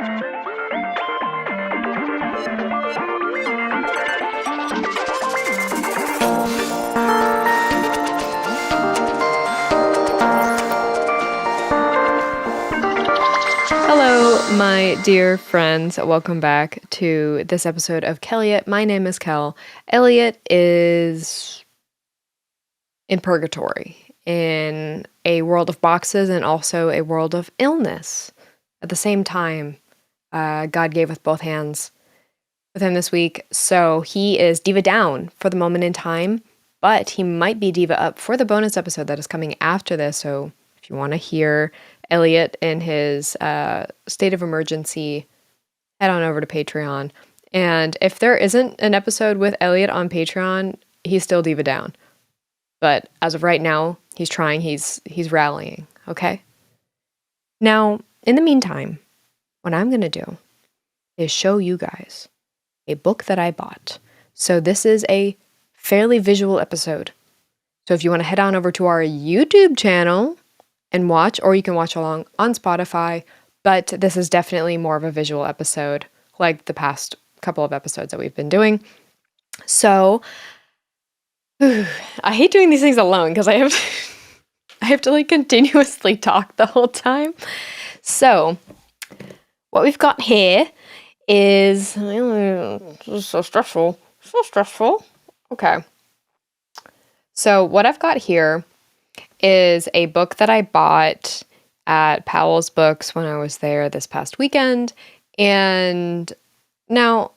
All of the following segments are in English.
Hello, my dear friends. Welcome back to this episode of Kelliot. My name is Kel. Elliot is in purgatory, in a world of boxes and also a world of illness. At the same time, God gave with both hands with him this week. So he is diva down for the moment in time, but he might be diva up for the bonus episode that is coming after this. So if you want to hear Elliot in his state of emergency, head on over to Patreon. And if there isn't an episode with Elliot on Patreon, he's still diva down. But as of right now, he's trying, he's rallying, okay? Now, in the meantime, what I'm going to do is show you guys a book that I bought. So this is a fairly visual episode. So if you want to head on over to our YouTube channel and watch, or you can watch along on Spotify, but this is definitely more of a visual episode, like the past couple of episodes that we've been doing. So I hate doing these things alone because I have to like continuously talk the whole time. So what we've got here is so stressful. Okay. So what I've got here is a book that I bought at Powell's Books when I was there this past weekend. And now,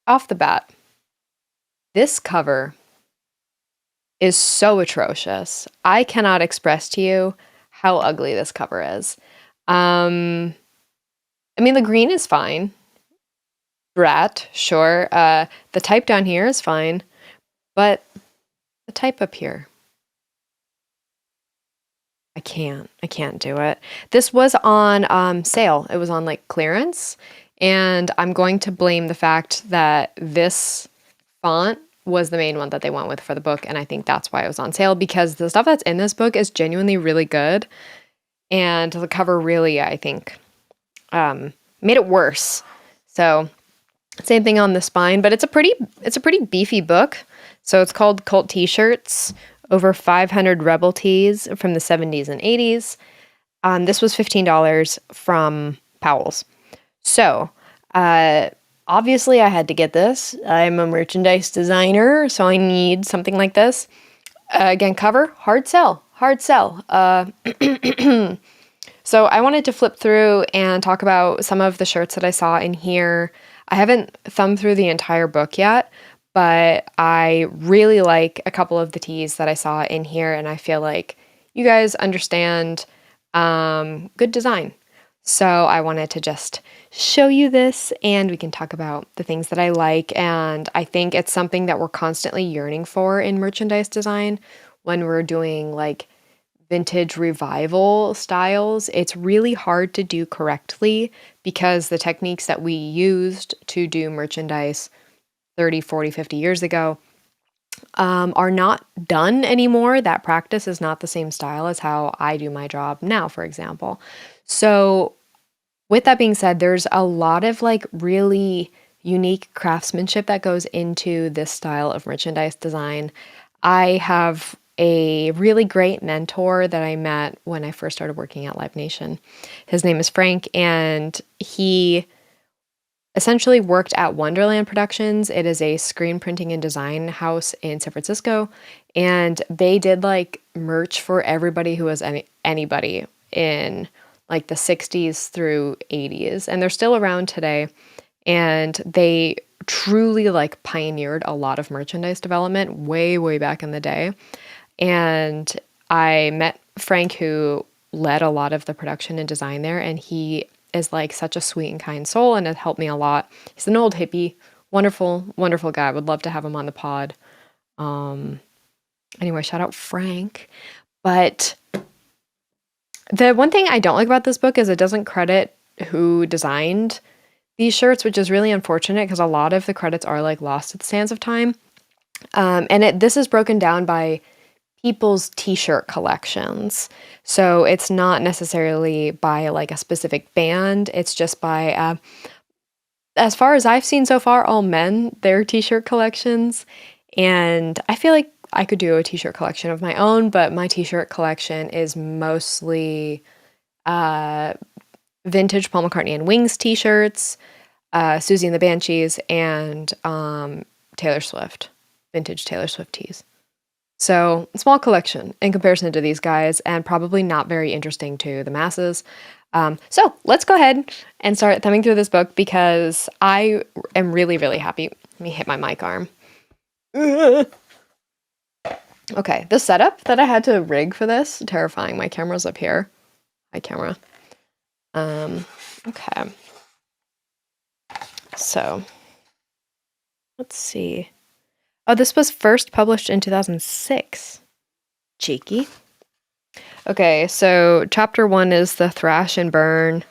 off the bat, this cover is so atrocious. I cannot express to you how ugly this cover is. I mean, the green is fine. Brat, sure. The type down here is fine. But the type up here, I can't do it. This was on sale. It was on like clearance. And I'm going to blame the fact that this font was the main one that they went with for the book. And I think that's why it was on sale, because the stuff that's in this book is genuinely really good. And the cover really, I think, made it worse. So same thing on the spine, but it's a pretty beefy book. So it's called Cult T-Shirts, over 500 Rebel tees from the 70s and 80s. This was $15 from Powell's. So, obviously I had to get this. I'm a merchandise designer, so I need something like this. Again, cover, hard sell. So I wanted to flip through and talk about some of the shirts that I saw in here. I haven't thumbed through the entire book yet, but I really like a couple of the tees that I saw in here, and I feel like you guys understand good design. So I wanted to just show you this, and we can talk about the things that I like, and I think it's something that we're constantly yearning for in merchandise design when we're doing like vintage revival styles. It's really hard to do correctly because the techniques that we used to do merchandise 30, 40, 50 years ago are not done anymore. That practice is not the same style as how I do my job now, for example. So with that being said, there's a lot of like really unique craftsmanship that goes into this style of merchandise design. I have a really great mentor that I met when I first started working at Live Nation. His name is Frank, and he essentially worked at Wonderland Productions. It is a screen printing and design house in San Francisco, and they did like merch for everybody who was anybody in like the 60s through 80s, and they're still around today, and they truly like pioneered a lot of merchandise development way back in the day. And I met Frank, who led a lot of the production and design there, and he is like such a sweet and kind soul, and it helped me a lot. He's an old hippie, wonderful guy. Would love to have him on the pod. Anyway, shout out Frank. But the one thing I don't like about this book is it doesn't credit who designed these shirts, which is really unfortunate because a lot of the credits are like lost at the sands of time. And this is broken down by people's t-shirt collections. So it's not necessarily by like a specific band. It's just by, as far as I've seen so far, all men, their t-shirt collections. And I feel like I could do a t-shirt collection of my own, but my t-shirt collection is mostly vintage Paul McCartney and Wings t-shirts, Susie and the Banshees, and Taylor Swift, vintage Taylor Swift tees. So, small collection in comparison to these guys, and probably not very interesting to the masses. So, let's go ahead and start thumbing through this book because I am really, really happy. Let me hit my mic arm. Okay, the setup that I had to rig for this, terrifying. My camera's up here. Hi, camera. Okay. So, let's see. Oh, this was first published in 2006. Cheeky. Okay, so chapter 1 is the Thrash and Burn,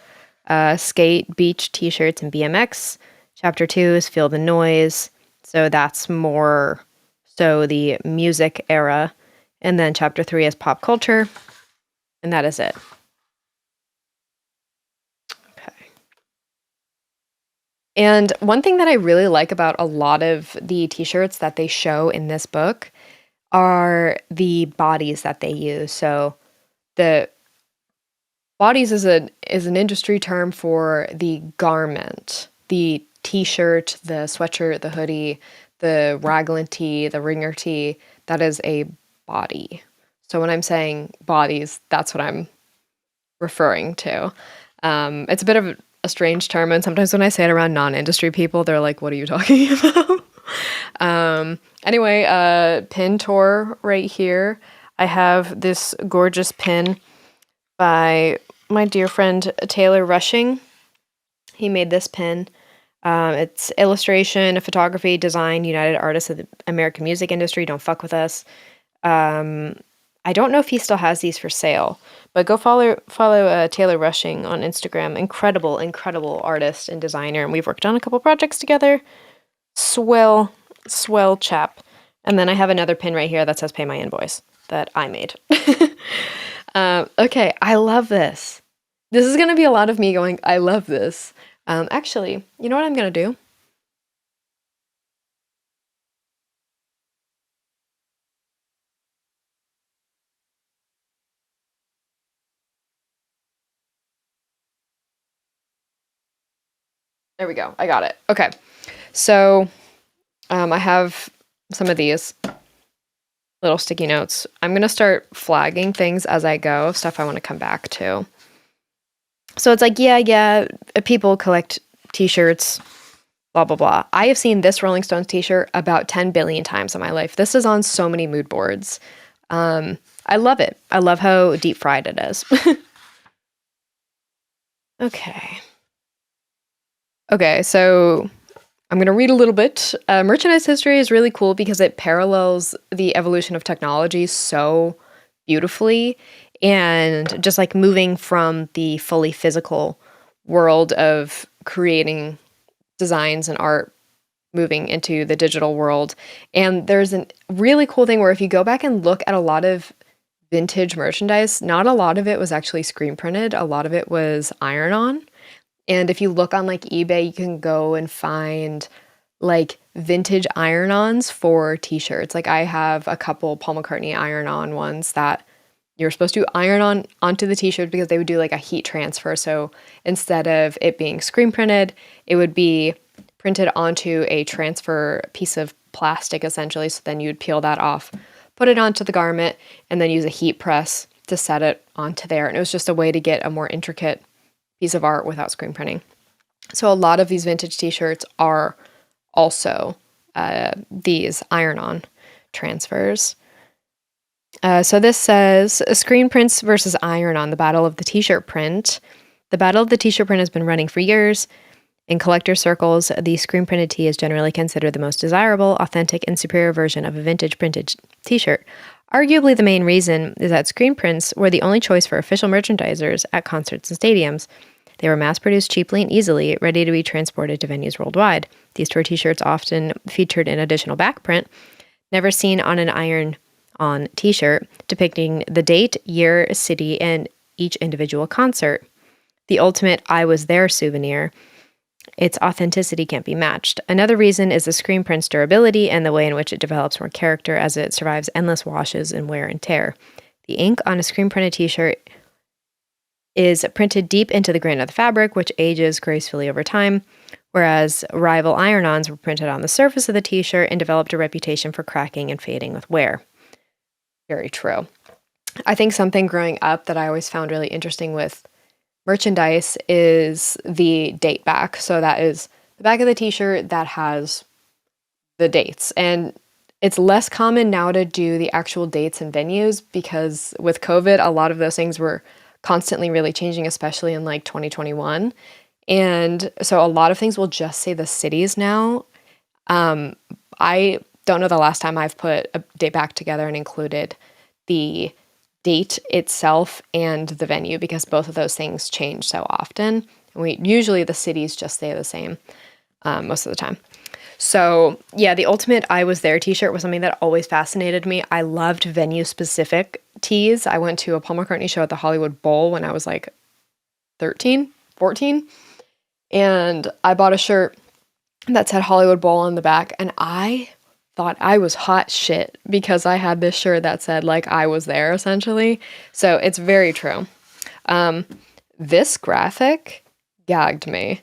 Skate, Beach, T-shirts, and BMX. Chapter 2 is Feel the Noise. So that's more so the music era. And then chapter 3 is Pop Culture. And that is it. And one thing that I really like about a lot of the t-shirts that they show in this book are the bodies that they use. So the bodies is an industry term for the garment, the t-shirt, the sweatshirt, the hoodie, the raglan tee, the ringer tee. That is a body. So when I'm saying bodies, that's what I'm referring to. It's a bit of a strange term, and sometimes when I say it around non-industry people, they're like, what are you talking about? Anyway, pin tour right here. I have this gorgeous pin by my dear friend Taylor Rushing. He made this pin. It's illustration, photography, design, United Artists of the American Music Industry. Don't fuck with us. I don't know if he still has these for sale, but go follow Taylor Rushing on Instagram. Incredible artist and designer, and we've worked on a couple projects together. Swell chap. And then I have another pin right here that says "Pay my invoice" that I made. Okay, I love this. This is gonna be a lot of me going, "I love this." Actually, you know what I'm gonna do? There we go. I got it. Okay. So, I have some of these little sticky notes. I'm going to start flagging things as I go, stuff I want to come back to. So it's like, yeah, people collect t-shirts, blah, blah, blah. I have seen this Rolling Stones t-shirt about 10 billion times in my life. This is on so many mood boards. I love it. I love how deep fried it is. Okay, so I'm going to read a little bit. Merchandise history is really cool because it parallels the evolution of technology so beautifully, and just like moving from the fully physical world of creating designs and art, moving into the digital world. And there's a really cool thing where if you go back and look at a lot of vintage merchandise, not a lot of it was actually screen printed. A lot of it was iron-on. And if you look on like eBay, you can go and find like vintage iron-ons for t-shirts. Like I have a couple Paul McCartney iron-on ones that you're supposed to iron on onto the t-shirt because they would do like a heat transfer. So instead of it being screen printed, it would be printed onto a transfer piece of plastic essentially. So then you'd peel that off, put it onto the garment, and then use a heat press to set it onto there. And it was just a way to get a more intricate piece of art without screen printing. So a lot of these vintage t-shirts are also these iron-on transfers. So this says, screen prints versus iron-on, the battle of the t-shirt print. The battle of the t-shirt print has been running for years. In collector circles, the screen printed tee is generally considered the most desirable, authentic, and superior version of a vintage printed t-shirt. Arguably, the main reason is that screen prints were the only choice for official merchandisers at concerts and stadiums. They were mass-produced cheaply and easily, ready to be transported to venues worldwide. These tour t-shirts often featured an additional back print, never seen on an on t-shirt depicting the date, year, city, and each individual concert. The ultimate I was there souvenir. Its authenticity can't be matched. Another reason is the screen print's durability and the way in which it develops more character as it survives endless washes and wear and tear. The ink on a screen printed t-shirt is printed deep into the grain of the fabric, which ages gracefully over time, whereas rival iron-ons were printed on the surface of the t-shirt and developed a reputation for cracking and fading with wear. Very true. I think something growing up that I always found really interesting with merchandise is the date back. So that is the back of the t-shirt that has the dates. And it's less common now to do the actual dates and venues because with COVID, a lot of those things were constantly really changing, especially in like 2021. And so a lot of things will just say the cities now. I don't know the last time I've put a date back together and included the date itself and the venue because both of those things change so often. And usually the cities just stay the same most of the time. So yeah, the ultimate I was there t-shirt was something that always fascinated me. I loved venue specific tees. I went to a Paul McCartney show at the Hollywood Bowl when I was like 13, 14. And I bought a shirt that said Hollywood Bowl on the back. And I thought I was hot shit because I had this shirt that said like I was there essentially. So it's very true. This graphic gagged me.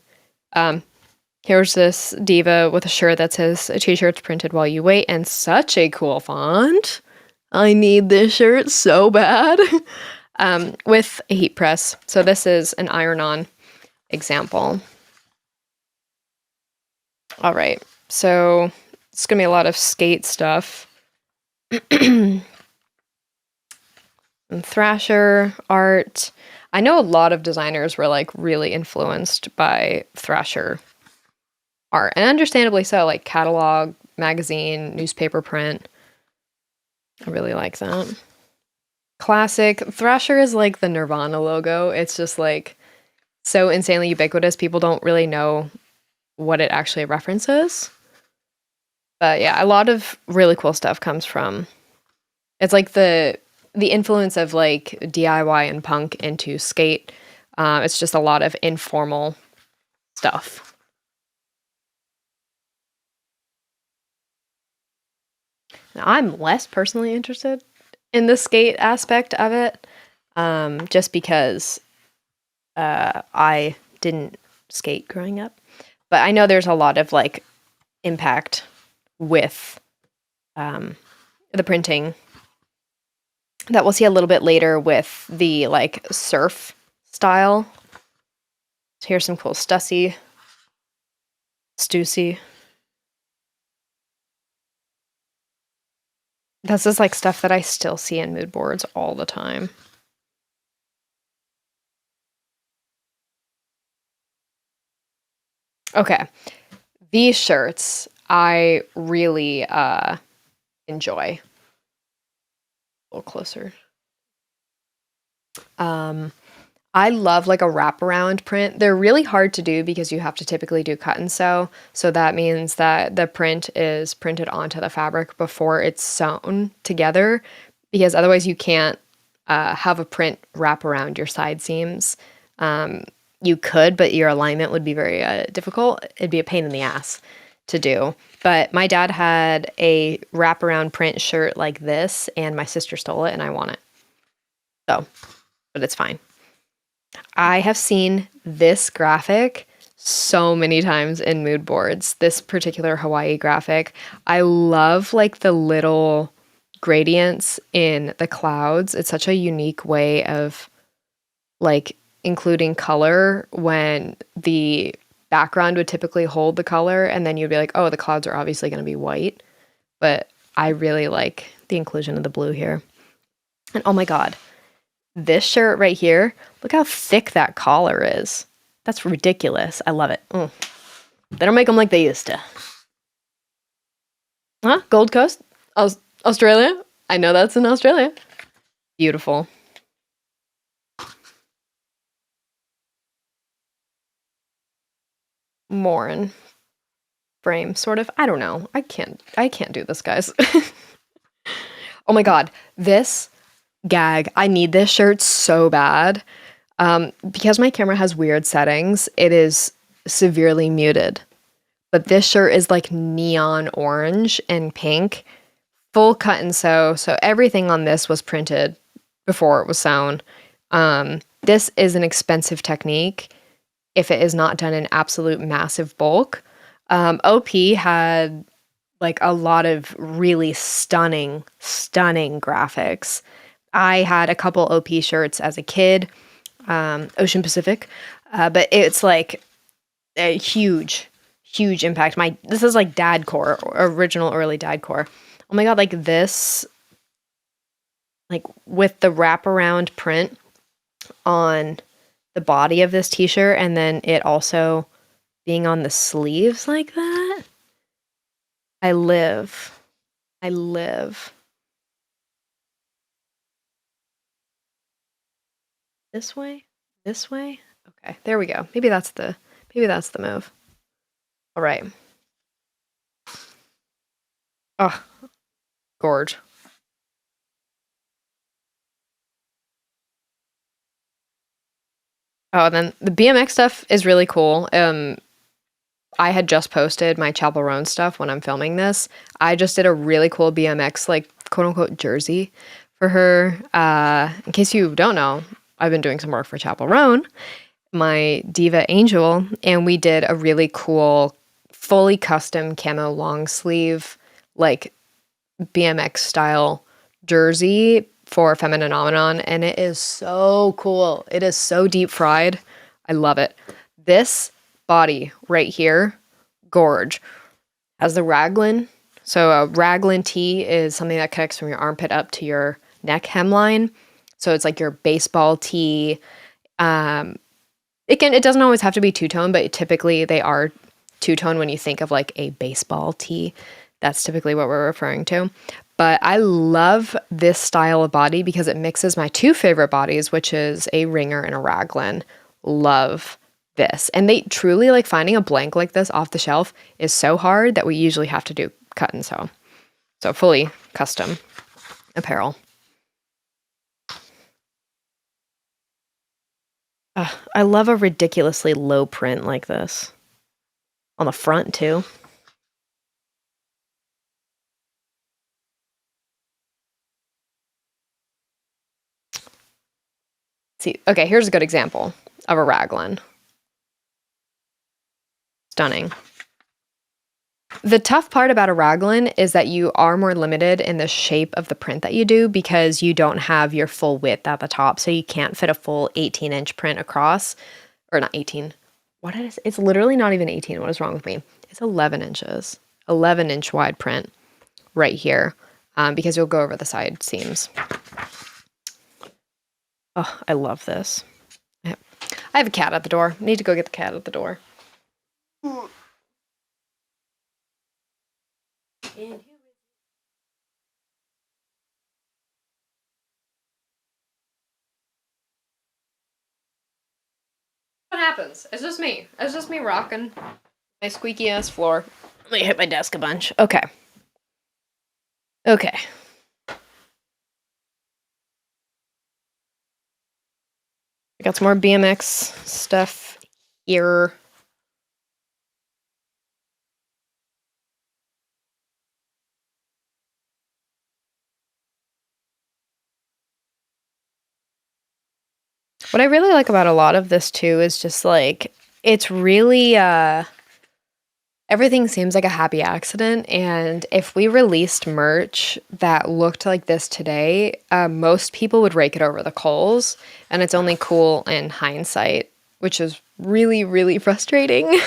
Here's this diva with a shirt that says t-shirts printed while you wait and such a cool font. I need this shirt so bad. With a heat press. So this is an iron-on example. All right, so it's gonna be a lot of skate stuff. And Thrasher art. I know a lot of designers were like really influenced by Thrasher art, and understandably so, like catalog, magazine, newspaper print. I really like that. Classic. Thrasher is like the Nirvana logo. It's just like so insanely ubiquitous, people don't really know what it actually references. But yeah, a lot of really cool stuff comes from, it's like the influence of like DIY and punk into skate. It's just a lot of informal stuff. Now, I'm less personally interested in the skate aspect of it, just because I didn't skate growing up. But I know there's a lot of like impact with the printing that we'll see a little bit later with the like surf style. So here's some cool Stussy. This is like stuff that I still see in mood boards all the time. Okay. These shirts I really enjoy. A little closer. I love like a wraparound print. They're really hard to do because you have to typically do cut and sew. So that means that the print is printed onto the fabric before it's sewn together, because otherwise you can't have a print wrap around your side seams. You could, but your alignment would be very difficult. It'd be a pain in the ass to do. But my dad had a wraparound print shirt like this, and my sister stole it, and I want it. So, but it's fine. I have seen this graphic so many times in mood boards, this particular Hawaii graphic. I love like the little gradients in the clouds. It's such a unique way of like including color when the background would typically hold the color, and then you'd be like, oh, the clouds are obviously going to be white. But I really like the inclusion of the blue here. And oh my God, this shirt right here, look how thick that collar is. That's ridiculous. I love it. They don't make them like they used to. Huh? Gold Coast? Australia? I know that's in Australia. Beautiful. More in frame, sort of. I don't know. I can't do this, guys. Oh my God, this gag. I need this shirt so bad. Because my camera has weird settings, it is severely muted. But this shirt is like neon orange and pink, full cut and sew. So everything on this was printed before it was sewn. This is an expensive technique if it is not done in absolute massive bulk. OP had like a lot of really stunning, stunning graphics. I had a couple OP shirts as a kid, Ocean Pacific, but it's like a huge, huge impact. This is like dadcore, original early dadcore. Oh my God, like this, like with the wraparound print on the body of this t-shirt and then it also being on the sleeves like that. I live. I live. This way? This way? Okay, there we go. Maybe that's the move. All right. Oh, gorge. Oh, and then the BMX stuff is really cool. I had just posted my Chapel Roan stuff when I'm filming this. I just did a really cool BMX, like, quote unquote, jersey for her. In case you don't know, I've been doing some work for Chapel Roan, my Diva Angel, and we did a really cool, fully custom camo long sleeve, like, BMX style jersey for Femininomenon, and it is so cool. It is so deep fried. I love it. This body right here, gorge, has the raglan. So a raglan tee is something that connects from your armpit up to your neck hemline. So it's like your baseball tee. It doesn't always have to be two-tone, but typically they are two-tone when you think of like a baseball tee. That's typically what we're referring to. But I love this style of body because it mixes my two favorite bodies, which is a ringer and a raglan. Love this. And they truly, like, finding a blank like this off the shelf is so hard that we usually have to do cut and sew. So fully custom apparel. I love a ridiculously low print like this. On the front too. See, okay, here's a good example of a raglan. Stunning. The tough part about a raglan is that you are more limited in the shape of the print that you do because you don't have your full width at the top, so you can't fit a full 18-inch print across. Or not 18. What did I say? It's literally not even 18. What is wrong with me? It's 11 inches. 11-inch wide print right here because you'll go over the side seams. Oh, I love this. I have a cat at the door. Need to go get the cat at the door. What happens? It's just me. It's just me rocking my squeaky ass floor. Let me hit my desk a bunch. Okay. Okay. I got some more BMX stuff here. What I really like about a lot of this too is just like it's really everything seems like a happy accident, and if we released merch that looked like this today, most people would rake it over the coals, and it's only cool in hindsight, which is really, really frustrating.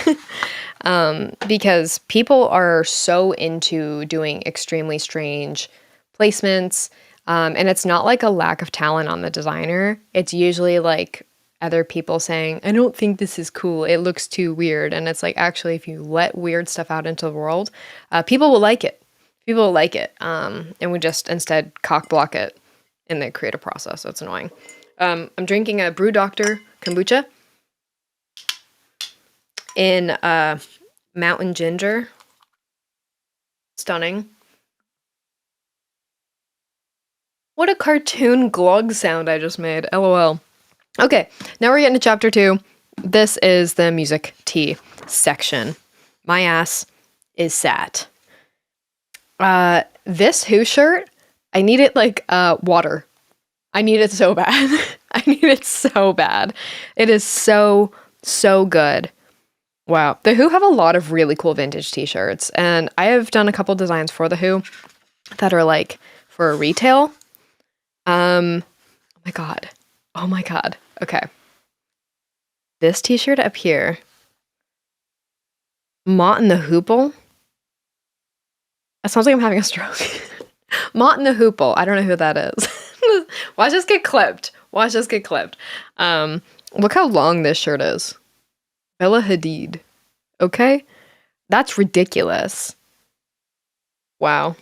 Because people are so into doing extremely strange placements, and it's not like a lack of talent on the designer. It's usually like other people saying, I don't think this is cool. It looks too weird. And it's like, actually, if you let weird stuff out into the world, people will like it. People will like it. And we just instead cock block it in the creative process. So it's annoying. I'm drinking a Brew Doctor kombucha in Mountain Ginger. Stunning. What a cartoon glug sound I just made. LOL. Okay, now we're getting to chapter 2. This is the music tea section. My ass is sat. This Who shirt, I need it like water. I need it so bad. I need it so bad. It is so, so good. Wow. The Who have a lot of really cool vintage t-shirts, and I have done a couple designs for The Who that are like for retail. Oh my god. Oh my god. Okay. This t-shirt up here. Mott and the Hoople. That sounds like I'm having a stroke. Mott and the Hoople. I don't know who that is. Watch us get clipped. Watch us get clipped. Look how long this shirt is. Bella Hadid. Okay? That's ridiculous. Wow.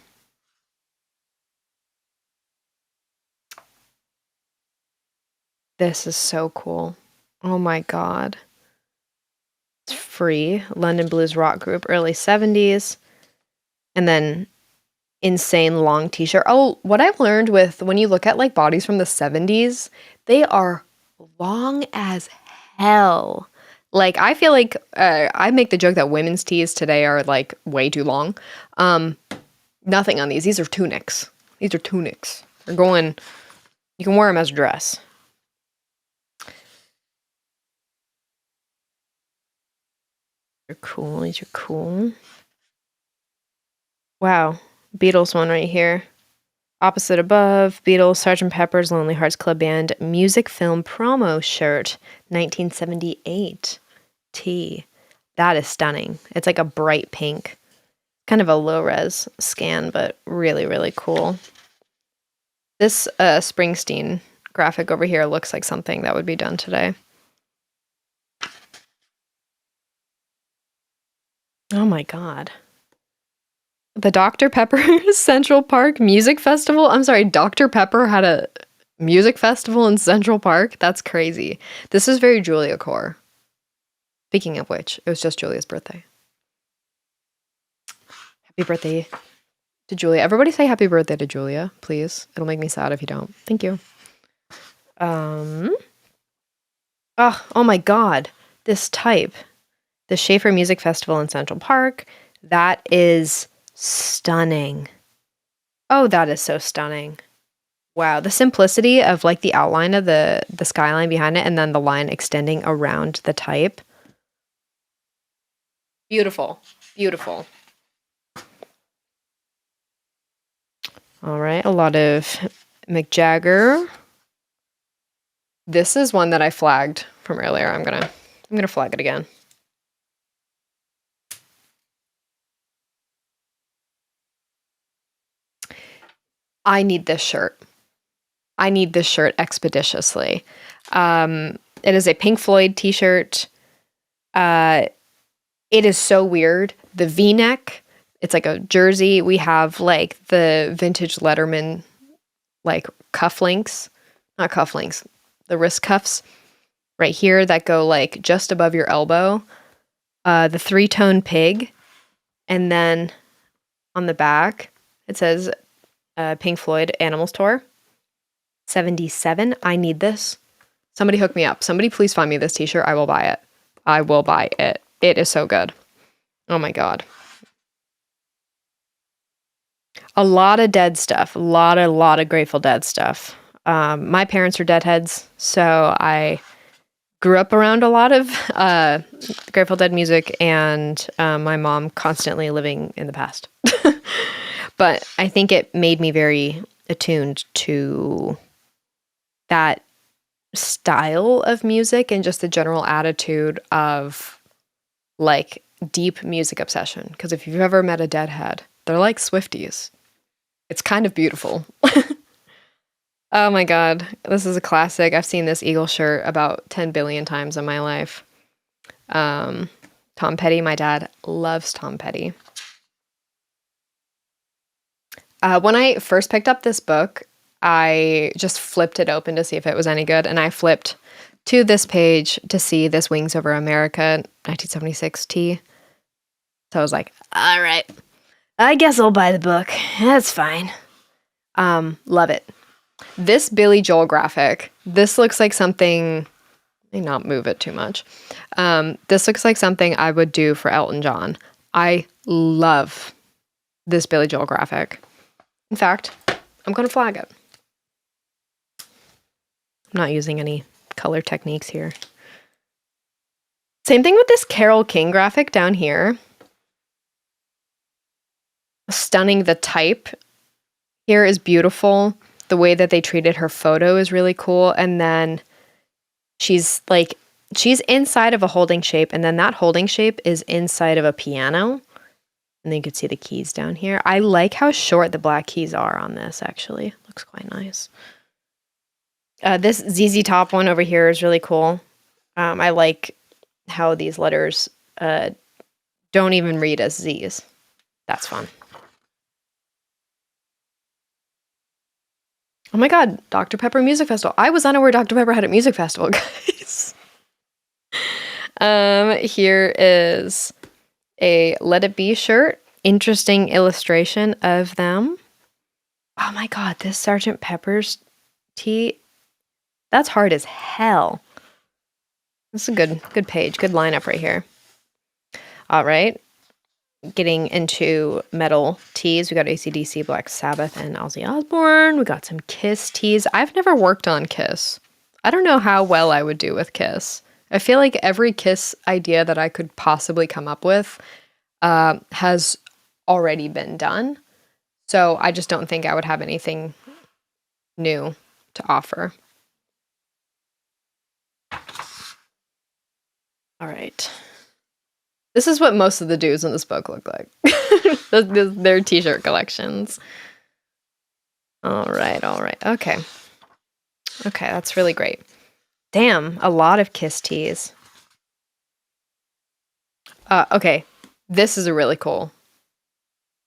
This is so cool. Oh my god. It's free. London Blues rock group, early 70s. And then insane long t-shirt. Oh, what I've learned with when you look at like bodies from the 70s, they are long as hell. Like I feel like I make the joke that women's tees today are like way too long. Nothing on these. These are tunics. These are tunics. They're going, you can wear them as a dress. They're cool. These are cool. Wow. Beatles one right here. Opposite above, Beatles, Sgt. Pepper's Lonely Hearts Club Band music film promo shirt, 1978 tee. That is stunning. It's like a bright pink. Kind of a low-res scan, but really, really cool. This Springsteen graphic over here looks like something that would be done today. Oh my god. The Dr. Pepper Central Park Music Festival? I'm sorry, Dr. Pepper had a music festival in Central Park? That's crazy. This is very Julia core. Speaking of which, it was just Julia's birthday. Happy birthday to Julia. Everybody say happy birthday to Julia, please. It'll make me sad if you don't. Thank you. Oh my god. This type. The Schaefer Music Festival in Central Park. That is stunning. Oh, that is so stunning. Wow, the simplicity of like the outline of the skyline behind it and then the line extending around the type. Beautiful. Beautiful. All right, a lot of Mick Jagger. This is one that I flagged from earlier. I'm gonna flag it again. I need this shirt. I need this shirt expeditiously. It is a Pink Floyd t-shirt. It is so weird. The V-neck, it's like a jersey. We have like the vintage Letterman like cufflinks. Not cufflinks. The wrist cuffs right here that go like just above your elbow. The three-tone pig. And then on the back, it says Pink Floyd Animals Tour. 77. I need this. Somebody hook me up. Somebody please find me this t-shirt. I will buy it. I will buy it. It is so good. Oh my god. A lot of Dead stuff. A lot of Grateful Dead stuff. My parents are Deadheads, so I grew up around a lot of Grateful Dead music, and my mom constantly living in the past. But I think it made me very attuned to that style of music and just the general attitude of like deep music obsession. Because if you've ever met a Deadhead, they're like Swifties. It's kind of beautiful. Oh my god, this is a classic. I've seen this Eagle shirt about 10 billion times in my life. Tom Petty, my dad loves Tom Petty. When I first picked up this book, I just flipped it open to see if it was any good, and I flipped to this page to see this Wings Over America 1976 tee. So I was like, all right, I guess I'll buy the book. That's fine. Love it. This Billy Joel graphic, this looks like something, let me not move it too much. This looks like something I would do for Elton John. I love this Billy Joel graphic. In fact, I'm going to flag it. I'm not using any color techniques here. Same thing with this Carole King graphic down here. Stunning. The type here is beautiful. The way that they treated her photo is really cool. And then she's inside of a holding shape, and then that holding shape is inside of a piano. And then you can see the keys down here. I like how short the black keys are on this, actually. Looks quite nice. This ZZ Top one over here is really cool. I like how these letters don't even read as Z's. That's fun. Oh my god, Dr. Pepper Music Festival. I was unaware Dr. Pepper had a music festival, guys. Here is a Let It Be shirt. Interesting illustration of them. Oh my god, this Sgt. Pepper's tee. That's hard as hell. This is a good page, good lineup right here. All right. Getting into metal tees. We got AC/DC, Black Sabbath, and Ozzy Osbourne. We got some Kiss tees. I've never worked on Kiss. I don't know how well I would do with Kiss. I feel like every Kiss idea that I could possibly come up with has already been done. So I just don't think I would have anything new to offer. All right. This is what most of the dudes in this book look like. Their t-shirt collections. All right. Okay, that's really great. Damn, a lot of Kiss tees. Okay, this is a really cool.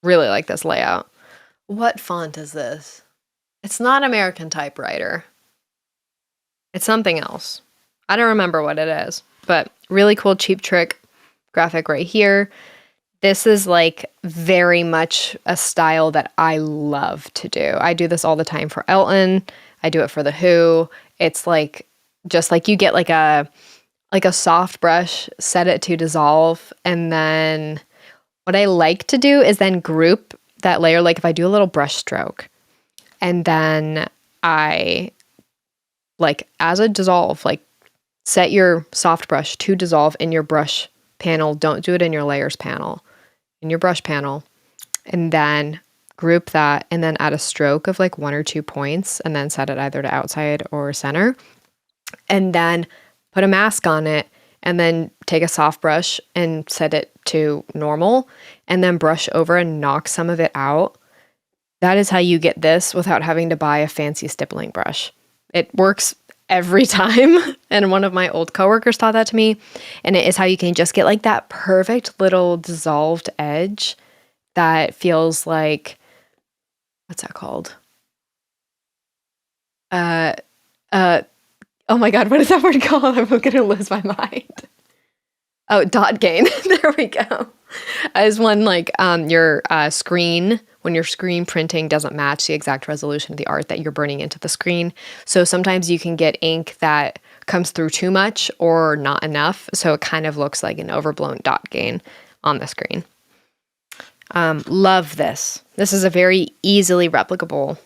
Really like this layout. What font is this? It's not American Typewriter. It's something else. I don't remember what it is, but really cool Cheap Trick graphic right here. This is like very much a style that I love to do. I do this all the time for Elton. I do it for The Who. It's like, just like you get like a soft brush, set it to dissolve, and then what I like to do is then group that layer, like if I do a little brush stroke, and then I, like as a dissolve, like set your soft brush to dissolve in your brush panel. Don't do it in your layers panel, in your brush panel, and then group that, and then add a stroke of like 1 or 2 points, and then set it either to outside or center, and then put a mask on it, and then take a soft brush and set it to normal, and then brush over and knock some of it out. That is how you get this without having to buy a fancy stippling brush. It works every time. And one of my old coworkers taught that to me. And it is how you can just get like that perfect little dissolved edge that feels like, what's that called? Oh my God, what is that word called? I'm gonna lose my mind. Oh, dot gain. There we go. As when like your screen, when your screen printing doesn't match the exact resolution of the art that you're burning into the screen. So sometimes you can get ink that comes through too much or not enough. So it kind of looks like an overblown dot gain on the screen. Love this. This is a very easily replicable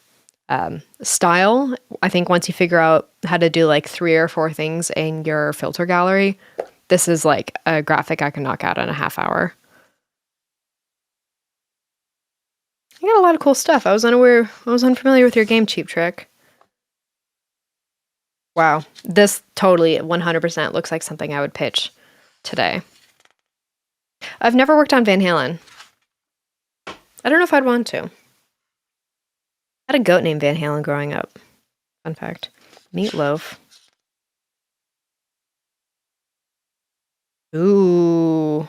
style. I think once you figure out how to do like 3 or 4 things in your filter gallery, this is like a graphic I can knock out in a half hour. You got a lot of cool stuff. I was unfamiliar with your game, Cheap Trick. Wow. This totally 100% looks like something I would pitch today. I've never worked on Van Halen. I don't know if I'd want to. I had a goat named Van Halen growing up. Fun fact. Meatloaf. Ooh.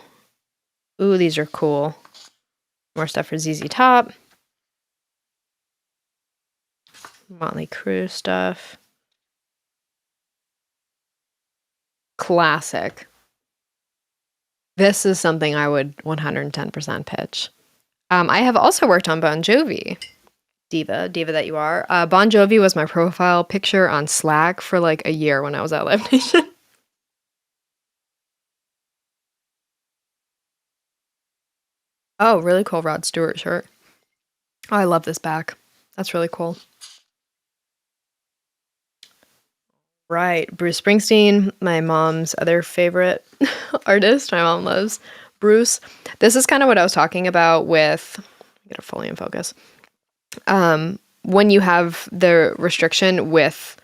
Ooh, these are cool. More stuff for ZZ Top. Motley Crue stuff. Classic. This is something I would 110% pitch. I have also worked on Bon Jovi. Diva that you are. Bon Jovi was my profile picture on Slack for like a year when I was at Live Nation. Oh, really cool Rod Stewart shirt. Oh, I love this back. That's really cool. Right. Bruce Springsteen, my mom's other favorite artist. My mom loves Bruce. This is kind of what I was talking about with, get it fully in focus. When you have the restriction with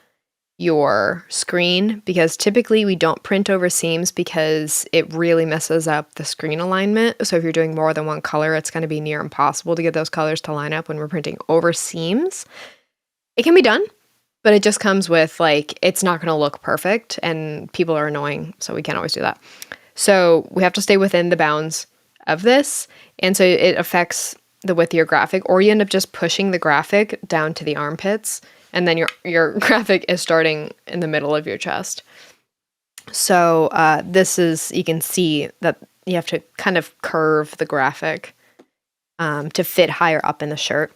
your screen, because typically we don't print over seams because it really messes up the screen alignment. So if you're doing more than one color, it's going to be near impossible to get those colors to line up when we're printing over seams. It can be done, but it just comes with like, it's not going to look perfect and people are annoying. So we can't always do that. So we have to stay within the bounds of this. And so it affects the width of your graphic, or you end up just pushing the graphic down to the armpits, and then your graphic is starting in the middle of your chest. So this is, you can see that you have to kind of curve the graphic to fit higher up in the shirt.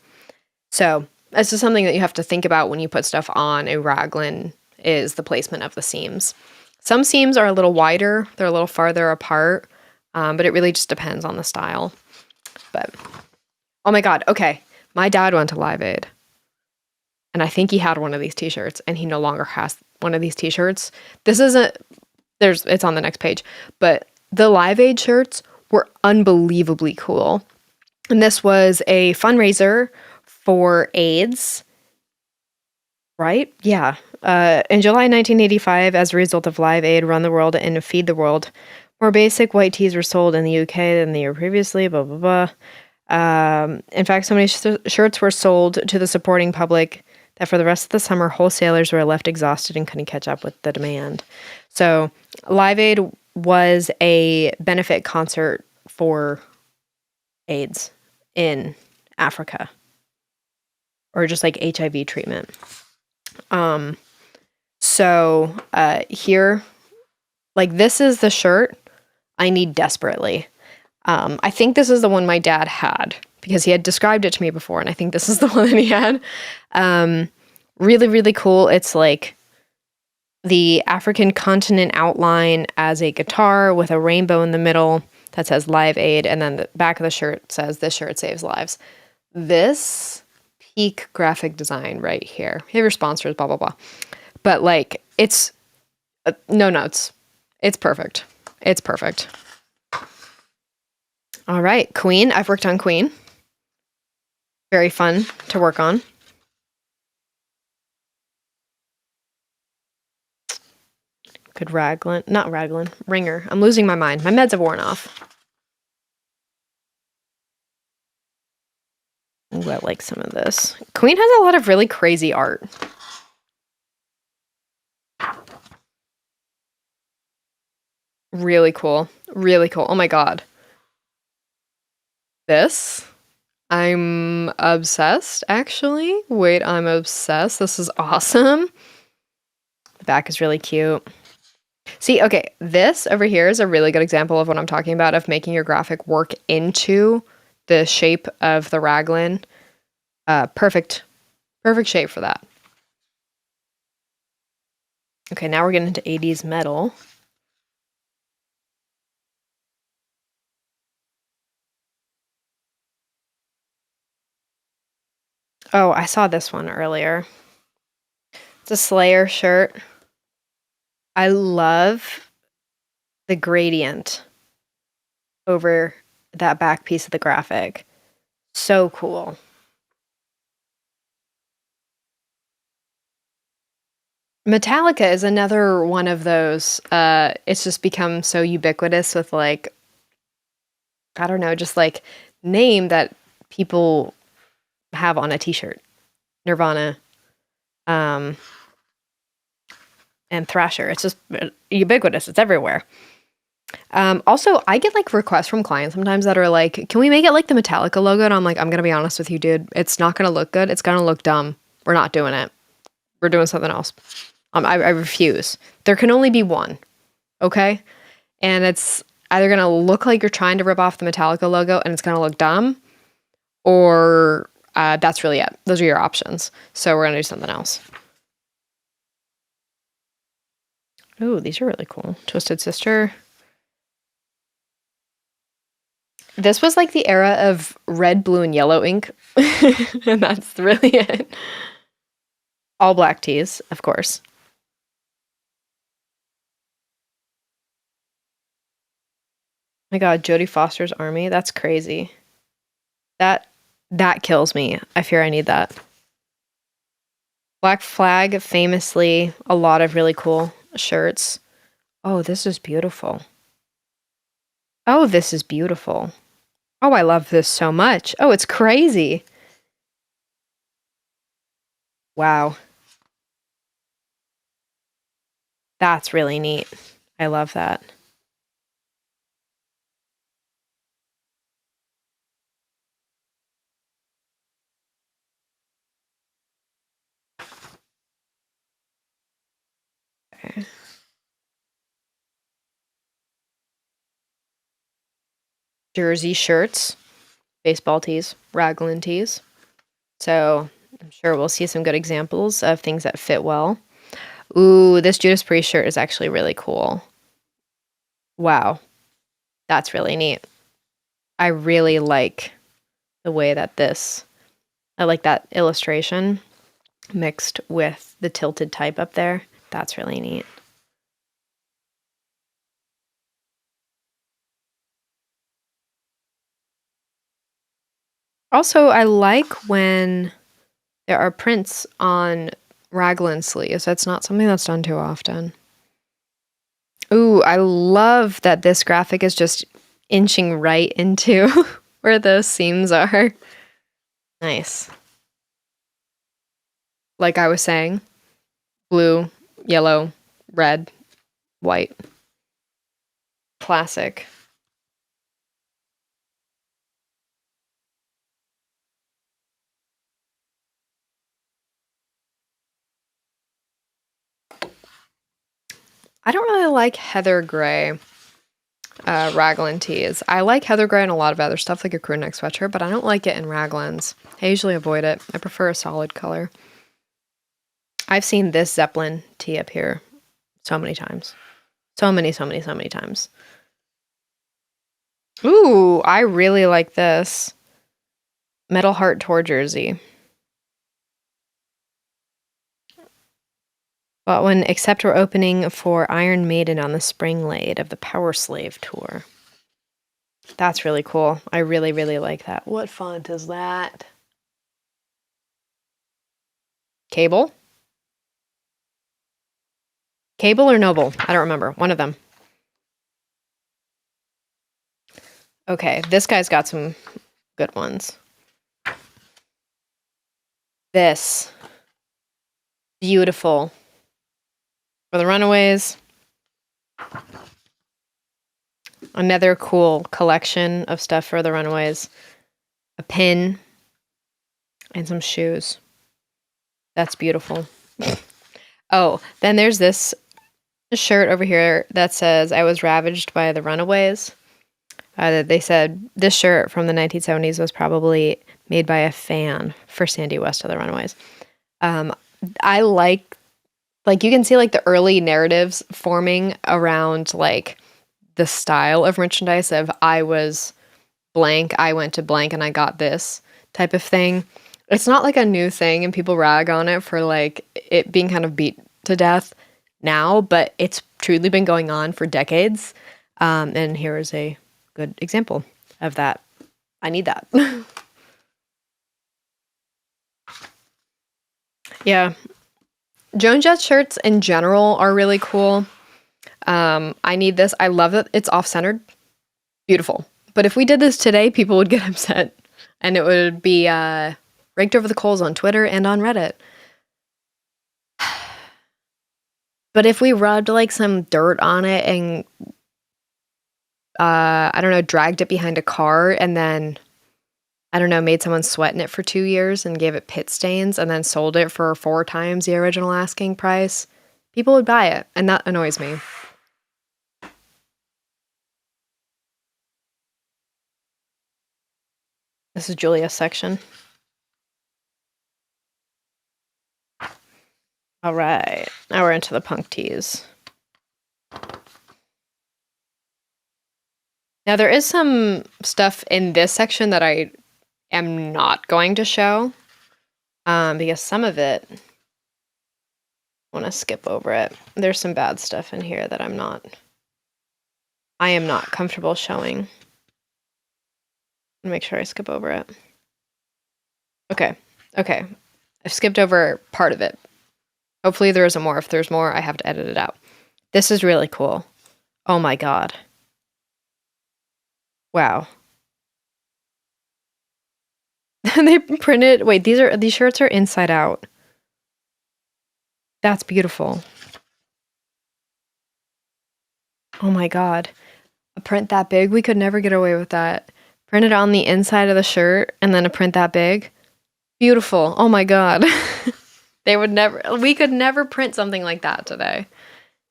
So this is something that you have to think about when you put stuff on a raglan, is the placement of the seams. Some seams are a little wider, they're a little farther apart, but it really just depends on the style. But, oh my God, okay. My dad went to Live Aid, and I think he had one of these t-shirts, and he no longer has one of these t-shirts. This isn't, it's on the next page, but the Live Aid shirts were unbelievably cool. And this was a fundraiser for AIDS, right? Yeah. In July 1985, as a result of Live Aid, Run the World, and Feed the World, more basic white tees were sold in the UK than the year previously, blah, blah, blah. In fact, so many shirts were sold to the supporting public that for the rest of the summer, wholesalers were left exhausted and couldn't catch up with the demand. So Live Aid was a benefit concert for AIDS in Africa, or just like HIV treatment. So here, like, this is the shirt I need desperately. I think this is the one my dad had, because he had described it to me before, and I think this is the one that he had. Really, really cool. It's like the African continent outline as a guitar with a rainbow in the middle that says Live Aid, and then the back of the shirt says, "This shirt saves lives." This peak graphic design right here. Here are sponsors, blah, blah, blah. But like, it's no notes. It's perfect. It's perfect. All right, Queen. I've worked on Queen. Very fun to work on. Good raglan. Not raglan. Ringer. I'm losing my mind. My meds have worn off. Ooh, I like some of this. Queen has a lot of really crazy art. Really cool. Really cool. Oh my God. This, I'm obsessed, actually. Wait, I'm obsessed. This is awesome. The back is really cute. See, okay, this over here is a really good example of what I'm talking about, of making your graphic work into the shape of the raglan. Perfect shape for that. Okay, now we're getting into 80s metal. Oh, I saw this one earlier. It's a Slayer shirt. I love the gradient over that back piece of the graphic. So cool. Metallica is another one of those. It's just become so ubiquitous with, like, I don't know, just like name that people have on a t-shirt. Nirvana, and Thrasher. It's just ubiquitous. It's everywhere. Also, I get like requests from clients sometimes that are like, can we make it like the Metallica logo? And I'm like, I'm going to be honest with you, dude. It's not going to look good. It's going to look dumb. We're not doing it. We're doing something else. I refuse. There can only be one. Okay? And it's either going to look like you're trying to rip off the Metallica logo and it's going to look dumb, or that's really it. Those are your options. So we're going to do something else. Ooh, these are really cool. Twisted Sister. This was like the era of red, blue, and yellow ink. And that's really it. All black tees, of course. My God, Jodie Foster's Army. That's crazy. That kills me. I fear I need that. Black Flag, famously, a lot of really cool shirts. Oh, this is beautiful. Oh, this is beautiful. Oh, I love this so much. Oh, it's crazy. Wow. That's really neat. I love that. Okay. Jersey shirts, baseball tees, raglan tees. So I'm sure we'll see some good examples of things that fit well. Ooh, this Judas Priest shirt is actually really cool. Wow. That's really neat. I really like the way that I like that illustration mixed with the tilted type up there. That's really neat. Also, I like when there are prints on raglan sleeves. That's not something that's done too often. Ooh, I love that this graphic is just inching right into where those seams are. Nice. Like I was saying, blue, yellow, red, white. Classic. I don't really like heather gray raglan tees. I like heather gray and a lot of other stuff like a crew neck sweatshirt, but I don't like it in raglans. I usually avoid it. I prefer a solid color. I've seen this Zeppelin tee up here so many times. So many times. Ooh, I really like this. Metal Heart Tour jersey. Bought one except we're opening for Iron Maiden on the Spring Lade of the Power Slave Tour. That's really cool. I really, really like that. What font is that? Cable? Cable or Noble? I don't remember. One of them. Okay, this guy's got some good ones. This. Beautiful. For the Runaways. Another cool collection of stuff for the Runaways. A pin. And some shoes. That's beautiful. Oh, then there's this shirt over here that says, I was ravaged by the Runaways. They said this shirt from the 1970s was probably made by a fan for Sandy West of the Runaways. I like you can see like the early narratives forming around like the style of merchandise of I was blank, I went to blank and I got this type of thing. It's not like a new thing and people rag on it for like it being kind of beat to death now, but it's truly been going on for decades. And here is a good example of that. I need that. Yeah. Joan Jett shirts in general are really cool. I need this. I love that it's off-centered. Beautiful. But if we did this today, people would get upset. And it would be raked over the coals on Twitter and on Reddit. But if we rubbed like some dirt on it and I don't know, dragged it behind a car and then I don't know, made someone sweat in it for 2 years and gave it pit stains and then sold it for 4 times the original asking price, people would buy it, and that annoys me. This is Julia's section. All right, now we're into the punk tees. Now there is some stuff in this section that I am not going to show, because some of it, I want to skip over it. There's some bad stuff in here that I am not comfortable showing. Make sure I skip over it. Okay. I've skipped over part of it. Hopefully there isn't more. If there's more, I have to edit it out. This is really cool. Oh my god. Wow. They printed, wait, these shirts are inside out. That's beautiful. Oh my god. A print that big, we could never get away with that. Print it on the inside of the shirt and then a print that big. Beautiful. Oh my god. We could never print something like that today.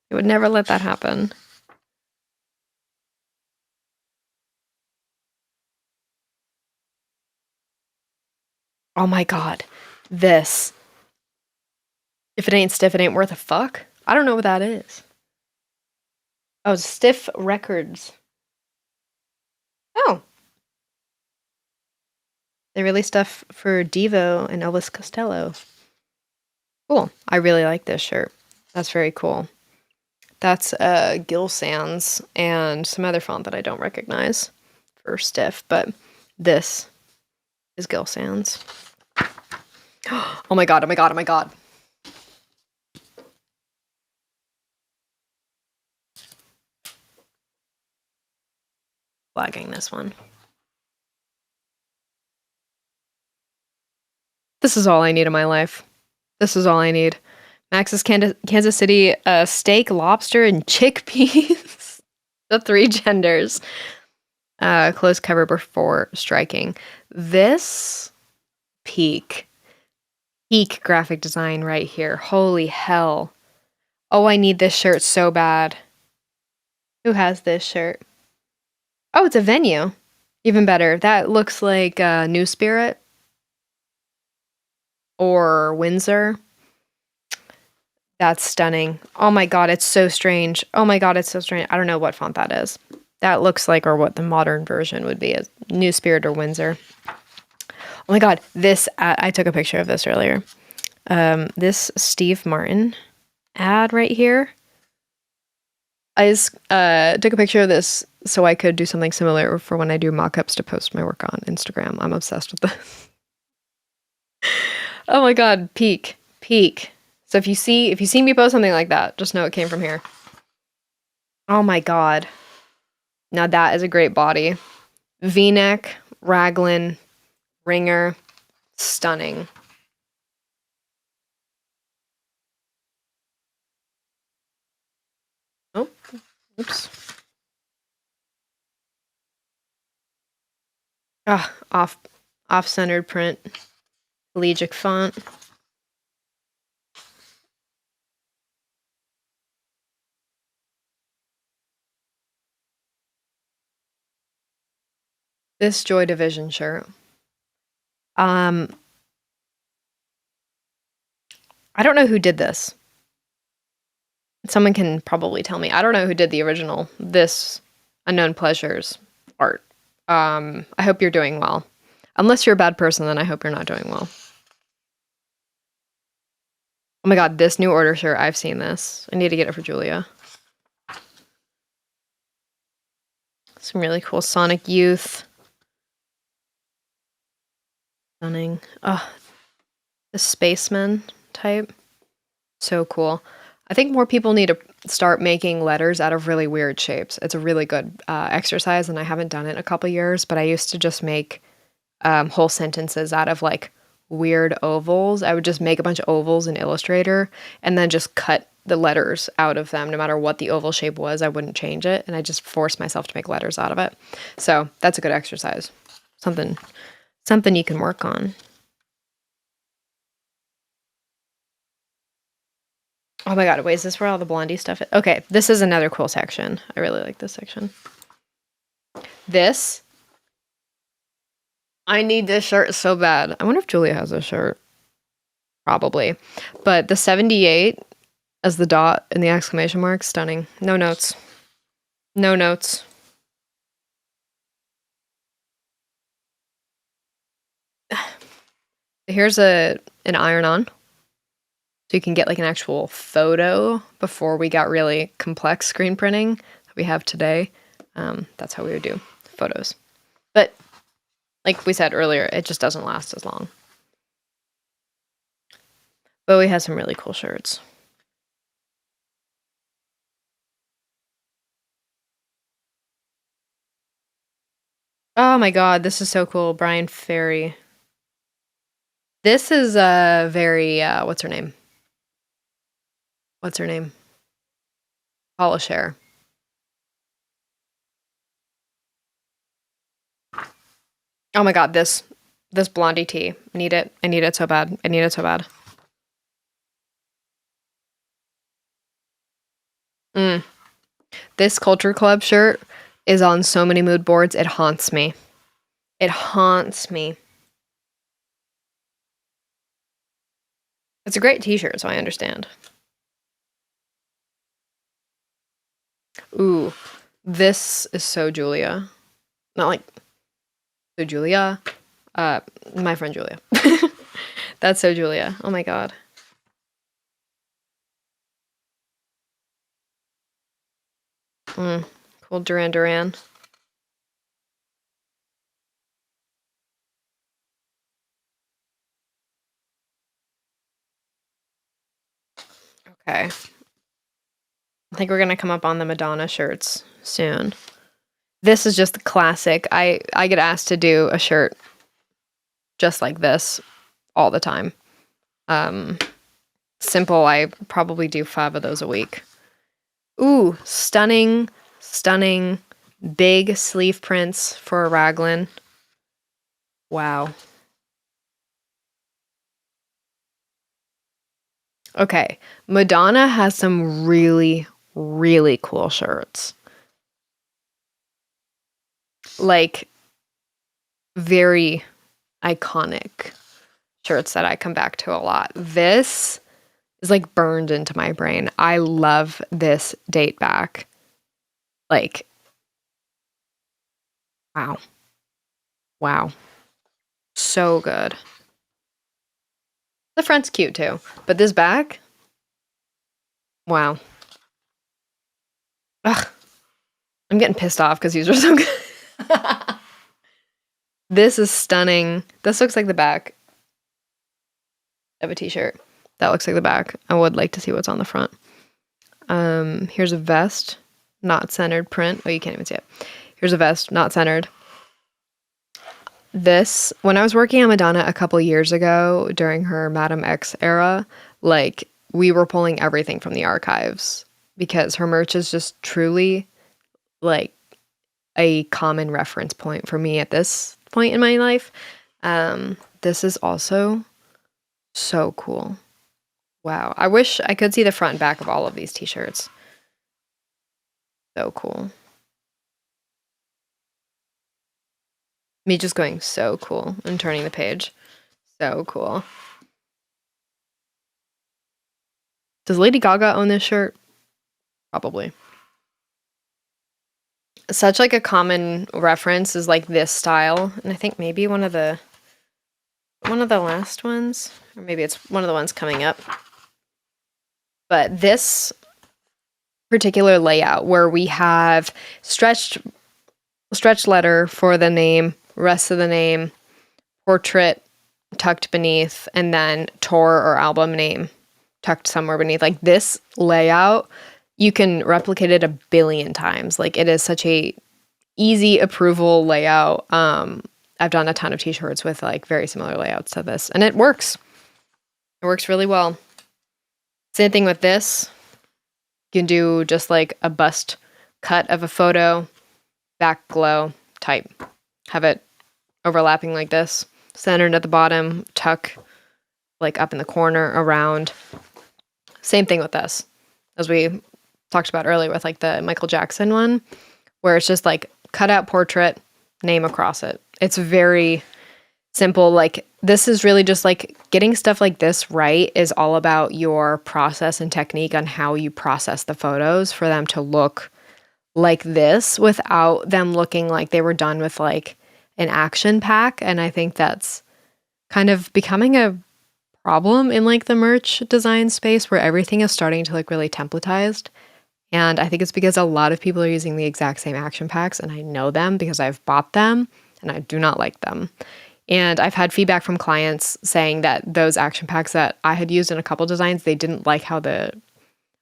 We would never let that happen. Oh my god. This. If it ain't stiff, it ain't worth a fuck. I don't know what that is. Oh, Stiff Records. Oh. They released stuff for Devo and Elvis Costello. Cool. I really like this shirt. That's very cool. That's Gill Sans and some other font that I don't recognize for Stiff, but this is Gill Sans. Oh my god, oh my god, oh my god. Flagging this one. This is all I need in my life. This is all I need. Max's Kansas City steak, lobster, and chickpeas. The 3 genders. Close cover before striking. This peak graphic design right here. Holy hell. Oh, I need this shirt so bad. Who has this shirt? Oh, it's a Venue. Even better. That looks like New Spirit or Windsor. That's stunning. Oh my god, it's so strange. Oh my god, it's so strange. I don't know what font that is. That looks like, or what the modern version would be, as New Spirit or Windsor. Oh my god, this I took a picture of this earlier. This Steve Martin ad right here. I just took a picture of this so I could do something similar for when I do mock-ups to post my work on Instagram. I'm obsessed with this. Oh my god, peak. So if you see me post something like that, just know it came from here. Oh my god. Now that is a great body. V-neck, raglan, ringer, stunning. Oh, oops. Ah, off-centered print. Collegiate font. This Joy Division shirt. I don't know who did this. Someone can probably tell me. I don't know who did the original, this Unknown Pleasures art. I hope you're doing well. Unless you're a bad person, then I hope you're not doing well. Oh my god, this New Order shirt, I've seen this. I need to get it for Julia. Some really cool Sonic Youth. Stunning. Oh, the spaceman type. So cool. I think more people need to start making letters out of really weird shapes. It's a really good exercise, and I haven't done it in a couple years, but I used to just make whole sentences out of like weird ovals. I would just make a bunch of ovals in Illustrator and then just cut the letters out of them. No matter what the oval shape was, I wouldn't change it, and I just forced myself to make letters out of it. So that's a good exercise. Something you can work on. Oh my god, wait, is this where all the Blondie stuff is? Okay, this is another cool section. I really like this section. This. I need this shirt so bad. I wonder if Julia has this shirt. probably. But the 78 as the dot and the exclamation mark, stunning. No notes. No notes. Here's an iron-on. So you can get like an actual photo before we got really complex screen printing that we have today. That's how we would do photos. But like we said earlier, it just doesn't last as long. Bowie has some really cool shirts. Oh my god, this is so cool. Brian Ferry. This is a very, what's her name? What's her name? Paula Scher. Oh my god, this blondie tee. I need it. I need it so bad. I need it so bad. This Culture Club shirt is on so many mood boards. It haunts me. It haunts me. It's a great t-shirt, so I understand. Ooh, this is so Julia. Not like so Julia. My friend Julia. That's so Julia. Oh my god. Cool Duran Duran. Okay. I think we're gonna come up on the Madonna shirts soon. This is just the classic. I get asked to do a shirt just like this all the time. Simple, I probably do 5 of those a week. Ooh, stunning, stunning, big sleeve prints for a raglan. Wow. Okay, Madonna has some really, really cool shirts. Like, very iconic shirts that I come back to a lot. This is like burned into my brain. I love this date back. Like, wow. Wow. So good. The front's cute too, but this back, wow. Ugh. I'm getting pissed off because these are so good. This is stunning. This looks like the back of a t-shirt. That looks like the back. I would like to see what's on the front. Here's a vest, not centered print. Oh, you can't even see it. Here's a vest, not centered. This, when I was working on Madonna a couple years ago during her Madam X era, like we were pulling everything from the archives because her merch is just truly like a common reference point for me at this point in my life. This is also so cool. Wow. I wish I could see the front and back of all of these t-shirts. So cool. Me just going so cool and turning the page. So cool. Does Lady Gaga own this shirt? Probably. Such like a common reference is like this style, and I think maybe one of the last ones, or maybe it's one of the ones coming up. But this particular layout where we have stretched letter for the name, rest of the name, portrait tucked beneath, and then tour or album name tucked somewhere beneath. Like this layout, you can replicate it a billion times. Like it is such a easy approval layout. I've done a ton of t-shirts with like very similar layouts to this, and it works. It works really well. Same thing with this. You can do just like a bust cut of a photo, back glow type. Have it overlapping like this, centered at the bottom, tuck like up in the corner around. Same thing with this, as we talked about earlier with like the Michael Jackson one, where it's just like cut out portrait, name across it. It's very simple. Like this is really just like getting stuff like this right is all about your process and technique on how you process the photos for them to look like this without them looking like they were done with like an action pack. And I think that's kind of becoming a problem in like the merch design space where everything is starting to look really templatized. And I think it's because a lot of people are using the exact same action packs, and I know them because I've bought them and I do not like them. And I've had feedback from clients saying that those action packs that I had used in a couple designs, they didn't like how the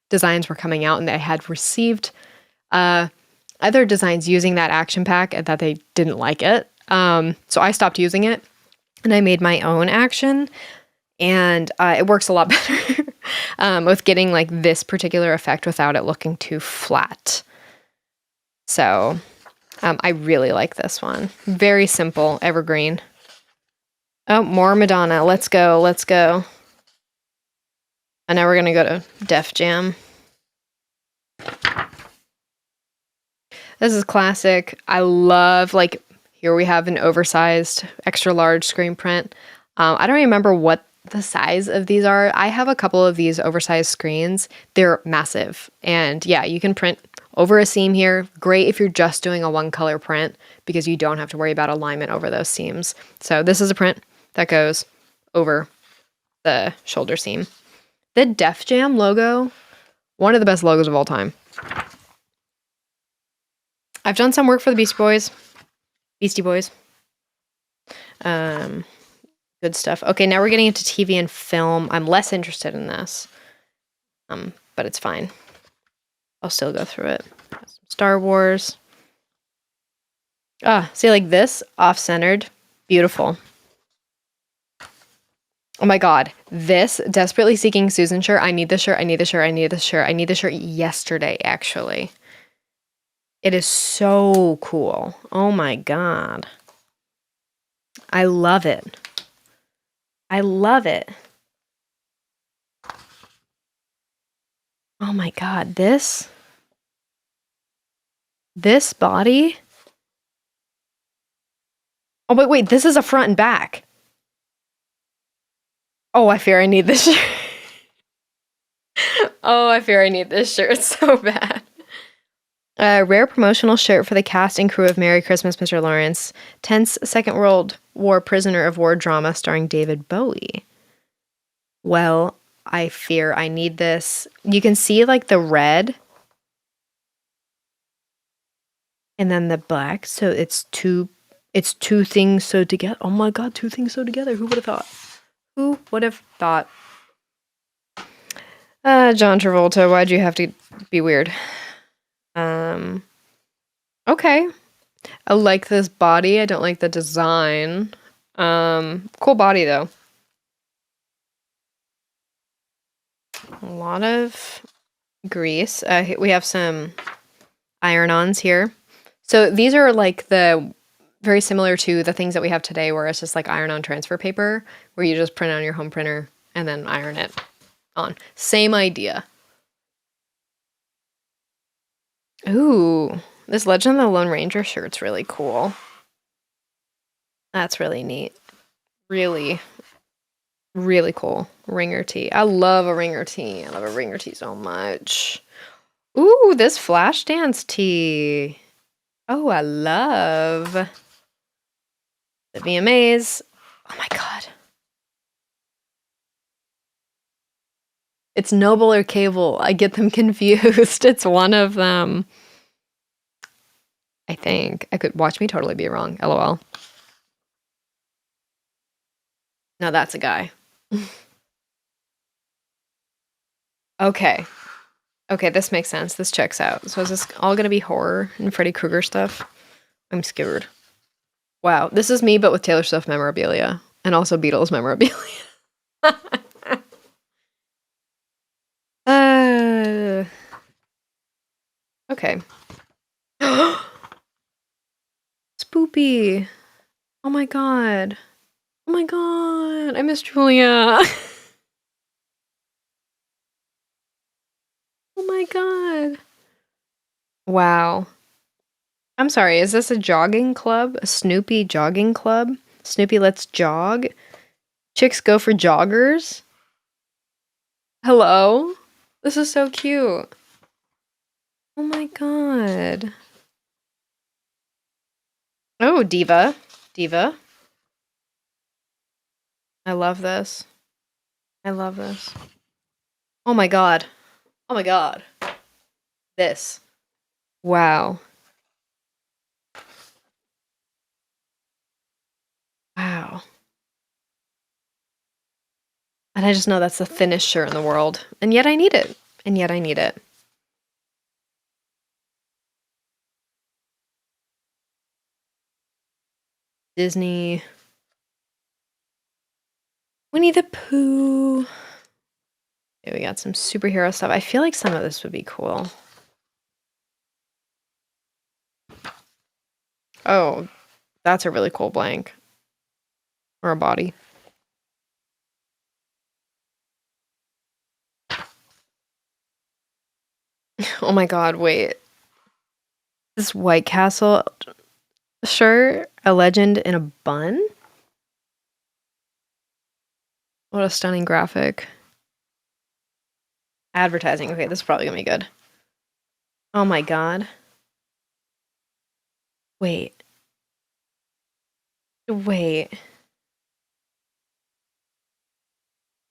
designs were coming out, and they had received other designs using that action pack and that they didn't like it. So I stopped using it and I made my own action, and it works a lot better with getting like this particular effect without it looking too flat. So I really like this one. Very simple, evergreen. Oh, more Madonna. Let's go. Let's go. And now we're going to go to Def Jam. This is classic. I love, like, here we have an oversized, extra large screen print. I don't remember what the size of these are. I have a couple of these oversized screens. They're massive. And yeah, you can print over a seam here. Great if you're just doing a one color print because you don't have to worry about alignment over those seams. So this is a print that goes over the shoulder seam. The Def Jam logo, one of the best logos of all time. I've done some work for the Beastie Boys. Good stuff. Okay, now we're getting into TV and film. I'm less interested in this, but it's fine. I'll still go through it. Star Wars. See, like this, off-centered, beautiful. Oh my god, this Desperately Seeking Susan shirt. I need this shirt. I need this shirt. I need this shirt. I need this shirt yesterday, actually. It is so cool. Oh my god. I love it. I love it. Oh my god, this body. Oh, wait, this is a front and back. Oh, I fear I need this shirt. Oh, I fear I need this shirt so bad. A rare promotional shirt for the cast and crew of Merry Christmas, Mr. Lawrence. Tense Second World War prisoner of war drama starring David Bowie. Well, I fear I need this. You can see like the red and then the black. So it's two things sewed together. Oh my god, two things sewed together. Who would have thought? Who would have thought? John Travolta, why'd you have to be weird? Okay. I like this body. I don't like the design. Cool body though. A lot of grease. We have some iron-ons here. So these are like very similar to the things that we have today where it's just like iron-on transfer paper where you just print on your home printer and then iron it on. Same idea. Ooh, this Legend of the Lone Ranger shirt's really cool. That's really neat. Really, really cool. Ringer tee. I love a ringer tee. I love a ringer tee so much. Ooh, this Flashdance tee. Oh, I love the VMAs. Oh my god. It's Noble or Cable. I get them confused. It's one of them. I think. I could watch me totally be wrong. LOL. No, that's a guy. Okay. Okay, this makes sense. This checks out. So is this all gonna be horror and Freddy Krueger stuff? I'm scared. Wow, this is me but with Taylor Swift memorabilia and also Beatles memorabilia. Okay. Spoopy. Oh my god. Oh my god. I miss Julia. Oh my god. Wow. I'm sorry, is this a jogging club? A Snoopy jogging club? Snoopy Let's Jog? Chicks go for joggers? Hello? This is so cute. Oh my god. Oh, Diva. Diva. I love this. I love this. Oh my god. Oh my god. This. Wow. Wow. And I just know that's the thinnest shirt in the world. And yet I need it. And yet I need it. Disney. Winnie the Pooh. Okay, we got some superhero stuff. I feel like some of this would be cool. Oh, that's a really cool blank. Or a body. Oh my god, wait. This White Castle shirt, a legend in a bun? What a stunning graphic. Advertising. Okay, this is probably gonna be good. Oh my god. Wait. Wait.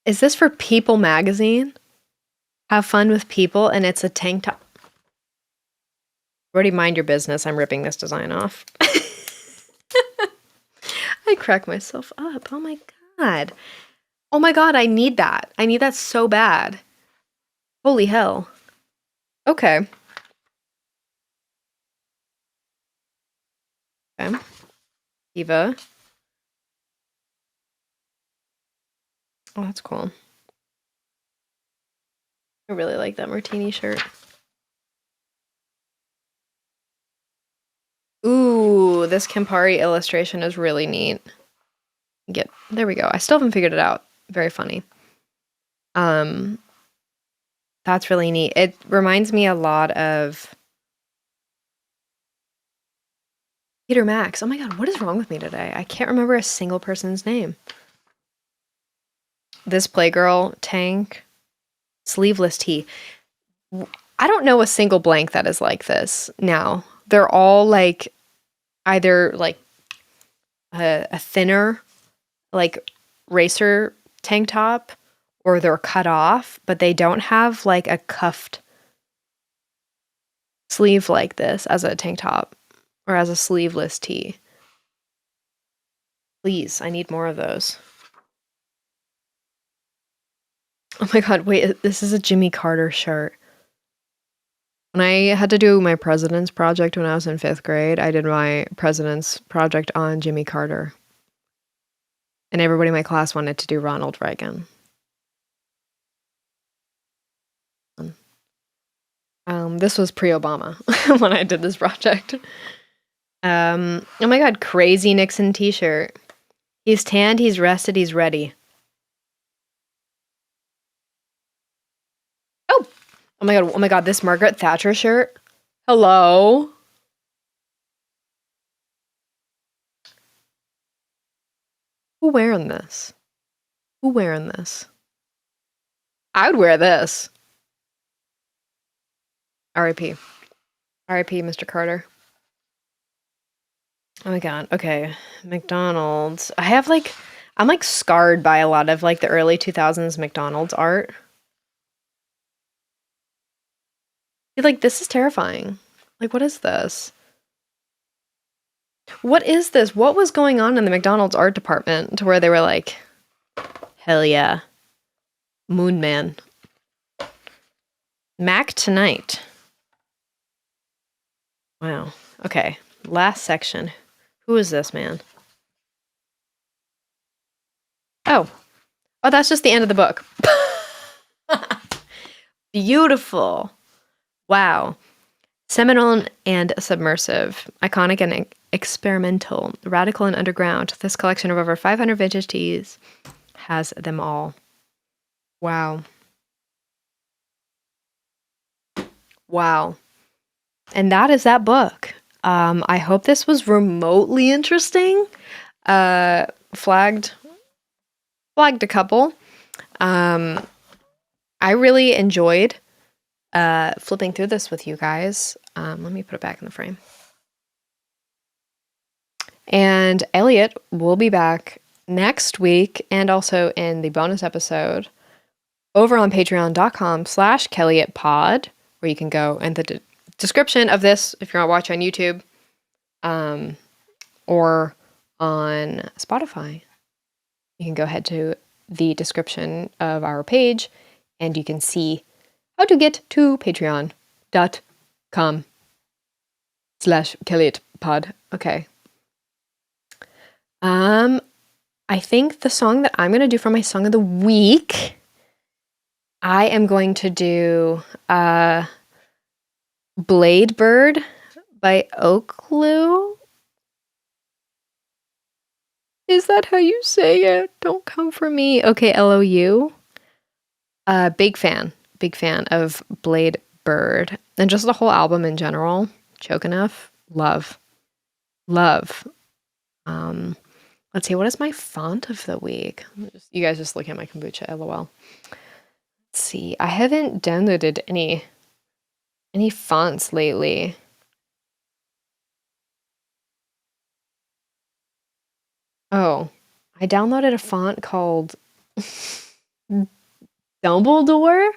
Is this for People magazine? Have fun with people, and it's a tank top. Already mind your business. I'm ripping this design off. I crack myself up. Oh my god. Oh my god, I need that. I need that so bad. Holy hell. Okay. Okay. Eva. Oh, that's cool. I really like that martini shirt. Ooh, this Campari illustration is really neat. There we go. I still haven't figured it out. Very funny. That's really neat. It reminds me a lot of Peter Max. Oh my god, what is wrong with me today? I can't remember a single person's name. This Playgirl tank, sleeveless tee. I don't know a single blank that is like this now. They're all like either like a thinner, like racer tank top, or they're cut off, but they don't have like a cuffed sleeve like this as a tank top or as a sleeveless tee. Please, I need more of those. Oh my god, wait, this is a Jimmy Carter shirt. When I had to do my president's project when I was in 5th grade, I did my president's project on Jimmy Carter. And everybody in my class wanted to do Ronald Reagan. This was pre-Obama when I did this project. Oh my god, crazy Nixon t-shirt. He's tanned, he's rested, he's ready. Oh my god, this Margaret Thatcher shirt. Hello? Who wearing this? Who wearing this? I would wear this. R.I.P. R.I.P. Mr. Carter. Oh my god, okay. McDonald's. I'm like scarred by a lot of like the early 2000s McDonald's art. Like, this is terrifying. Like, what is this? What is this? What was going on in the McDonald's art department to where they were like, hell yeah. Moon Man. Mac Tonight. Wow. Okay. Last section. Who is this man? Oh. Oh, that's just the end of the book. Beautiful. Wow. Seminal and submersive, iconic and experimental, radical and underground. This collection of over 500 vintage teas has them all. Wow. Wow. And that is that book. I hope this was remotely interesting. Flagged flagged a couple. I really enjoyed flipping through this with you guys. Let me put it back in the frame. And Elliot will be back next week and also in the bonus episode over on patreon.com/KelliotPod, where you can go in the description of this if you're not watching on YouTube, or on Spotify. You can go ahead to the description of our page and you can see how to get to patreon.com/KelliotPod. Okay. I think the song that I'm going to do for my song of the week, I am going to do Blade Bird by Oakloo. Is that how you say it? Don't come for me. Okay, LOU. Big fan of Blade Bird and just the whole album in general. Choke Enough. Love. Let's see, what is my font of the week? You guys just look at my kombucha, LOL. Let's see, I haven't downloaded any fonts lately. Oh, I downloaded a font called Dumbledore.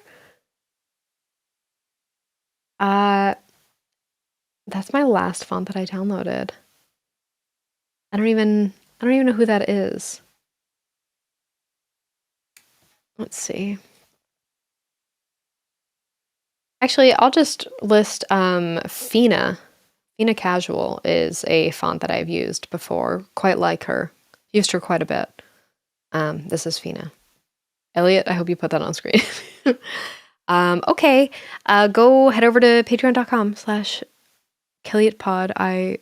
That's my last font that I downloaded. I don't even know who that is. Let's see. Actually, I'll just list Fina. Fina Casual is a font that I've used before. Quite like her. Used her quite a bit. This is Fina. Elliot, I hope you put that on screen. Okay. Go head over to patreon.com/KelliotPod. I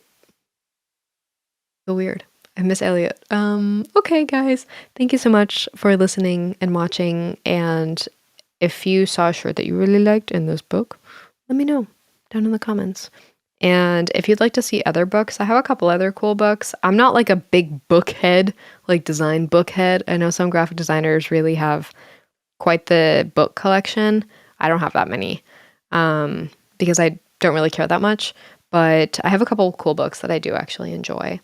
feel weird. I miss Elliot. Okay, guys. Thank you so much for listening and watching. And if you saw a shirt that you really liked in this book, let me know down in the comments. And if you'd like to see other books, I have a couple other cool books. I'm not like a big book head, like design book head. I know some graphic designers really have quite the book collection. I don't have that many because I don't really care that much. But I have a couple cool books that I do actually enjoy.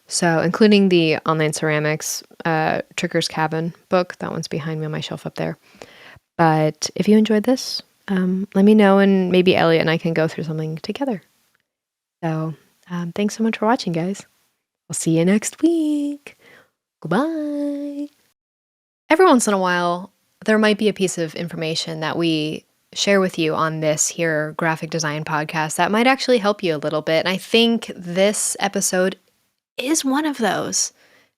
So, including the Online Ceramics Tricker's Cabin book. That one's behind me on my shelf up there. But if you enjoyed this, let me know and maybe Elliot and I can go through something together. So, thanks so much for watching, guys. I'll see you next week. Goodbye. Every once in a while, there might be a piece of information that we share with you on this here graphic design podcast that might actually help you a little bit. And I think this episode is one of those.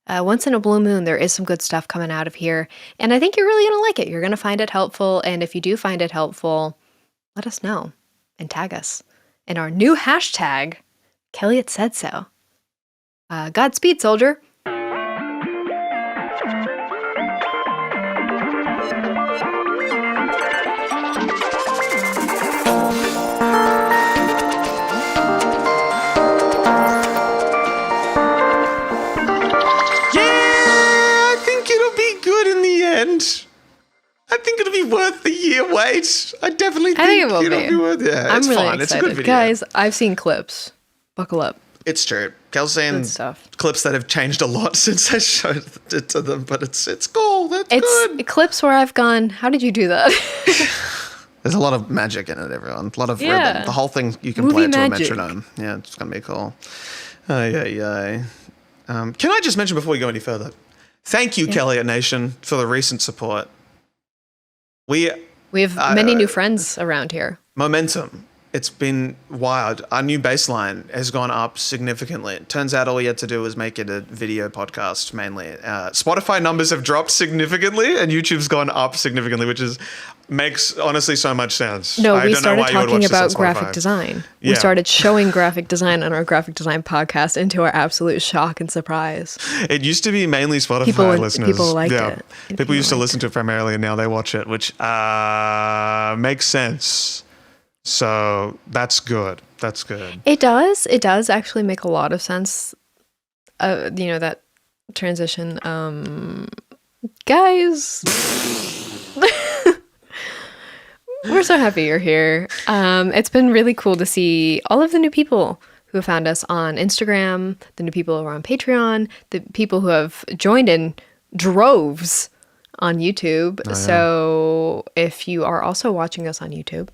Once in a blue moon, there is some good stuff coming out of here. And I think you're really going to like it. You're going to find it helpful. And if you do find it helpful, let us know and tag us in our new hashtag, Kelliot said so. Godspeed, soldier. I think it'll be worth the year wait. I definitely think it'll be worth it. Yeah, it's really fun. Excited. It's a good video. Guys, I've seen clips. Buckle up. It's true. Kel's seen clips that have changed a lot since I showed it to them, but it's cool. It's good. Clips where I've gone, how did you do that? There's a lot of magic in it, everyone. A lot of rhythm. The whole thing, you can play it to a metronome. Yeah, it's going to be cool. Can I just mention before we go any further, thank you, Kelliot Nation, for the recent support. We have many new friends around here. Momentum. It's been wild. Our new baseline has gone up significantly. It turns out all we had to do was make it a video podcast mainly. Spotify numbers have dropped significantly and YouTube's gone up significantly, which makes honestly so much sense. No, we started talking about graphic design. Yeah. We started showing graphic design on our graphic design podcast, and to our absolute shock and surprise. It used to be mainly Spotify listeners. People liked it. People used to listen to it primarily, and now they watch it, which makes sense. So that's good. That's good. It does. It does actually make a lot of sense. That transition. Guys, we're so happy you're here. It's been really cool to see all of the new people who have found us on Instagram, the new people who are on Patreon, the people who have joined in droves on YouTube. Oh, yeah. So if you are also watching us on YouTube,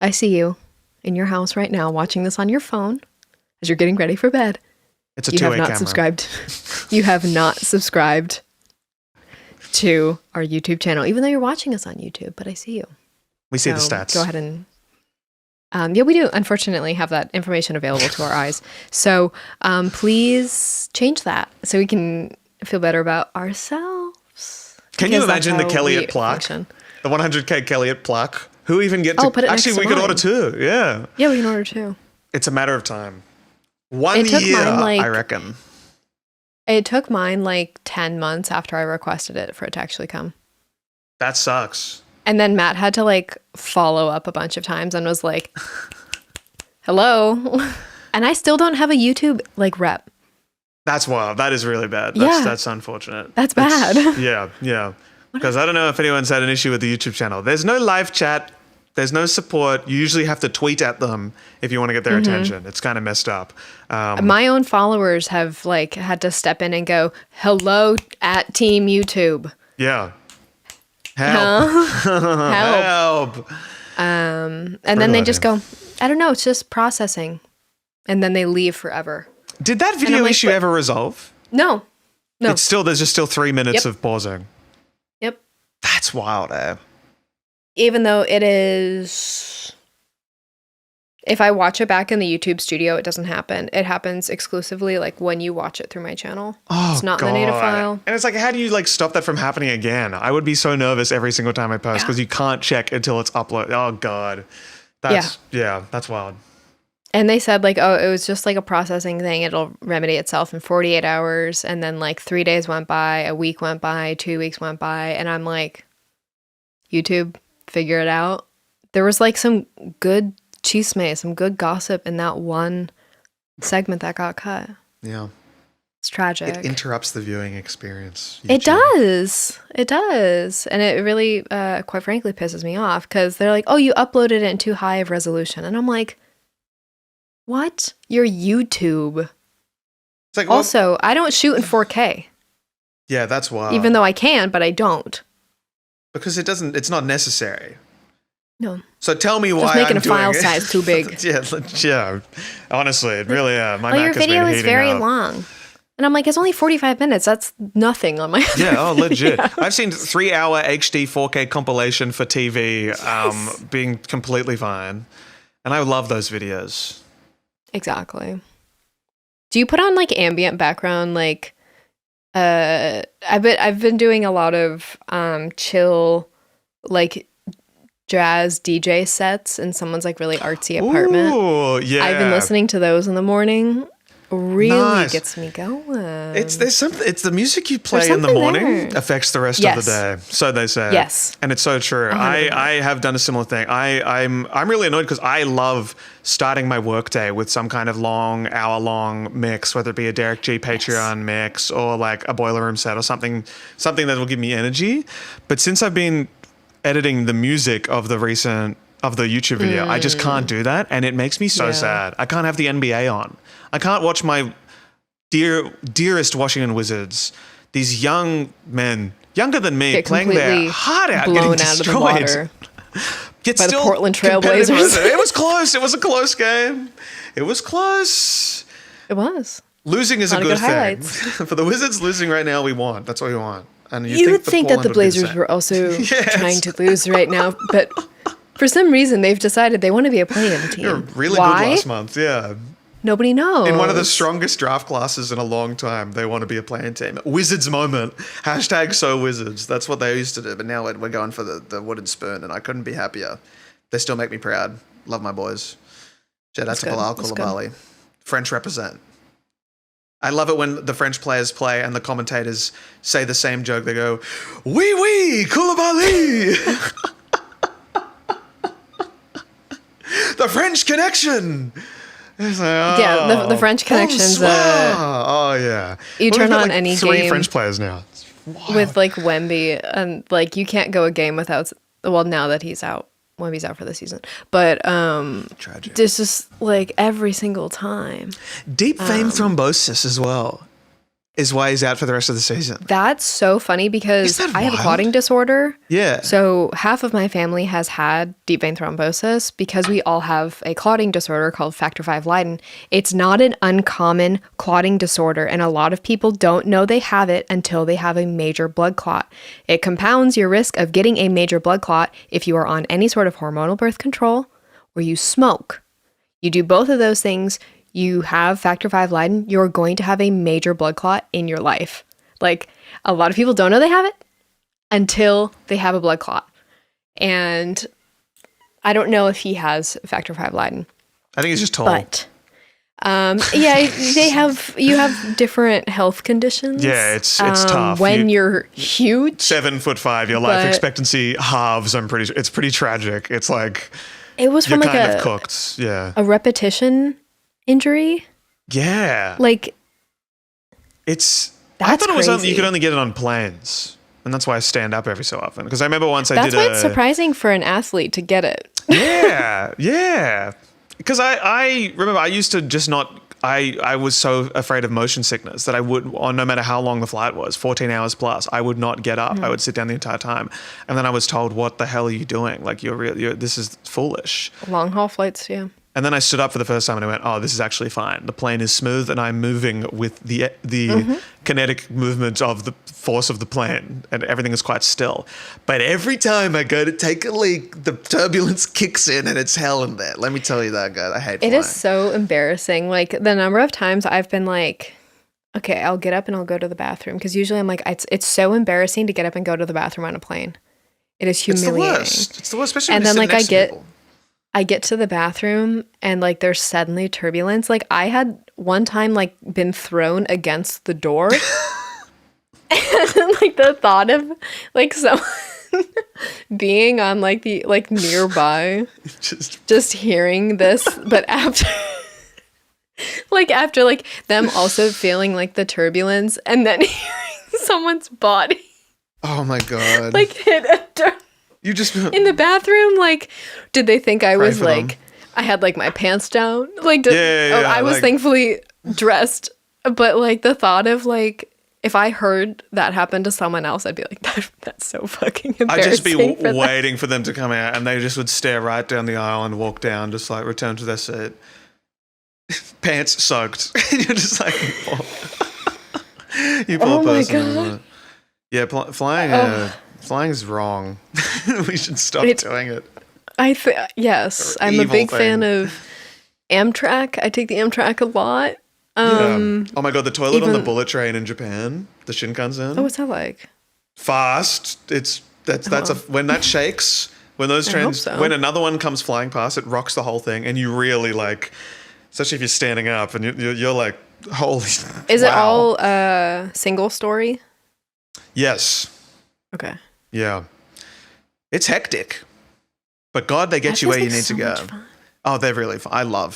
I see you in your house right now watching this on your phone as you're getting ready for bed. It's a two-way camera. Subscribed. You have not subscribed to our YouTube channel, even though you're watching us on YouTube, but I see you. We see the stats. Go ahead and yeah, we do unfortunately have that information available to our eyes. So please change that so we can feel better about ourselves. Can you imagine the Kelliot plaque? The 100K Kelliot plaque? Who even get to... put it Actually, we could order 2. Yeah. Yeah, we can order 2. It's a matter of time. 1 year, I reckon. It took mine like 10 months after I requested it for it to actually come. That sucks. And then Matt had to like follow up a bunch of times and was like, hello. And I still don't have a YouTube like rep. That's wild. That is really bad. That's unfortunate. That's bad. Yeah. Because I don't know if anyone's had an issue with the YouTube channel. There's no live chat. There's no support. You usually have to tweet at them if you want to get their attention. It's kind of messed up. My own followers have like had to step in and go, hello at Team YouTube. Yeah. Help. Help. And then they just go, I don't know, it's just processing. And then they leave forever. Did that video issue ever resolve? No. There's just still 3 minutes of pausing. Yep. That's wild, eh? Even though it is, if I watch it back in the YouTube studio, it doesn't happen. It happens exclusively like when you watch it through my channel. Oh, it's not in the native file. And it's like, how do you like stop that from happening again? I would be so nervous every single time I post because you can't check until it's uploaded. Oh God. That's wild. And they said like, oh, it was just like a processing thing. It'll remedy itself in 48 hours. And then like 3 days went by, a week went by, 2 weeks went by. And I'm like, YouTube, figure it out. There was like some good chisme, some good gossip in that one segment that got cut. Yeah. It's tragic. It interrupts the viewing experience. YouTube. It does. It does. And it really, quite frankly, pisses me off because they're like, oh, you uploaded it in too high of resolution. And I'm like, what? You're YouTube. It's like, also, I don't shoot in 4K. Yeah, that's wild. Even though I can, but I don't. Because it's not necessary. No. So tell me why just making I'm a file size too big. yeah. Honestly, it really, my your video is very long. And I'm like, it's only 45 minutes. That's nothing on my... Yeah, legit. Yeah. I've seen 3-hour HD 4K compilation for TV being completely fine. And I love those videos. Exactly. Do you put on like ambient background? Like, I've been doing a lot of chill, like jazz DJ sets in someone's like really artsy apartment. Ooh, yeah. I've been listening to those in the morning. Really gets me going. It's the music you play in the morning affects the rest of the day. So they say. Yes. And it's so true. I have done a similar thing. I'm really annoyed because I love starting my workday with some kind of hour-long mix, whether it be a Derek G Patreon mix or like a Boiler Room set or something that will give me energy. But since I've been editing the music of the YouTube video, I just can't do that, and it makes me so sad. I can't have the NBA on. I can't watch my dearest Washington Wizards, these young men, younger than me, playing their heart out, getting destroyed. Out of the by the Portland Trailblazers. It was close. It was a close game. It was close. It was. Losing is a good thing. For the Wizards, losing right now, we want. That's what we want. And you would think that the Blazers were also trying to lose right now, but for some reason, they've decided they want to be a play-in team. They were really good last month, yeah. Nobody knows. In one of the strongest draft classes in a long time, they want to be a play-in team. Wizards moment. #SoWizards. That's what they used to do. But now we're going for the wooden spoon, and I couldn't be happier. They still make me proud. Love my boys. Shout out to Bilal Koulibaly. French represent. I love it when the French players play and the commentators say the same joke. They go, "Oui, oui, Koulibaly." The French connection. It's like, the French connection's oh yeah. You turn on like any three game. French players now. with like Wemby, and like you can't go a game without. Well, now that he's out, Wemby's out for the season. But tragic. This is like every single time. Deep vein thrombosis as well is why he's out for the rest of the season. That's so funny because I have a clotting disorder. Yeah. So half of my family has had deep vein thrombosis because we all have a clotting disorder called factor V Leiden. It's not an uncommon clotting disorder, and a lot of people don't know they have it until they have a major blood clot. It compounds your risk of getting a major blood clot if you are on any sort of hormonal birth control or you smoke. You do both of those things, you have factor V Leiden, you're going to have a major blood clot in your life. Like, a lot of people don't know they have it until they have a blood clot. And I don't know if he has factor V Leiden. I think he's just tall. But, yeah, you have different health conditions. Yeah, it's tough. When you're huge. 7'5", your life expectancy halves. It's pretty tragic. It's like, it was from you're like kind of cooked. Yeah. A repetition injury. Yeah. Like, I thought it was you could only get it on planes. And that's why I stand up every so often. Because I remember once that's why it's surprising for an athlete to get it. Yeah. Yeah. Because I remember I used to just not, I was so afraid of motion sickness that I would, no matter how long the flight was, 14 hours plus, I would not get up. I would sit down the entire time. And then I was told, what the hell are you doing? Like, this is foolish. Long haul flights, yeah. And then I stood up for the first time and I went, oh, this is actually fine. The plane is smooth and I'm moving with the kinetic movement of the force of the plane and everything is quite still. But every time I go to take a leak, the turbulence kicks in and it's hell in there. Let me tell you that, guys. I hate flying. It is so embarrassing. Like, the number of times I've been like, okay, I'll get up and I'll go to the bathroom. Because usually I'm like, it's so embarrassing to get up and go to the bathroom on a plane. It is humiliating. It's the worst, especially and when then you're like people. I get to the bathroom and like there's suddenly turbulence. Like, I had one time like been thrown against the door. And like the thought of like someone being on like the like nearby, just hearing this, but after like them also feeling like the turbulence and then hearing someone's body. Oh my God. Like hit a door. You just in the bathroom, like, did they think I was like, I had like my pants down? Like, I was thankfully dressed, but like the thought of like, if I heard that happen to someone else, I'd be like, that's so fucking embarrassing. I'd just be waiting for them to come out and they just would stare right down the aisle and walk down, just like return to their seat. Pants soaked. And you're just like, you poor person. God. Yeah, flying is wrong. We should stop doing it. Yes, I'm a big fan of Amtrak. I take the Amtrak a lot. Yeah. Oh my God, the toilet on the bullet train in Japan, the Shinkansen. Oh, what's that like? Fast. When that shakes, when those trains, when another one comes flying past, it rocks the whole thing, and you really like, especially if you're standing up and you're like, holy. Is it all single story? Yes. Okay. Yeah. It's hectic. But God, they get you where you need to go. Oh, they're really fun.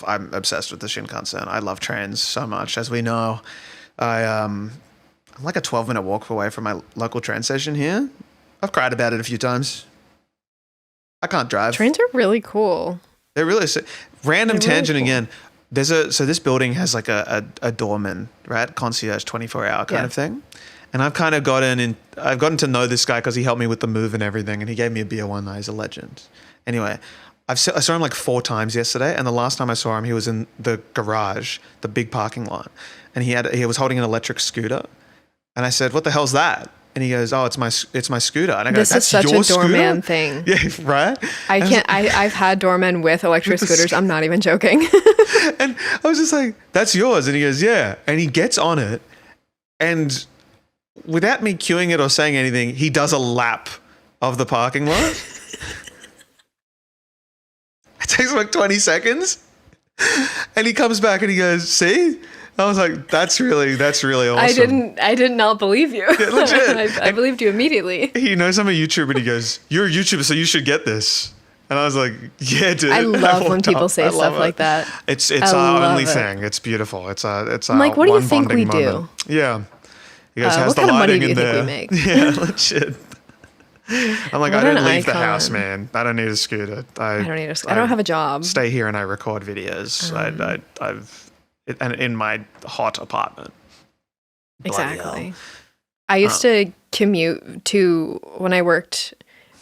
I'm obsessed with the Shinkansen. I love trains so much. As we know, I'm like a 12-minute walk away from my local train station here. I've cried about it a few times. I can't drive. Trains are really cool. They're really sick. Random tangent again. So this building has like a doorman, right? Concierge 24-hour kind of thing. And I've kind of gotten to know this guy because he helped me with the move and everything, and he gave me a beer one night. He's a legend. Anyway, I saw him like 4 times yesterday, and the last time I saw him, he was in the garage, the big parking lot, and he was holding an electric scooter. And I said, "What the hell's that?" And he goes, "Oh, it's my scooter." And I go, "This is such a doorman thing." Yeah, right. I've had doormen with electric scooters. I'm not even joking. And I was just like, "That's yours?" And he goes, "Yeah." And he gets on it, and without me cueing it or saying anything, he does a lap of the parking lot. It takes like 20 seconds. And he comes back and he goes, "See?" I was like, that's really awesome. I did not believe you. Yeah, legit. I believed you immediately. He knows I'm a YouTuber and he goes, "You're a YouTuber, so you should get this." And I was like, "Yeah, dude." I love when people say stuff like that. It's our only thing. It's beautiful. It's our I'm like, what do you think we do? Yeah. He goes, how's what the kind of money lighting do you in think there? we make? Yeah, legit. I'm like, What I don't an leave the icon. house, man. I don't need a scooter. I don't need a scooter. I don't have a job. Stay here and I record videos. And in my hot apartment. Exactly. I used to commute to, when I worked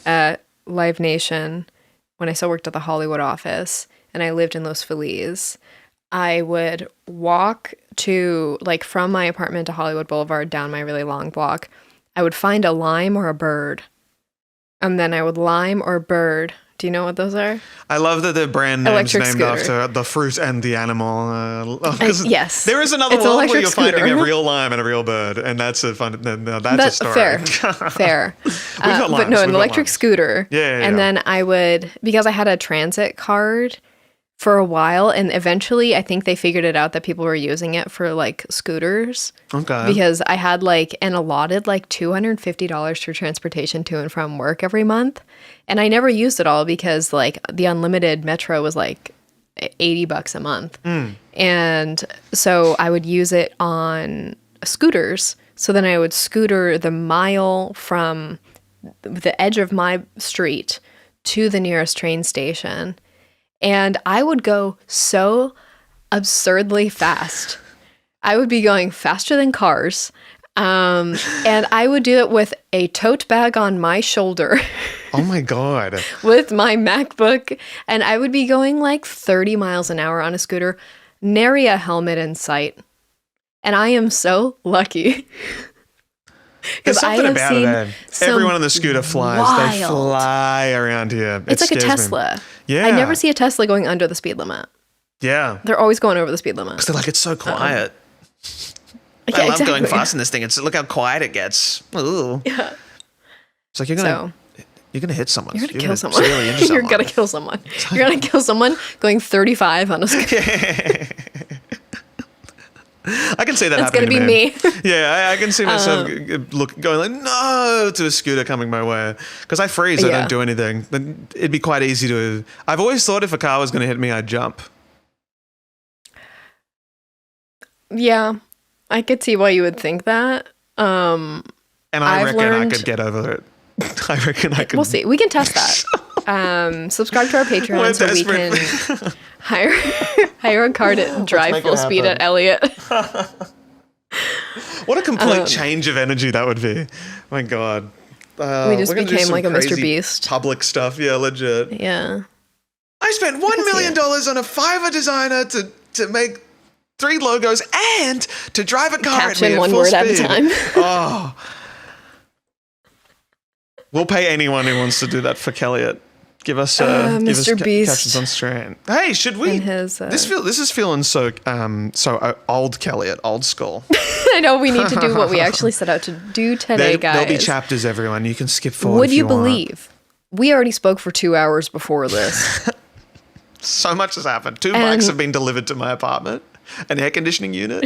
at Live Nation, when I still worked at the Hollywood office, and I lived in Los Feliz, I would walk to, like, from my apartment to Hollywood Boulevard down my really long block. I would find a lime or a bird, and then I would lime or bird. Do you know what those are? I love that the brand name's named scooter. after the fruit and the animal. Yes. There is another It's world where you're scooter. finding a real lime and a real bird, and that's a fun. That's a story. Fair. Got limes. But no, an We've got electric limes. scooter. Yeah. And then I would, because I had a transit card for a while, and eventually I think they figured it out that people were using it for like scooters. Okay. Because I had like an allotted like $250 for transportation to and from work every month. And I never used it all because like the unlimited metro was like $80 a month. And so I would use it on scooters. So then I would scooter the mile from the edge of my street to the nearest train station. And I would go so absurdly fast. I would be going faster than cars. And I would do it with a tote bag on my shoulder. Oh my God. With my MacBook. And I would be going like 30 miles an hour on a scooter, nary a helmet in sight. And I am so lucky. There's something about it. Everyone on the scooter flies. They fly around here. It's like a Tesla. Yeah. I never see a Tesla going under the speed limit. Yeah. They're always going over the speed limit. Because they're like, it's so quiet. Yeah, I love going exactly. fast in this thing. Look how quiet it gets. Ooh. Yeah. It's like you're gonna hit someone. You're gonna kill someone. Severely injure someone. You're gonna kill someone. You're gonna kill someone going 35 on a scooter. I can see that That's happening. gonna be to me. Yeah, I can see myself going like, no, to a scooter coming my way. Because I freeze, I don't do anything. Then it'd be quite easy to. I've always thought if a car was going to hit me, I'd jump. Yeah, I could see why you would think that. And I reckon I could get over it. I reckon I could. We'll see. We can test that. Subscribe to our Patreon so we can hire a car to drive full speed at Elliot. What a complete change of energy that would be. My God. We just became like a Mr. Beast. Public stuff. Yeah, legit. Yeah. I spent $1 million on a Fiverr designer to make 3 logos and to drive a car Caption at me at one full word speed. at a time. Oh. We'll pay anyone who wants to do that for Kelliot. Give us Mr. Beast. captions on screen. Hey, should we? This is feeling so old Kelliot, old school. I know we need to do what we actually set out to do today, guys. There'll be chapters, everyone. You can skip forward. Would if you want. believe we already spoke for 2 hours before this? So much has happened. 2 bikes have been delivered to my apartment, an air conditioning unit.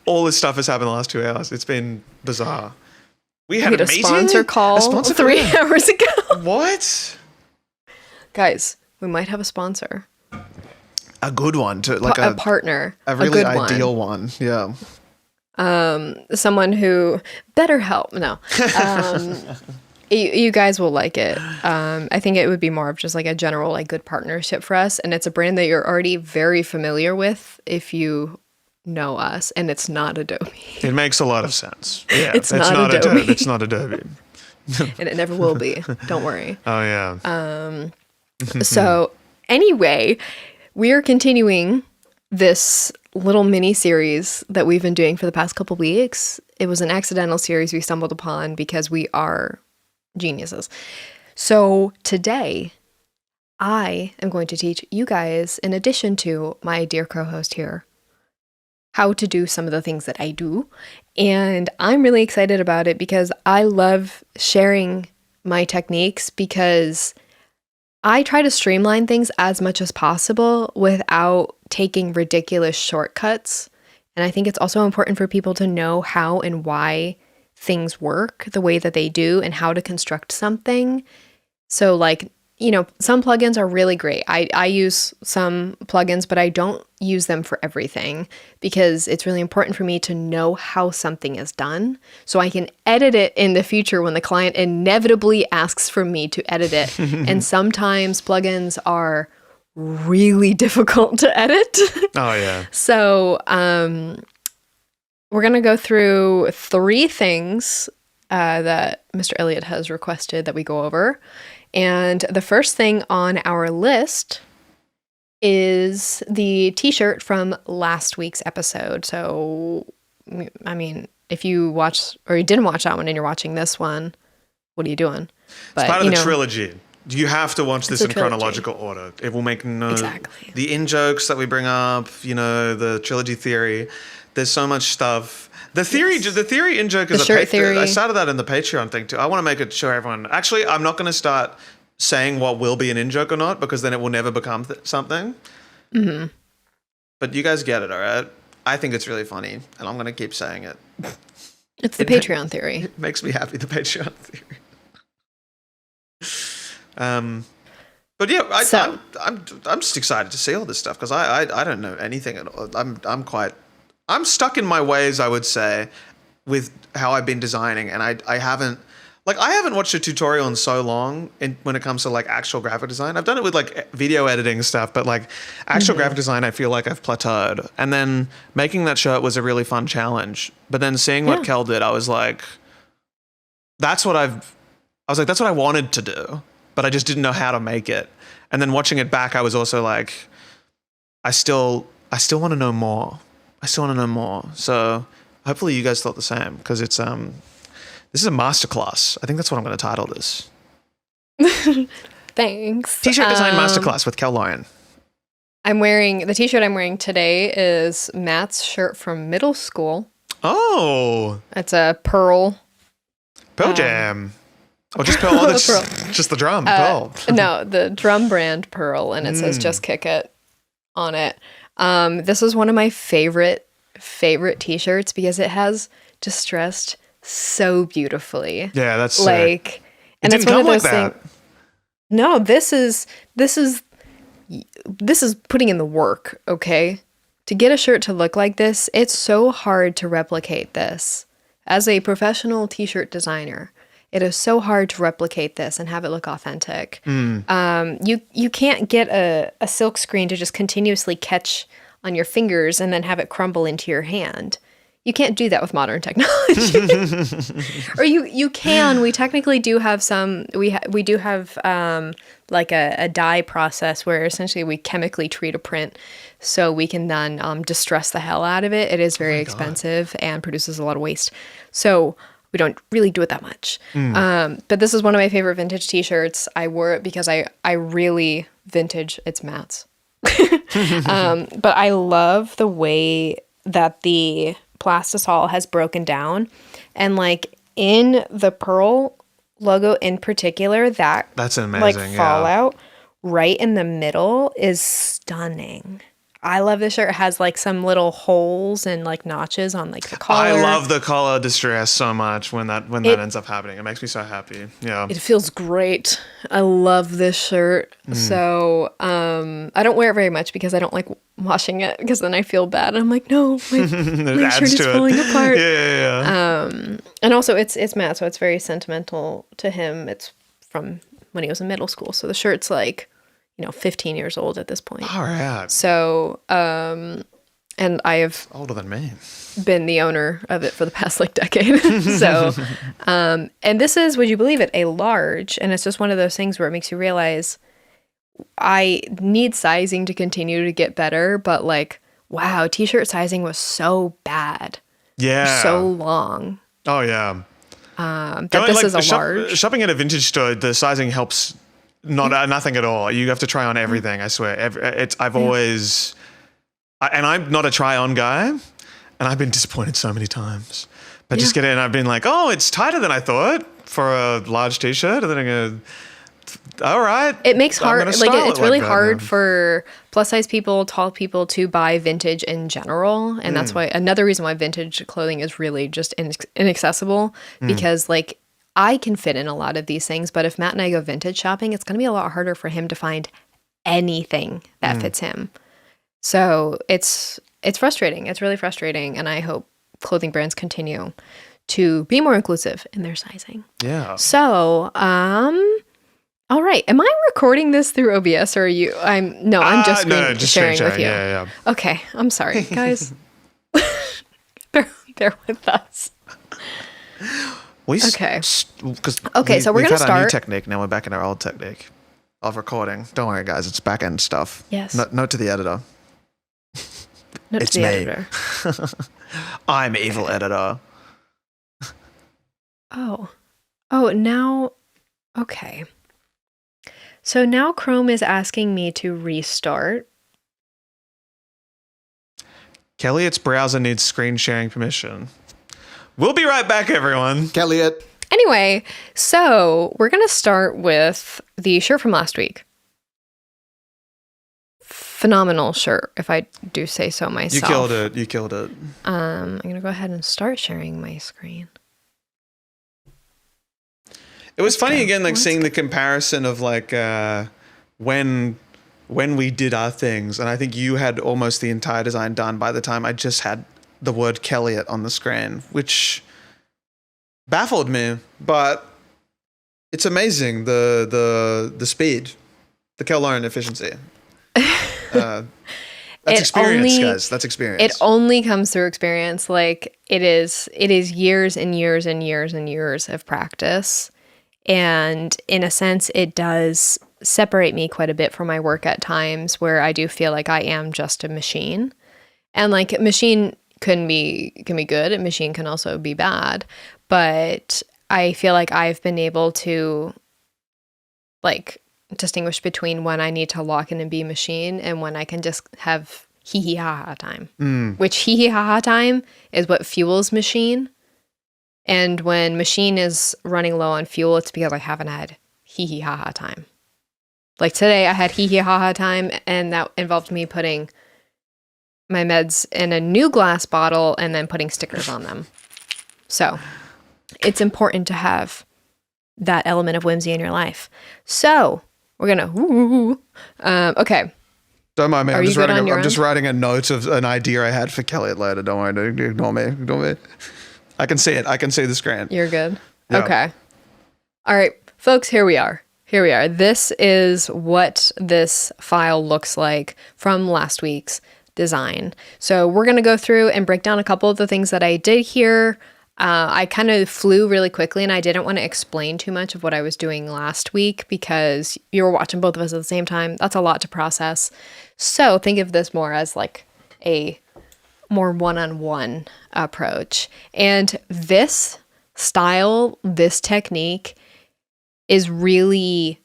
All this stuff has happened in the last 2 hours. It's been bizarre. We had a meeting? Sponsor call 3 hours ago. What? Guys, we might have a sponsor. A good one, a partner. A really ideal one. Yeah. Someone who better help. No. You guys will like it. I think it would be more of just like a general like good partnership for us, and it's a brand that you're already very familiar with if you know us, and it's not Adobe. It makes a lot of sense. Yeah, it's not Adobe. It's not Adobe. And it never will be. Don't worry. Oh yeah. So anyway, we are continuing this little mini series that we've been doing for the past couple weeks. It was an accidental series we stumbled upon because we are geniuses. So today, I am going to teach you guys, in addition to my dear co-host here, how to do some of the things that I do. And I'm really excited about it because I love sharing my techniques, because I try to streamline things as much as possible without taking ridiculous shortcuts. And I think it's also important for people to know how and why things work the way that they do and how to construct something. So like, some plugins are really great. I use some plugins, but I don't use them for everything because it's really important for me to know how something is done so I can edit it in the future when the client inevitably asks for me to edit it. And sometimes plugins are really difficult to edit. Oh, yeah. So we're going to go through 3 things that Mr. Elliot has requested that we go over. And the first thing on our list is the t-shirt from last week's episode. So, I mean, if you watched or you didn't watch that one and you're watching this one, what are you doing? But, it's part of the trilogy. You have to watch this in chronological order. It will make exactly. The in-jokes that we bring up, the trilogy theory. There's so much stuff. The theory in-joke is shirt theory. I started that in the Patreon thing too. I want to make it sure everyone... Actually, I'm not going to start saying what will be an in-joke or not because then it will never become something. Mm-hmm. But you guys get it, all right? I think it's really funny, and I'm going to keep saying it. It's the Patreon theory. It makes me happy, the Patreon theory. But yeah, I'm just excited to see all this stuff because I don't know anything at all. I'm stuck in my ways, I would say, with how I've been designing, and I haven't watched a tutorial in so long when it comes to like actual graphic design. I've done it with like video editing stuff, but like actual graphic design, I feel like I've plateaued. And then making that shirt was a really fun challenge. But then seeing what Kel did, I was like, that's what I wanted to do, but I just didn't know how to make it. And then watching it back, I was also like, I still want to know more. So hopefully you guys thought the same because it's this is a masterclass. I think that's what I'm going to title this. Thanks. T-shirt design masterclass with Kel Lyon. The t-shirt I'm wearing today is Matt's shirt from middle school. Oh, it's a Pearl Jam. Or just Pearl. Oh, that's just the drum, Pearl. No, the drum brand Pearl, and it says "Just Kick It" on it. This is one of my favorite t-shirts because it has distressed so beautifully. Yeah, that's like, sick. And it it's didn't one come of those like things. No, this is putting in the work. Okay, to get a shirt to look like this, it's so hard to replicate this. As a professional t-shirt designer, it is so hard to replicate this and have it look authentic. You can't get a silk screen to just continuously catch on your fingers and then have it crumble into your hand. You can't do that with modern technology. Or you can. We technically do have some. We do have like a dye process where essentially we chemically treat a print, so we can then distress the hell out of it. It is very expensive and produces a lot of waste. So we don't really do it that much. But this is one of my favorite vintage t-shirts. I wore it because I really vintage. It's Matt's. But I love the way that the plastisol has broken down, and like in the Pearl logo in particular, that's amazing. Like fallout right in the middle is stunning. I love this shirt. It has like some little holes and like notches on like the collar. I love the collar distress so much when that ends up happening. It makes me so happy. Yeah. It feels great. I love this shirt. So I don't wear it very much because I don't like washing it because then I feel bad. And I'm like, no, my shirt is falling apart. Yeah. And also it's Matt, so it's very sentimental to him. It's from when he was in middle school. So the shirt's like 15 years old at this point. All right. So, and I have older than me been the owner of it for the past like decade. So, and this is, would you believe it, a large, and it's just one of those things where it makes you realize I need sizing to continue to get better, but like, wow, t-shirt sizing was so bad. Yeah. So long. Oh yeah. This is a large. Shopping at a vintage store, the sizing helps nothing at all. You have to try on everything, I swear. And I'm not a try-on guy, and I've been disappointed so many times. But just get it, and I've been like, oh, it's tighter than I thought for a large t-shirt. And then I go, all right. It makes it's really hard for plus-size people, tall people to buy vintage in general. And that's why another reason why vintage clothing is really just inaccessible, because like I can fit in a lot of these things, but if Matt and I go vintage shopping, it's going to be a lot harder for him to find anything that fits him. So it's frustrating. It's really frustrating. And I hope clothing brands continue to be more inclusive in their sizing. Yeah. So, all right. Am I recording this through OBS or are you? I'm just sharing with you. Yeah. Okay. I'm sorry, guys. bear with us. Okay, so we're going to start. Our new technique. Now we're back in our old technique of recording. Don't worry, guys. It's back end stuff. Yes. Note to the editor. It's to the editor. I'm evil editor. Oh, now, okay. So now Chrome is asking me to restart. Kelliot's browser needs screen sharing permission. We'll be right back, everyone. Kelliot. Anyway, so we're going to start with the shirt from last week. Phenomenal shirt, if I do say so myself. You killed it. I'm going to go ahead and start sharing my screen. It was funny again, like seeing the comparison of like when we did our things, and I think you had almost the entire design done by the time I just had the word Kelliot on the screen, which baffled me, but it's amazing the speed, the Kelliot efficiency. That's experience, guys. That's experience. It only comes through experience. Like it is years and years and years and years of practice. And in a sense, it does separate me quite a bit from my work at times where I do feel like I am just a machine. And like a machine can be good, a machine can also be bad. But I feel like I've been able to like distinguish between when I need to lock in and be machine and when I can just have hee hee ha ha time. Which hee hee ha ha time is what fuels machine. And when machine is running low on fuel, it's because I haven't had hee hee ha ha time. Like today I had hee hee ha ha time, and that involved me putting my meds in a new glass bottle and then putting stickers on them. So it's important to have that element of whimsy in your life. So we're gonna okay. Don't mind me. I'm just writing a note of an idea I had for Kelliot later. Don't worry. Ignore me. I can see it. I can see the screen. You're good. Yeah. Okay. All right, folks, here we are. This is what this file looks like from last week's design. So we're going to go through and break down a couple of the things that I did here. I kind of flew really quickly and I didn't want to explain too much of what I was doing last week because you were watching both of us at the same time. That's a lot to process. So think of this more as like a more one-on-one approach. And this style, this technique is really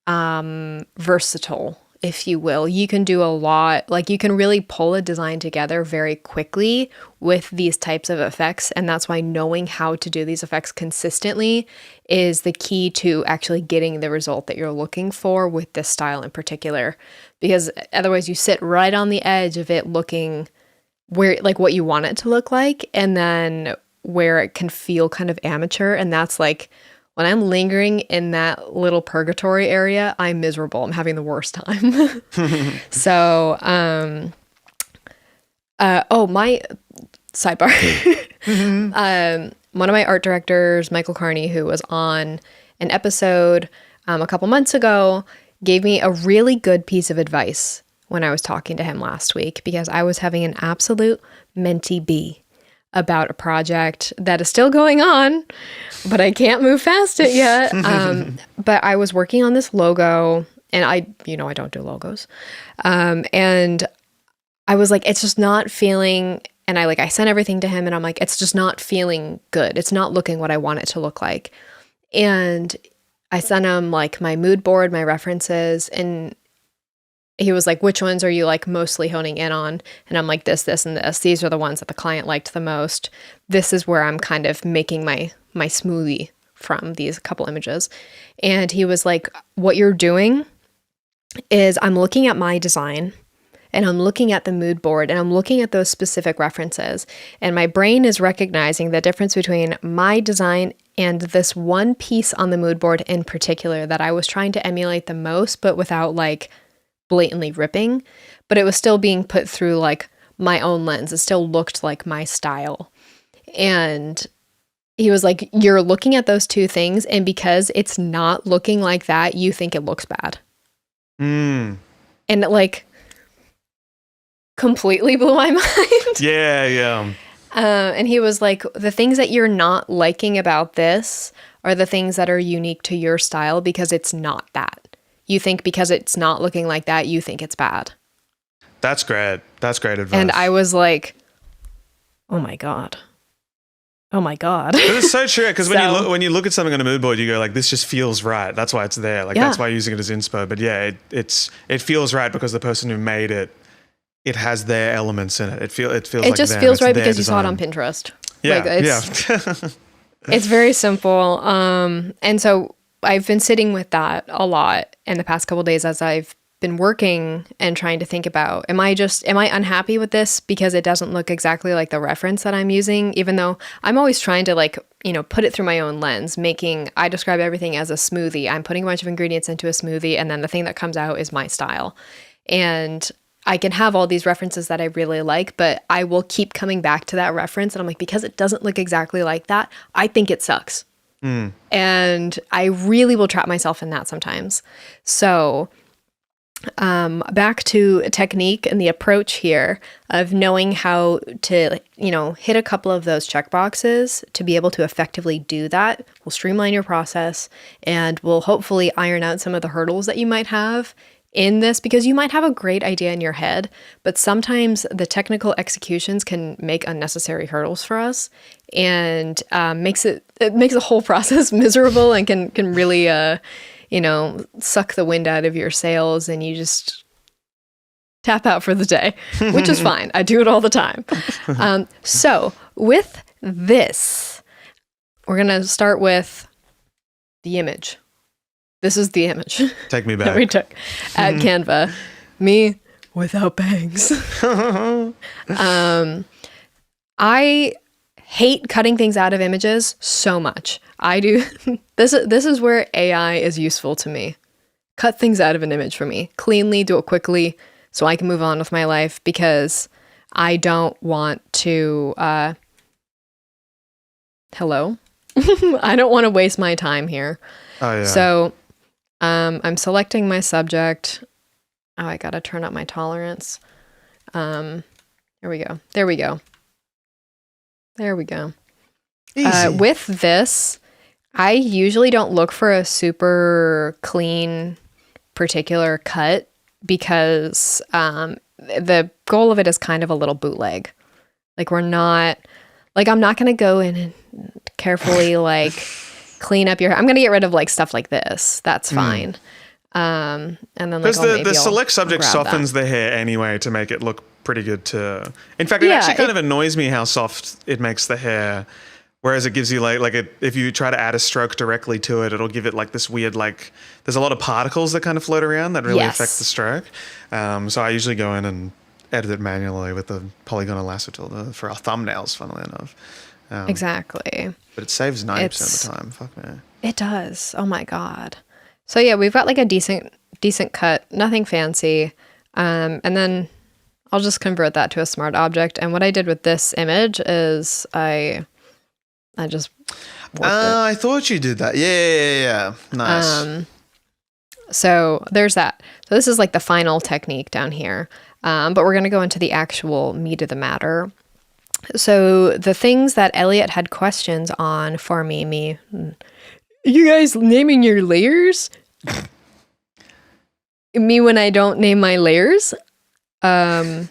versatile, if you will. You can do a lot, like you can really pull a design together very quickly with these types of effects. And that's why knowing how to do these effects consistently is the key to actually getting the result that you're looking for with this style in particular. Because otherwise you sit right on the edge of it looking where like what you want it to look like, and then where it can feel kind of amateur. And that's like when I'm lingering in that little purgatory area, I'm miserable. I'm having the worst time. So, my sidebar. One of my art directors, Michael Carney, who was on an episode a couple months ago, gave me a really good piece of advice when I was talking to him last week, because I was having an absolute mentee bee about a project that is still going on, but I can't move past it yet. But I was working on this logo, and I don't do logos. And I was like, it's just not feeling, and I sent everything to him, and I'm like, it's just not feeling good. It's not looking what I want it to look like. And I sent him like my mood board, my references, and he was like, which ones are you like mostly honing in on? And I'm like, this, and this. These are the ones that the client liked the most. This is where I'm kind of making my smoothie from these couple images. And he was like, what you're doing is I'm looking at my design and I'm looking at the mood board and I'm looking at those specific references, and my brain is recognizing the difference between my design and this one piece on the mood board in particular that I was trying to emulate the most, but without like blatantly ripping, but it was still being put through like my own lens. It still looked like my style. And he was like, you're looking at those two things, and because it's not looking like that, you think it looks bad. And it like completely blew my mind. Yeah. And he was like, the things that you're not liking about this are the things that are unique to your style, because it's not that. You think because it's not looking like that, you think it's bad. That's great. That's great advice. And I was like, oh my God. It's so true, because when you look at something on a mood board, you go like, this just feels right. That's why it's there. Like that's why you're using it as inspo. But yeah, it feels right because the person who made it has their elements in it. It feels like just them. feels It's right their because design. you saw it on Pinterest. Yeah, It's very simple. And so I've been sitting with that a lot in the past couple of days as I've been working and trying to think about, am I unhappy with this because it doesn't look exactly like the reference that I'm using, even though I'm always trying to like, put it through my own lens, I describe everything as a smoothie. I'm putting a bunch of ingredients into a smoothie, and then the thing that comes out is my style. And I can have all these references that I really like, but I will keep coming back to that reference. And I'm like, because it doesn't look exactly like that, I think it sucks. And I really will trap myself in that sometimes. So back to technique and the approach here of knowing how to, hit a couple of those checkboxes to be able to effectively do that will streamline your process and will hopefully iron out some of the hurdles that you might have in this, because you might have a great idea in your head, but sometimes the technical executions can make unnecessary hurdles for us, and makes the whole process miserable and can really suck the wind out of your sails, and you just tap out for the day, which is fine. I do it all the time. So with this, we're gonna start with the image. This is the image. Take me back. That we took at Canva. Me without bangs. I hate cutting things out of images so much. I do. This is where AI is useful to me. Cut things out of an image for me. Cleanly, do it quickly so I can move on with my life, because I don't want to... hello? I don't want to waste my time here. Oh, yeah. So... I'm selecting my subject. Oh, I gotta turn up my tolerance. Here we go. There we go. Easy. With this, I usually don't look for a super clean, particular cut, because the goal of it is kind of a little bootleg. Like I'm not gonna go in and carefully like clean up your hair. I'm gonna get rid of like stuff like this. That's fine. And then like, because the select subject softens the hair anyway to make it look pretty good too. In fact, it actually kind of annoys me how soft it makes the hair. Whereas it gives you if you try to add a stroke directly to it, it'll give it like this weird, like there's a lot of particles that kind of float around that really affect the stroke. So I usually go in and edit it manually with the polygonal lasso tool for our thumbnails, funnily enough. Exactly. But it saves 90% of the time. Fuck me. It does. Oh my God. So yeah, we've got like a decent cut, nothing fancy. And then I'll just convert that to a smart object. And what I did with this image is I just worked it. I thought you did that. Yeah. Nice. So there's that. So this is like the final technique down here. But we're going to go into the actual meat of the matter. So the things that Elliot had questions on for me, you guys naming your layers? Me when I don't name my layers? I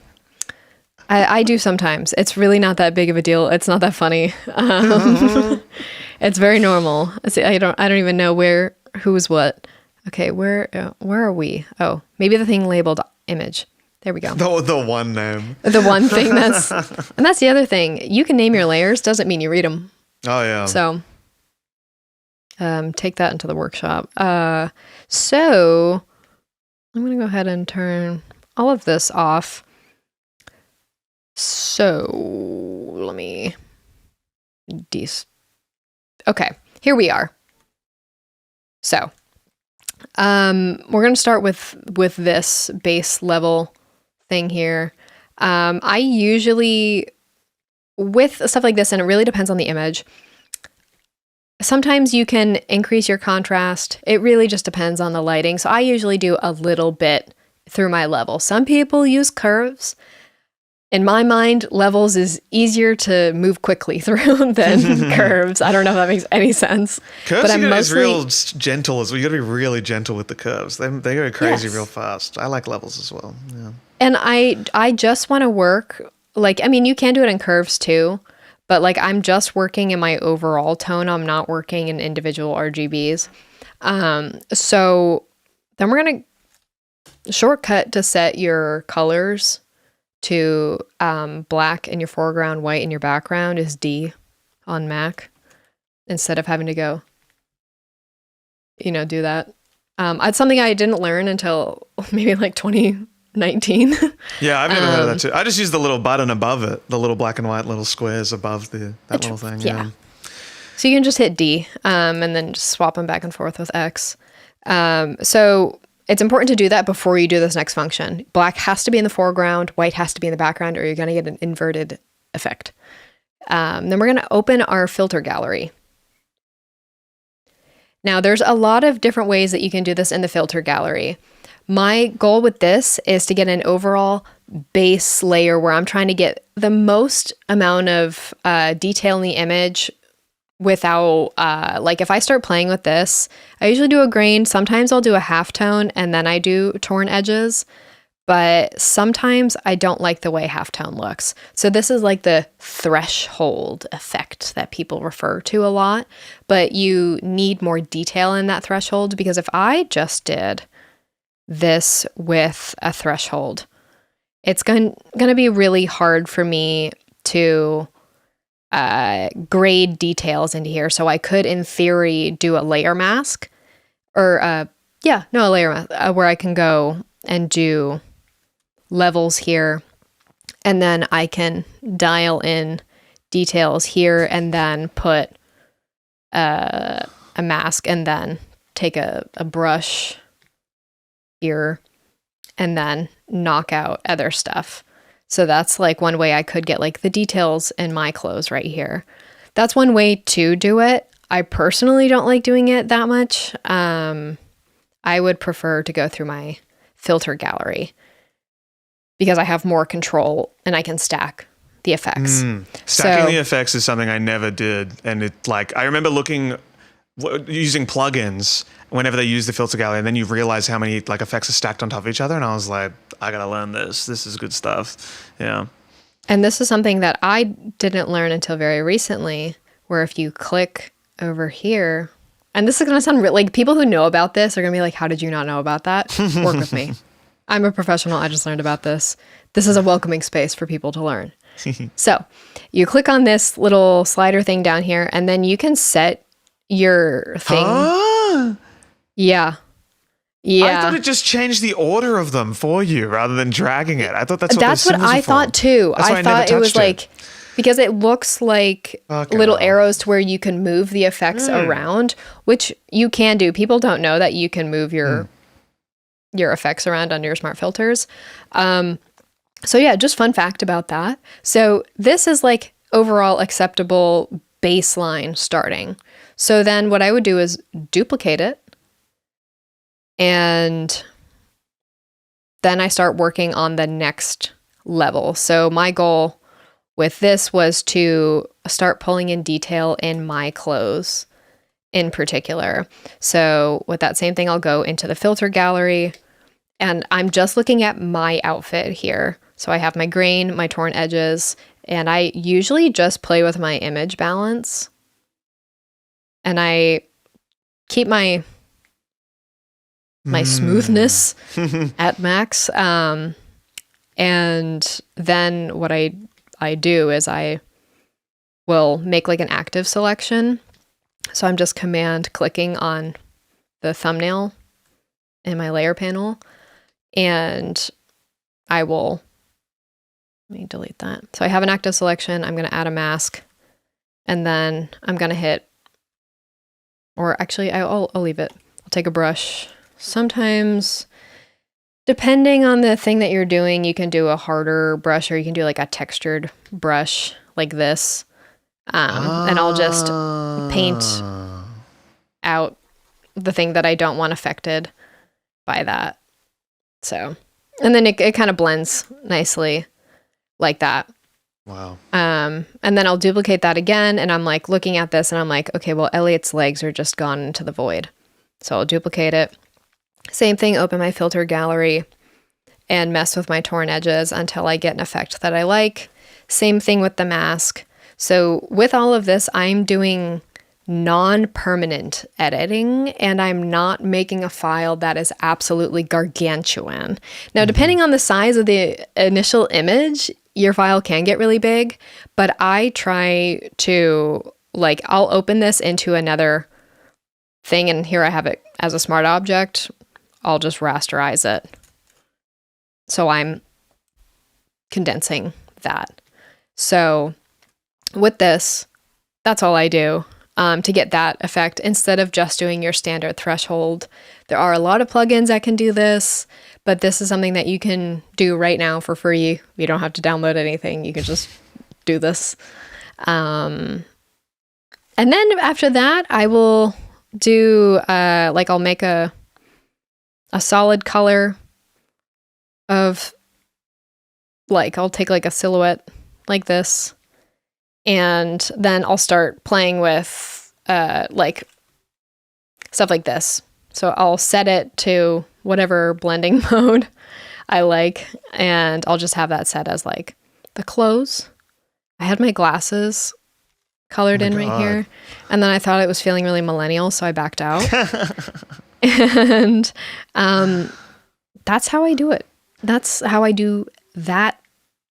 do sometimes. It's really not that big of a deal. It's not that funny. It's very normal. I don't even know who's what. Okay, where are we? Oh, maybe the thing labeled image. There we go. The one name. The one thing and that's the other thing. You can name your layers, doesn't mean you read them. Oh yeah. So, take that into the workshop. So I'm going to go ahead and turn all of this off. So let me okay, here we are. So we're going to start with this base level thing here. I usually, with stuff like this, and it really depends on the image, sometimes you can increase your contrast. It really just depends on the lighting. So I usually do a little bit through my level. Some people use curves. In my mind, levels is easier to move quickly through than curves. I don't know if that makes any sense. Curves but is real gentle as well. You got to be really gentle with the curves. They go crazy real fast. I like levels as well. Yeah. And I just want to work, like, I mean, you can do it in curves too, but like I'm just working in my overall tone. I'm not working in individual RGBs. So then we're going to shortcut to set your colors to black in your foreground, white in your background is D on Mac, instead of having to go, do that. It's something I didn't learn until maybe like 2019. Yeah, I've never heard of that too. I just use the little button above it, the little black and white little squares above that little thing. Yeah. So you can just hit D and then just swap them back and forth with X. So it's important to do that before you do this next function. Black has to be in the foreground, white has to be in the background, or you're going to get an inverted effect. Then we're going to open our filter gallery. Now, there's a lot of different ways that you can do this in the filter gallery. My goal with this is to get an overall base layer where I'm trying to get the most amount of detail in the image without, like if I start playing with this, I usually do a grain. Sometimes I'll do a halftone and then I do torn edges, but sometimes I don't like the way halftone looks. So this is like the threshold effect that people refer to a lot, but you need more detail in that threshold, because if I just did this with a threshold, it's going to be really hard for me to grade details into here. So I could, in theory, do a layer mask, or a layer mask, where I can go and do levels here, and then I can dial in details here, and then put a mask, and then take a brush here, and then knock out other stuff. So that's like one way I could get like the details in my clothes right here. That's one way to do it. I personally don't like doing it that much. I would prefer to go through my filter gallery because I have more control and I can stack the effects. Stacking the effects is something I never did. And I remember using plugins whenever they use the filter gallery, and then you realize how many like effects are stacked on top of each other. And I was like, I gotta learn this. This is good stuff. Yeah. And this is something that I didn't learn until very recently, where if you click over here, and this is gonna sound like people who know about this are gonna be like, how did you not know about that? Work with me. I'm a professional. I just learned about this. This is a welcoming space for people to learn. So you click on this little slider thing down here, and then you can set your thing. Yeah. I thought it just changed the order of them for you rather than dragging it. I thought that's what I thought too. I thought it was like, because it looks like little arrows to where you can move the effects around, which you can do. People don't know that you can move your effects around under your smart filters. So yeah, just fun fact about that. So this is like overall acceptable baseline starting. So then what I would do is duplicate it. And then I start working on the next level. So my goal with this was to start pulling in detail in my clothes in particular. So with that same thing, I'll go into the filter gallery, and I'm just looking at my outfit here. So I have my grain, my torn edges, and I usually just play with my image balance. And I keep my smoothness at max. And then what I do is I will make like an active selection. So I'm just command clicking on the thumbnail in my layer panel. And I will, let me delete that. So I have an active selection. I'm going to add a mask, and then I'm going to hit, or actually I'll leave it. I'll take a brush. Sometimes, depending on the thing that you're doing, you can do a harder brush, or you can do like a textured brush like this. And I'll just paint out the thing that I don't want affected by that. So, and then it kind of blends nicely like that. Wow. And then I'll duplicate that again, and I'm like looking at this and I'm like, okay, well, Elliot's legs are just gone into the void. So I'll duplicate it. Same thing, open my filter gallery and mess with my torn edges until I get an effect that I like. Same thing with the mask. So with all of this, I'm doing non-permanent editing, and I'm not making a file that is absolutely gargantuan. Now, depending on the size of the initial image, your file can get really big, but I try to, like, I'll open this into another thing, and here I have it as a smart object. I'll just rasterize it. So I'm condensing that. So with this, that's all I do to get that effect instead of just doing your standard threshold. There are a lot of plugins that can do this, but this is something that you can do right now for free. You don't have to download anything. You can just do this. And then after that, I will do, like I'll make a solid color of, like, I'll take like a silhouette like this, and then I'll start playing with like stuff like this. So I'll set it to whatever blending mode I like, and I'll just have that set as like the clothes. I had my glasses colored in right here, and then I thought it was feeling really millennial, so I backed out. And that's how I do it. That's how I do that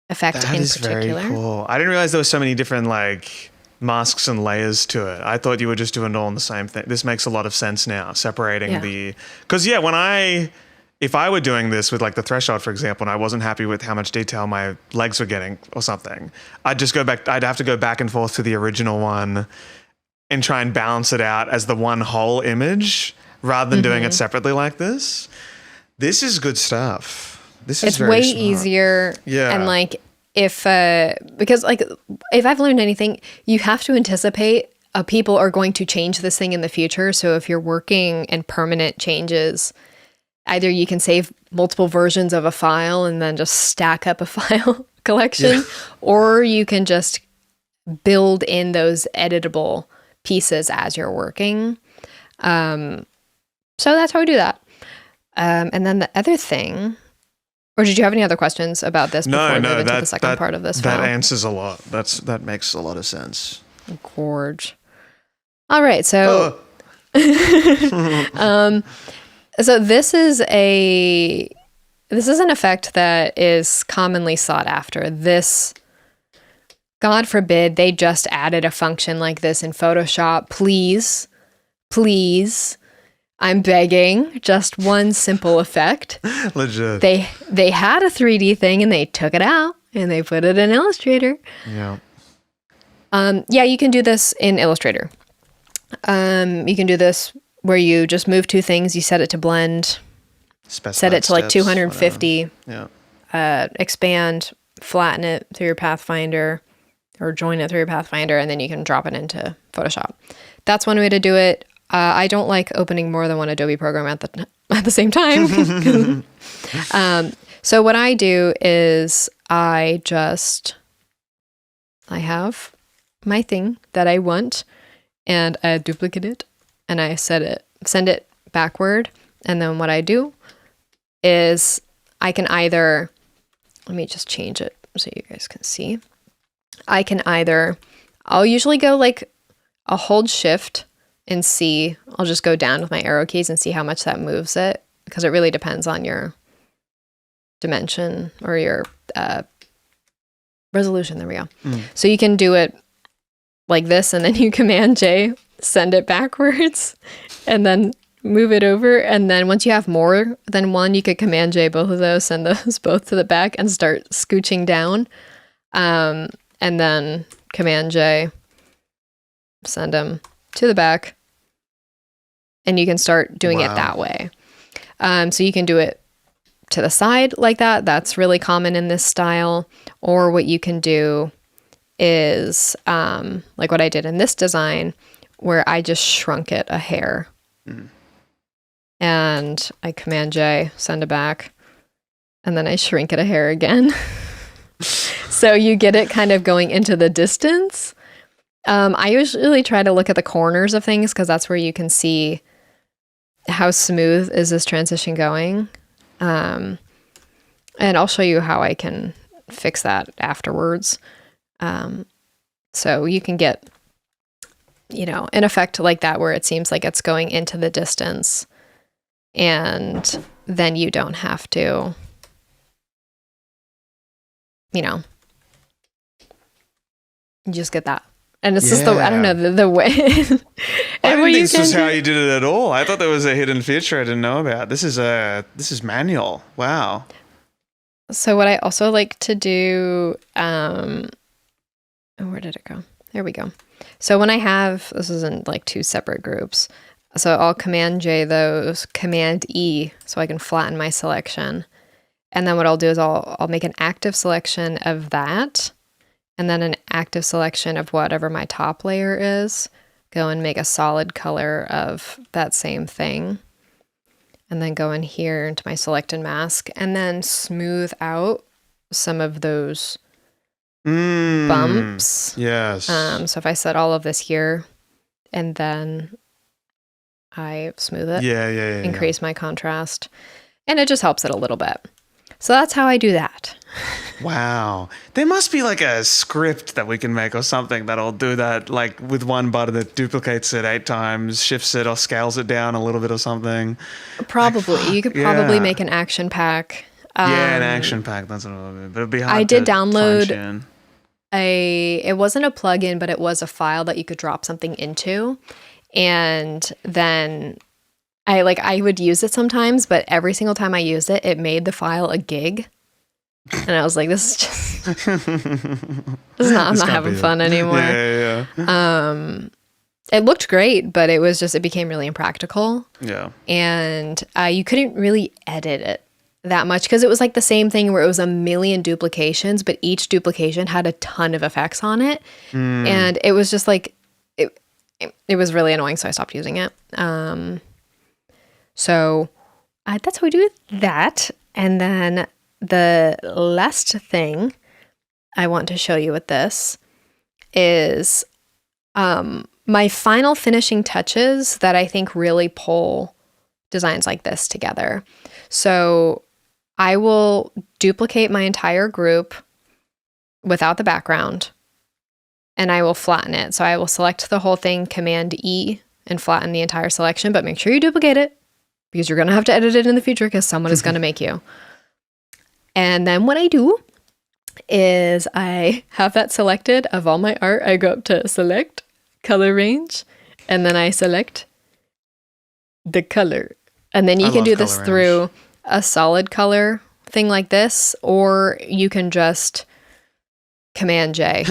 effect in particular. That is very cool. I didn't realize there were so many different like masks and layers to it. I thought you were just doing it all in the same thing. This makes a lot of sense now, separating because if I were doing this with like the threshold, for example, and I wasn't happy with how much detail my legs were getting or something, I'd have to go back and forth to the original one and try and balance it out as the one whole image rather than doing it separately like this. This is good stuff. It's way easier. Yeah. And like because like if I've learned anything, you have to anticipate people are going to change this thing in the future. So if you're working in permanent changes, either you can save multiple versions of a file and then just stack up a file collection, or you can just build in those editable pieces as you're working. So that's how we do that. And then the other thing, or did you have any other questions about this before we move into the second part of this file? That answers a lot. That makes a lot of sense. Gorge. All right, so so this is an effect that is commonly sought after. This, God forbid, they just added a function like this in Photoshop. Please, I'm begging, just one simple effect. Legit. They had a 3D thing and they took it out and they put it in Illustrator. Yeah. You can do this in Illustrator. You can do this where you just move two things, you set it to blend, set it to like 250, expand, flatten it through your Pathfinder, or join it through your Pathfinder, and then you can drop it into Photoshop. That's one way to do it. I don't like opening more than one Adobe program at the same time. So what I do is I have my thing that I want, and I duplicate it, and I send it backward. And then what I do is I can either, let me just change it so you guys can see. I'll usually go like, I'll hold shift and see, I'll just go down with my arrow keys and see how much that moves it, because it really depends on your dimension or your resolution. There we go. So you can do it like this, and then you Command J, send it backwards, and then move it over. And then once you have more than one, you could Command J both of those, send those both to the back and start scooching down. And then Command J, send them to the back. And you can start doing it that way. So you can do it to the side like that. That's really common in this style. Or what you can do is like what I did in this design, where I just shrunk it a hair. And I Command J, send it back, and then I shrink it a hair again. So you get it kind of going into the distance. I usually try to look at the corners of things because that's where you can see how smooth is this transition going. And I'll show you how I can fix that afterwards. So you can get, an effect like that where it seems like it's going into the distance, and then you don't have to, you just get that. And it's just I don't know, the way. I didn't think this was how you did it at all. I thought there was a hidden feature I didn't know about. This is manual. Wow. So what I also like to do, where did it go? There we go. So when I have, this is in like two separate groups. So I'll Command J those, Command E, so I can flatten my selection. And then what I'll do is I'll make an active selection of that, and then an active selection of whatever my top layer is. Go and make a solid color of that same thing. And then go in here into my select and mask, and then smooth out some of those bumps. Yes. So if I set all of this here, and then I smooth it, increase my contrast, and it just helps it a little bit. So that's how I do that. Wow. There must be like a script that we can make or something that'll do that, like with one button that duplicates it 8 times, shifts it or scales it down a little bit or something. Probably. Like, you could probably make an action pack. An action pack. That's what it would be. But it'd be hard I did to download it wasn't a plugin, but it was a file that you could drop something into. And then I would use it sometimes, but every single time I used it, it made the file a gig. And I was like, this is just, I'm not having fun anymore. It looked great, but it became really impractical. Yeah. And you couldn't really edit it that much because it was like the same thing where it was a million duplications, but each duplication had a ton of effects on it. And it was just like, it was really annoying, so I stopped using it. So that's how we do that. And then the last thing I want to show you with this is my final finishing touches that I think really pull designs like this together. So I will duplicate my entire group without the background, and I will flatten it. So I will select the whole thing, Command E, and flatten the entire selection, but make sure you duplicate it because you're going to have to edit it in the future because someone is going to make you. And then what I do is I have that selected of all my art. I go up to select, color range, and then I select the color. And then you can do this through a solid color thing like this, or you can just Command J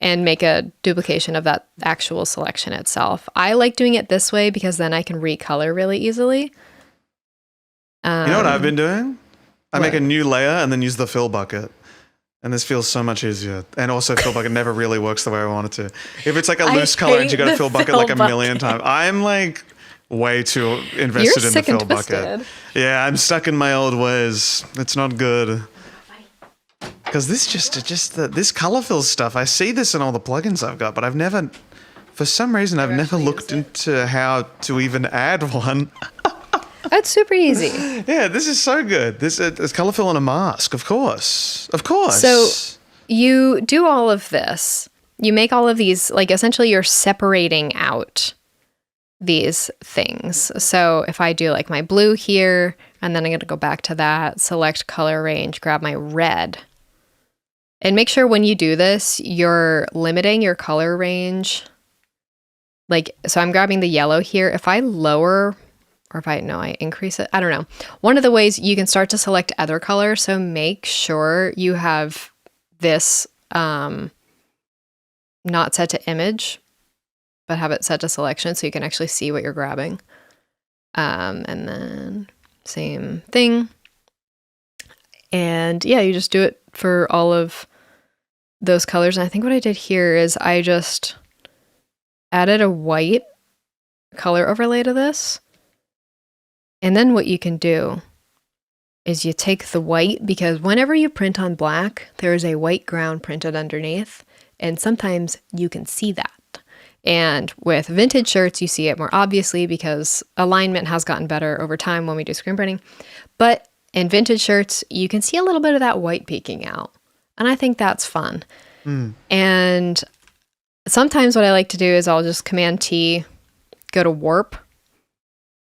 and make a duplication of that actual selection itself. I like doing it this way because then I can recolor really easily. You know what I've been doing? I make a new layer and then use the fill bucket. And this feels so much easier. And also fill bucket never really works the way I want it to. If it's like a loose color and you got to fill bucket like a million times. I'm like way too invested in the fill bucket. Yeah, I'm stuck in my old ways. It's not good. Because this color fill stuff, I see this in all the plugins I've got, but I've never, for some reason, I've never looked into how to even add one. That's super easy. Yeah, this is so good. This is color fill on a mask, of course. Of course. So you do all of this. You make all of these, like essentially you're separating out these things. So if I do like my blue here, and then I'm going to go back to that, select color range, grab my red. And make sure when you do this, you're limiting your color range. Like, so I'm grabbing the yellow here. If I lower or if I increase it. I don't know. One of the ways you can start to select other colors. So make sure you have this not set to image, but have it set to selection so you can actually see what you're grabbing. And then same thing. And yeah, you just do it for all of those colors. And I think what I did here is I just added a white color overlay to this. And then what you can do is you take the white, because whenever you print on black, there is a white ground printed underneath. And sometimes you can see that. And with vintage shirts, you see it more obviously because alignment has gotten better over time when we do screen printing. But in vintage shirts, you can see a little bit of that white peeking out. And I think that's fun. And sometimes what I like to do is I'll just Command T, go to warp,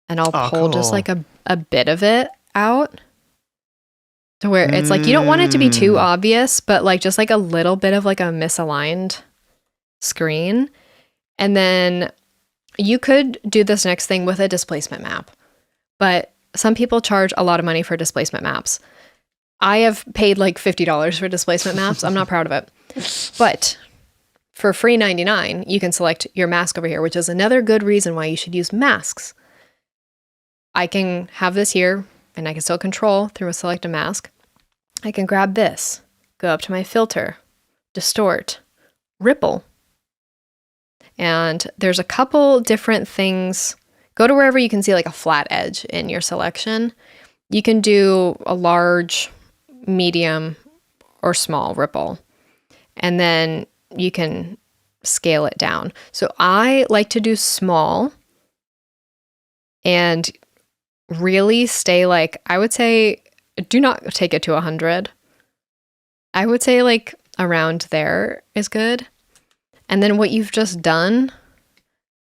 and I'll pull just like a bit of it out to where it's like, you don't want it to be too obvious, but like just like a little bit of like a misaligned screen. And then you could do this next thing with a displacement map, but some people charge a lot of money for displacement maps. I have paid like $50 for displacement maps. I'm not proud of it. But for free $99, you can select your mask over here, which is another good reason why you should use masks. I can have this here, and I can still control through a select a mask. I can grab this, go up to my filter, distort, ripple. And there's a couple different things. Go to wherever you can see like a flat edge in your selection. You can do a large, medium, or small ripple. And then you can scale it down. So I like to do small and really stay like, I would say, do not take it to 100. I would say like around there is good. And then what you've just done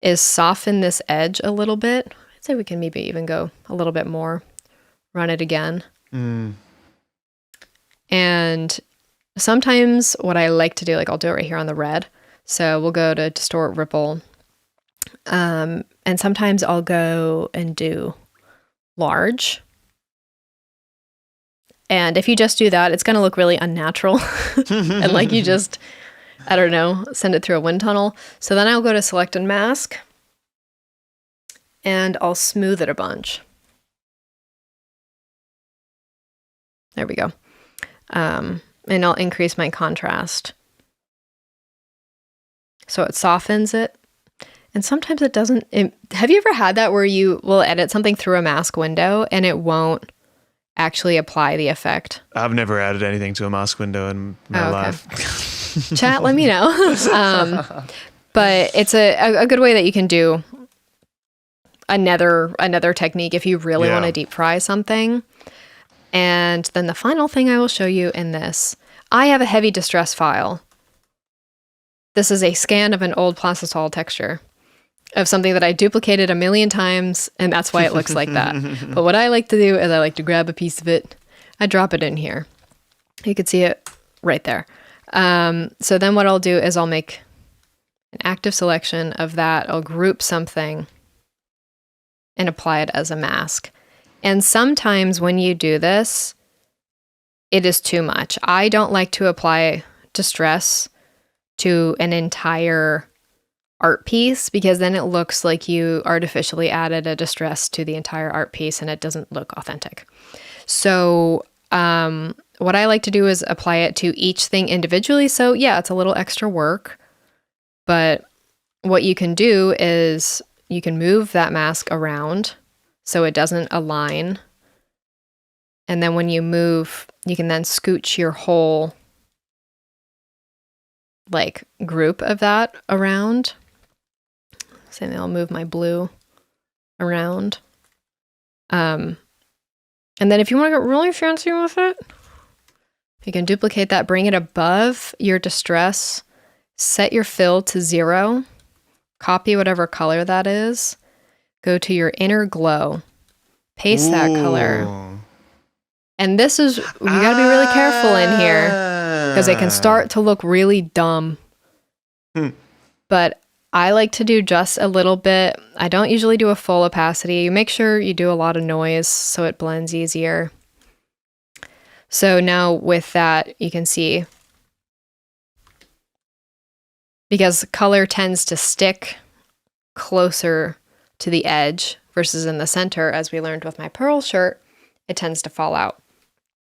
is soften this edge a little bit. I'd say we can maybe even go a little bit more. Run it again. And sometimes what I like to do, like I'll do it right here on the red. So we'll go to distort ripple. And sometimes I'll go and do large. And if you just do that, it's going to look really unnatural. And like you just, I don't know, send it through a wind tunnel. So then I'll go to select and mask. And I'll smooth it a bunch. There we go. And I'll increase my contrast. So it softens it. And sometimes it doesn't. Have you ever had that where you will edit something through a mask window and it won't actually apply the effect? I've never added anything to a mask window in my life. Chat, let me know. But it's a good way that you can do another technique if you really want to deep fry something. And then the final thing I will show you in this, I have a heavy distress file. This is a scan of an old plastisol texture of something that I duplicated a million times, and that's why it looks like that. But what I like to do is I like to grab a piece of it, I drop it in here. You can see it right there. So then what I'll do is I'll make an active selection of that. I'll group something and apply it as a mask. And sometimes when you do this, it is too much. I don't like to apply distress to an entire art piece because then it looks like you artificially added a distress to the entire art piece and it doesn't look authentic. So what I like to do is apply it to each thing individually. So yeah, it's a little extra work, but what you can do is you can move that mask around so it doesn't align. And then when you move, you can then scooch your whole like group of that around. So I'll move my blue around. And then if you want to get really fancy with it, you can duplicate that, bring it above your distress, set your fill to 0, copy whatever color that is, go to your inner glow, paste that color. And this is, you gotta be really careful in here because it can start to look really dumb. But I like to do just a little bit. I don't usually do a full opacity. Make sure you do a lot of noise so it blends easier. So now with that, you can see, because color tends to stick closer to the edge versus in the center, as we learned with my pearl shirt, it tends to fall out.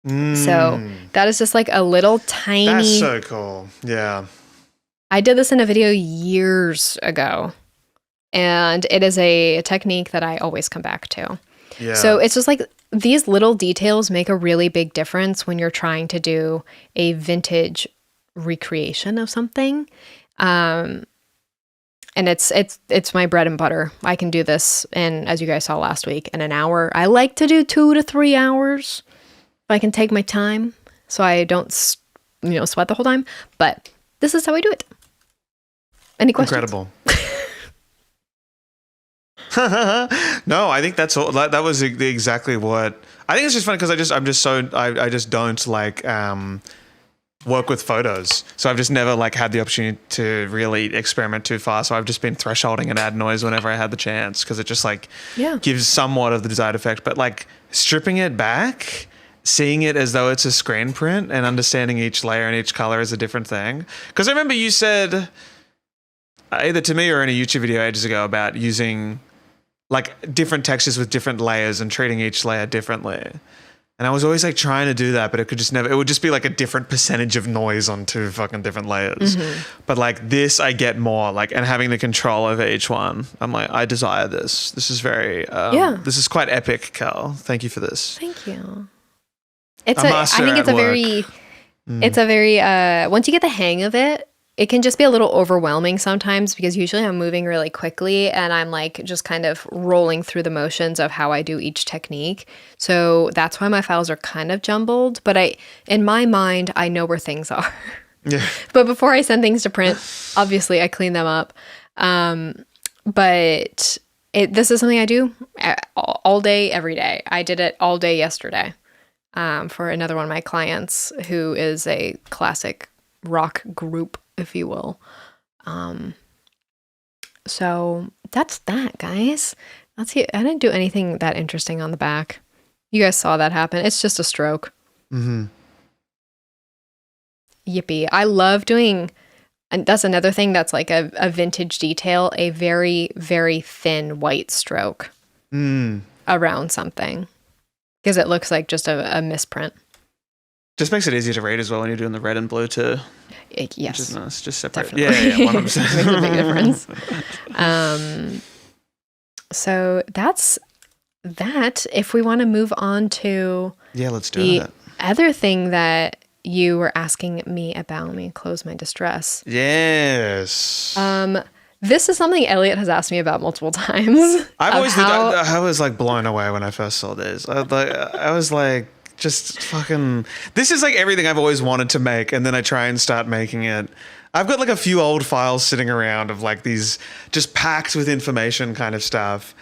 So that is just like a little tiny... That's so cool. Yeah. I did this in a video years ago, and it is a technique that I always come back to. Yeah. So it's just like these little details make a really big difference when you're trying to do a vintage recreation of something. And it's my bread and butter. I can do this in, as you guys saw last week, in an hour. I like to do 2 to 3 hours if I can take my time so I don't, sweat the whole time. But this is how I do it. Any questions? Incredible. No, I think that's all. That was exactly what I think. It's just funny because I just don't like work with photos, so I've just never like had the opportunity to really experiment too far. So I've just been thresholding and add noise whenever I had the chance, because it just like gives somewhat of the desired effect. But like stripping it back, seeing it as though it's a screen print, and understanding each layer and each color is a different thing. Because I remember you said either to me or in a YouTube video ages ago about using like different textures with different layers and treating each layer differently. And I was always like trying to do that, but it would just be like a different percentage of noise on 2 fucking different layers. But like this, I get more like, and having the control over each one, I'm like, I desire this. This is very, this is quite epic, Cal. Thank you for this. Thank you. I think it's a very, once you get the hang of it, it can just be a little overwhelming sometimes, because usually I'm moving really quickly and I'm like just kind of rolling through the motions of how I do each technique. So that's why my files are kind of jumbled, but in my mind, I know where things are. Yeah. But before I send things to print, obviously I clean them up. But this is something I do all day, every day. I did it all day yesterday for another one of my clients who is a classic rock group, if you will. So that's that, guys. Let's see. I didn't do anything that interesting on the back. You guys saw that happen. It's just a stroke. Yippee. I love doing, and that's another thing that's like a vintage detail, a very, very thin white stroke around something, because it looks like just a misprint. Just makes it easier to read as well when you're doing the red and blue too. Yes. Which is nice. Just separate. Definitely. Yeah, 100%. Makes a big difference. So that's that. If we want to move on to let's do the that. other thing that you were asking me about, let me close my distress. Yes. This is something Elliot has asked me about multiple times. I was like blown away when I first saw this. I was like, just fucking, this is like everything I've always wanted to make, and then I try and start making it. I've got like a few old files sitting around of like these just packed with information kind of stuff,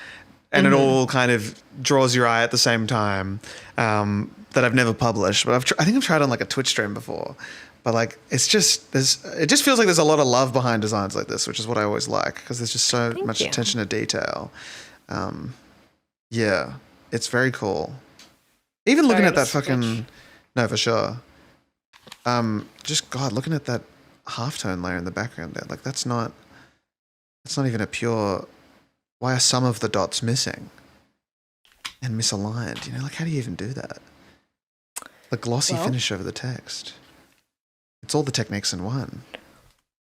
and it all kind of draws your eye at the same time, that I've never published. But I think I've tried on like a Twitch stream before, but like it just feels like there's a lot of love behind designs like this, which is what I always like, because there's just so much attention to detail. It's very cool. Even looking at that fucking, no, for sure. Just God, looking at that halftone layer in the background there, like that's not even a pure. Why are some of the dots missing and misaligned? Like how do you even do that? The glossy finish over the text. It's all the techniques in one.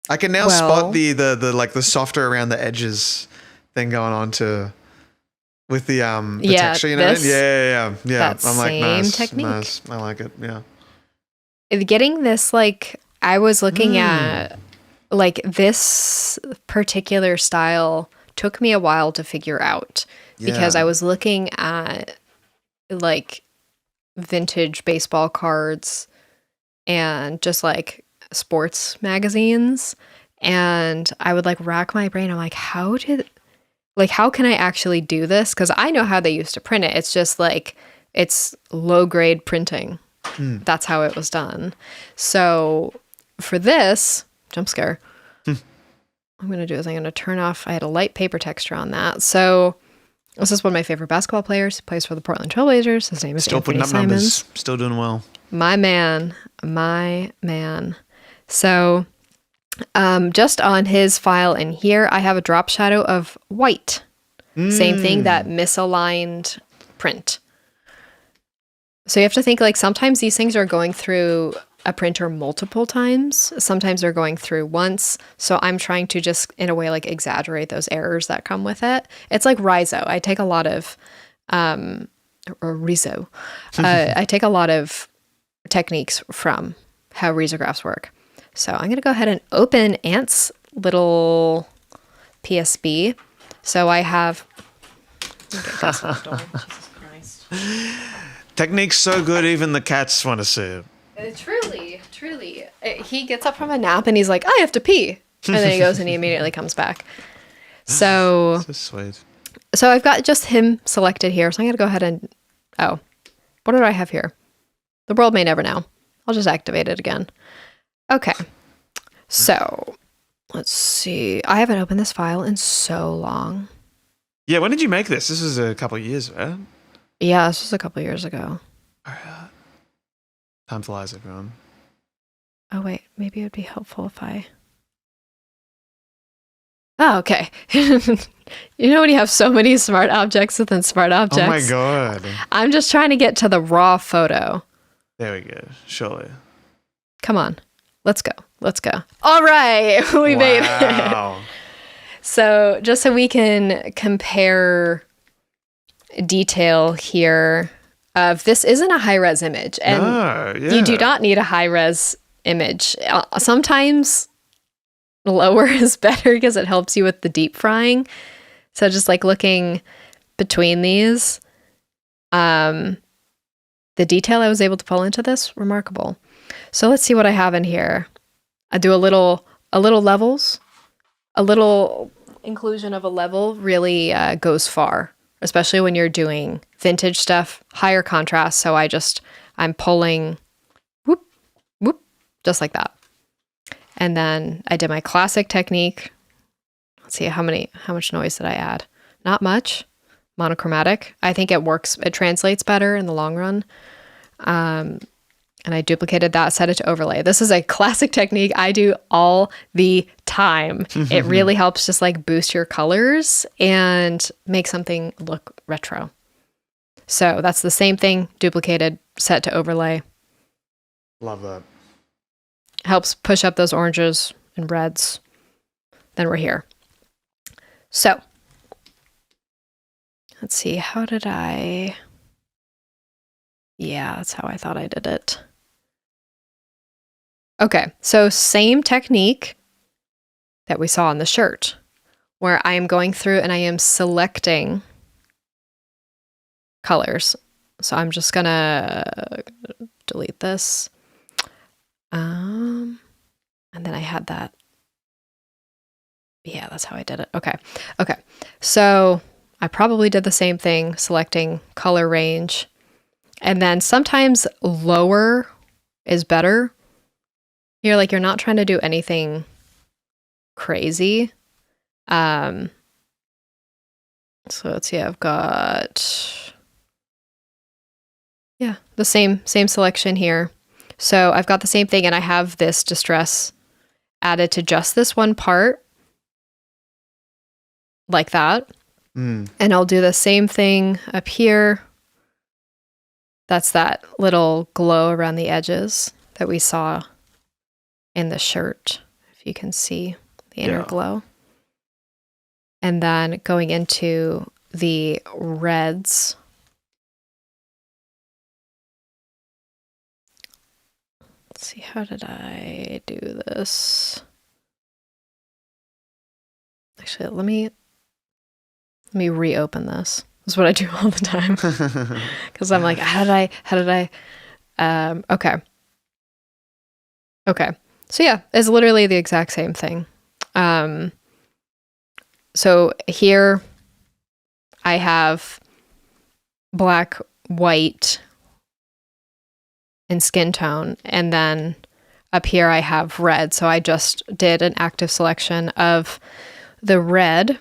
I can now spot the like the softer around the edges thing going on to. With the texture, Yeah. That I'm like, same technique. Nice. I like it. Yeah. Getting this, like, I was looking at, like, this particular style took me a while to figure out, because I was looking at, like, vintage baseball cards and just like sports magazines, and I would like rack my brain. I'm like, how can I actually do this? Because I know how they used to print it. It's just like, it's low grade printing. That's how it was done. So for this, jump scare, I'm going to do is I'm going to turn off, I had a light paper texture on that. So this is one of my favorite basketball players. He plays for the Portland Trailblazers. His name is Still Anthony putting up Simons. numbers. Still doing well. My man. So just on his file in here, I have a drop shadow of white. Same thing, that misaligned print. So you have to think like sometimes these things are going through a printer multiple times. Sometimes they're going through once. So I'm trying to just in a way like exaggerate those errors that come with it. It's like Riso. I take a lot of, or Riso. I take a lot of techniques from how risographs work. So I'm going to go ahead and open Ant's little PSB. So I have... Jesus Christ. Technique's so good, even the cats want to see it. Truly. He gets up from a nap and he's like, I have to pee. And then he goes and he immediately comes back. So sweet. So I've got just him selected here. So I'm going to go ahead and... Oh, what do I have here? The world may never know. I'll just activate it again. Okay. So let's see. I haven't opened this file in so long. Yeah, when did you make this? This was a couple of years, right? Yeah, this was a couple of years ago. All right. Time flies, everyone. Oh, wait. Maybe it would be helpful if I... Oh, okay. You know when you have so many smart objects within smart objects? Oh my God. I'm just trying to get to the raw photo. There we go. Surely. Come on. Let's go. All right. We made it. So just so we can compare detail here of this isn't a high-res image. And you do not need a high-res image. Sometimes lower is better because it helps you with the deep frying. So just like looking between these, the detail I was able to pull into this, remarkable. So let's see what I have in here. I do a little levels, a little inclusion of a level really goes far, especially when you're doing vintage stuff, higher contrast. So I'm pulling whoop, whoop, just like that. And then I did my classic technique. Let's see how much noise did I add? Not much. Monochromatic. I think it works. It translates better in the long run. And I duplicated that, set it to overlay. This is a classic technique I do all the time. It really helps just like boost your colors and make something look retro. So that's the same thing, duplicated, set to overlay. Love that. Helps push up those oranges and reds. Then we're here. So let's see, yeah, that's how I thought I did it. Okay, so same technique that we saw on the shirt, where I am going through and I am selecting colors. So I'm just gonna delete this. And then I had that. Yeah, that's how I did it. Okay. So I probably did the same thing, selecting color range. And then sometimes lower is better. You're not trying to do anything crazy. So let's see, I've got, the same selection here. So I've got the same thing and I have this distress added to just this one part like that. And I'll do the same thing up here. That's that little glow around the edges that we saw in the shirt, if you can see the inner glow. And then going into the reds. Let's see, how did I do this? Actually, let me reopen this. This is what I do all the time. Because I'm like, how did I? Okay. So yeah, it's literally the exact same thing. So here I have black, white, and skin tone. And then up here I have red. So I just did an active selection of the red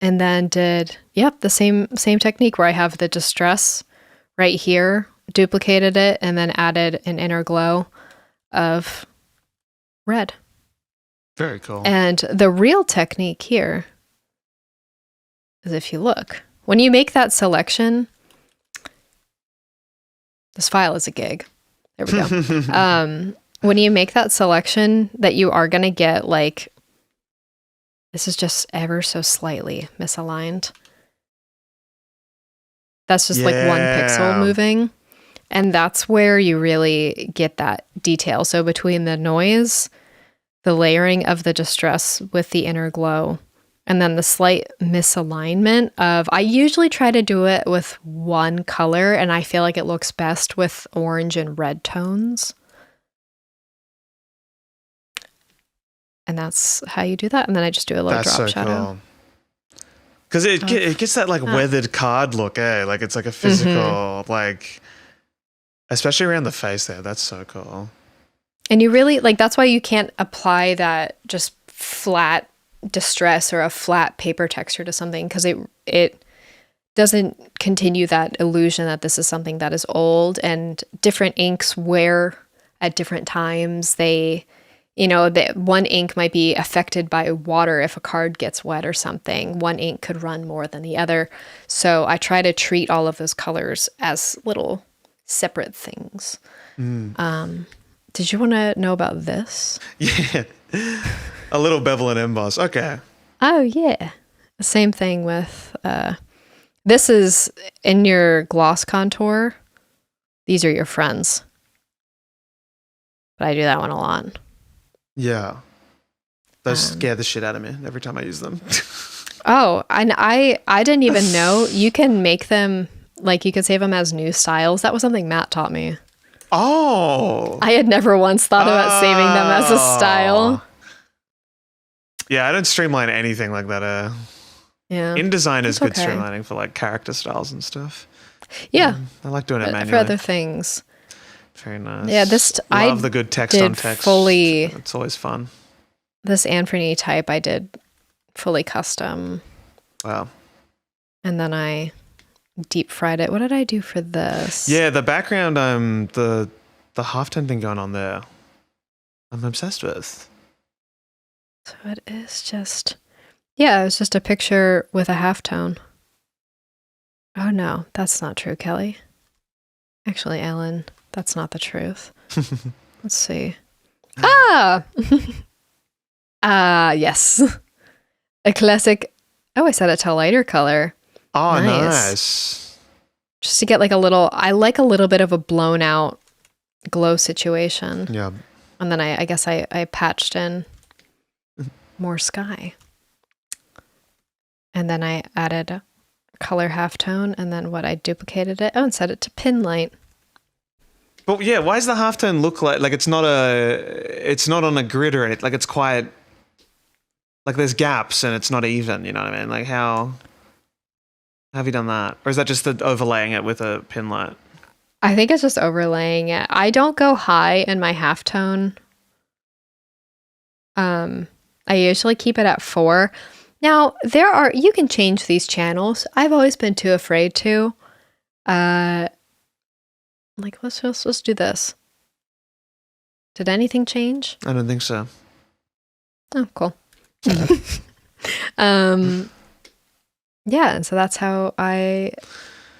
and then did, the same technique where I have the distress right here, duplicated it, and then added an inner glow of red. Very cool. And the real technique here is, if you look, when you make that selection, this file is a gig. There we go. When you make that selection, that you are going to get like, this is just ever so slightly misaligned. That's just like one pixel moving. And that's where you really get that detail. So between the noise, the layering of the distress with the inner glow, and then the slight misalignment of, I usually try to do it with one color, and I feel like it looks best with orange and red tones. And that's how you do that. And then I just do a little drop shadow. Because it gets that like weathered card look, eh? Like it's like a physical, like, especially around the face there. That's so cool. And you really, like, that's why you can't apply that just flat distress or a flat paper texture to something, because it doesn't continue that illusion that this is something that is old, and different inks wear at different times. They, one ink might be affected by water if a card gets wet or something. One ink could run more than the other. So I try to treat all of those colors as little separate things. Did you want to know about this? Yeah. A little bevel and emboss. Okay. Oh, yeah. Same thing with, this is in your gloss contour. These are your friends. But I do that one a lot. Yeah. Those scare the shit out of me every time I use them. Oh, and I didn't even know you can make them, like you could save them as new styles. That was something Matt taught me. Oh. I had never once thought about saving them as a style. Yeah, I don't streamline anything like that. Yeah. InDesign is good streamlining for like character styles and stuff. Yeah. I like doing it manually. For other things. Very nice. Yeah, I love the good text on text. It's always fun. This Anthony type I did fully custom. Wow. And then I deep fried it. What did I do for this? Yeah, the background, the halftone thing going on there, I'm obsessed with. So it is just, it was just a picture with a halftone. Oh no, that's not true, Kelly. Actually, Ellen, that's not the truth. Let's see. Yes. A classic. Oh, I set it to a lighter color. Oh, nice. Just to get like I like a little bit of a blown out glow situation. Yeah. And then I guess I patched in more sky. And then I added a color halftone, and then I duplicated it and set it to pin light. But yeah, why does the halftone look like it's not on a grid or anything? Like it's quite, like there's gaps and it's not even, you know what I mean? Like how have you done that? Or is that just overlaying it with a pin light? I think it's just overlaying it. I don't go high in my halftone. I usually keep it at 4. Now, you can change these channels. I've always been too afraid to. Let's do this. Did anything change? I don't think so. Oh, cool. Yeah, and so that's how I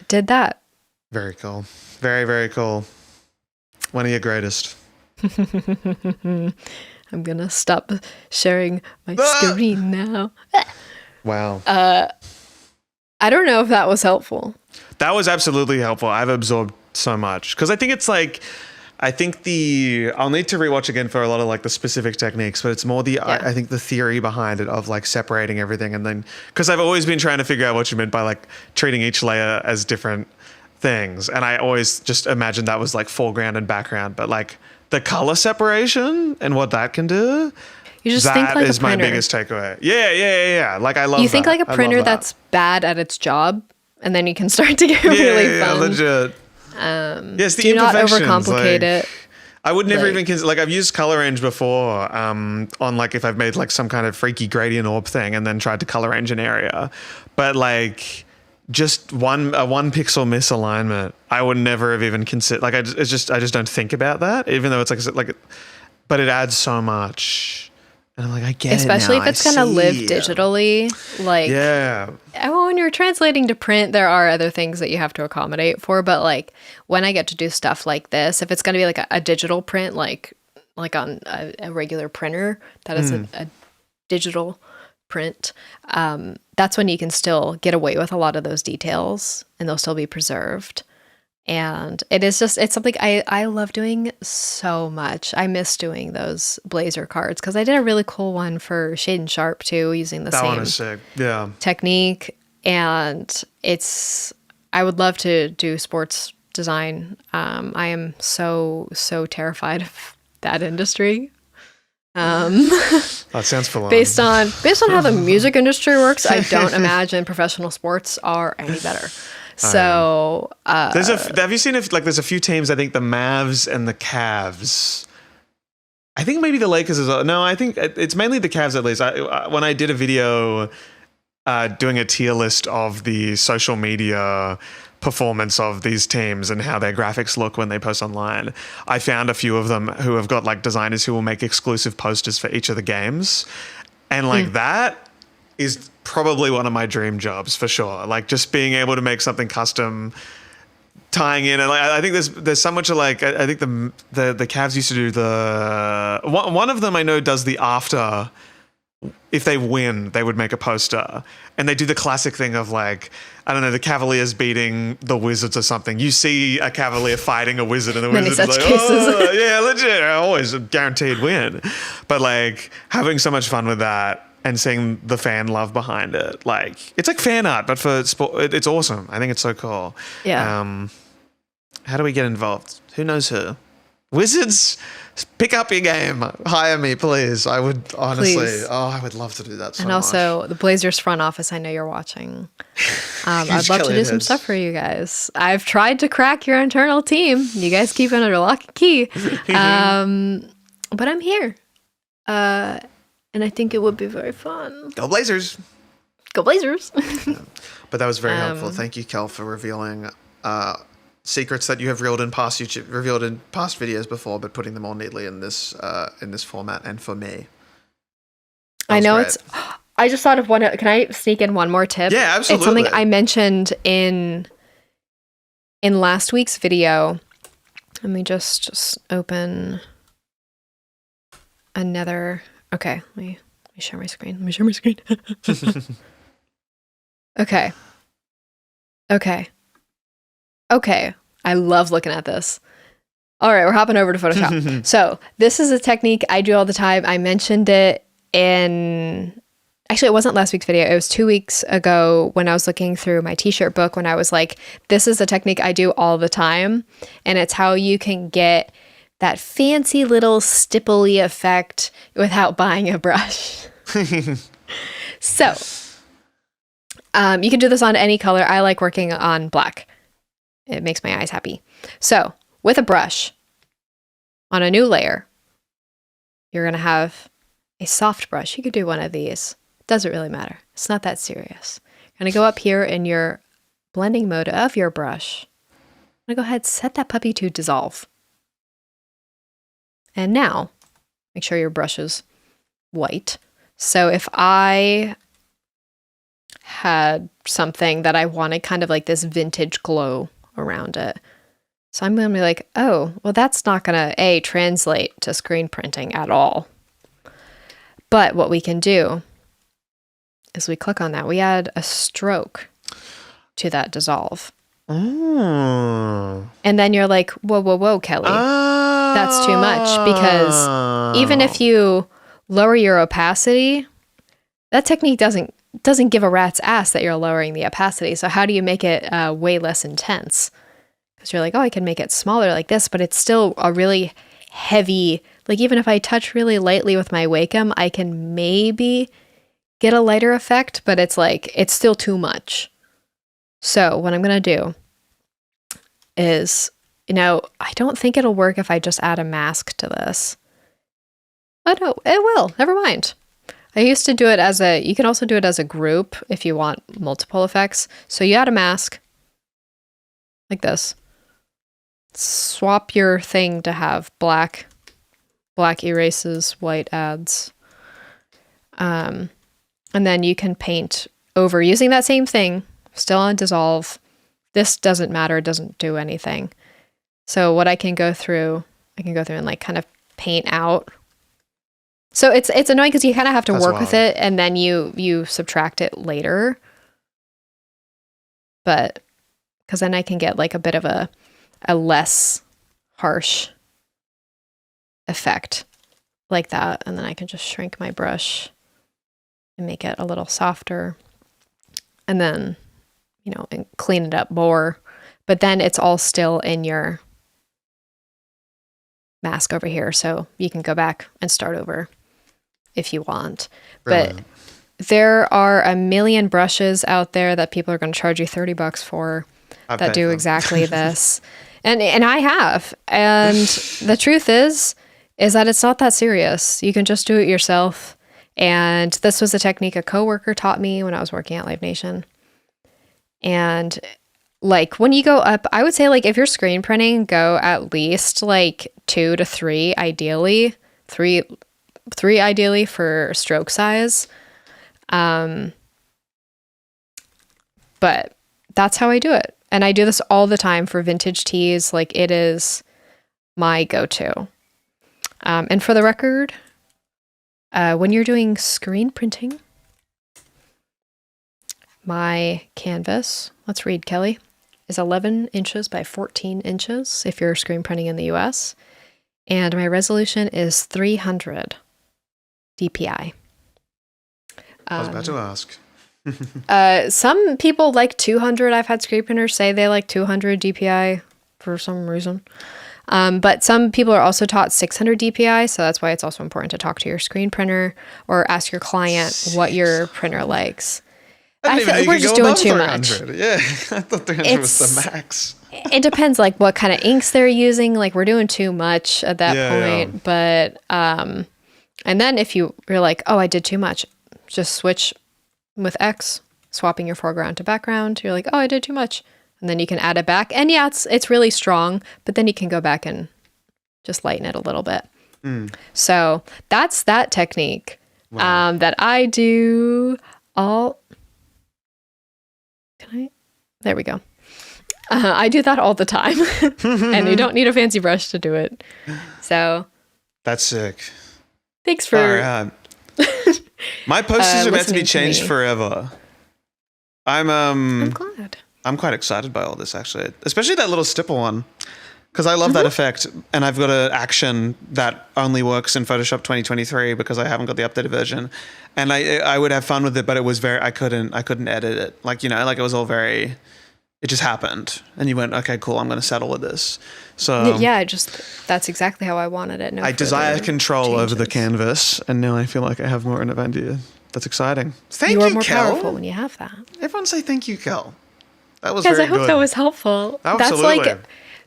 did that. Very cool. Very, very cool. One of your greatest. I'm gonna stop sharing my screen now. Wow. I don't know if that was helpful. That was absolutely helpful. I've absorbed so much because I think it's like, I'll need to rewatch again for a lot of like the specific techniques, but it's more I think the theory behind it of like separating everything, and then because I've always been trying to figure out what you meant by like treating each layer as different things, and I always just imagined that was like foreground and background, but like the color separation and what that can do. You just think like a printer. That is my biggest takeaway. Yeah. Like I love that. You think like a printer that's bad at its job, and then you can start to get really fun. Yeah, legit. Yes, the do not imperfections, overcomplicate it. I would never even consider, like, I've used color range before on, like, if I've made like some kind of freaky gradient orb thing and then tried to color range an area, but like just a 1 pixel misalignment, I would never have even considered. Like, I just don't think about that, even though it's like, but it adds so much. And I'm like, I get especially it now. If it's going to live digitally, like, when you're translating to print, there are other things that you have to accommodate for. But like when I get to do stuff like this, if it's going to be like a digital print, like on a regular printer, that is a digital print, that's when you can still get away with a lot of those details and they'll still be preserved. And it's something I love doing so much. I miss doing those Blazer cards because I did a really cool one for Shade and Sharp too, using the same technique. And I would love to do sports design. I am so terrified of that industry. That sounds fun. Based on how the music industry works, I don't imagine professional sports are any better. So have you seen there's a few teams, I think the Mavs and the Cavs. I think maybe the Lakers as well. No, I think it's mainly the Cavs at least. When I did a video doing a tier list of the social media performance of these teams and how their graphics look when they post online, I found a few of them who have got like designers who will make exclusive posters for each of the games. And like that is probably one of my dream jobs for sure. Like just being able to make something custom, tying in, and like, I think there's so much of like, I think the Cavs used to do one of them I know does the after. If they win, they would make a poster, and they do the classic thing of like, I don't know, the Cavaliers beating the Wizards or something. You see a Cavalier fighting a Wizard, and the Wizard's like, oh, yeah, legit, always a guaranteed win. But like having so much fun with that and seeing the fan love behind it, like it's like fan art, but for sport, it's awesome. I think it's so cool. Yeah. How do we get involved? Who knows who? Wizards, pick up your game. Hire me, please. I would honestly, I would love to do that so much. And also the Blazers front office, I know you're watching. I'd love to do some stuff for you guys. I've tried to crack your internal team. You guys keep it under lock and key. But I'm here. And I think it would be very fun. Go Blazers. Go Blazers. But that was very helpful. Thank you, Kel, for revealing secrets that you have revealed in past videos before, but putting them all neatly in this format and for me. I know great. I just thought of one. Can I sneak in one more tip? Yeah, absolutely. It's something I mentioned in last week's video. Let me just open another. Okay, let me share my screen. Okay. I love looking at this. All right, we're hopping over to Photoshop. So this is a technique I do all the time. I mentioned it actually, it wasn't last week's video. It was 2 weeks ago when I was looking through my t-shirt book when I was like, this is a technique I do all the time. And it's how you can get that fancy little stipply effect without buying a brush. So you can do this on any color. I like working on black. It makes my eyes happy. So with a brush on a new layer, you're going to have a soft brush. You could do one of these. Doesn't really matter. It's not that serious. You're going to go up here in your blending mode of your brush. I'm going to go ahead and set that puppy to dissolve. And now, make sure your brush is white. So if I had something that I wanted kind of like this vintage glow around it, so I'm going to be like, oh, well, that's not going to, translate to screen printing at all. But what we can do is we click on that. We add a stroke to that dissolve. Oh. And then you're like, whoa, Kelly. That's too much, because even if you lower your opacity, that technique doesn't give a rat's ass that you're lowering the opacity. So how do you make it way less intense? Because you're like, I can make it smaller like this, but it's still a really heavy, like even if I touch really lightly with my Wacom, I can maybe get a lighter effect, but it's like, it's still too much. So what I'm going to do is I don't think it'll work if I just add a mask to this. Oh, no, it will. Never mind. I used to do it you can also do it as a group if you want multiple effects. So you add a mask like this. Swap your thing to have black erases, white adds. And then you can paint over using that same thing, still on dissolve. This doesn't matter, it doesn't do anything. So what I can go through and like kind of paint out. So it's annoying because you kind of have to work with it and then you subtract it later. But because then I can get like a bit of a less harsh effect like that. And then I can just shrink my brush and make it a little softer. And then, and clean it up more. But then it's all still in your mask over here. So you can go back and start over if you want. Brilliant. But there are a million brushes out there that people are going to charge you $30 for that do exactly this. And I have. And the truth is that it's not that serious. You can just do it yourself. And this was a technique a coworker taught me when I was working at Live Nation. And like when you go up, I would say like if you're screen printing, go at least like 2 to 3 ideally. 3 ideally for stroke size. But that's how I do it. And I do this all the time for vintage tees. Like it is my go-to. And for the record, when you're doing screen printing, my canvas, let's read, Kelly, is 11 inches by 14 inches if you're screen printing in the US. And my resolution is 300 DPI. I was about to ask. Some people like 200. I've had screen printers say they like 200 DPI for some reason. But some people are also taught 600 DPI, so that's why it's also important to talk to your screen printer or ask your client what your printer likes. I feel like we're just doing too much. Yeah, I thought 300 was the max. It depends, like what kind of inks they're using. Like we're doing too much at that point. Yeah. But and then if you're like, oh, I did too much, just switch with X, swapping your foreground to background. You're like, oh, I did too much. And then you can add it back. And yeah, it's really strong, but then you can go back and just lighten it a little bit. So that's that technique that I do all. There we go. I do that all the time. And you don't need a fancy brush to do it. So. That's sick. Thanks for. My posters are meant to be changed forever. I'm glad. I'm quite excited by all this, actually, especially that little stipple one, because I love that effect, and I've got an action that only works in Photoshop 2023 because I haven't got the updated version, and I would have fun with it, but it was I couldn't edit it, like it was all very, it just happened, and you went, okay, cool, I'm going to settle with this. So yeah, that's exactly how I wanted it. I desire control over the canvas, and now I feel like I have more in idea. That's exciting. Thank you, Kel. You are more Kel. powerful when you have that. Everyone say thank you, Kel. That was very good. I hope that was helpful. Absolutely.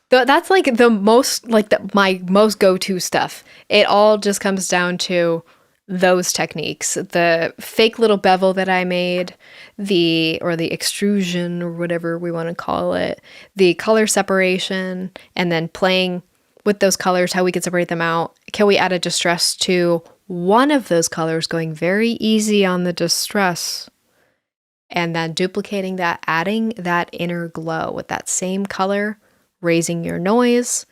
That's like the most, like my most go-to stuff. It all just comes down to those techniques. The fake little bevel that I made, the extrusion or whatever we want to call it, the color separation, and then playing with those colors, how we can separate them out. Can we add a distress to one of those colors, going very easy on the distress? And then duplicating that, adding that inner glow with that same color, raising your noise.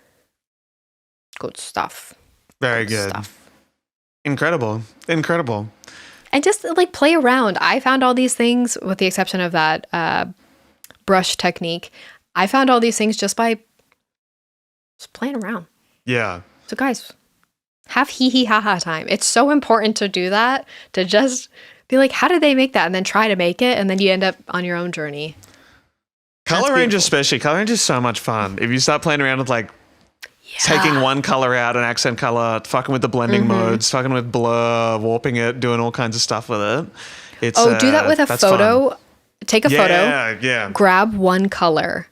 Good stuff. Very good. Stuff. Incredible. And just like play around. I found all these things, with the exception of that brush technique. I found all these things just by just playing around. Yeah. So guys, have hee ha ha time. It's so important to do that, to just be like, how did they make that? And then try to make it, and then you end up on your own journey. Color range especially. Color range is so much fun. If you start playing around with taking one color out, an accent color, fucking with the blending modes, fucking with blur, warping it, doing all kinds of stuff with it. Do that with a photo. Fun. Take a photo. Yeah. Grab one color.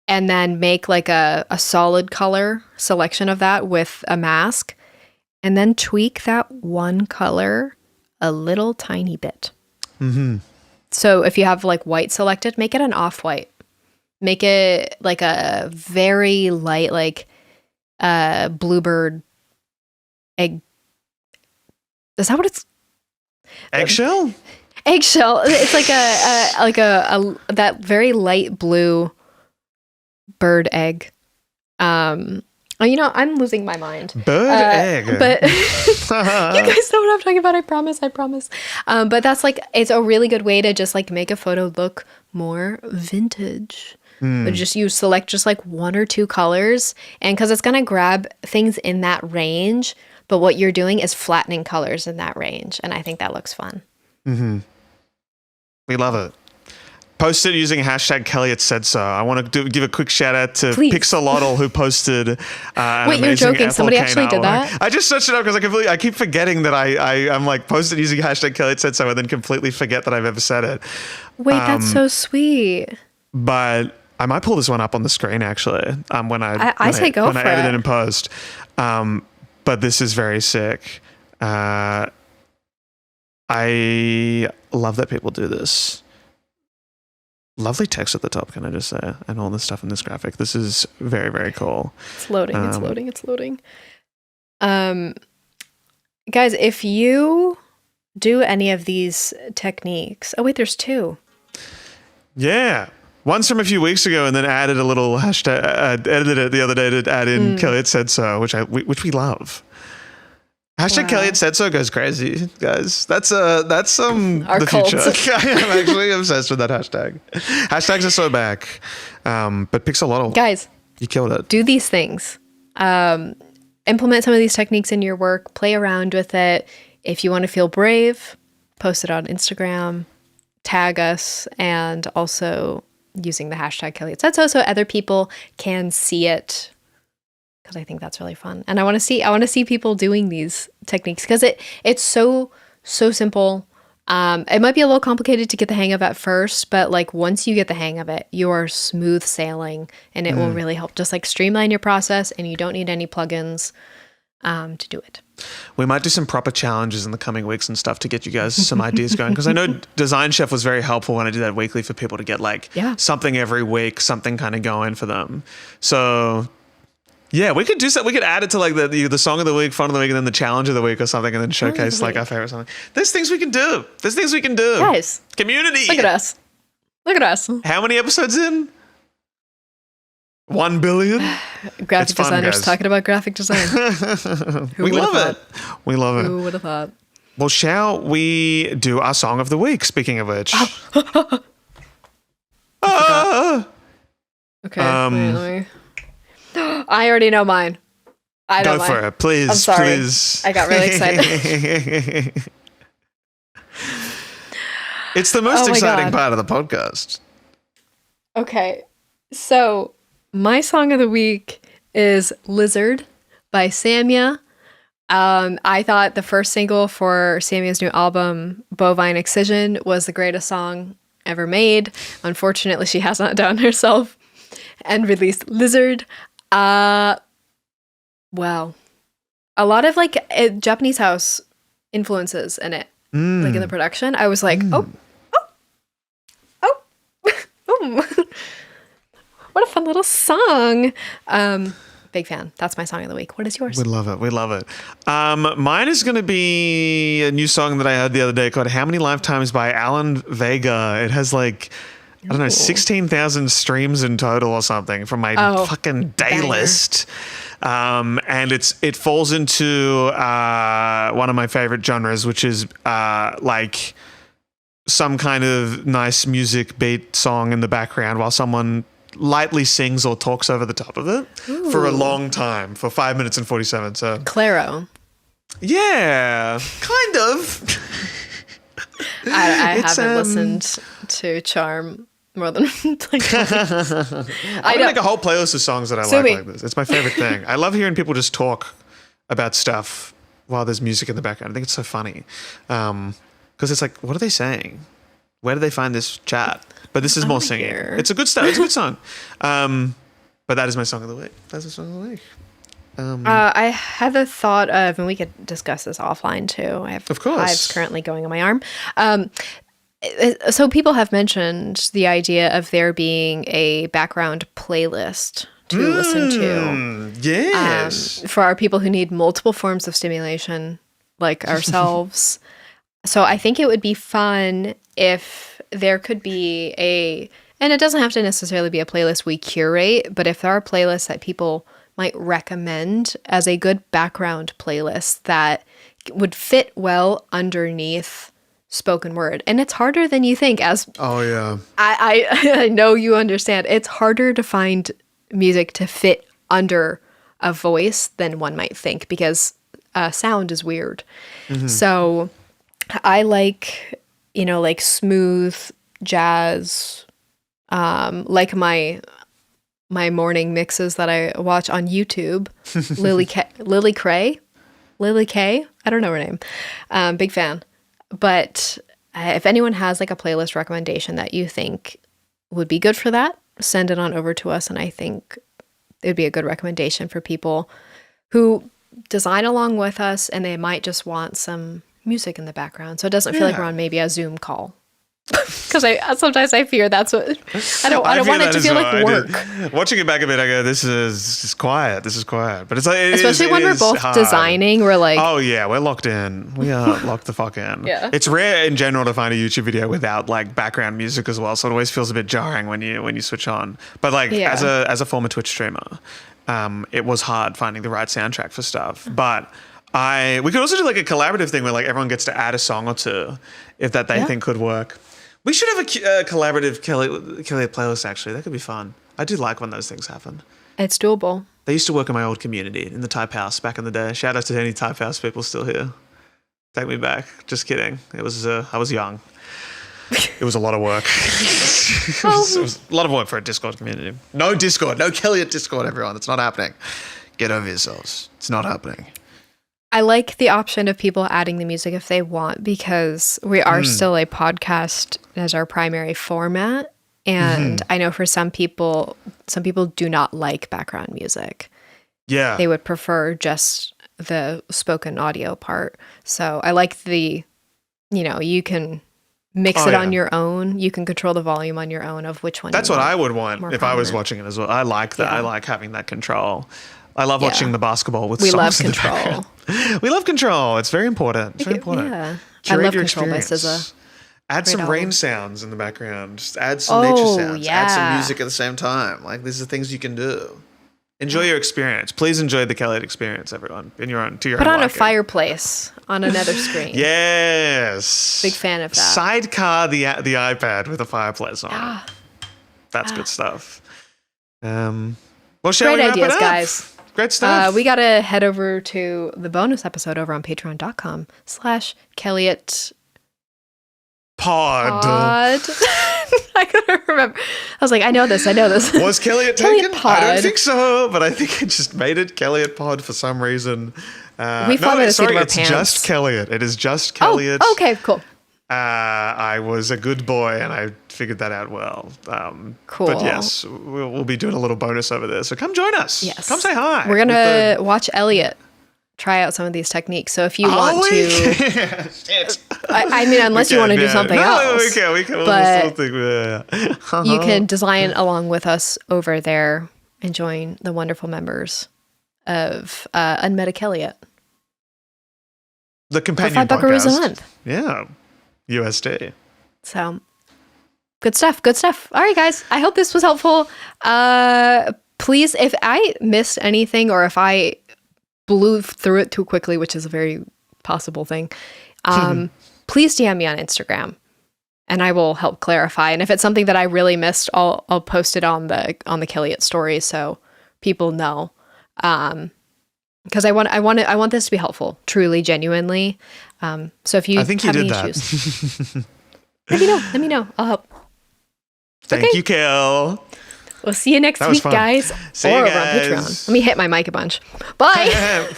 and then make like a solid color selection of that with a mask, and then tweak that one color a little tiny bit. Mm-hmm. So if you have like white selected, make it an off-white. Make it like a very light, like bluebird egg. Is that what it's? Eggshell? Eggshell. It's like a that very light blue bird egg. I'm losing my mind. Bird egg. But you guys know what I'm talking about. I promise. But that's like, it's a really good way to just like make a photo look more vintage. But you select just like one or two colors, and because it's going to grab things in that range, but what you're doing is flattening colors in that range. And I think that looks fun. Mm-hmm. We love it. Post it using hashtag Kelliot said so. I want to give a quick shout out to Pixelotl, who posted Wait, you're joking? Somebody actually did that? I just searched it up because I keep forgetting that I'm like posted using hashtag Kelliot said so, and then completely forget that I've ever said it. Wait, that's so sweet. But I might pull this one up on the screen actually. When I edit it in post. But this is very sick. I love that people do this. Lovely text at the top, can I just say? And all this stuff in this graphic. This is very, very cool. It's loading. It's loading. Guys, if you do any of these techniques... Oh, wait, there's two. Yeah. One's from a few weeks ago, and then added a little hashtag, edited it the other day to add in Kelliot said so, which we love. Hashtag Kelliot said so goes crazy, guys. That's Our the cult. future. I am actually obsessed with that hashtag. Hashtags are so back. But Pixelotl, guys, you killed it. Do these things. Implement some of these techniques in your work. Play around with it. If you want to feel brave, post it on Instagram. Tag us, and also using the hashtag Kelliot said so other people can see it. Because I think that's really fun, and I want to see people doing these techniques because it's so simple. It might be a little complicated to get the hang of at first, but like once you get the hang of it, you are smooth sailing, and it will really help just like streamline your process, and you don't need any plugins to do it. We might do some proper challenges in the coming weeks and stuff to get you guys some ideas going, because I know Design Chef was very helpful when I did that weekly for people to get like something every week, something kind of going for them. So. Yeah, we could do something. We could add it to like the song of the week, fun of the week, and then the challenge of the week or something, and then showcase like our favorite something. There's things we can do. Guys. Community. Look at us. How many episodes in? 1 billion? Graphic designers talking about graphic design. We love it. Who would have thought? Well, shall we do our song of the week, speaking of which? Okay, let me... I already know mine. Go for it, please. I'm sorry. Please. I got really excited. It's the most exciting part of the podcast. Okay, so my song of the week is Lizard by Samya. I thought the first single for Samya's new album, Bovine Excision, was the greatest song ever made. Unfortunately, she has not done herself and released Lizard. Wow. A lot of like Japanese house influences in it, like in the production. I was like, oh. What a fun little song. Big fan. That's my song of the week. What is yours? We love it. Mine is going to be a new song that I heard the other day called How Many Lifetimes by Alan Vega. It has like, I don't know, 16,000 streams in total or something from my fucking day list. And it falls into one of my favorite genres, which is like some kind of nice music beat song in the background while someone lightly sings or talks over the top of it for a long time, for 5 minutes and 47. So Claro. Yeah, kind of. I haven't listened to Charm more than like I make a whole playlist of songs that I like this. It's my favorite thing. I love hearing people just talk about stuff while there's music in the background. I think it's so funny. Because it's like, what are they saying? Where do they find this chat? but this is more singing. It's a good stuff. It's a good song. But that is my song of the week. That's the song of the week. I have a thought of, and we could discuss this offline too. I have hives currently going on my arm. So people have mentioned the idea of there being a background playlist to listen to. Yes. For our people who need multiple forms of stimulation, like ourselves. So I think it would be fun if there could be and it doesn't have to necessarily be a playlist we curate, but if there are playlists that people might recommend as a good background playlist that would fit well underneath spoken word. And it's harder than you think, as I know you understand. It's harder to find music to fit under a voice than one might think, because sound is weird. So I like, like smooth jazz, like my morning mixes that I watch on YouTube. Lily Kay, I don't know her name. Big fan. But if anyone has like a playlist recommendation that you think would be good for that, send it on over to us. And I think it would be a good recommendation for people who design along with us, and they might just want some music in the background, so it doesn't feel like we're on maybe a Zoom call. Because sometimes I fear that's what I don't want it to feel like work. Watching it back a bit, I go, this is quiet. This is quiet. But it's like, especially when we're both hard. Designing, we're like, oh yeah, we're locked in. We are locked the fuck in. Yeah. It's rare in general to find a YouTube video without like background music as well. So it always feels a bit jarring when you switch on. But like as a former Twitch streamer, it was hard finding the right soundtrack for stuff. But we could also do like a collaborative thing where like everyone gets to add a song or two if that they think could work. We should have a collaborative Kelliot playlist, actually. That could be fun. I do like when those things happen. It's doable. They used to work in my old community in the Type House back in the day. Shout out to any Type House people still here. Take me back. Just kidding. It was I was young. It was a lot of work. It was a lot of work for a Discord community. No Discord. No Kelliot Discord, everyone. It's not happening. Get over yourselves. It's not happening. I like the option of people adding the music if they want, because we are still a podcast as our primary format. And I know for some people do not like background music. Yeah. They would prefer just the spoken audio part. So I like you can mix it on your own. You can control the volume on your own of which one. That's what I would want if I was watching it as well. I like that. I like having that control. I love watching the basketball with songs in the background. We love control. It's very important. It's very important. Yeah. Curate I love your control experience. Add some rain sounds in the background. Just add some nature sounds. Yeah. Add some music at the same time. Like, these are things you can do. Enjoy your experience. Please enjoy the Kelliot experience, everyone. To your own Put on a fireplace on another screen. Yes. Big fan of that. Sidecar the iPad with a fireplace on it. That's good stuff. Well, shall we wrap it up? Guys. Great stuff. We got to head over to the bonus episode over on patreon.com/Kelliot Pod. I couldn't remember. I was like, I know this. Was Kelliot taken? I don't think so, but I think it just made it Kelliot Pod for some reason. It's just Kelliot. It is just Kelliot. Oh, okay, cool. I was a good boy and I figured that out well. Cool. But yes, we'll be doing a little bonus over there. So come join us. Yes. Come say hi. We're going to watch Elliot try out some of these techniques. So if you want to... Shit. I mean, unless you want to do something else. We can. But you can design along with us over there and join the wonderful members of Unmeta Kelliot. The companion for $5 podcast. a month. Yeah. USD. So good stuff. All right, guys. I hope this was helpful. Please, if I missed anything or if I blew through it too quickly, which is a very possible thing, please DM me on Instagram and I will help clarify. And if it's something that I really missed, I'll post it on the Kelliot story so people know. Because I want this to be helpful, truly, genuinely. So if you have any issues, let me know. I'll help. Thank you, Kel. We'll see you next week, guys. See you guys. Over on Patreon. Let me hit my mic a bunch. Bye.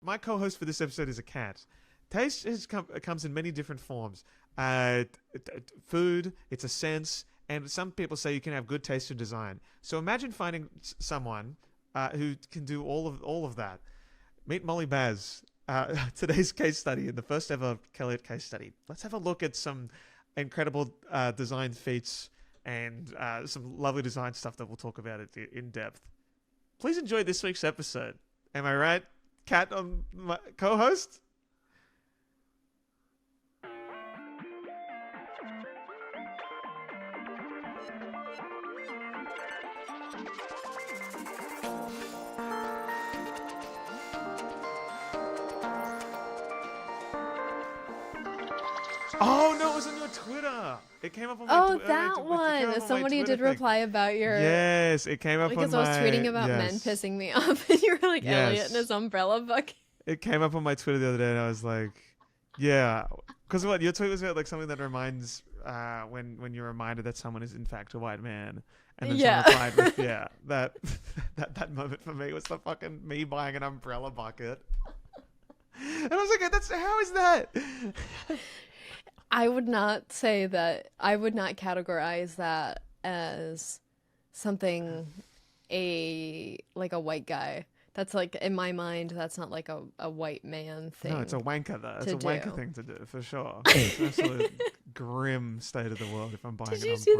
My co-host for this episode is a cat. Taste comes in many different forms. Food, it's a sense, And some people say you can have good taste in design. So imagine finding someone who can do all of that. Meet Molly Baz. Today's case study, in the first ever Kelliot case study. Let's have a look at some incredible design feats and some lovely design stuff that we'll talk about it in depth. Please enjoy this week's episode. Am I right, Kat, on my co-host? Oh no, it was on your Twitter. It came up on my Twitter. Oh, that one. Somebody did reply about your. Yes, it came up on my. Because I was tweeting about men pissing me off, and you were like Elliot in his umbrella bucket. It came up on my Twitter the other day, and I was like, yeah, because what your tweet was about, like something that reminds when you're reminded that someone is in fact a white man, and then someone replied with that moment for me was the fucking me buying an umbrella bucket, and I was like, how is that? I would not say that. I would not categorize that as something like a white guy. That's like, in my mind, that's not like a white man thing. No, it's a wanker though. It's a wanker thing to do for sure. It's an absolute grim state of the world if I'm buying an umbrella. Did you see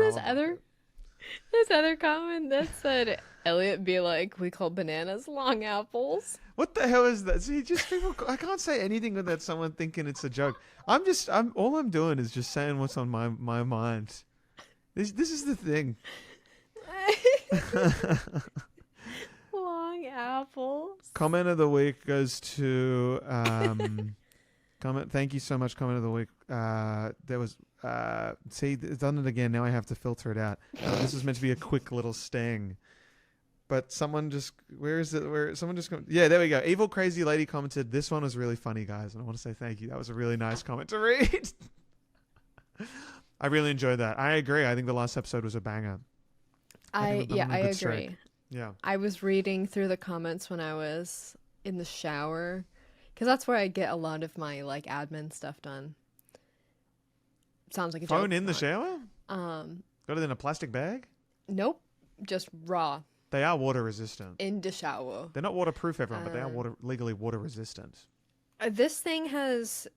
this other comment that said Elliot be like, we call bananas long apples? What the hell is that? See, just people. I can't say anything without someone thinking it's a joke. All I'm doing is just saying what's on my mind. This is the thing. Long apples. Comment of the week goes to comment. Thank you so much. Comment of the week. There was see, it's done it again. Now I have to filter it out. This is meant to be a quick little sting. But someone just, where is it? Where someone just, yeah, there we go. Evil Crazy Lady commented, "This one was really funny, guys," and I want to say thank you. That was a really nice comment to read. I really enjoyed that. I agree. I think the last episode was a banger. I agree. Strike. Yeah. I was reading through the comments when I was in the shower, because that's where I get a lot of my like admin stuff done. Sounds like a phone joke, in the shower. Got it in a plastic bag? Nope, just raw. They are water resistant. In the shower. They're not waterproof, everyone, but they are legally water resistant. This thing has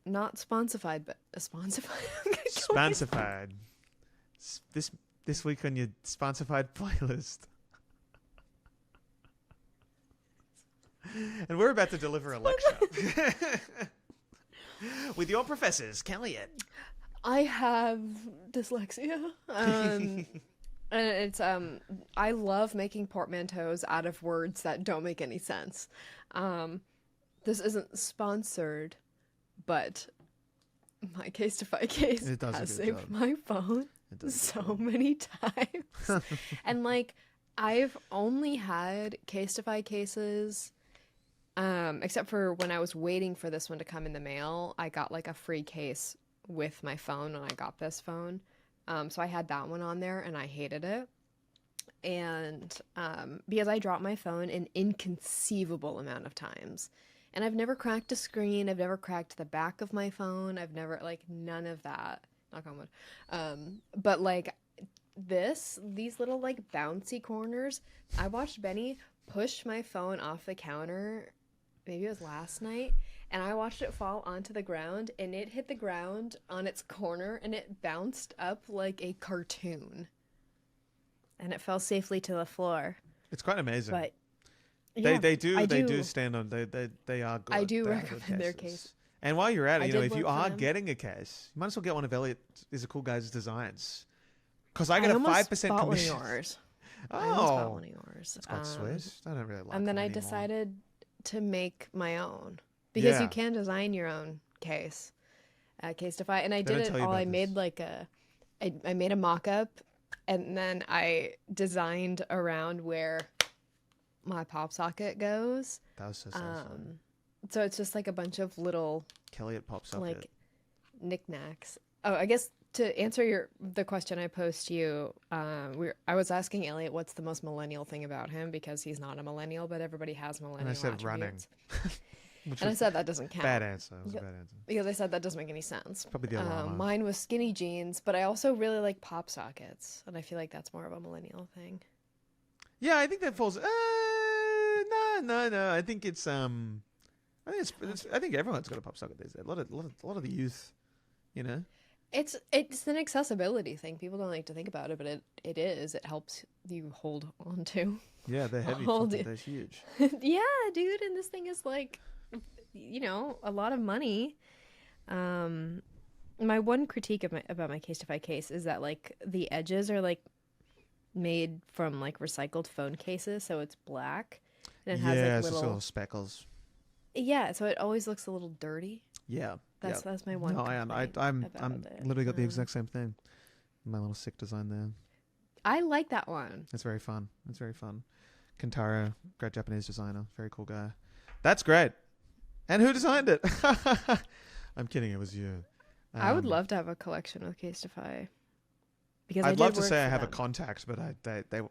not sponsified, but Sponsified. This week on your sponsified playlist. And we're about to deliver a lecture with your professors, Kelliot. I have dyslexia. And it's I love making portmanteaus out of words that don't make any sense. This isn't sponsored, but my Casetify case has saved my phone so many times. And like, I've only had Casetify cases, except for when I was waiting for this one to come in the mail. I got like a free case with my phone when I got this phone. So I had that one on there and I hated it. And because I dropped my phone an inconceivable amount of times. And I've never cracked a screen. I've never cracked the back of my phone. I've never, like, none of that. Knock on wood. But, like, these little, like, bouncy corners. I watched Benny push my phone off the counter. Maybe it was last night. And I watched it fall onto the ground. And it hit the ground on its corner. And it bounced up like a cartoon. And it fell safely to the floor. It's quite amazing. But yeah, they do stand on. They are good. I do recommend their case. And while you're at it, if you are getting a case, you might as well get one of Elliot Is a Cool Guy's designs. Because I get a 5% commission. Yours. Oh, I almost bought one of yours. That's quite sweet. I don't really like. And then I decided to make my own because you can design your own case, Casetify. And I did it all. I made I made a mock-up, and then I designed around where my pop socket goes. That was so satisfying. So it's just like a bunch of little Kelliot pop socket, like knickknacks. Oh, I guess to answer the question I posed to you, I was asking Elliot what's the most millennial thing about him, because he's not a millennial, but everybody has millennial attributes. And I said running. And I said that doesn't count. Bad answer. It was a bad answer. Because I said that doesn't make any sense. Probably the Alama. Mine was skinny jeans, but I also really like pop sockets, and I feel like that's more of a millennial thing. Yeah, I think that falls. No. I think it's I think everyone's got a pop socket these days. A lot of the youth, you know. It's an accessibility thing. People don't like to think about it, but it is. It helps you hold on to. Yeah, they're heavy. They're huge. Yeah, dude, and this thing is like, a lot of money. My one critique about my Casetify case is that like the edges are like made from like recycled phone cases, so it's black and it has like just little speckles. Yeah, so it always looks a little dirty. Yeah, that's my one. No, I'm literally got the exact same thing. My little sick design there. I like that one. It's very fun. Kentaro, great Japanese designer, very cool guy. That's great. And who designed it? I'm kidding. It was you. I would love to have a collection of Casetify. Because I'd love to say I have a contact, but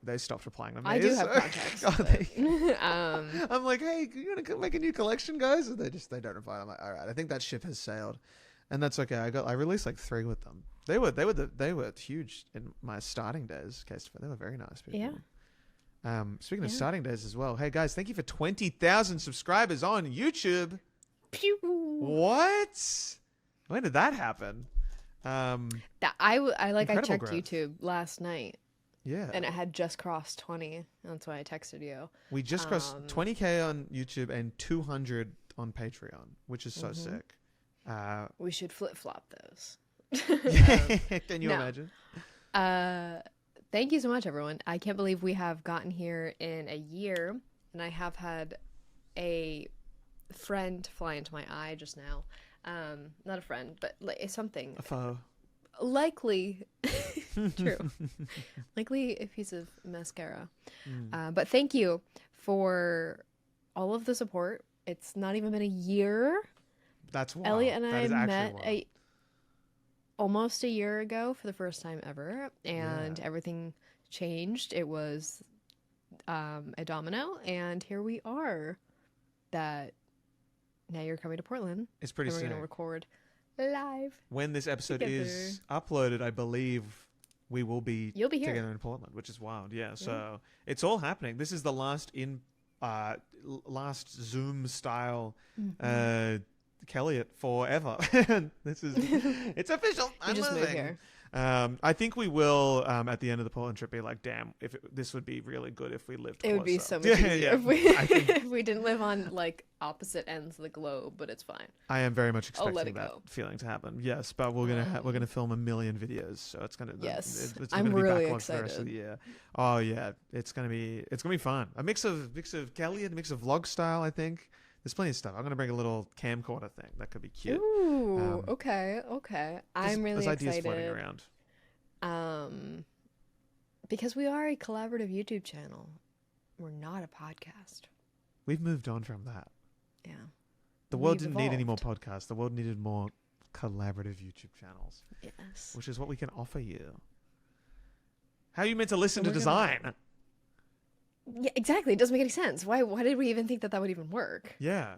they stopped replying to me. I do have contacts. I'm like, hey, you gonna make a new collection, guys? And they don't reply. I'm like, all right, I think that ship has sailed, and that's okay. I released like 3 with them. They were huge in my starting days. Casetify, they were very nice people. Yeah. Speaking of starting days as well, hey guys, thank you for 20,000 subscribers on YouTube. Pew. What? When did that happen? That I checked growth. YouTube last night. Yeah. And it had just crossed 20. That's why I texted you. We just crossed 20K on YouTube and 200 on Patreon, which is so sick. We should flip-flop those. Can you imagine? Thank you so much, everyone. I can't believe we have gotten here in a year, and I have had a friend fly into my eye just now. Not a friend, but something. A foe. Likely. True. Likely a piece of mascara. But thank you for all of the support. It's not even been a year. That's wild. Elliot and I met almost a year ago for the first time ever, and everything changed. It was a domino, and here we are. Now you're coming to Portland. It's pretty sick. We're going to record live. When this episode together. is uploaded, I believe we will be You'll be here together in Portland, which is wild. Yeah, so it's all happening. This is the last Zoom style Kelliot forever. It's official. I'm just moved here. I think we will at the end of the Portland trip be like, damn, this would be really good if we lived closer. It would be so much easier if we didn't live on like opposite ends of the globe, but it's fine. I am very much expecting that feeling to happen. Yes, but we're gonna film a million videos, so it's gonna I'm really backlogged excited for the rest of the year. Oh yeah, it's gonna be fun. A mix of Kelliot, a mix of vlog style. I think there's plenty of stuff. I'm gonna bring a little camcorder thing that could be cute. Ooh, okay. I'm really excited. There's ideas floating around. Because we are a collaborative YouTube channel. We're not a podcast. We've moved on from that. Yeah. The world didn't need any more podcasts. The world needed more collaborative YouTube channels. Yes. Which is what we can offer you. How are you meant to listen to design? Yeah, exactly. It doesn't make any sense. Why did we even think that would even work? Yeah.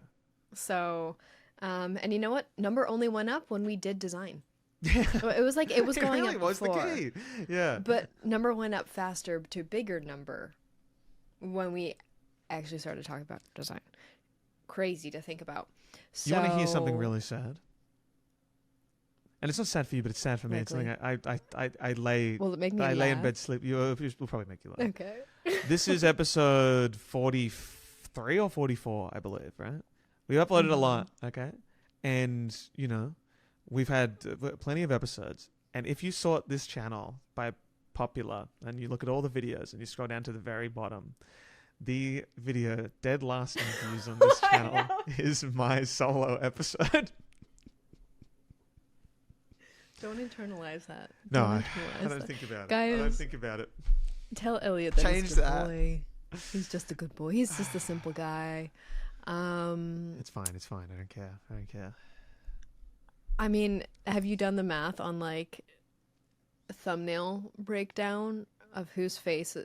So, and you know what? Number only went up when we did design. It was like it was going really up was before. The key. Yeah. But number went up faster to a bigger number when we actually started talking about design. Crazy to think about. So, you want to hear something really sad? And it's not sad for you, but it's sad for me. Likely. It's something I lay. Will it make me I lay in laugh? bed sleep. We'll probably make you laugh. Okay. This is episode 43 or 44, I believe. Right? We uploaded a lot. Okay, and we've had plenty of episodes. And if you sort this channel by popular, and you look at all the videos, and you scroll down to the very bottom, the video dead last in views on this channel is my solo episode. Don't internalize that. No, I don't think about it. Guys, I don't think about it. Tell Elliot that Change he's a good that. boy. He's just a good boy. He's just a simple guy. It's fine. I don't care. I mean, have you done the math on like thumbnail breakdown of whose face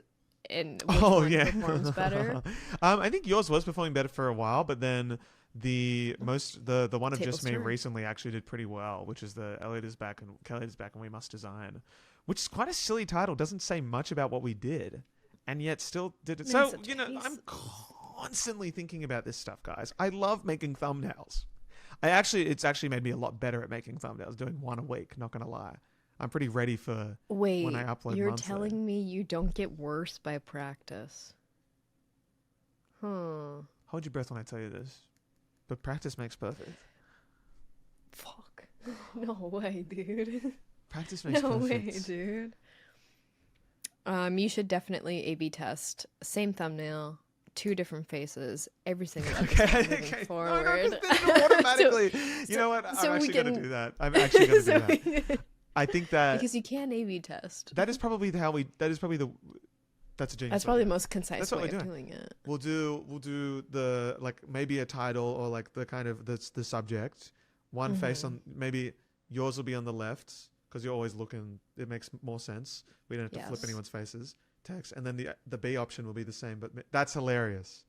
and which one performs better? I think yours was performing better for a while, but then The one I've Table just made stirring. recently actually did pretty well, which is the Kelliot is back and we must design, which is quite a silly title. Doesn't say much about what we did, and yet still did it. So I'm constantly thinking about this stuff, guys. I love making thumbnails. It's actually made me a lot better at making thumbnails. Doing one a week. Not gonna lie, I'm pretty ready for when I upload. You're monthly. telling me you don't get worse by practice? Hold your breath when I tell you this. But practice makes perfect. Fuck. No way, dude. Practice makes perfect. No way, dude. You should definitely A/B test. Same thumbnail, 2 different faces, every single episode moving forward. No, automatically. You know what? I'm actually going to do that. I'm actually going to do that. I think that because you can A/B test. That is probably That's a genius. That's probably the most concise way of doing it. We'll do the like maybe a title or like the kind of the subject. One face on, maybe yours will be on the left because you're always looking. It makes more sense. We don't have to flip anyone's faces. Text, and then the B option will be the same. But that's hilarious.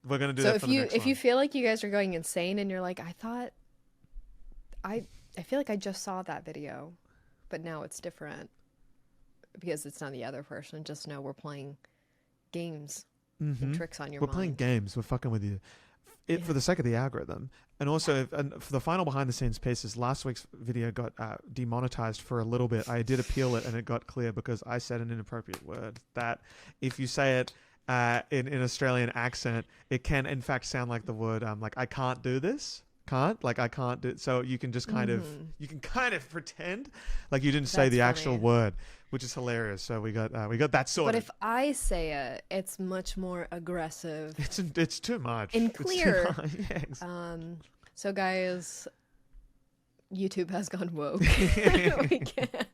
We're gonna do that for the next one. If you feel like you guys are going insane and you're like, I feel like I just saw that video, but now it's different. Because it's not the other person. Just know we're playing games and tricks on your mind. We're playing games. We're fucking with you. For the sake of the algorithm. And also, for the final behind-the-scenes pieces, last week's video got demonetized for a little bit. I did appeal it, and it got clear because I said an inappropriate word. That if you say it in an Australian accent, it can, in fact, sound like the word, like, I can't do this. I can't do it. So you can just kind of pretend like you didn't say the actual word, which is hilarious. So we got that sorted. But if I say it, it's much more aggressive. It's too much. And clear. Yes. So guys, YouTube has gone woke. We can't.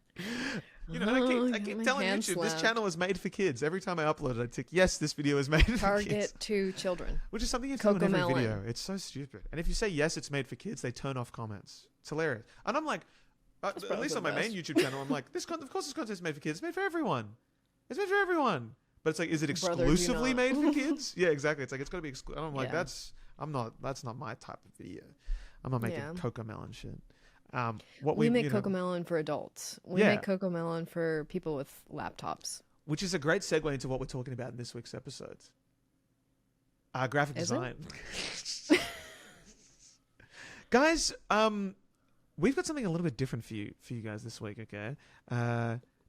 I keep telling YouTube, this channel is made for kids. Every time I upload it, I tick, yes, this video is made for kids. Target to children. Which is something you do in every video. It's so stupid. And if you say, yes, it's made for kids, they turn off comments. It's hilarious. And I'm like, at least on my main YouTube channel, I'm like, of course this content is made for kids. It's made for everyone. It's made for everyone. But it's like, is it exclusively made for kids? Yeah, exactly. It's like, it's got to be exclusive. I'm like, that's not my type of video. I'm not making Cocomelon shit. We make Cocomelon for adults. We make Cocomelon for people with laptops. Which is a great segue into what we're talking about in this week's episodes. Graphic design. Guys, we've got something a little bit different for you guys this week, okay?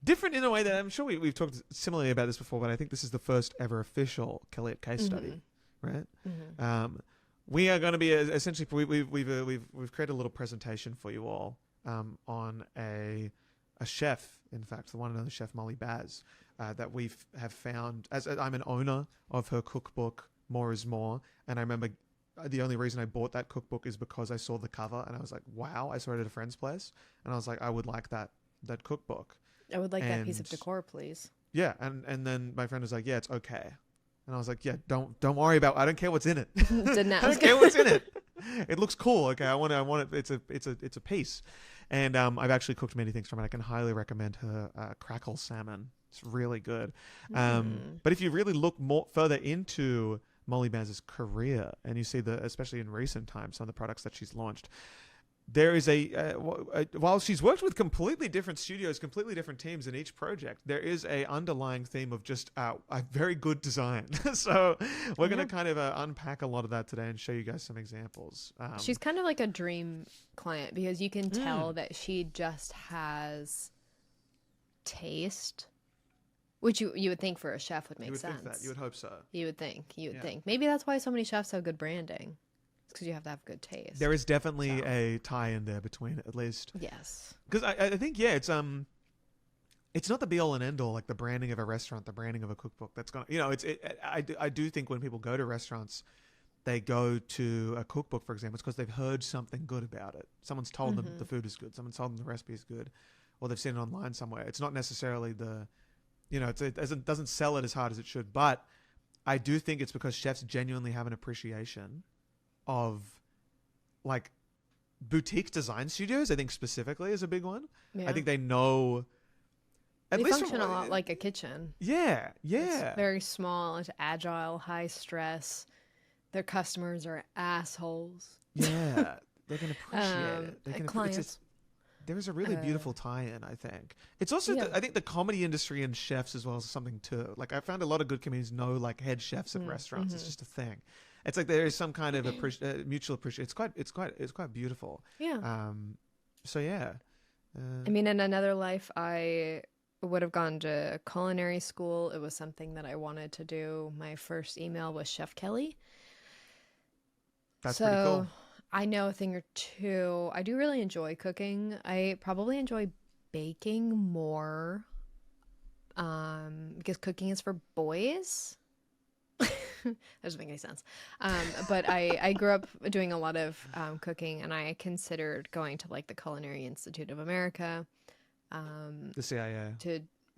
Different in a way that I'm sure we've talked similarly about this before, but I think this is the first ever official Kelliot case study, right? We are going to be essentially we've created a little presentation for you all on a chef, in fact, the one and only chef Molly Baz, that we have found. As I'm an owner of her cookbook, More is More, and I remember the only reason I bought that cookbook is because I saw the cover and I was like, wow! I saw it at a friend's place, and I was like, I would like that cookbook. I would like that piece of decor, please. Yeah, and then my friend was like, yeah, it's okay. And I was like, yeah, don't worry about. I don't care what's in it. I don't care what's in it. It looks cool. Okay, I want it. It's a piece, and I've actually cooked many things from it. I can highly recommend her crackle salmon. It's really good. But if you really look further into Molly Baz's career, and you see especially in recent times, some of the products that she's launched, there is while she's worked with completely different studios, completely different teams in each project, there is a underlying theme of just a very good design. So we're going to kind of unpack a lot of that today and show you guys some examples. She's kind of like a dream client because you can tell that she just has taste, which you would think for a chef would make sense. You would think that. You would hope so. You would think. Maybe that's why so many chefs have good branding. Because you have to have good taste. There is definitely a tie in there between it, at least. Yes. Because I think it's not the be all and end all, like the branding of a restaurant, the branding of a cookbook. That's gonna I do think when people go to restaurants, they go to a cookbook, for example, it's because they've heard something good about it. Someone's told them the food is good. Someone's told them the recipe is good, or they've seen it online somewhere. It's not necessarily it doesn't sell it as hard as it should, but I do think it's because chefs genuinely have an appreciation of like boutique design studios. I think specifically is a big one. Yeah. I think they know they function a lot like a kitchen. Yeah. It's very small, it's agile, high stress. Their customers are assholes. Yeah, they can appreciate it. They can clients. There is a really beautiful tie-in, I think. It's also, I think the comedy industry and chefs as well is something too. Like, I found a lot of good comedians know, like, head chefs at restaurants. It's just a thing. It's like there is some kind of mutual appreciation. It's quite beautiful. Yeah. So yeah. I mean, in another life, I would have gone to culinary school. It was something that I wanted to do. My first email was Chef Kelly. That's pretty cool. I know a thing or two. I do really enjoy cooking. I probably enjoy baking more because cooking is for boys. That doesn't make any sense. But I grew up doing a lot of cooking, and I considered going to like the Culinary Institute of America. The CIA.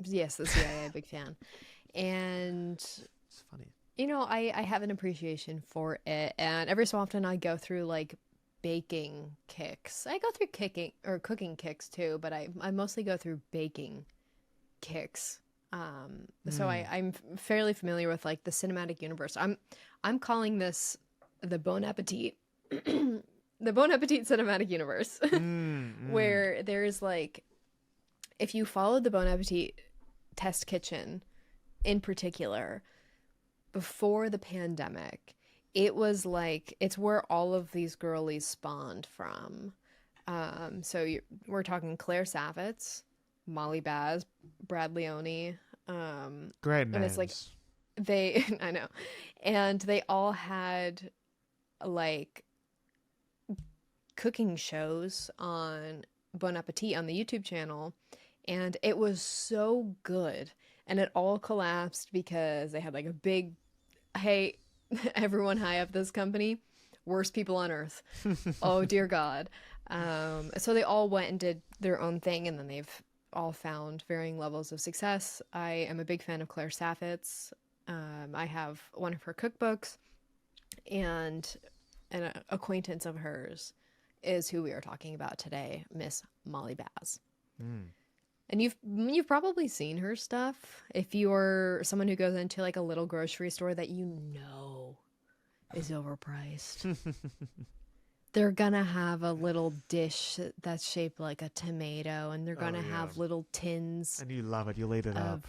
Yes, the CIA, big fan. And It's funny. you know, I have an appreciation for it, and every so often I go through like baking kicks. I go through cooking kicks too, but I mostly go through baking kicks. So I'm fairly familiar with like the cinematic universe. I'm calling this the Bon Appetit, the Bon Appetit cinematic universe, where there's like, if you follow the Bon Appetit test kitchen in particular, before the pandemic, it was like, it's where all of these girlies spawned from. We're talking Claire Savitz, Molly Baz, Brad Leone. Great names. And it's like, I know. And they all had like cooking shows on Bon Appetit on the YouTube channel. And it was so good. And it all collapsed because they had like a big, hey, everyone high up this company, worst people on earth. Oh, dear God. So they all went and did their own thing, and then they've all found varying levels of success. I am a big fan of Claire Savitz. I have one of her cookbooks, and an acquaintance of hers is who we are talking about today, Miss Molly Baz. And you've probably seen her stuff if you're someone who goes into like a little grocery store that you know is overpriced. They're gonna have a little dish that's shaped like a tomato, and they're gonna have little tins. And you love it. You'll eat it up.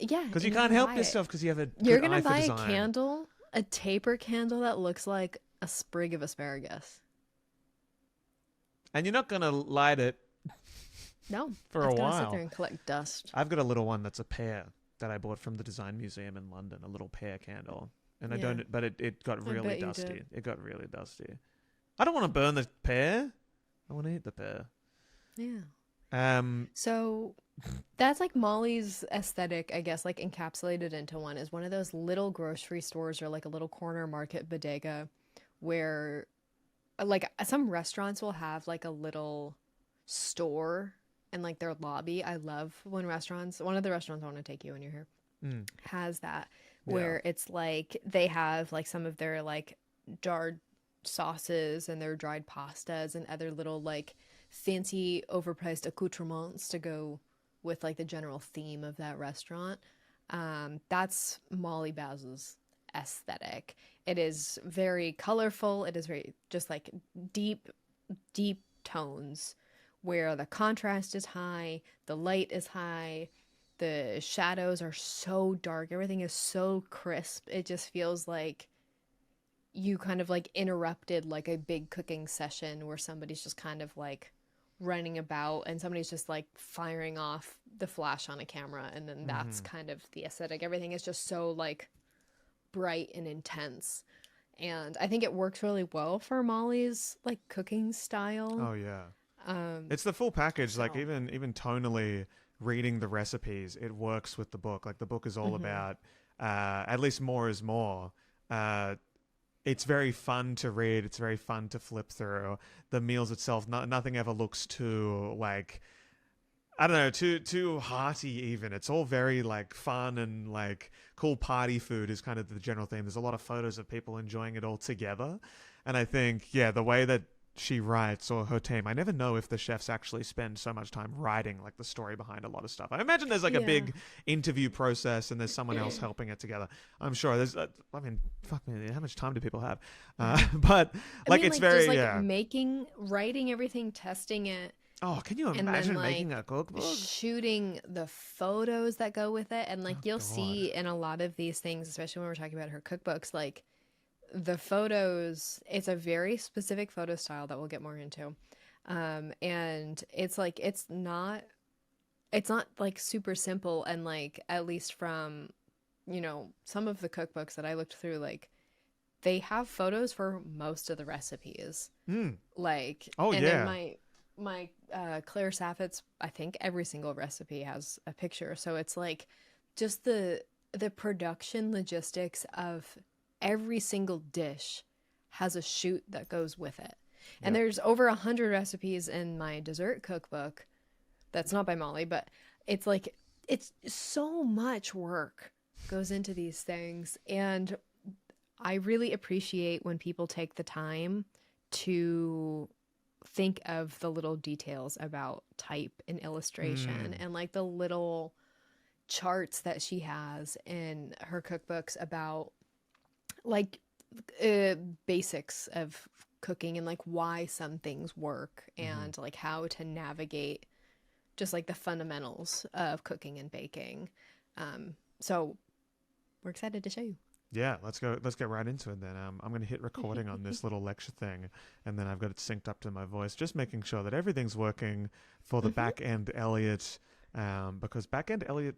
Yeah, because you can't help yourself because you have a You're good gonna eye for buy a design. candle, a taper candle that looks like a sprig of asparagus. And you're not gonna light it. No, For a it's gonna while. sit there and collect dust. I've got a little one that's a pear that I bought from the Design Museum in London, a little pear candle. And I don't, but it got really bet you dusty. did. It got really dusty. I don't want to burn the pear. I want to eat the pear. Yeah. So that's like Molly's aesthetic, I guess, like encapsulated into one, is one of those little grocery stores or like a little corner market bodega where like some restaurants will have like a little store in like their lobby. I love when restaurants, one of the restaurants I want to take you when you're here, has that, where it's like they have like some of their like jarred sauces and their dried pastas and other little like fancy overpriced accoutrements to go with like the general theme of that restaurant. That's Molly Baz's aesthetic. It is very colorful. It is very just like deep tones where the contrast is high, the light is high, the shadows are so dark, everything is so crisp. It just feels like you kind of like interrupted like a big cooking session where somebody's just kind of like running about and somebody's just like firing off the flash on a camera, and then that's kind of the aesthetic. Everything is just so like bright and intense. And I think it works really well for Molly's like cooking style. Oh yeah. It's the full package. Like even tonally, reading the recipes, it works with the book. Like the book is all about, at least more is more. It's very fun to read. It's very fun to flip through. The meals itself, nothing ever looks too like, I don't know, too hearty even. It's all very like fun and like cool party food is kind of the general theme. There's a lot of photos of people enjoying it all together. And I think, the way that she writes or her team. I never know if the chefs actually spend so much time writing like the story behind a lot of stuff. I imagine there's like a big interview process and there's someone else helping it together. I'm sure there's. I mean, fuck me, how much time do people have? But like, it's very just writing everything, testing it. Oh, can you imagine making a cookbook? Shooting the photos that go with it. And like you'll see in a lot of these things, especially when we're talking about her cookbooks, like the photos, it's a very specific photo style that we'll get more into. And it's like it's not like super simple, and like at least from, you know, some of the cookbooks that I looked through, like they have photos for most of the recipes. Like in my Claire Saffit's, I think every single recipe has a picture. So it's like just the production logistics of every single dish has a shoot that goes with it. And there's over 100 recipes in my dessert cookbook. That's not by Molly, but it's like, it's so much work goes into these things. And I really appreciate when people take the time to think of the little details about type and illustration and like the little charts that she has in her cookbooks about like basics of cooking and like why some things work and like how to navigate just like the fundamentals of cooking and baking. So we're excited to show you. Yeah, let's get right into it then. I'm going to hit recording on this little lecture thing, and then I've got it synced up to my voice, just making sure that everything's working for the back end Elliot, because back end Elliot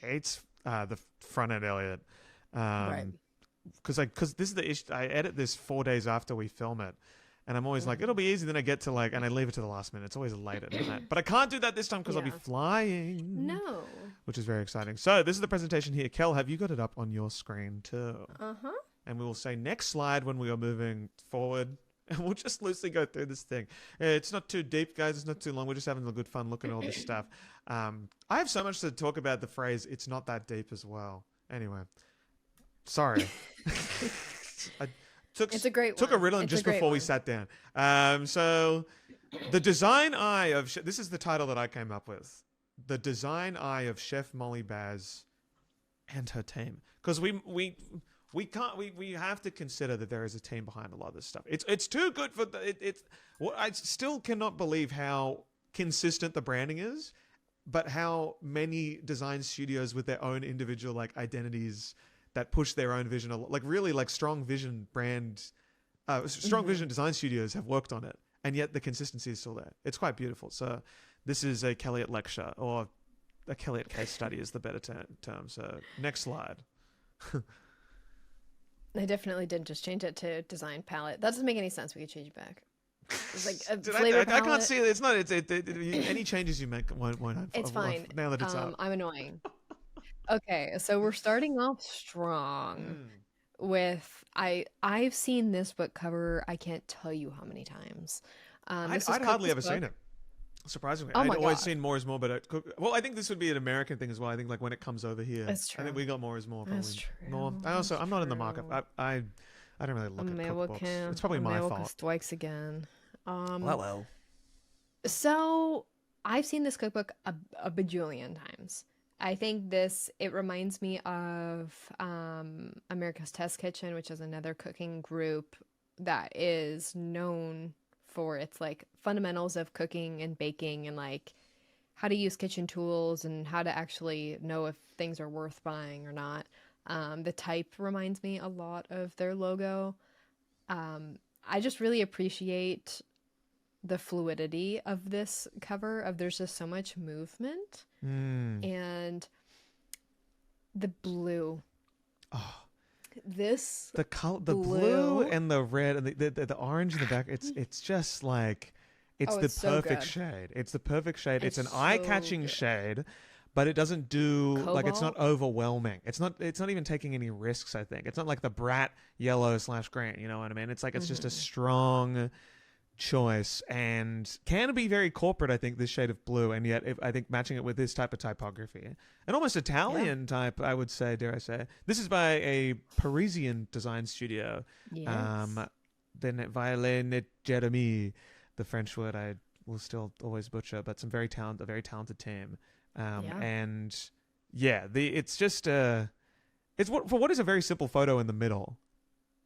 hates the front end Elliot. Right. Because this is the issue. I edit this 4 days after we film it, and I'm always like, it'll be easy. Then I get to like, and I leave it to the last minute. It's always late at night. But I can't do that this time because I'll be flying. No. Which is very exciting. So this is the presentation here. Kel, have you got it up on your screen too? Uh-huh. And we will say next slide when we are moving forward. And we'll just loosely go through this thing. It's not too deep, guys. It's not too long. We're just having a good fun looking at all this stuff. I have so much to talk about the phrase, it's not that deep as well. Anyway. Sorry. It's a great one. Took a Ritalin just before we sat down. So the design eye of... this is the title that I came up with. The design eye of Chef Molly Baz and her team. Because we have to consider that there is a team behind a lot of this stuff. It's too good for... I still cannot believe how consistent the branding is, but how many design studios with their own individual like identities that push their own vision, like really like strong vision vision design studios have worked on it, and yet the consistency is still there. It's quite beautiful. So this is a Kelliot lecture, or a Kelliot case study is the better term. So next slide. I definitely didn't just change it to design palette. That doesn't make any sense. We could change it back. It's like a flavor palette. I can't see it. It's not. Any changes you make won't. It's fine. Now that it's up. I'm annoying. Okay, so we're starting off strong with I've seen this book cover. I can't tell you how many times. I'd hardly ever seen it. Surprisingly, I'd always seen More is More, but I think this would be an American thing as well. I think like when it comes over here, that's true. I think we got More is More. Probably. That's true. More. I'm not in the market. I don't really look at cookbooks. It's probably my fault. Strikes again. Well. So I've seen this cookbook a bajillion times. I think it reminds me of America's Test Kitchen, which is another cooking group that is known for its like fundamentals of cooking and baking and like how to use kitchen tools and how to actually know if things are worth buying or not. The type reminds me a lot of their logo. I just really appreciate the fluidity of this cover. There's just so much movement and the blue. Oh, this the blue and the red and the orange in the back. It's just like it's the perfect shade. It's the perfect shade. It's an eye-catching shade, but it doesn't do like it's not overwhelming. It's not even taking any risks. I think it's not like the brat yellow/green. You know what I mean? It's like it's just a strong choice and can be very corporate. I think this shade of blue, and yet I think matching it with this type of typography, an almost Italian type, I would say, dare I say. This is by a Parisian design studio. Yes. violin Jeremy, the French word I will still always butcher, but a very talented team. And yeah, it's just it's for what is a very simple photo in the middle.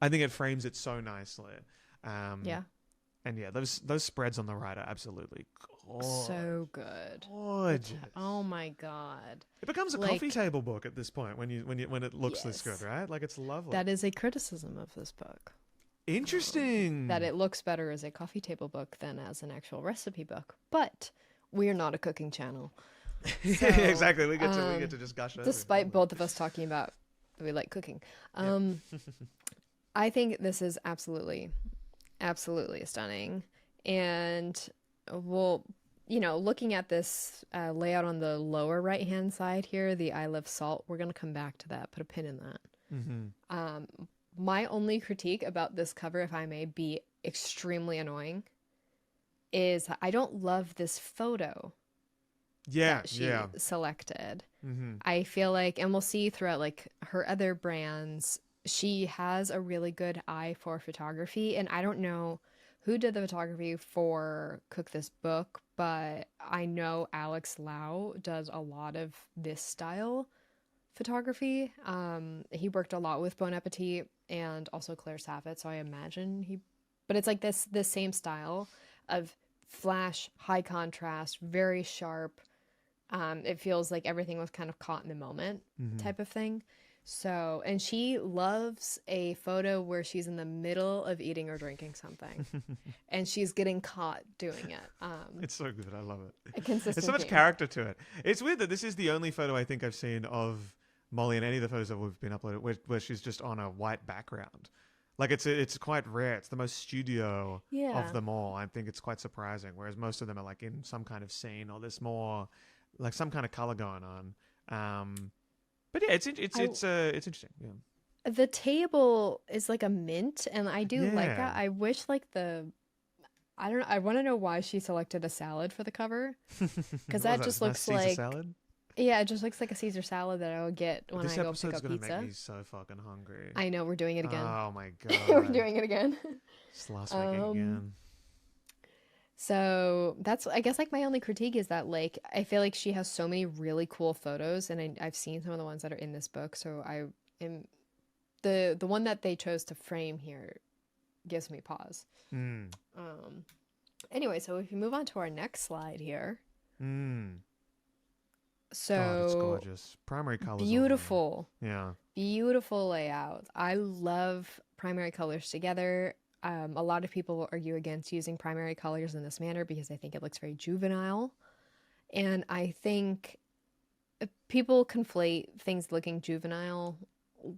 I think it frames it so nicely. Yeah. And yeah, those spreads on the right are absolutely gorgeous. So good. Gorgeous. Oh my god. It becomes a coffee table book at this point when it looks this good, right? Like, it's lovely. That is a criticism of this book. Interesting. That it looks better as a coffee table book than as an actual recipe book. But we're not a cooking channel. So, exactly. We get to just gush over. Despite both of us talking about that we like cooking. I think this is absolutely stunning. And looking at this layout on the lower right hand side here, the I love salt, we're going to come back to that, put a pin in that. My only critique about this cover, if I may be extremely annoying, is I don't love this photo that she selected. I feel like, and we'll see throughout like her other brands, she has a really good eye for photography, and I don't know who did the photography for Cook This Book, but I know Alex Lau does a lot of this style photography. He worked a lot with Bon Appetit and also Claire Saffet, so I imagine but it's like this same style of flash, high contrast, very sharp. It feels like everything was kind of caught in the moment type of thing. So, and she loves a photo where she's in the middle of eating or drinking something and she's getting caught doing it. It's so good. I love it. A consistent There's so much character to it. It's weird that this is the only photo I think I've seen of Molly in any of the photos that we've been uploaded where she's just on a white background. Like, it's quite rare. It's the most studio of them all. I think it's quite surprising. Whereas most of them are like in some kind of scene, or there's more like some kind of color going on. But yeah, it's interesting. Yeah. The table is like a mint, and I do like that. I wish like I want to know why she selected a salad for the cover, because that just looks like salad? Yeah, it just looks like a Caesar salad that I would get when I go pick up pizza. This episode's gonna make me so fucking hungry. I know, we're doing it again. Oh my god, we're doing it again. It's last week again. So that's, I guess, like my only critique is that like I feel like she has so many really cool photos, and I've seen some of the ones that are in this book. So I am the one that they chose to frame here gives me pause. Anyway, so if you move on to our next slide here. So God, it's gorgeous. Primary colors. Beautiful. Yeah. Beautiful layout. I love primary colors together. A lot of people will argue against using primary colors in this manner because I think it looks very juvenile. And I think people conflate things looking juvenile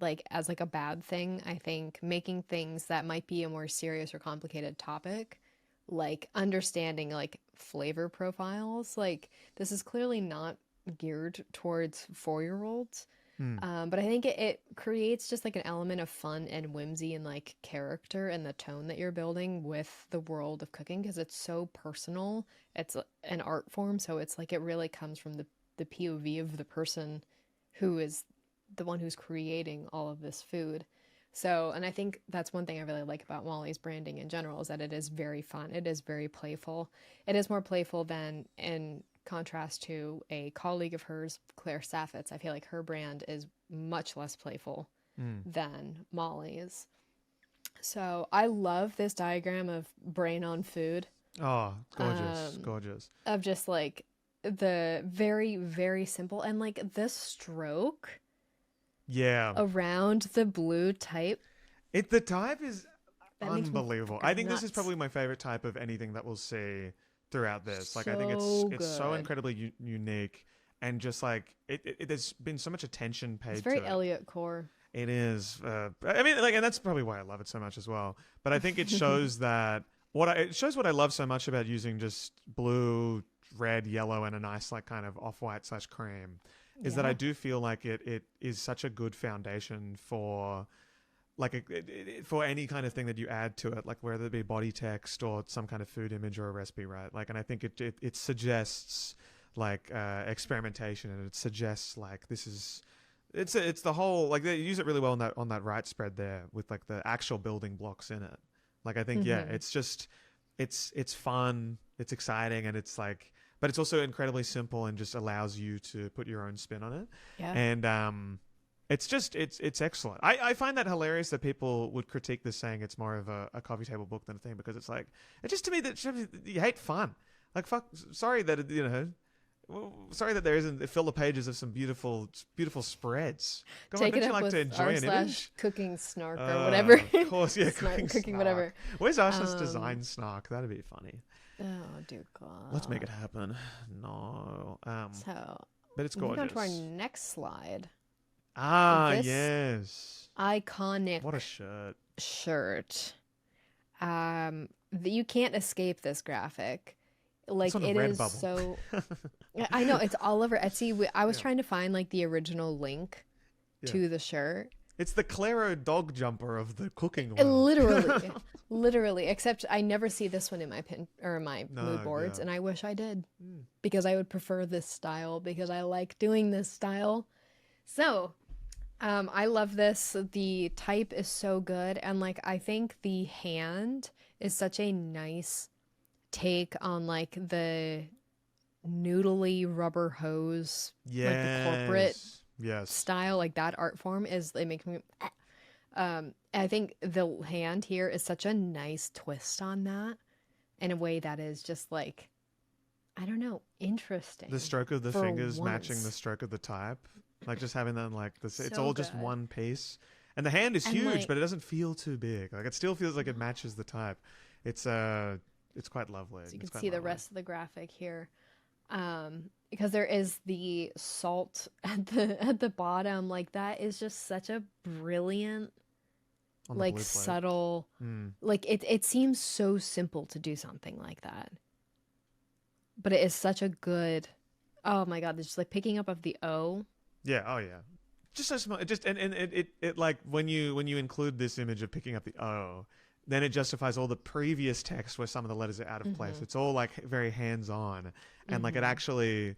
like as like a bad thing. I think making things that might be a more serious or complicated topic, like understanding like flavor profiles, like this is clearly not geared towards 4-year-olds. But I think it creates just like an element of fun and whimsy and like character and the tone that you're building with the world of cooking, because it's so personal. It's an art form, so it's like it really comes from the POV of the person who is the one who's creating all of this food. So, and I think that's one thing I really like about Molly's branding in general, is that it is very fun. It is very playful. It is more playful than in contrast to a colleague of hers, Claire Saffet's. I feel like her brand is much less playful than Molly's. So I love this diagram of brain on food. Oh, gorgeous, gorgeous. Of just like the very, very simple, and like the stroke around the blue type. The type is unbelievable. I think this is probably my favorite type of anything that we'll see throughout this. Like, I think it's so incredibly unique, and just like there's been so much attention paid. It's very to Elliot core. It is. I mean, like, and that's probably why I love it so much as well. But I think it shows that it shows what I love so much about using just blue, red, yellow, and a nice like kind of off-white / cream, is that I do feel like it is such a good foundation for like for any kind of thing that you add to it, like whether it be body text or some kind of food image or a recipe, right? Like, and I think it suggests like experimentation, and it suggests like this is it's the whole, like they use it really well on that right spread there with like the actual building blocks in it. Like I think it's just it's fun, it's exciting, and it's like, but it's also incredibly simple and just allows you to put your own spin on it. Yeah. And it's excellent. I find that hilarious that people would critique this, saying it's more of a coffee table book than a thing, because it's like, it's just, to me, that you hate fun. Like, fuck, sorry that sorry that there isn't fill the pages of some beautiful spreads. Come Take on, it don't you up like with to enjoy an image? cooking snark or whatever. Of course, yeah, cooking whatever. Where's Ashley's design snark? That'd be funny. Oh dear God. Let's make it happen. No. So, but it's moving gorgeous. on to our next slide. Ah, This yes. Iconic What a shirt. shirt. You can't escape this graphic. Like, on it is Redbubble. so. I know, it's all over Etsy. I was trying to find like the original link to the shirt. It's the Claro dog jumper of the cooking world. Literally. Except I never see this one in my mood boards, and I wish I did, because I would prefer this style, because I like doing this style. So, I love this. The type is so good, and like I think the hand is such a nice take on like the noodly rubber hose, like the corporate style, like that art form they make me. I think the hand here is such a nice twist on that, in a way that is just like, I don't know, interesting. The stroke of the fingers matching the stroke of the type, like just having that, like this, it's all just one piece. And the hand is huge, like, but it doesn't feel too big. Like it still feels like it matches the type. It's quite lovely. So you can see the rest of the graphic here. Because there is the salt at the bottom, like that is just such a brilliant, like subtle, like it seems so simple to do something like that, but it is such a good. Oh my God! It's just like picking up of the O. Yeah. Oh yeah. Just so small. It just and it like when you include this image of picking up the O, then it justifies all the previous text where some of the letters are out of place. It's all like very hands-on, and like it actually,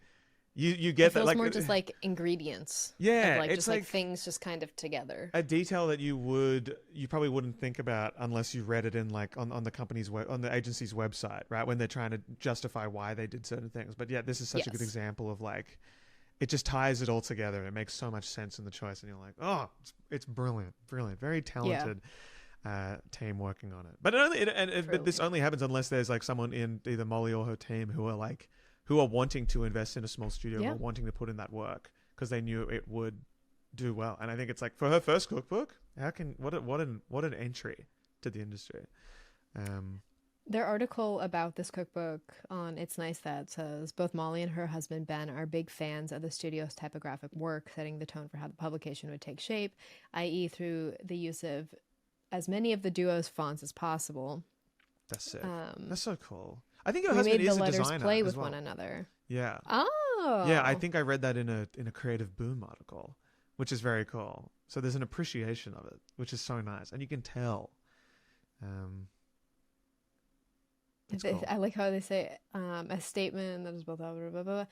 you get that, like, more just like ingredients. Yeah, like it's just like things just kind of together. A detail that you probably wouldn't think about unless you read it in like on the company's on the agency's website, right? When they're trying to justify why they did certain things. But yeah, this is such a good example of like, it just ties it all together. It makes so much sense in the choice, and you're like, oh, it's brilliant, very talented. Team working on it, but but this only happens unless there's like someone in either Molly or her team who are wanting to invest in a small studio, or wanting to put in that work because they knew it would do well. And I think it's like, for her first cookbook, what an entry to the industry. Their article about this cookbook on It's Nice That says both Molly and her husband Ben are big fans of the studio's typographic work, setting the tone for how the publication would take shape, i.e. through the use of as many of the duo's fonts as possible. That's sick. That's so cool. I think her husband is a designer. We made the letters play with one another. Yeah. Oh. Yeah, I think I read that in a Creative Boom article, which is very cool. So there's an appreciation of it, which is so nice, and you can tell. Cool. I like how they say a statement that is both blah, blah, blah, blah,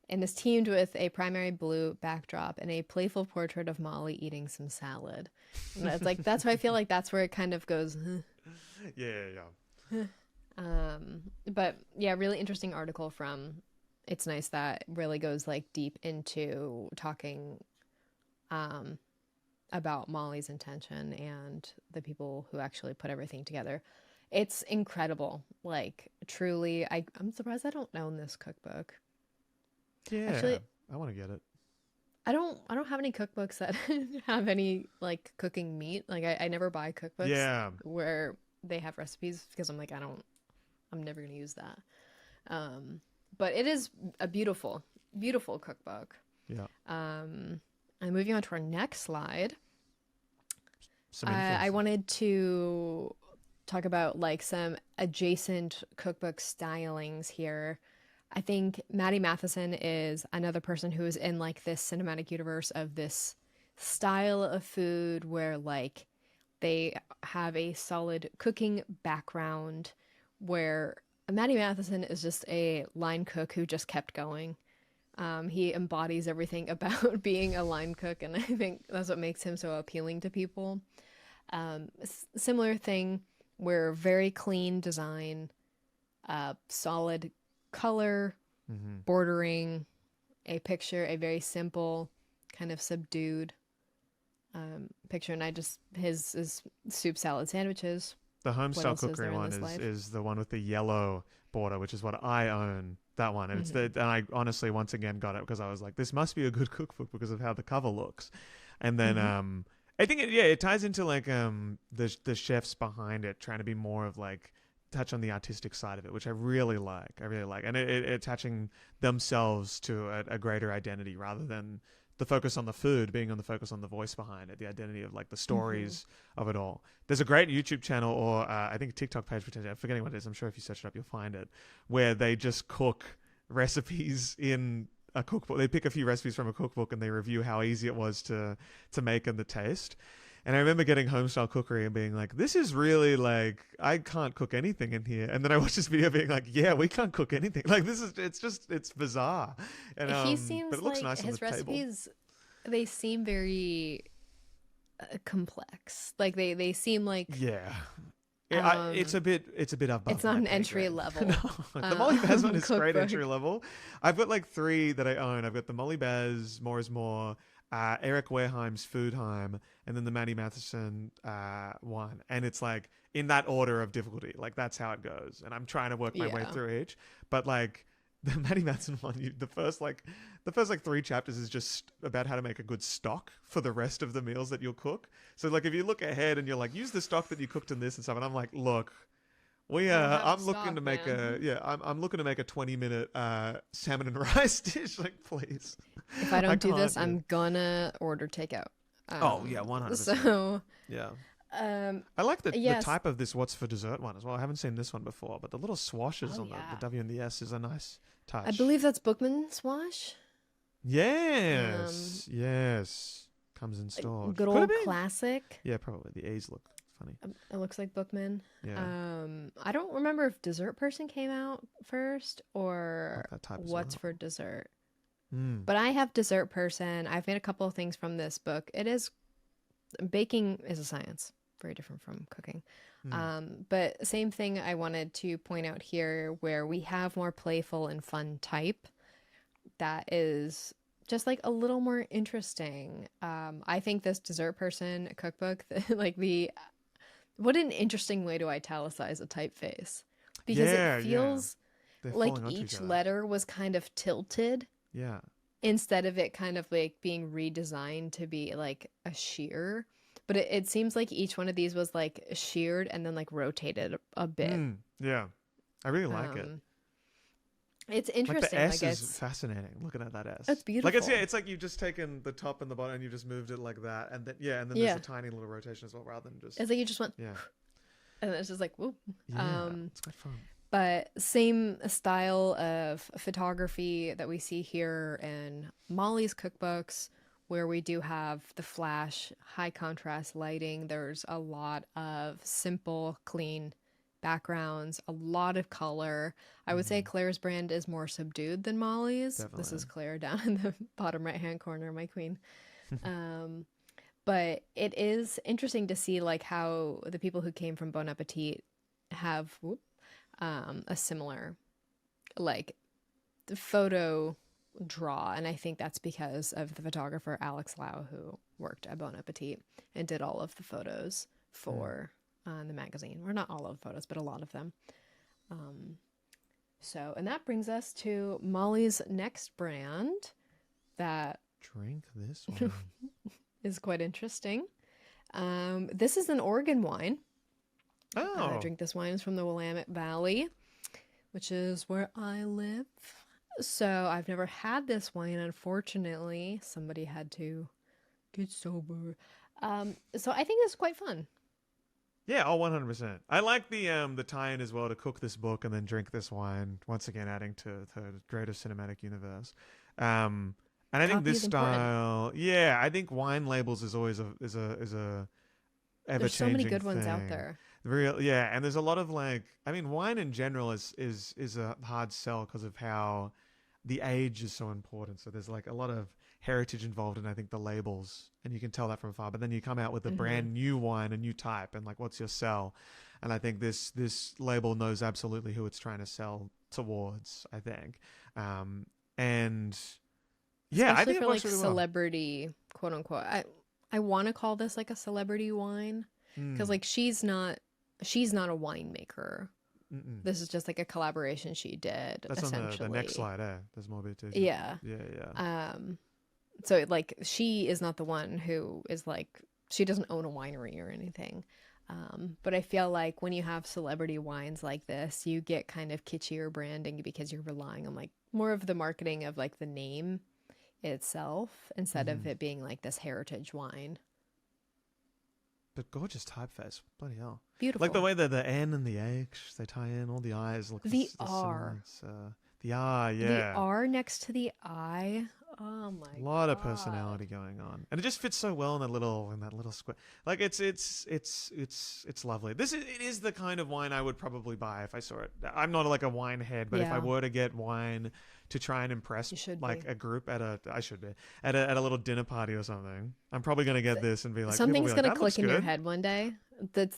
and is teamed with a primary blue backdrop and a playful portrait of Molly eating some salad. And it's like, that's why I feel like that's where it kind of goes. Yeah. But yeah, really interesting article from It's Nice That really goes like deep into talking about Molly's intention and the people who actually put everything together. It's incredible. Like, truly, I'm surprised I don't own this cookbook. Yeah, actually, I want to get it. I don't have any cookbooks that have any like cooking meat. Like I never buy cookbooks where they have recipes, because I'm like, I'm never gonna use that. But it is a beautiful cookbook. Yeah. And moving on to our next slide. I wanted to talk about like some adjacent cookbook stylings here. I think Maddie Matheson is another person who is in like this cinematic universe of this style of food where like they have a solid cooking background, where Maddie Matheson is just a line cook who just kept going. He embodies everything about being a line cook, and I think that's what makes him so appealing to people. Similar thing We're very clean design, solid color, bordering a picture, a very simple, kind of subdued picture. And his is soup, salad, sandwiches. The homestyle cookery one is the one with the yellow border, which is what I own. That one, and and I honestly once again got it because I was like, this must be a good cookbook because of how the cover looks. And then I think it ties into like the chefs behind it trying to be more of like touch on the artistic side of it, which I really like. And it attaching themselves to a greater identity rather than the focus on the food being on the focus on the voice behind it, the identity of like the stories of it all. There's a great YouTube channel or I think a TikTok page potentially. I'm forgetting what it is. I'm sure if you search it up, you'll find it, where they just cook recipes in a cookbook. They pick a few recipes from a cookbook and they review how easy it was to make and the taste. And I remember getting homestyle cookery and being like, this is really like, I can't cook anything in here. And then I watched this video being like, yeah, we can't cook anything. Like it's bizarre. And he seems but it looks like nice his recipes, they seem very complex. Like they seem like it's a bit above. It's not an entry level. No, the Molly Baz one is great entry level. I've got like 3 that I own. I've got the Molly Baz, More is More, Eric Wareheim's Foodheim, and then the Maddie Matheson one. And it's like in that order of difficulty. Like that's how it goes. And I'm trying to work my way through each. But like the Maddie Matheson one, the first 3 chapters is just about how to make a good stock for the rest of the meals that you'll cook. So like if you look ahead and you're like, use the stock that you cooked in this and stuff, and I'm like, look, I'm looking to make a 20-minute salmon and rice dish. Like, please. If I don't do this, I'm gonna order takeout. 100%. So yeah. I like the type of this what's for dessert one as well. I haven't seen this one before, but the little swashes on the W and the S is a nice touch. I believe that's Bookman swash. Yes. Yes. Comes installed. Good old classic. Yeah, probably. The A's look funny. It looks like Bookman. Yeah. I don't remember if Dessert Person came out first or what's for dessert. But I have Dessert Person. I've made a couple of things from this book. Baking is a science. Very different from cooking. But same thing I wanted to point out here where we have more playful and fun type that is just like a little more interesting. I think this Dessert Person cookbook, what an interesting way to italicize a typeface. Because it feels like each letter was kind of tilted. Yeah. Instead of it kind of like being redesigned to be like a sheer. But it seems like each one of these was like sheared and then like rotated a bit. Yeah. I really like it. It's interesting. Like the S is fascinating. Looking at that S. It's beautiful. Like it's like you've just taken the top and the bottom and you've just moved it like that. And then there's a tiny little rotation as well rather than just... It's like you just went... Yeah. And it's just like, whoop. Yeah, it's quite fun. But same style of photography that we see here in Molly's cookbooks, where we do have the flash, high contrast lighting. There's a lot of simple, clean backgrounds, a lot of color. I would say Claire's brand is more subdued than Molly's. Definitely. This is Claire down in the bottom right-hand corner, my queen. But it is interesting to see like how the people who came from Bon Appetit have a similar like photo draw, and I think that's because of the photographer Alex Lau, who worked at Bon Appetit and did all of the photos for the magazine, or not all of the photos, but a lot of them. And that brings us to Molly's next brand that drink this one is quite interesting. This is an Oregon wine. Oh. I drink this wine is from the Willamette Valley, which is where I live. So I've never had this wine, unfortunately. Somebody had to get sober. So I think it's quite fun. Yeah, 100%. I like the tie-in as well to cook this book and then drink this wine. Once again, adding to the greater cinematic universe. And I think this style, I think wine labels is always a ever-changing. There's so many good ones out there. And there's a lot of wine in general is a hard sell because of how the age is so important. So there's like a lot of heritage involved in, I think, the labels, and you can tell that from afar. But then you come out with a brand new wine, a new type, and like, what's your sell? And I think this label knows absolutely who it's trying to sell towards, I think. And yeah, Especially I think for it works like really well. celebrity, quote unquote. I want to call this like a celebrity wine because like she's not a winemaker. This is just like a collaboration she did, That's on the next essentially. slide, There's more BTs. Yeah. Yeah. So like she is not the one who is like she doesn't own a winery or anything. But I feel like when you have celebrity wines like this, you get kind of kitschier branding because you're relying on like more of the marketing of like the name itself instead of it being like this heritage wine. But gorgeous typeface. Bloody hell. Beautiful. Like the way that the N and the H, they tie in, all the I's look the similar. R. The R, yeah. The R next to the I. Oh my god. A lot of personality going on. And it just fits so well in that little square. Like it's lovely. It is the kind of wine I would probably buy if I saw it. I'm not like a wine head, but if I were to get wine to try and impress like a group at a little dinner party or something, I'm probably gonna get this and be like, something's gonna click in your head one day.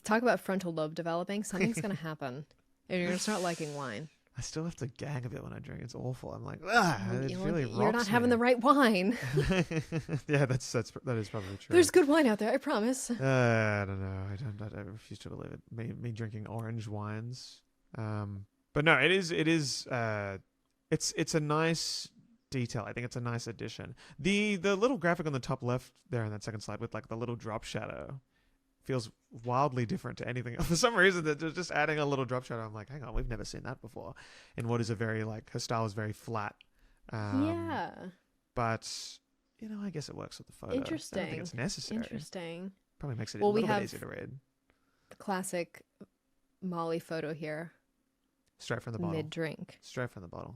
Talk about frontal lobe developing. Something's gonna happen, and you're gonna start liking wine. I still have to gag a bit when I drink. It's awful. I'm like, it really rocks You're not having me. the right wine. Yeah, that is probably true. There's good wine out there, I promise. I don't know. I refuse to believe it. Me drinking orange wines. But no, it's a nice detail. I think it's a nice addition. The little graphic on the top left there in that second slide with like the little drop shadow feels wildly different to anything else. For some reason, they're just adding a little drop shadow. I'm like, hang on, we've never seen that before. In what is a very like her style is very flat. Yeah. But I guess it works with the photo. Interesting. I don't think it's necessary. Interesting. Probably makes it a little bit easier to read. The classic Molly photo here. Straight from the bottle. Mid-drink. Straight from the bottle.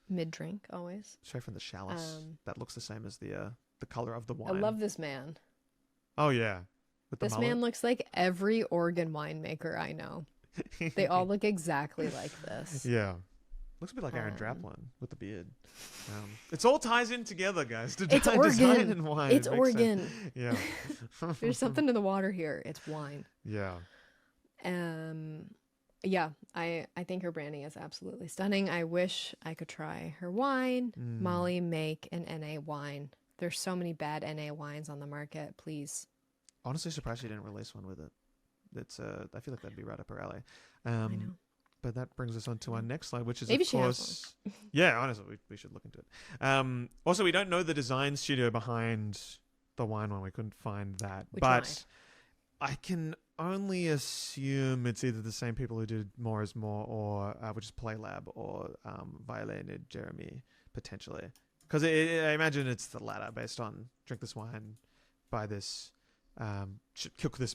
Mid-drink, always. Straight from the chalice. That looks the same as the color of the wine. I love this man. Oh yeah. This man looks like every Oregon winemaker I know. They all look exactly like this. Yeah. Looks a bit like Aaron Draplin with the beard. It's all ties in together, guys. It's Oregon. Design and wine. It's Oregon. Sense. Yeah. There's something in the water here. It's wine. Yeah. Yeah, I think her branding is absolutely stunning. I wish I could try her wine. Molly, make an NA wine. There's so many bad NA wines on the market. Please. Honestly, surprised she didn't release one with it. It's I feel like that'd be right up her alley. I know. But that brings us on to our next slide, which is maybe of course, yeah. Honestly, we should look into it. Also, we don't know the design studio behind the wine one. We couldn't find that, but I can only assume it's either the same people who did More is More, or which is Playlab, or Violated Jeremy potentially, because I imagine it's the latter, based on drink this wine, buy this. Cook this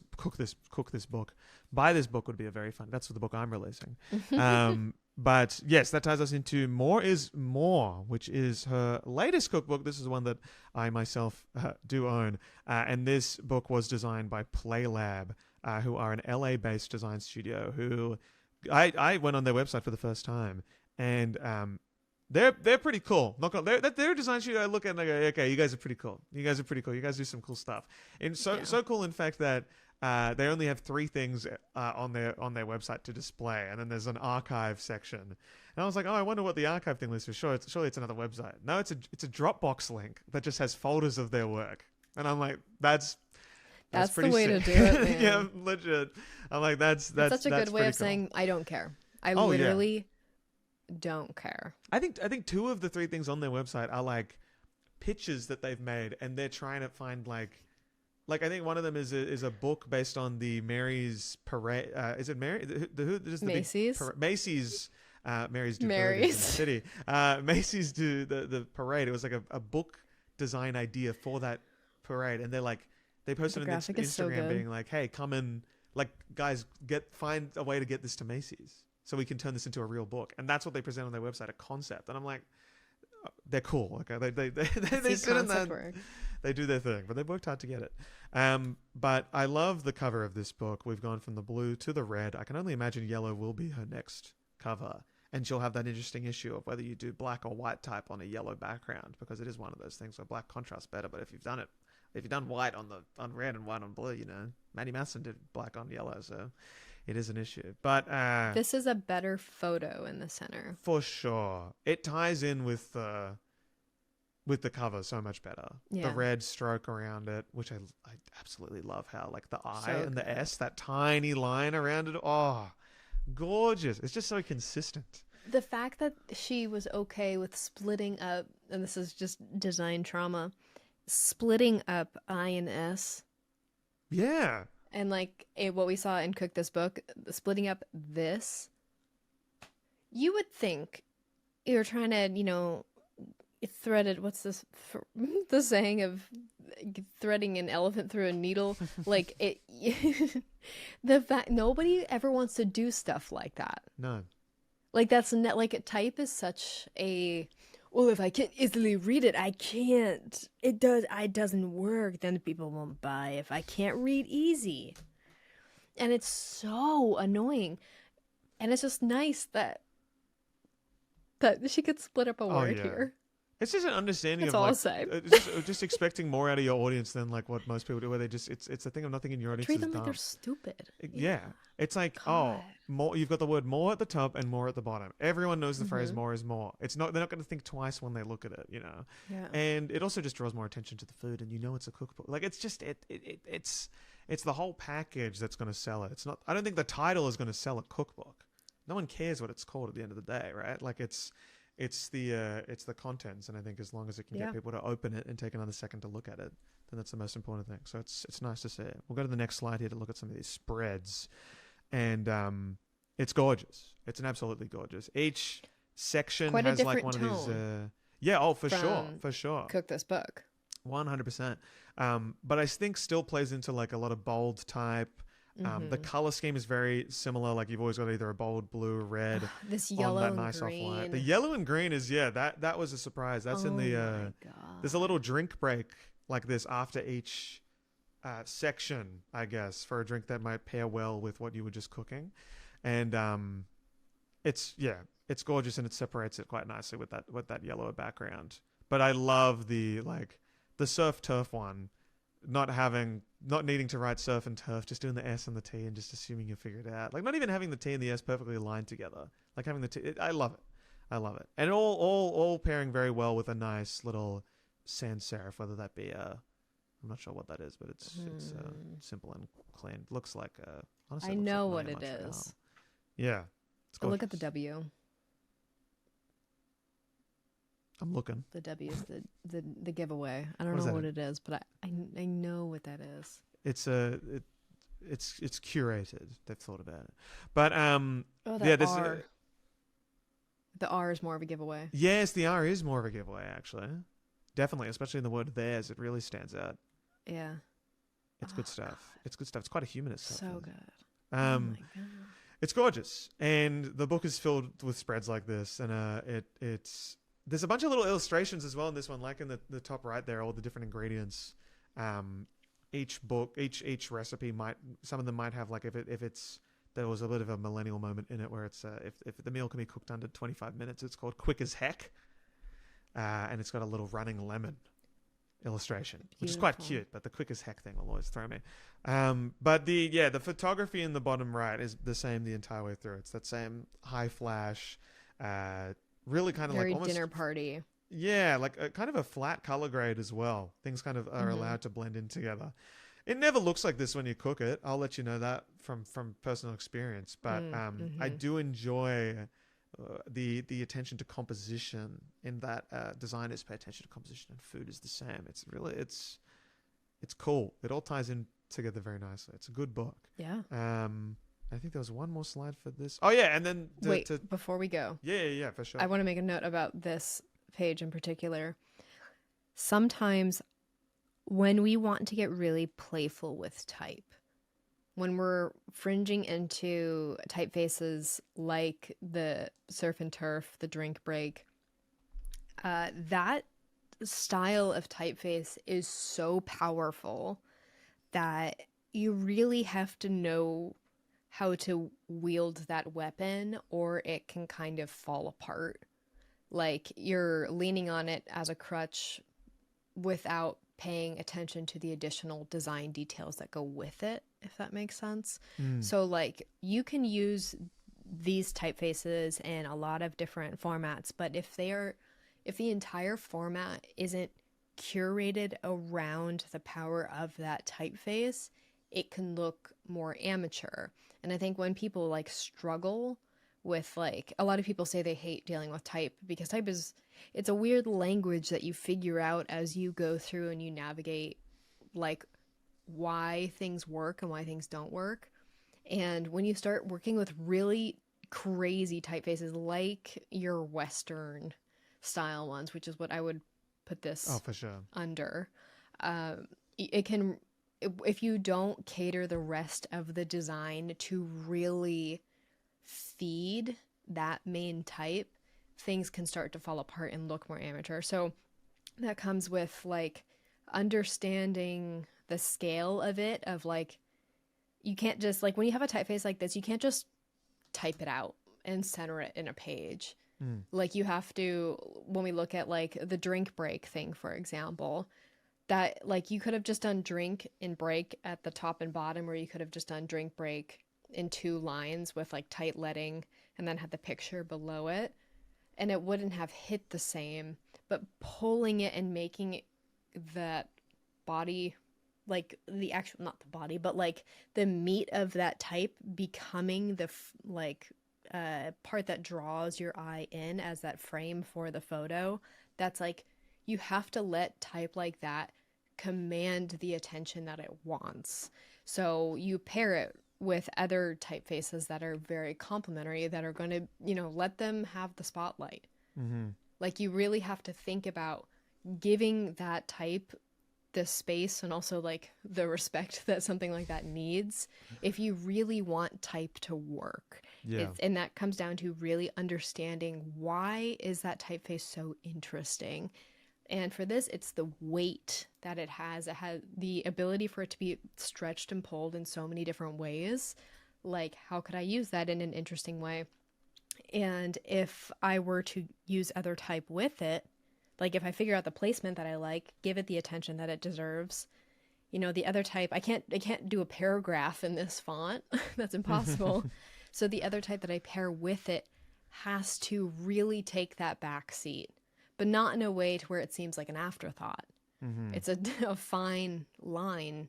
book. Buy this book would be a very fun. That's the book I'm releasing. But yes, that ties us into More is More, which is her latest cookbook. This is one that I myself do own, and this book was designed by Playlab, who are an LA-based design studio. Who I went on their website for the first time, and they're pretty cool. They're a design studio. I look at and I go, okay, you guys are pretty cool. You guys do some cool stuff. And so cool, in fact, that they only have 3 things on their website to display, and then there's an archive section. And I was like, oh, I wonder what the archive thing is for. Surely it's another website. No, it's a Dropbox link that just has folders of their work. And I'm like, that's pretty the way sick. to do it, man. Yeah, legit. I'm like, that's such a good way of saying I don't care. I literally don't care. I think 2 of the 3 things on their website are like pictures that they've made, and they're trying to find like I think one of them is a book based on the Mary's parade. Is it Mary? Who does the Macy's? Macy's. Mary's do Mary's in the city. Macy's do the parade. It was like a book design idea for that parade, and they posted on Instagram being like, "Hey, come and guys, find a way to get this to Macy's." So we can turn this into a real book, and that's what they present on their website, a concept. And I'm like, they're cool. Okay, they sit in that, they do their thing, but they've worked hard to get it. But I love the cover of this book. We've gone from the blue to the red. I can only imagine yellow will be her next cover, and she'll have that interesting issue of whether you do black or white type on a yellow background, because it is one of those things where black contrasts better. But if you've done it If you've done white on red and white on blue, Maddie Matheson did black on yellow, so it is an issue. But this is a better photo in the center. For sure. It ties in with the cover so much better. Yeah. The red stroke around it, which I absolutely love how, like, the I and the S, that tiny line around it. Oh, gorgeous. It's just so consistent. The fact that she was okay with splitting up, and this is just design trauma, splitting up I and S. Yeah. And like what we saw in Cook This Book, splitting up this, you would think you're trying to, threaded, what's this, the saying of threading an elephant through a needle? Like, the fact, nobody ever wants to do stuff like that. No. Like, that's like, type is such a, well, if I can't easily read it, I can't. It doesn't work. Then people won't buy if I can't read easy. And it's so annoying. And it's just nice that she could split up a word here. It's just an understanding That's of, all like, I'll say. just expecting more out of your audience than, like, what most people do, where it's a thing of nothing in your audience Treat is them dumb. like they're stupid. Yeah. It's like, God. more. You've got the word more at the top and more at the bottom. Everyone knows the phrase more is more. They're not going to think twice when they look at it, Yeah. And it also just draws more attention to the food, and it's a cookbook. Like, it's just it's the whole package that's going to sell it. It's not. I don't think the title is going to sell a cookbook. No one cares what it's called at the end of the day, right? Like, it's the contents, and I think as long as it can get people to open it and take another second to look at it, then that's the most important thing. So it's nice to see it. We'll go to the next slide here to look at some of these spreads, and it's gorgeous. It's an absolutely gorgeous. Each section Quite has, like, one tone of these. For sure. Cook This Book. 100%. But I think still plays into, like, a lot of bold type. The color scheme is very similar. Like, you've always got either a bold blue or red. This yellow on that and nice green. Off-white. The yellow and green is that was a surprise. That's in the there's a little drink break like this after each section, I guess, for a drink that might pair well with what you were just cooking, and it's gorgeous, and it separates it quite nicely with that yellower background. But I love the surf turf one. Not needing to write surf and turf, just doing the S and the T and just assuming you'll figure it out. Like, not even having the T and the S perfectly aligned together. Like, having the T, I love it. And all pairing very well with a nice little sans serif, whether that be I'm not sure what that is, but it's simple and clean. Looks like honestly, I know what it is. Yeah. Look at the W. I'm looking. The W is the giveaway. I don't know what it is, but I know what that is. It's it's curated. They've thought about it, but there's R. The R is more of a giveaway. Yes, the R is more of a giveaway, actually. Definitely, especially in the word theirs, it really stands out. Yeah. It's good stuff. It's good stuff. It's quite a humanist stuff. So good. Oh my God. It's gorgeous, and the book is filled with spreads like this, and it's. There's a bunch of little illustrations as well in this one, like in the top right there, all the different ingredients. Each recipe some of them might have, like, there was a bit of a millennial moment in it where it's if the meal can be cooked under 25 minutes, it's called quick as heck, and it's got a little running lemon illustration, which is quite cute. But the quick as heck thing will always throw me. But the photography in the bottom right is the same the entire way through. It's that same high flash. Really kind of very like almost dinner party. Yeah, like a kind of a flat color grade as well. Things kind of are allowed to blend in together. It never looks like this when you cook it. I'll let you know that from personal experience. But I do enjoy the attention to composition in that designers pay attention to composition, and food is the same. It's really it's cool. It all ties in together very nicely. It's a good book. Yeah. I think there was one more slide for this. Oh yeah, and then before we go. Yeah, for sure. I want to make a note about this page in particular. Sometimes when we want to get really playful with type, when we're fringing into typefaces like the surf and turf, the drink break, that style of typeface is so powerful that you really have to know how to wield that weapon, or it can kind of fall apart. Like, you're leaning on it as a crutch without paying attention to the additional design details that go with it, if that makes sense. So like you can use these typefaces in a lot of different formats, but if the entire format isn't curated around the power of that typeface, it can look more amateur. And I think when people like struggle with, like, a lot of people say they hate dealing with type because type it's a weird language that you figure out as you go through and you navigate like why things work and why things don't work. And when you start working with really crazy typefaces like your Western style ones, which is what I would put this for sure under, it can, if you don't cater the rest of the design to really feed that main type, things can start to fall apart and look more amateur. So that comes with like understanding the scale of it, of like, you can't just, like, when you have a typeface like this, you can't just type it out and center it in a page. Like, you have to, when we look at like the drink break thing, for example, that like you could have just done drink and break at the top and bottom, or you could have just done drink break in 2 lines with like tight leading and then had the picture below it, and it wouldn't have hit the same. But pulling it and making that body, like the actual, not the body, but like the meat of that type becoming the part that draws your eye in as that frame for the photo, that's like, you have to let type like that command the attention that it wants. So you pair it with other typefaces that are very complementary, that are going to, let them have the spotlight. Like, you really have to think about giving that type the space and also like the respect that something like that needs if you really want type to work. And that comes down to really understanding, why is that typeface so interesting? And for this, it's the weight that it has. It has the ability for it to be stretched and pulled in so many different ways. Like, how could I use that in an interesting way? And if I were to use other type with it, like if I figure out the placement that I like, give it the attention that it deserves. The other type, I can't do a paragraph in this font. That's impossible. So the other type that I pair with it has to really take that back seat, but not in a way to where it seems like an afterthought. It's a fine line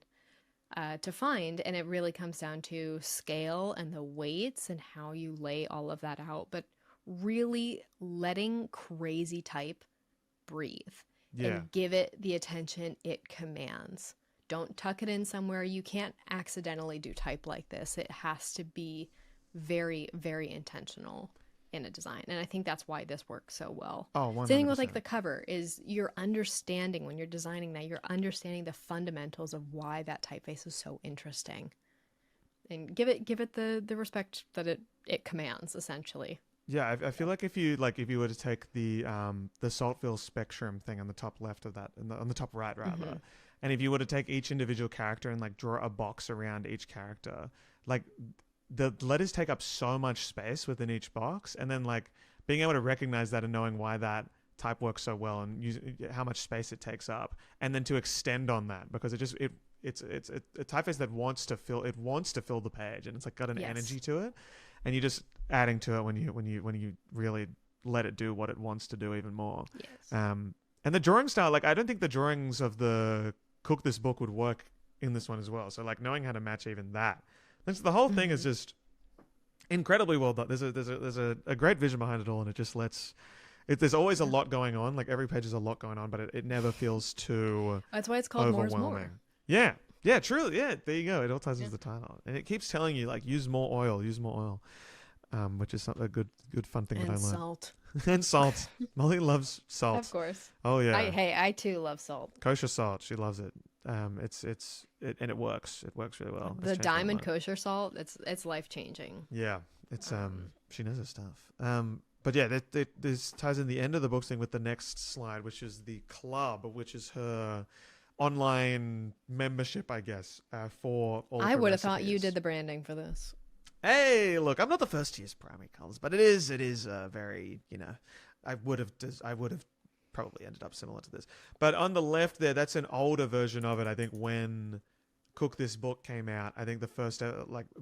to find, and it really comes down to scale and the weights and how you lay all of that out, but really letting crazy type breathe and give it the attention it commands. Don't tuck it in somewhere. You can't accidentally do type like this. It has to be very, very intentional in a design. And I think that's why this works so well. Oh, 100%. Same thing with like the cover, is you're understanding, when you're designing that, you're understanding the fundamentals of why that typeface is so interesting. And give it the respect that it commands, essentially. Yeah, I feel like if you were to take the Saltville spectrum thing on the top left of that, on the top right rather, and if you were to take each individual character and like draw a box around each character, like the letters take up so much space within each box, and then like being able to recognize that and knowing why that type works so well and how much space it takes up, and then to extend on that, because it's a typeface that wants to fill the page, and it's like got an energy to it, and you're just adding to it when you really let it do what it wants to do even more. And the drawing style, like I don't think the drawings of the Cook This Book would work in this one as well. So like knowing how to match even that, the whole thing is just incredibly well done. There's a great vision behind it all, and it just there's always a lot going on. Like every page is a lot going on, but it never feels too That's why it's called More is More. Yeah, truly. Yeah, there you go. It all ties into the title, and it keeps telling you like use more oil, which is a good fun thing that I learned. Salt. And salt. Molly loves salt. Of course. Oh yeah. I too love salt. Kosher salt. She loves it. And it works. It works really well. The diamond kosher salt. It's life changing. Yeah. It's she knows her stuff. But yeah, this ties in the end of the book thing with the next slide, which is the club, which is her online membership, I guess, for all of her I would have thought recipes. you did the branding for this. Hey, look, I'm not the first to use primary colors, but it is very, I would have probably ended up similar to this. But on the left there, that's an older version of it. I think when Cook This Book came out, I think the first,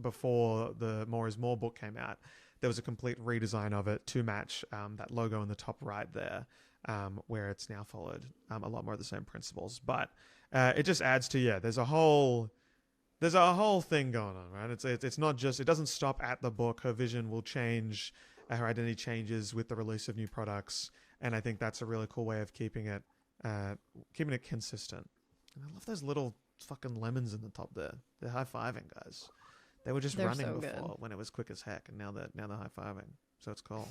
before the More is More book came out, there was a complete redesign of it to match that logo in the top right there, where it's now followed a lot more of the same principles. But it just adds to, there's a whole thing going on, right? It's not just, it doesn't stop at the book. Her vision will change, her identity changes with the release of new products, and I think that's a really cool way of keeping it consistent. And I love those little fucking lemons in the top there. They're high-fiving, guys. They were just running so before when it was quick as heck, and now they're high-fiving. So it's cool.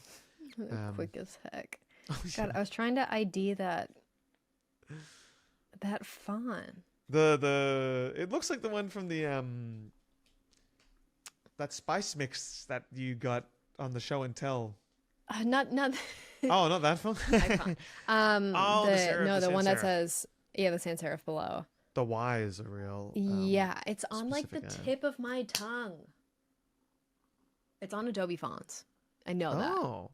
Quick as heck. God, I was trying to ID that font. It looks like the one from the that spice mix that you got on the show and tell. Not Oh, not that font. The one that says the sans serif below. The Y is a real it's on like the tip of my tongue. It's on Adobe Fonts. I know that. Oh.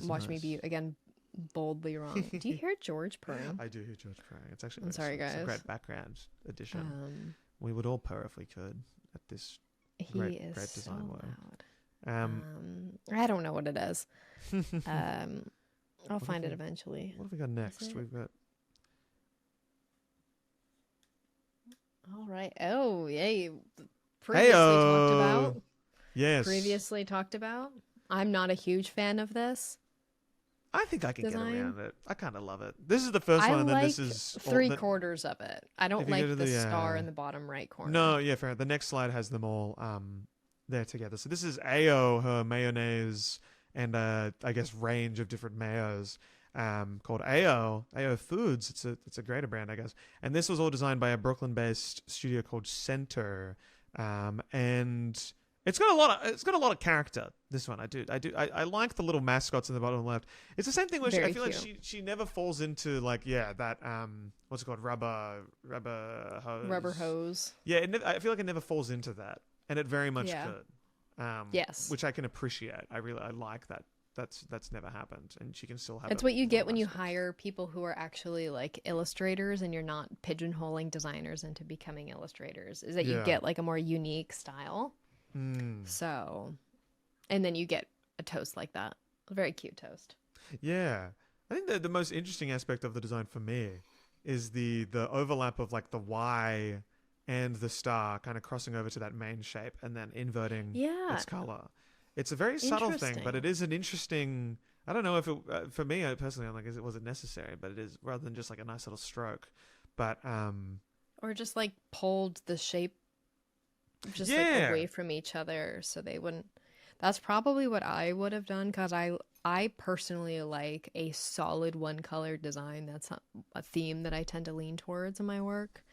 Watch me be again boldly wrong. Do you hear George purring? I do hear George purring. It's actually I'm sorry, guys. It's a great background addition. We would all purr if we could at this great design so work. Loud. I don't know what it is. I'll find it eventually. What have we got next? We've got. All right. Oh, yay. Talked about. Yes. Previously talked about. I'm not a huge fan of this. I think I can get around it. I kind of love it. This is the first one, and then this is three-quarters of it. I don't like the star in the bottom right corner. No, yeah, fair. The next slide has them all there together. So this is Ao, her mayonnaise, and I guess range of different mayos. Called Ao Foods. It's a greater brand, I guess. And this was all designed by a Brooklyn-based studio called Center, and it's got a lot of character. This one, I like the little mascots in the bottom left. It's the same thing where I feel like she never falls into that what's it called, rubber hose. Yeah, I feel like it never falls into that, and it very much could. Yes, which I can appreciate. I like that. That's never happened, and she can still have. It's what you get when you hire people who are actually like illustrators, and you're not pigeonholing designers into becoming illustrators. Is that you get like a more unique style. So, and then you get a toast like that, a very cute toast. Yeah, I think the most interesting aspect of the design for me is the overlap of like the Y and the star kind of crossing over to that main shape and then inverting its color. It's a very subtle thing, but it is an interesting. I don't know if it for me personally, I'm like, was it necessary? But it is, rather than just like a nice little stroke. But or just like pulled the shape just like away from each other so they wouldn't. That's probably what I would have done, because I personally like a solid one color design. That's a theme that I tend to lean towards in my work,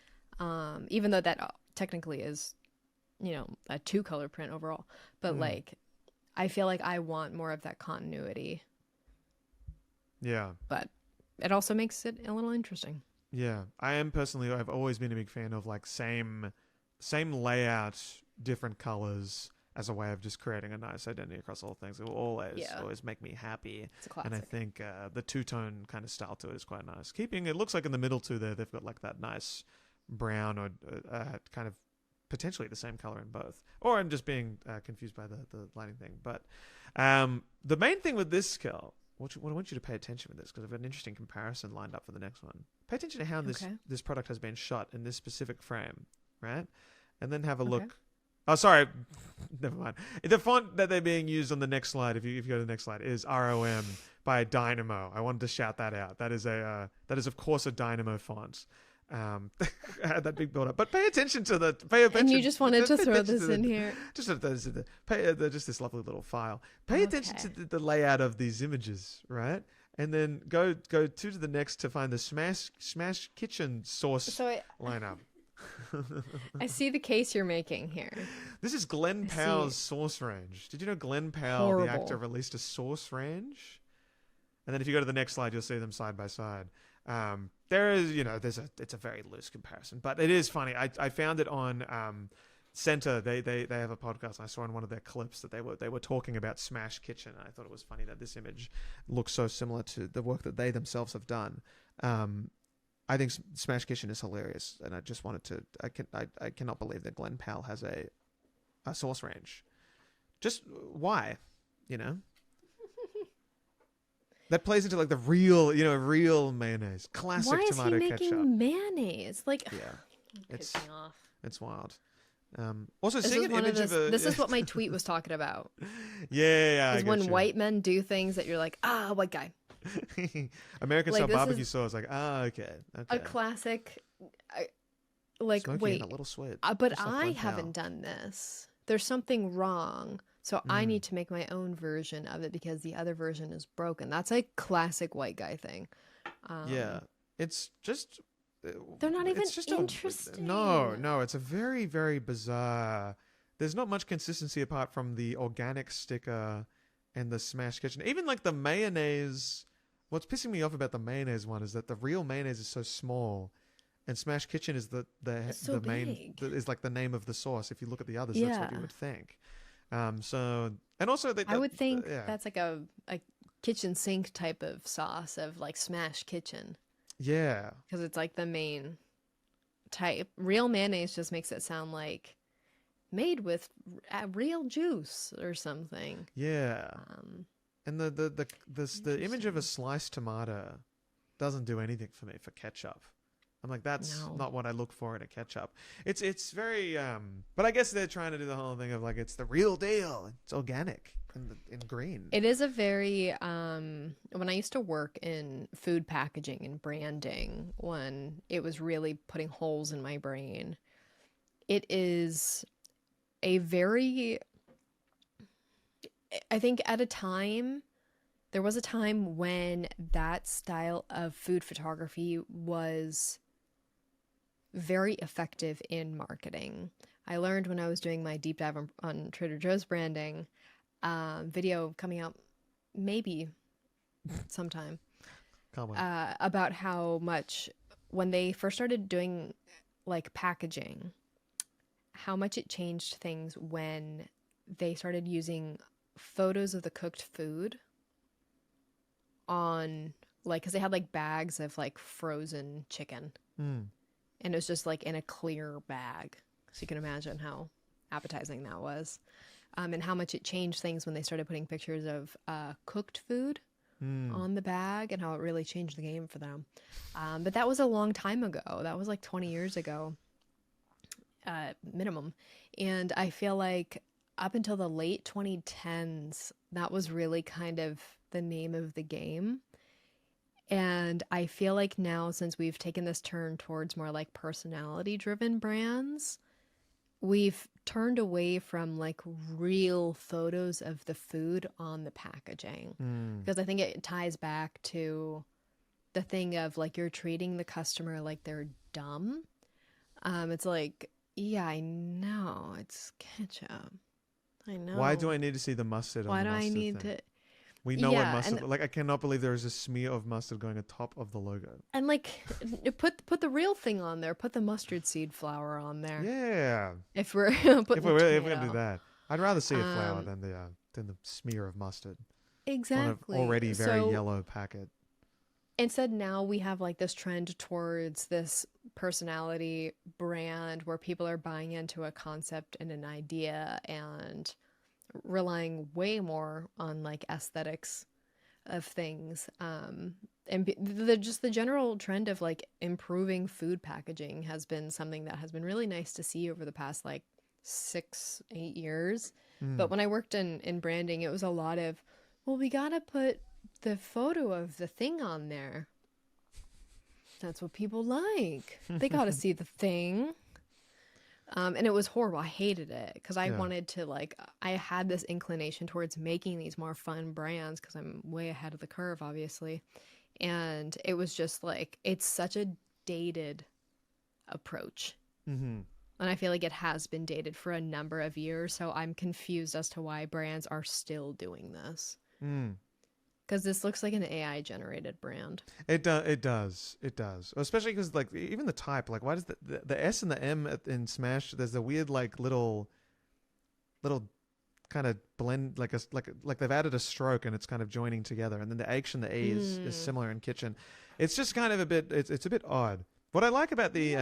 even though that technically is, a 2-color print overall. But like, I feel like I want more of that continuity. Yeah. But it also makes it a little interesting. Yeah. I've always been a big fan of like same layout, different colors as a way of just creating a nice identity across all things. It will always make me happy. It's a classic. And I think the two-tone kind of style to it is quite nice. It looks like in the middle too there, they've got like that nice brown or kind of potentially the same color in both. Or I'm just being confused by the lighting thing. But the main thing with this skill, what I want you to pay attention with this, because I've got an interesting comparison lined up for the next one. Pay attention to how this product has been shot in this specific frame, right? And then have a look. Oh, sorry. Never mind. The font that they're being used on the next slide, if you go to the next slide, is ROM by Dynamo. I wanted to shout that out. That is of course a Dynamo font. I had that big build up, but pay attention. And you just wanted to throw this in here. Just this lovely little file. Pay attention to the layout of these images, right? And then go to the next to find the Smash Kitchen sauce lineup. I see the case you're making here. This is Glen Powell's source range. Did you know Glen Powell, the actor, released a source range? And then if you go to the next slide, you'll see them side by side. There is, it's a very loose comparison, but it is funny. I found it on Center, they have a podcast. I saw in one of their clips that they were talking about Smash Kitchen. And I thought it was funny that this image looks so similar to the work that they themselves have done. I think Smash Kitchen is hilarious, and I just wanted to. I cannot believe that Glen Powell has a sauce range. Just why, you know? That plays into like the real mayonnaise, classic tomato ketchup. Why is he making mayonnaise? Like, yeah, piss me off. It's wild. Also, seeing an image of a... This is what my tweet was talking about. Yeah. Is when white men do things that you're like, white guy. American style barbecue sauce, like, okay. A classic, like, Smoky wait, and a little sweet. but I haven't done this. There's something wrong. So I need to make my own version of it because the other version is broken. That's a classic white guy thing. Yeah. It's just... They're not even interesting. No. It's a very, very bizarre... There's not much consistency apart from the organic sticker and the Smash Kitchen. Even like the mayonnaise... What's pissing me off about the mayonnaise one is that the real mayonnaise is so small, and Smash Kitchen is the main is like the name of the sauce. If you look at the others, that's what you would think. So and also I would think that's like a kitchen sink type of sauce of like Smash Kitchen. Yeah, because it's like the main type. Real mayonnaise just makes it sound like made with real juice or something. Yeah. And the image of a sliced tomato doesn't do anything for me for ketchup. I'm like, that's not what I look for in a ketchup. It's very but I guess they're trying to do the whole thing of like it's the real deal. It's organic in green. It is a very when I used to work in food packaging and branding, when it was really putting holes in my brain, it is a very... I think there was a time when that style of food photography was very effective in marketing. I learned when I was doing my deep dive on Trader Joe's branding, video coming out maybe sometime, about how much when they first started doing like packaging, how much it changed things when they started using photos of the cooked food on like, because they had like bags of like frozen chicken and it was just like in a clear bag, so you can imagine how appetizing that was, and how much it changed things when they started putting pictures of cooked food on the bag, and how it really changed the game for them. But that was a long time ago. That was like 20 years ago minimum, and I feel like up until the late 2010s, that was really kind of the name of the game. And I feel like now, since we've taken this turn towards more like personality-driven brands, we've turned away from like real photos of the food on the packaging. Because I think it ties back to the thing of like you're treating the customer like they're dumb. It's like, yeah, I know, it's ketchup. I know. Why do I need to see the mustard on the mustard thing? Why do I need to... We know what mustard... Like, I cannot believe there is a smear of mustard going atop of the logo. And, like, put the real thing on there. Put the mustard seed flour on there. Yeah. If we're going to do that. I'd rather see a flour than the smear of mustard. Exactly. On an already very yellow packet. Instead, now we have, like, this trend towards this personality brand where people are buying into a concept and an idea and relying way more on like aesthetics of things, and the general trend of like improving food packaging has been something that has been really nice to see over the past like 6-8 years. But when I worked in branding, it was a lot of, well, we gotta put the photo of the thing on there. That's what people like. They gotta see the thing. And it was horrible. I hated it because I wanted to like, I had this inclination towards making these more fun brands because I'm way ahead of the curve, obviously. And it was just like, it's such a dated approach. And I feel like it has been dated for a number of years. So I'm confused as to why brands are still doing this. Because this looks like an AI generated brand. It does. It does. Especially because like even the type, like why does the S and the M in Smash? There's a weird like little kind of blend, like they've added a stroke and it's kind of joining together, and then the H and the E is similar in Kitchen. It's just kind of a bit. It's a bit odd. What I like about the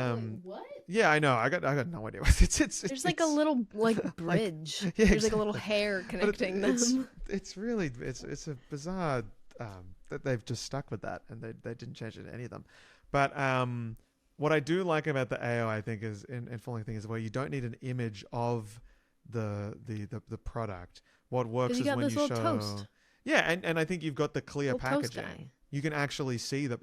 what? Yeah, I know. I got no idea. There's like a little like bridge. Like, yeah, There's like a little hair connecting them. It's really it's a bizarre that they've just stuck with that and they didn't change it in any of them. But what I do like about the AO, I think, is in Falling Thing is where you don't need an image of the product. What works is when you show toast. Yeah, and I think you've got the clear packaging. You can actually see that,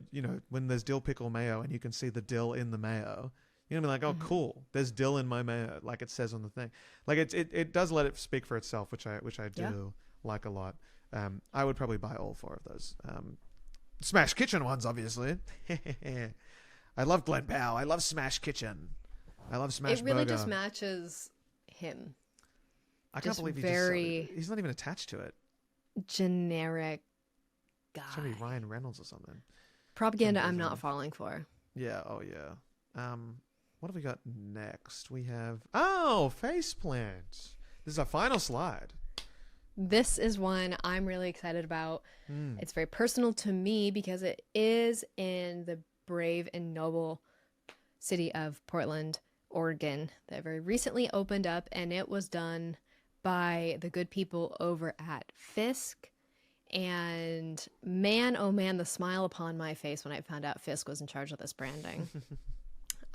when there's dill pickle mayo and you can see the dill in the mayo. You're going to be like, oh, cool. There's dill in my mayo, like it says on the thing. Like it does let it speak for itself, which I do like a lot. I would probably buy all 4 of those. Smash Kitchen ones, obviously. I love Glen Powell. I love Smash Kitchen. I love Smash Burger. It really just matches him. I can't believe he's not even attached to it. Generic guy. Should be Ryan Reynolds or something. Propaganda I'm not falling for. Yeah, oh yeah. What have we got next? We have Faceplant. This is our final slide. This is one I'm really excited about. It's very personal to me because it is in the brave and noble city of Portland, Oregon, that very recently opened up, and it was done by the good people over at Fisk. And man, oh man, the smile upon my face when I found out Fisk was in charge of this branding.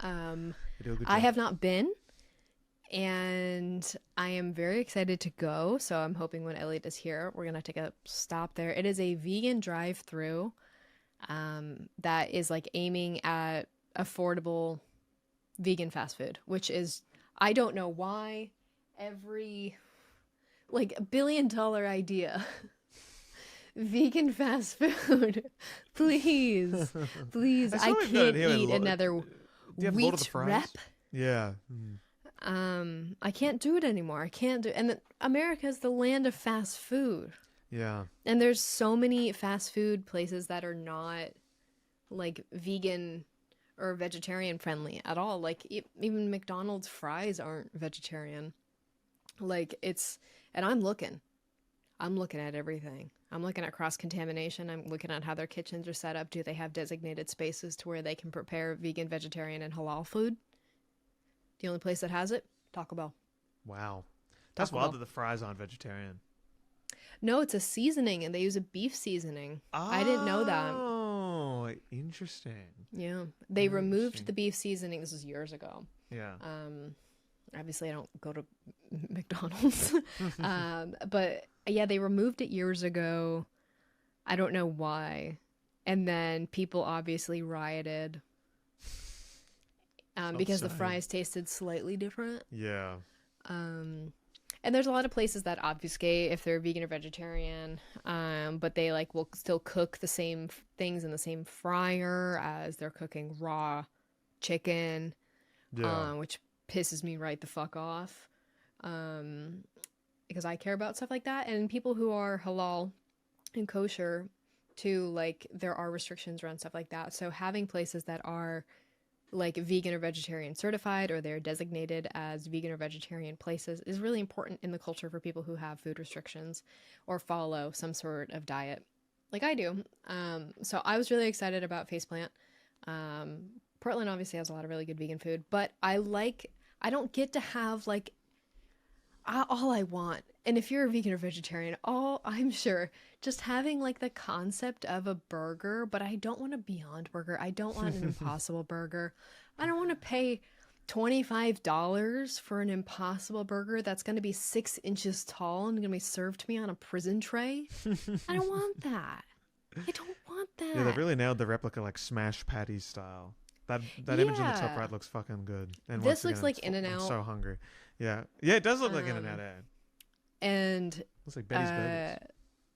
I have not been, and I am very excited to go. So I'm hoping when Elliot is here, we're going to take a stop there. It is a vegan drive-through that is like aiming at affordable vegan fast food, which is, I don't know why, every like $1 billion idea. Vegan fast food, please. I can't eat another wheat wrap. Yeah. I can't do it anymore. I can't do. And America is the land of fast food. Yeah. And there's so many fast food places that are not like vegan or vegetarian friendly at all. Like even McDonald's fries aren't vegetarian. Like and I'm looking at everything. I'm looking at cross-contamination. I'm looking at how their kitchens are set up. Do they have designated spaces to where they can prepare vegan, vegetarian, and halal food? The only place that has it, Taco Bell. Wow. That's wild that the fries aren't vegetarian. No, it's a seasoning, and they use a beef seasoning. I didn't know that. Oh, interesting. Yeah. They removed the beef seasoning. This was years ago. Yeah. Obviously, I don't go to McDonald's. But yeah, they removed it years ago. I don't know why. And then people obviously rioted because the fries tasted slightly different. Yeah. And there's a lot of places that obfuscate if they're vegan or vegetarian, but they like will still cook the same things in the same fryer as they're cooking raw chicken, which pisses me right the fuck off, because I care about stuff like that. And people who are halal and kosher too, like there are restrictions around stuff like that. So having places that are like vegan or vegetarian certified, or they're designated as vegan or vegetarian places, is really important in the culture for people who have food restrictions or follow some sort of diet like I do. So I was really excited about Faceplant. Portland obviously has a lot of really good vegan food, but I don't get to have like all I want. And if you're a vegan or vegetarian, I'm sure just having like the concept of a burger, but I don't want a Beyond Burger. I don't want an Impossible Burger. I don't want to pay $25 for an Impossible Burger that's going to be 6 inches tall and going to be served to me on a prison tray. I don't want that. I don't want that. Yeah, they've really nailed the replica like smash patty style. That image in the top right looks fucking good. And this looks like In-N-Out. I'm so hungry. Yeah, it does look like In-N-Out ad. And looks like Betty's Burgers.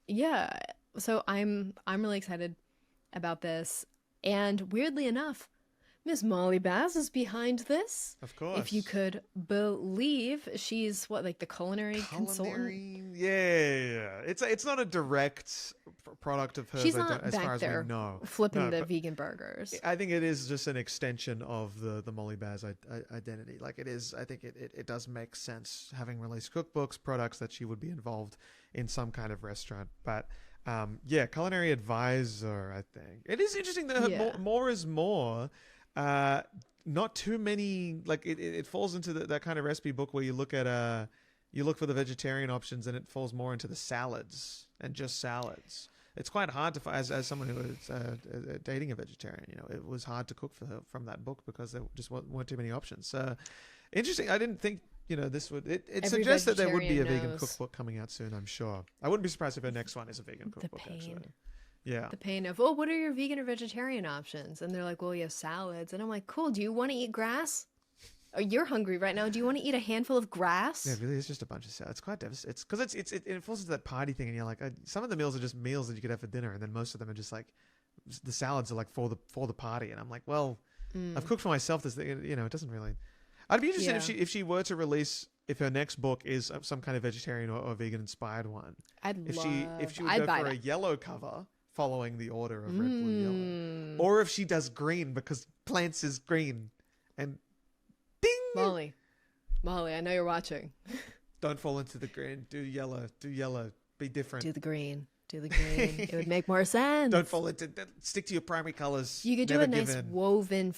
Yeah, so I'm really excited about this. And weirdly enough, Miss Molly Bass is behind this. Of course. If you could believe, she's what, like the culinary consultant? Yeah. It's not a direct product of hers. She's not as back far as there we know, flipping the vegan burgers. I think it is just an extension of the Molly Baz identity. Like it is. I think it does make sense having released cookbooks, products that she would be involved in some kind of restaurant, but. Culinary advisor. I think it is interesting that more is more. Not too many. Like it falls into that kind of recipe book where you look at you look for the vegetarian options, and it falls more into the salads and just salads. It's quite hard to find as someone who is dating a vegetarian. You know, it was hard to cook for her from that book because there just weren't too many options. So interesting. I didn't think. You know, this would it suggests that there would be a vegan cookbook coming out soon, I'm sure. I wouldn't be surprised if her next one is a vegan cookbook, actually. Yeah. The pain of, oh, what are your vegan or vegetarian options? And they're like, well, you have salads. And I'm like, cool, do you want to eat grass? Oh, you're hungry right now. Do you want to eat a handful of grass? Yeah, really, it's just a bunch of salads. It's quite devastating. It's because it falls into that party thing, and you're like, some of the meals are just meals that you could have for dinner, and then most of them are just like, the salads are like for the party. And I'm like, well, I've cooked for myself this thing, you know, it doesn't really... I'd be interested if she were to release, if her next book is some kind of vegetarian or vegan inspired one. If she would go for a yellow cover following the order of red, blue, yellow, or if she does green because plants is green, and ding. Molly, I know you're watching. Don't fall into the green. Do yellow. Be different. Do the green. It would make more sense. Don't fall into. Stick to your primary colors. You could do a nice woven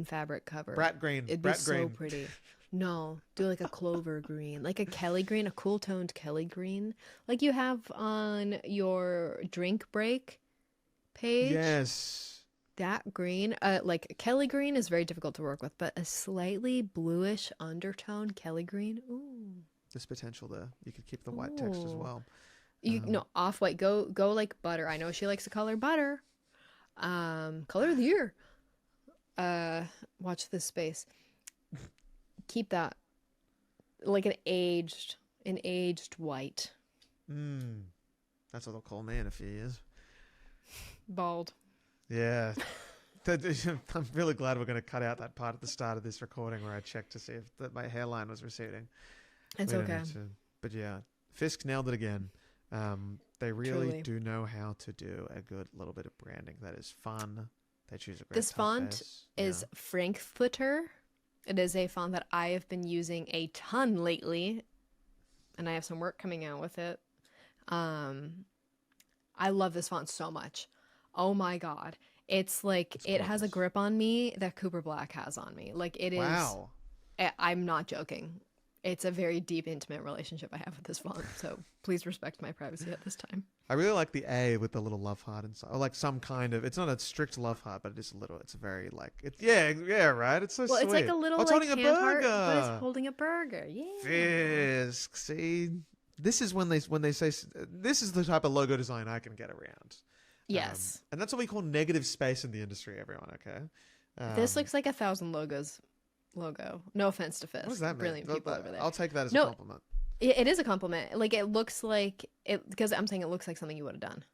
fabric cover. Brat green. It'd be so pretty. No, do like a clover green, like a Kelly green, a cool toned Kelly green, like you have on your drink break page. Yes. That green, like Kelly green is very difficult to work with, but a slightly bluish undertone Kelly green. Ooh. There's potential there. You could keep the white text as well. Off white. Go like butter. I know she likes to color butter. Color of the year. Watch this space. Keep that like an aged white. That's what they'll call me in a few years. Bald. Yeah. I'm really glad we're going to cut out that part at the start of this recording where I checked to see if my hairline was receding. It's okay. But yeah, Fisk nailed it again. They really do know how to do a good little bit of branding that is fun. They choose a great This font is Frankfurter. It is a font that I have been using a ton lately, and I have some work coming out with it. I love this font so much. Oh my god. It's like it has a grip on me that Cooper Black has on me. Like it is. Wow. I'm not joking. It's a very deep, intimate relationship I have with this font, so please respect my privacy at this time. I really like the A with the little love heart inside, or like some kind of. It's not a strict love heart, but it is a little. It's a very like. Right. It's so sweet. It's like a little it's like holding hand a heart, burger. but it's holding a burger. Yeah. Fisk. See, this is when they say this is the type of logo design I can get around. Yes. And that's what we call negative space in the industry. Everyone, okay. This looks like 1,000 logos. Logo. No offense to Fisk. What does that mean? Brilliant people over there. I'll take that as a compliment. It is a compliment. Like it looks like it because I'm saying it looks like something you would have done.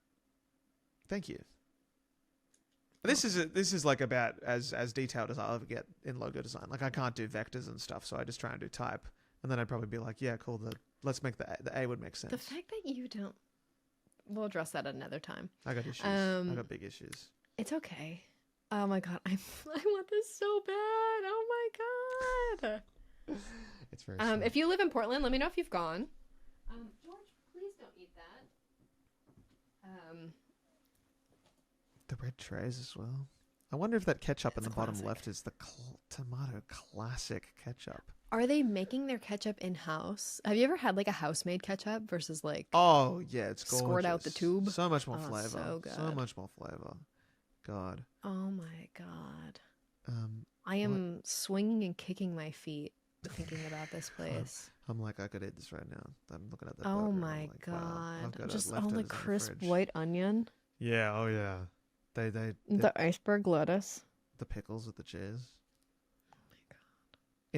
Thank you. This is like about as detailed as I'll ever get in logo design. Like I can't do vectors and stuff, so I just try and do type, and then I'd probably be like, yeah, cool. Let's make the A would make sense. The fact that you don't, we'll address that another time. I got issues. I got big issues. It's okay. Oh my god, I want this so bad. Oh my god. It's very sweet. If you live in Portland, let me know if you've gone. George, please don't eat that. The red trays as well. I wonder if that ketchup in the bottom left is the tomato classic ketchup. Are they making their ketchup in-house? Have you ever had like a house-made ketchup versus like... Oh, yeah, it's gorgeous. Scored out the tube? So much more flavor. So good. So much more flavor. God. Oh my god. I am swinging and kicking my feet thinking about this place. I'm like, I could eat this right now. I'm looking at that. Oh burger. my like, god. Wow, just all the crisp fridge. white onion. Yeah, oh yeah. They the iceberg lettuce. The pickles with the cheese. Oh my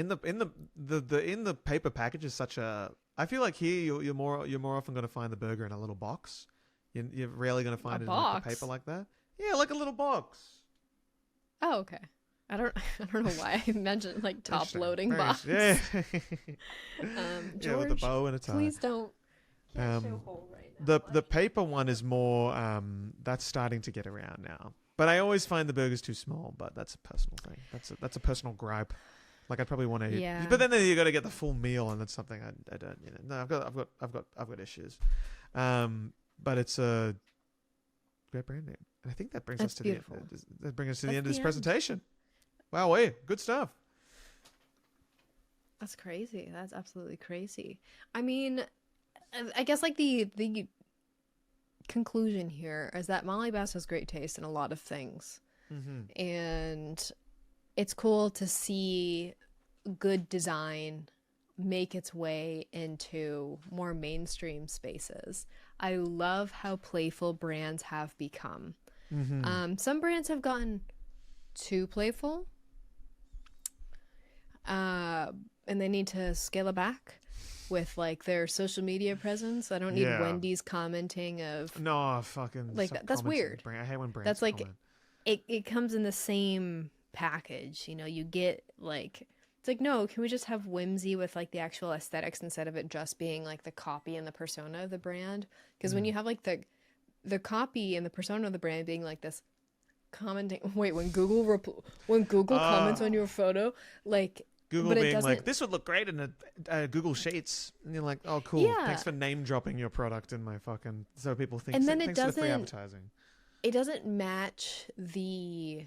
god. In the paper package is such a. I feel like here you're more often going to find the burger in a little box. You're rarely going to find it in like the paper like that. Yeah, like a little box. Oh, okay. I don't know why I mentioned like top loading Very box. Yeah. George, yeah, with a bow and a tie. please don't. Can't show hole right now. The paper one is more that's starting to get around now. But I always find the burgers too small, but that's a personal thing. That's a personal gripe. Like I'd probably want to eat. Yeah. But then you got to get the full meal, and that's something I don't, No, I've got issues. But it's a great brand name. And I think that brings us to beautiful. the end of this presentation. Wow, good stuff. That's crazy. That's absolutely crazy. I mean, I guess like the conclusion here is that Molly Bass has great taste in a lot of things. Mm-hmm. And it's cool to see good design make its way into more mainstream spaces. I love how playful brands have become. Mm-hmm. Some brands have gotten too playful. And they need to scale it back with like their social media presence. I don't need Wendy's commenting of no fucking like that's weird. I hate when brands that's like comment. It comes in the same package, you know. You get like it's like no, can we just have whimsy with like the actual aesthetics instead of it just being like the copy and the persona of the brand? Because when you have like the copy and the persona of the brand being like this commenting, wait, when Google comments on your photo, like. Google being like, this would look great in a Google Sheets. And you're like, oh, cool. Yeah. Thanks for name dropping your product in my fucking... So people think... And then thanks for the free advertising. It doesn't match the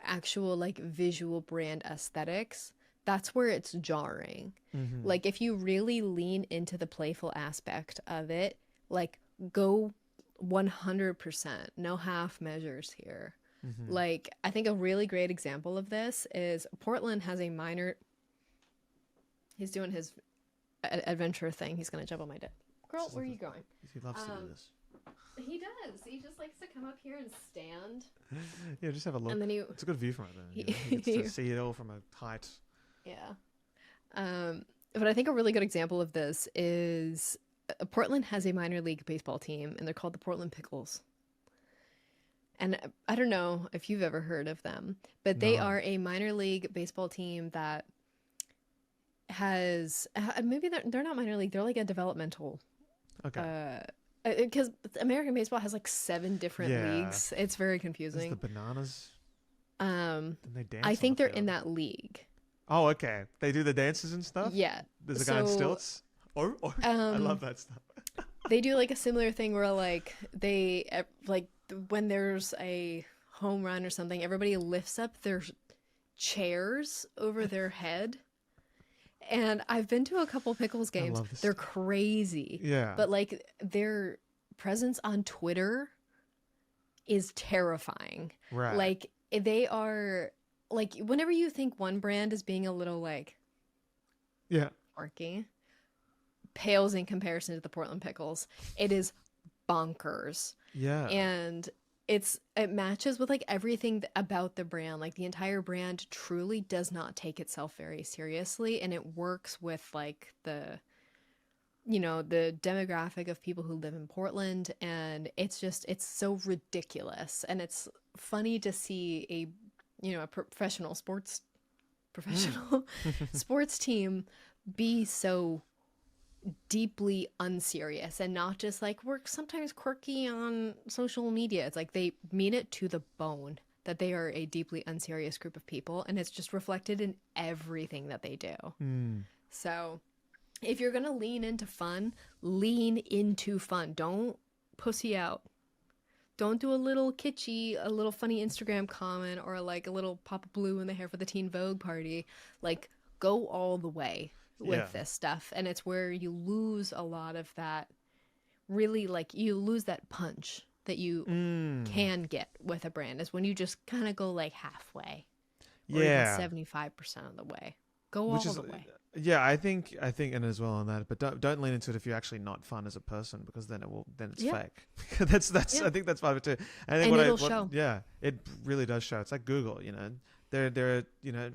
actual, like, visual brand aesthetics. That's where it's jarring. Mm-hmm. Like, if you really lean into the playful aspect of it, like, go 100%. No half measures here. Mm-hmm. Like, I think a really great example of this is Portland has a minor... He's doing his adventure thing. He's going to jump on my dick. Girl, where are you going? He loves to do this. He does. He just likes to come up here and stand. Yeah, just have a look. And then it's a good view from it then. He gets to see it all from a height. Yeah. But I think a really good example of this is Portland has a minor league baseball team, and they're called the Portland Pickles. And I don't know if you've ever heard of them, but they are a minor league baseball team that has maybe they're not minor league, they're like a developmental. Okay. Because American baseball has like 7 different leagues. It's very confusing. Is the Bananas? They dance I think they're in that league. Oh, okay. They do the dances and stuff? Yeah. There's a guy in stilts? I love that stuff. They do like a similar thing where like they like when there's a home run or something, everybody lifts up their chairs over their head. And I've been to a couple Pickles games. They're crazy. Yeah. But like their presence on Twitter is terrifying. Right. Like they are like whenever you think one brand is being a little like quirky, pales in comparison to the Portland Pickles. It is bonkers. Yeah. And it matches with like everything about the brand. Like the entire brand truly does not take itself very seriously, and it works with like the demographic of people who live in Portland, and it's so ridiculous, and it's funny to see a professional sports team be so deeply unserious and not just like we're sometimes quirky on social media. It's like they mean it to the bone that they are a deeply unserious group of people, and it's just reflected in everything that they do. So if you're gonna lean into fun, lean into fun. Don't pussy out. Don't do a little funny Instagram comment or like a little pop of blue in the hair for the Teen Vogue party. Like go all the way with this stuff, and it's where you lose a lot of that, really, like you lose that punch that you can get with a brand, is when you just kind of go like halfway or even 75% of the way. Go all the way. Yeah, I think and as well on that, but don't lean into it if you're actually not fun as a person, because then it's fake. that's I think that's part of it too. I think it'll show. Yeah, it really does show. It's like Google, They're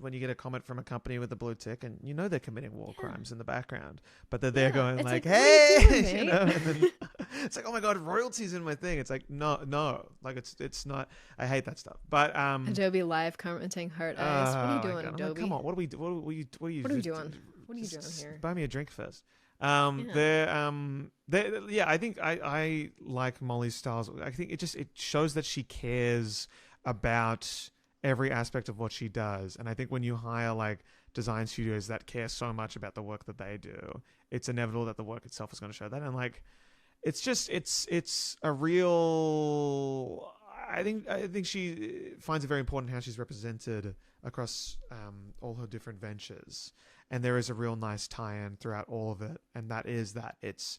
when you get a comment from a company with a blue tick, and they're committing war crimes in the background, but they're there going like, "Hey," and then It's like, oh my god, royalties in my thing. It's like, no, like it's not. I hate that stuff. But Adobe Live commenting heart eyes. What are you doing, Adobe? Like, come on, what are we doing? What are you doing? What are you doing here? Buy me a drink first. Yeah, I think I like Molly's styles. I think it shows that she cares about every aspect of what she does. And I think when you hire like design studios that care so much about the work that they do, it's inevitable that the work itself is going to show that. And like, it's a real. I think she finds it very important how she's represented across all her different ventures, and there is a real nice tie-in throughout all of it, and that is that it's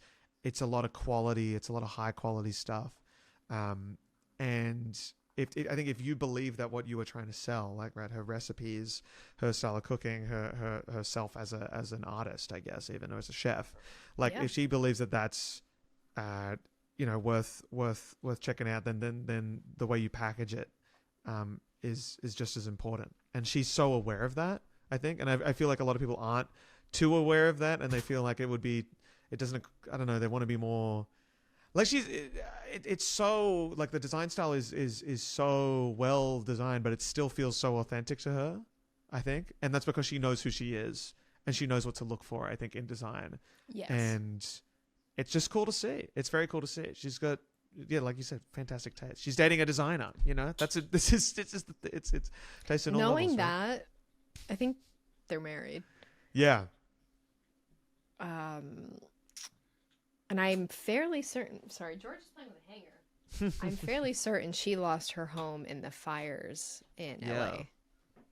a lot of quality, it's a lot of high quality stuff, and I think if you believe that what you were trying to sell, like right, her recipes, her style of cooking, herself as an artist, I guess, even or as a chef, like if she believes that that's worth checking out, then the way you package it is just as important. And she's so aware of that, I think. And I feel like a lot of people aren't too aware of that, and they feel like it doesn't, I don't know, they want to be more like it's so like the design style is so well designed, but it still feels so authentic to her, I think. And that's because she knows who she is and she knows what to look for, I think, in design. Yes. And it's just cool to see. It's very cool to see. She's got, like you said, fantastic taste. She's dating a designer. It's taste in all knowing levels, that, right? I think they're married. Yeah. And I'm fairly certain. Sorry, George is playing with a hanger. I'm fairly certain she lost her home in the fires in LA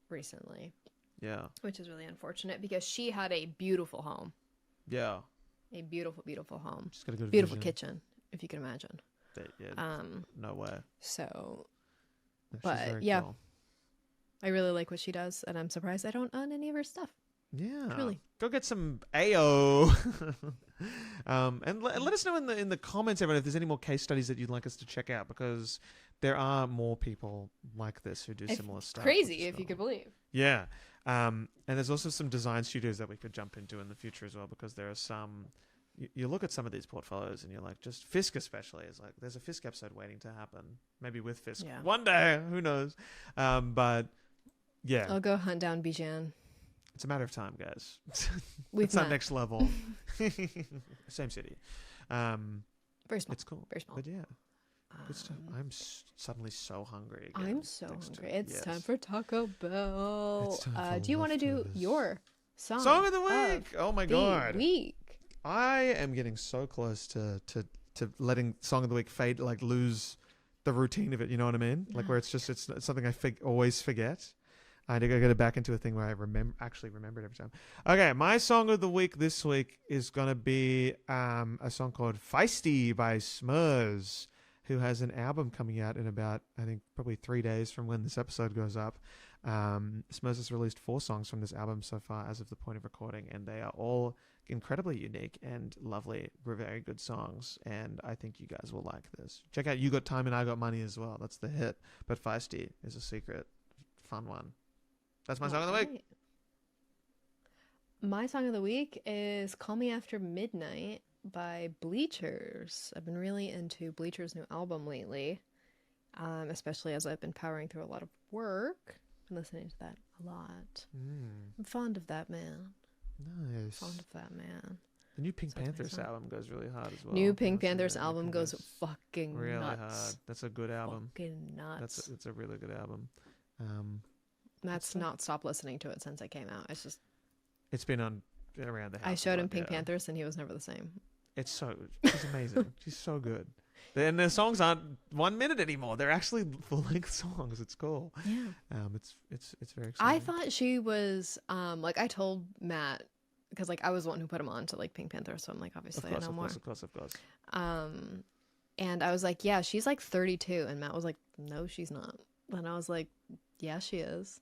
recently. Yeah. Which is really unfortunate because she had a beautiful home. Yeah. A beautiful, beautiful home. She's got a good beautiful vision. kitchen, if you can imagine. No way. So, No, but yeah, cool. I really like what she does, and I'm surprised I don't own any of her stuff. Yeah, really. Go get some AO. And let us know in the comments, everyone, if there's any more case studies that you'd like us to check out, because there are more people like this who do similar stuff. Crazy, if you could believe. Yeah. And there's also some design studios that we could jump into in the future as well, because there are some. You look at some of these portfolios and you're like, just Fisk especially is like, there's a Fisk episode waiting to happen. Maybe with Fisk one day, who knows? But yeah, I'll go hunt down Bijan. It's a matter of time, guys. It's our next level. Same city. Very small. It's cool. Very small. But yeah, good stuff. I'm suddenly so hungry again. I'm so hungry. It's time for Taco Bell. Do you want to do your song of the week? Oh my god. Week. I am getting so close to letting song of the week fade, like lose the routine of it. You know what I mean? Like where it's something I always forget. I think I got it back into a thing where I actually remember it every time. Okay, my song of the week this week is gonna be a song called "Feisty" by Smurs, who has an album coming out in about, I think, probably 3 days from when this episode goes up. Smurs has released 4 songs from this album so far as of the point of recording, and they are all incredibly unique and lovely, very good songs, and I think you guys will like this. Check out You Got Time and I Got Money as well. That's the hit, but Feisty is a secret, fun one. That's my song of the week. My song of the week is Call Me After Midnight by Bleachers. I've been really into Bleachers' new album lately, especially as I've been powering through a lot of work. Been listening to that a lot. I'm fond of that man. Nice. Fond of that man. The new Pink Panthers album goes really hard as well. New Pink Panthers album goes fucking really nuts. Hard. That's a good album. Fucking nuts. It's a really good album. Matt's not stopped listening to it since I came out. It's been on around the house. I showed him Pink Panthers and he was never the same. She's amazing. She's so good. And the songs aren't 1 minute anymore. They're actually full-length songs. It's cool. Yeah. It's very exciting. I thought she was like, I told Matt, because like I was the one who put him on to like Pink Panther, so I'm like, obviously I know more. Of course. And I was like, yeah, she's like 32, and Matt was like, no, she's not. And I was like, yeah, she is.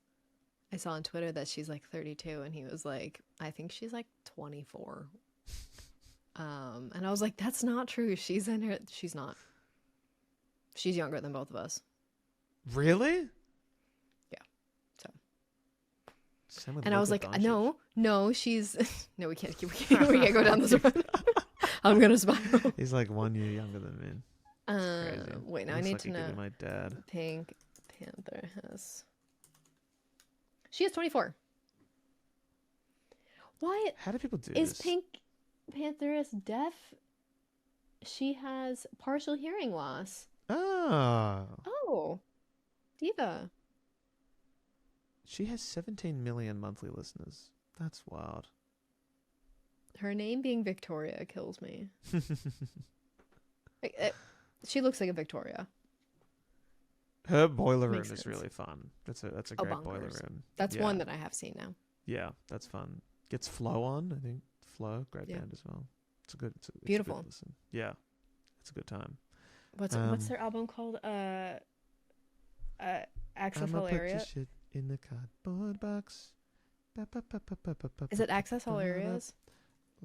I saw on Twitter that she's like 32, and he was like, I think she's like 24. And I was like, that's not true. She's not. She's younger than both of us. Really? Yeah. So. And I was like, no, she's no, we can't go down this road. I'm gonna spiral. He's like 1 year younger than me. That's crazy. Wait, now I Looks need like to he could know. be my dad. Pink Panther has. She is 24. Why How do people do is this? Pink Panther deaf? She has partial hearing loss. Oh. Oh, diva. She has 17 million monthly listeners. That's wild. Her name being Victoria kills me. She looks like a Victoria. Her boiler room Makes is sense. really fun. That's a great boiler bonkers. room. That's one that I have seen now. Yeah, that's fun. Gets Flo on, I think. Flo, great Yeah. band as well. It's a good Beautiful. It's a good listen. Yeah. It's a good time. What's their album called? Access I'ma All put Area. your shit in the cardboard box. Is it Access All Areas?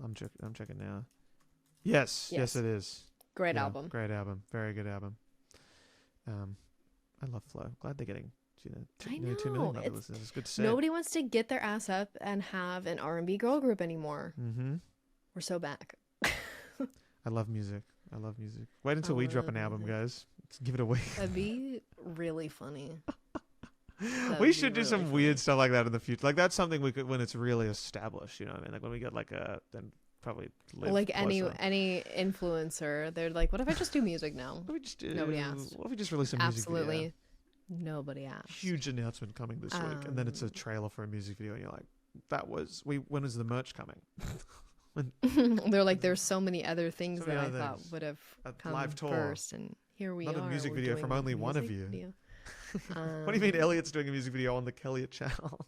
I'm checking now. Yes, Yes. it is. Great Yeah, album. Great album. Very good album. I love Flo. Glad they're getting, I nearly 2 know. million listeners. It's good to see. Nobody wants to get their ass up and have an R&B girl group anymore. Mm-hmm. We're so back. I love music. Wait until we drop an album, guys. Let's give it a week. That'd be really funny. We should do some weird stuff like that in the future. Like that's something we could when it's really established. You know what I mean? Like when we get then probably live Like closer. any influencer, they're like, "What if I just do music now?" What if we just do? Nobody asked. What if we just release a music video? Absolutely, nobody asked. Huge announcement coming this week, and then it's a trailer for a music video, and you're like, when is the merch coming? They're like, there's so many other things So many that other I thought things. would have A come live tour. first, and here we Not are. a music we're video doing from a only one of music you. video. What do you mean Elliot's doing a music video on the Kelliot channel?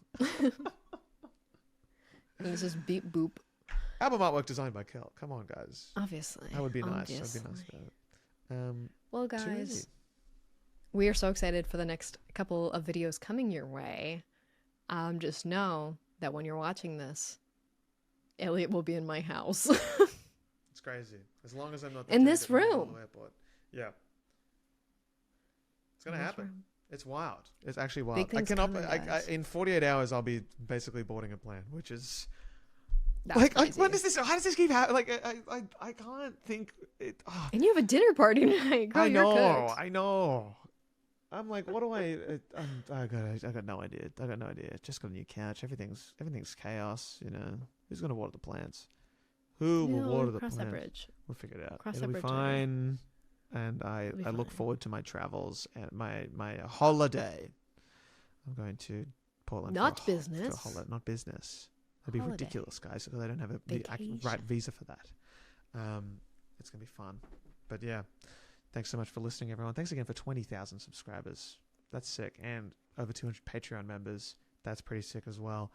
And it's just beep boop. Album artwork designed by Kel. Come on, guys. Obviously. That would be nice. That'd Obviously. be nice about it. Well, too guys, easy. we are so excited for the next couple of videos coming your way. Just know that when you're watching this, Elliot will be in my house. It's crazy. As long as I'm not In this taking it to room. the airport. Yeah. It's gonna happen. It's wild. It's actually wild. Big things coming, guys. In 48 hours, I'll be basically boarding a plane, which is That's crazy. when does this? How does this keep happening? Like, I can't think. And you have a dinner party tonight. Girl, I know. You're cooked. I know. I'm like, what do I? I got no idea. I got no idea. Just got a new couch. Everything's chaos. You know, who's gonna water the plants? Who will water the cross plants? that bridge. We'll figure it out. Cross It'll that be bridge later. fine. And I It'll be look fine. forward to my travels and my holiday. I'm going to Portland. Not for a business. not business. That'd be Holiday. ridiculous, guys, because I don't have the Vacation. right visa for that. It's gonna be fun. But yeah, thanks so much for listening, everyone. Thanks again for 20,000 subscribers. That's sick, and over 200 Patreon members. That's pretty sick as well.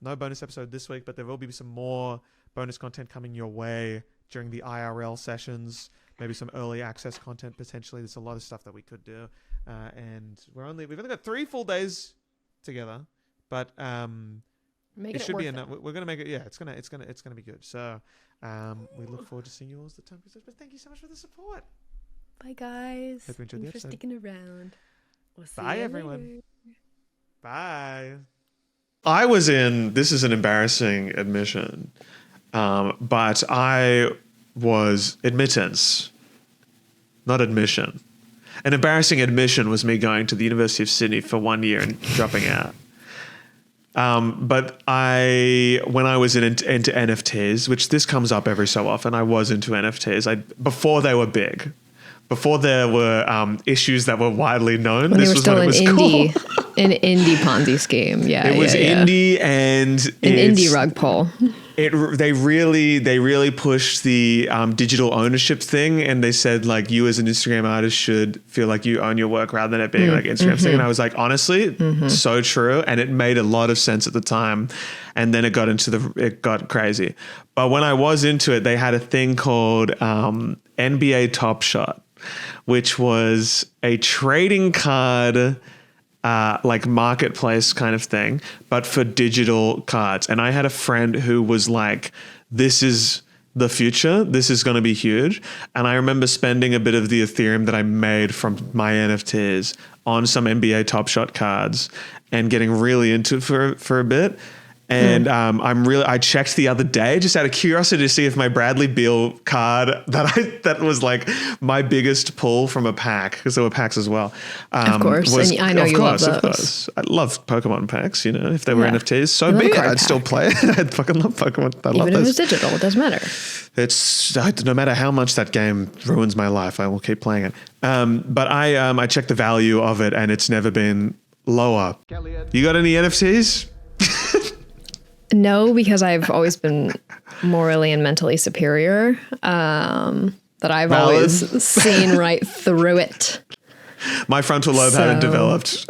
No bonus episode this week, but there will be some more bonus content coming your way during the IRL sessions. Maybe some early access content potentially. There's a lot of stuff that we could do, and we've only got 3 full days together, but it should be enough. We're gonna make it. Yeah, it's gonna be good. So we look forward to seeing you all as the time goes. But thank you so much for the support. Bye, guys. Hope you enjoyed the Thanks for episode. sticking around. We'll see Bye, you everyone. later. Bye. This is an embarrassing admission, but I was admittance, not admission. An embarrassing admission was me going to the University of Sydney for 1 year and dropping out. But when I was into NFTs, which this comes up every so often, I was into NFTs. Before they were big, before there were issues that were widely known. When This they were was still when it an was indie, cool. an indie Ponzi scheme. Yeah, It was indie and an indie rug pull. They really pushed the digital ownership thing, and they said like you as an Instagram artist should feel like you own your work rather than it being like Instagram thing. And I was like, honestly, so true, and it made a lot of sense at the time. And then it got crazy. But when I was into it, they had a thing called NBA Top Shot, which was a trading card. Like marketplace kind of thing, but for digital cards. And I had a friend who was like, this is the future. This is going to be huge. And I remember spending a bit of the Ethereum that I made from my NFTs on some NBA Top Shot cards and getting really into it for a bit. And I checked the other day just out of curiosity to see if my Bradley Beal card that was like my biggest pull from a pack, because there were packs as well. Of course. And I know you love those. Of course. I love Pokemon packs, if they were NFTs, so be it. I'd still play it. I'd fucking love Pokemon. Even if it's digital, it doesn't matter. No matter how much that game ruins my life, I will keep playing it. But I checked the value of it, and it's never been lower. Kelliot. You got any NFTs? No, because I've always been morally and mentally superior. That I've always seen right through it. My frontal lobe hadn't developed.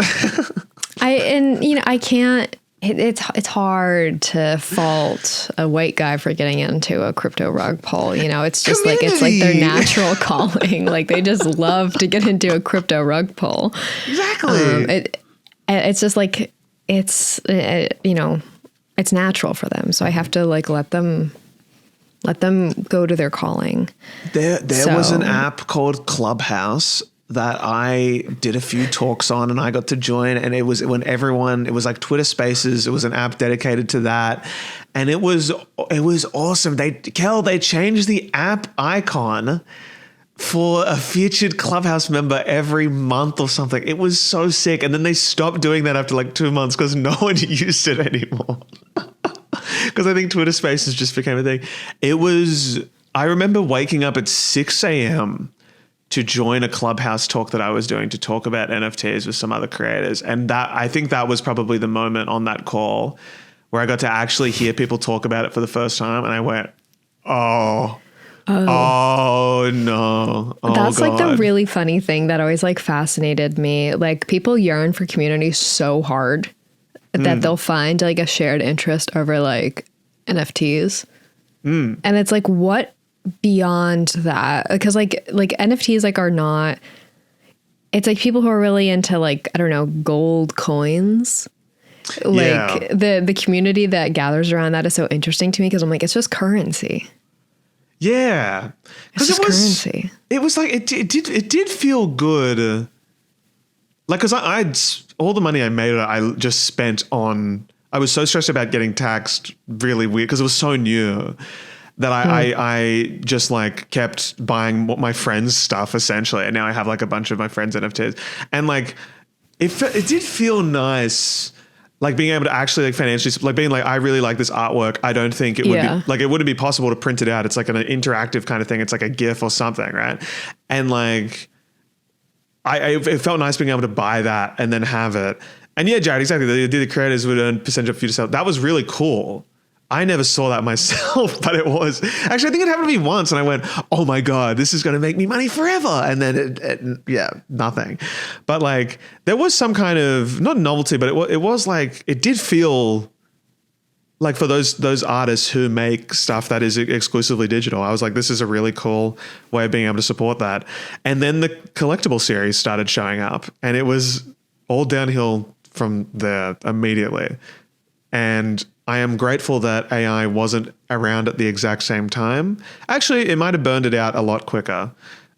I can't. It's hard to fault a white guy for getting into a crypto rug pull. It's just it's like their natural calling. Like they just love to get into a crypto rug pull. Exactly. It's just like it's it's natural for them. So I have to let them go to their calling. There was an app called Clubhouse that I did a few talks on, and I got to join, and it was like Twitter Spaces. It was an app dedicated to that. And it was awesome. They changed the app icon for a featured Clubhouse member every month or something. It was so sick. And then they stopped doing that after 2 months because no one used it anymore. Because I think Twitter Spaces just became a thing. I remember waking up at 6 a.m. to join a Clubhouse talk that I was doing to talk about NFTs with some other creators. And I think that was probably the moment on that call where I got to actually hear people talk about it for the first time. And I went, oh no. That's God. The really funny thing that always fascinated me. People yearn for community so hard that they'll find a shared interest over NFTs. And it's what beyond that? Because NFTs are not, it's people who are really into I don't know, gold coins. The community that gathers around that is so interesting to me because I'm it's just currency. Yeah, because it was currency. It was it did feel good. Because I'd all the money I made, I just spent on. I was so stressed about getting taxed, really weird, because it was so new that I just kept buying my friends' stuff essentially, and now I have a bunch of my friends' NFTs, and it did feel nice. Being able to actually financially, being I really like this artwork. I don't think it would be it wouldn't be possible to print it out. It's an interactive kind of thing. It's a GIF or something, right? And it felt nice being able to buy that and then have it. And yeah, Jared, exactly. The creators would earn percentage of you to sell. That was really cool. I never saw that myself, but it was actually, I think it happened to me once, and I went, oh my God, this is going to make me money forever. And then nothing. But there was some kind of, not novelty, but it was it did feel for those artists who make stuff that is exclusively digital. I was this is a really cool way of being able to support that. And then the collectible series started showing up, and it was all downhill from there immediately. And I am grateful that AI wasn't around at the exact same time. Actually, it might have burned it out a lot quicker,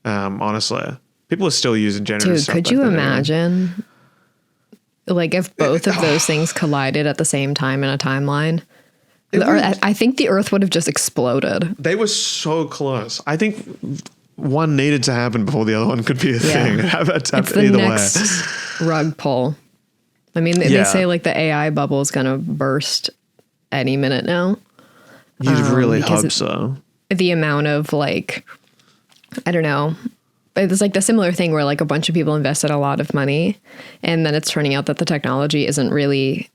honestly. People are still using generative stuff. Dude, could you imagine if both of those things collided at the same time in a timeline? I think the Earth would have just exploded. They were so close. I think one needed to happen before the other one could be a thing. It's the next rug pull. I mean, they say the AI bubble is going to burst any minute now. You'd really hope so. The amount of I don't know. It's the similar thing where a bunch of people invested a lot of money, and then it's turning out that the technology isn't really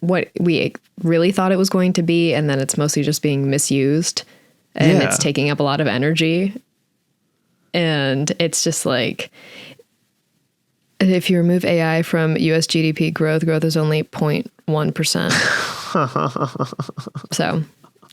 what we really thought it was going to be, and then it's mostly just being misused, and it's taking up a lot of energy. And it's just if you remove AI from US GDP growth is only 0.1%. So,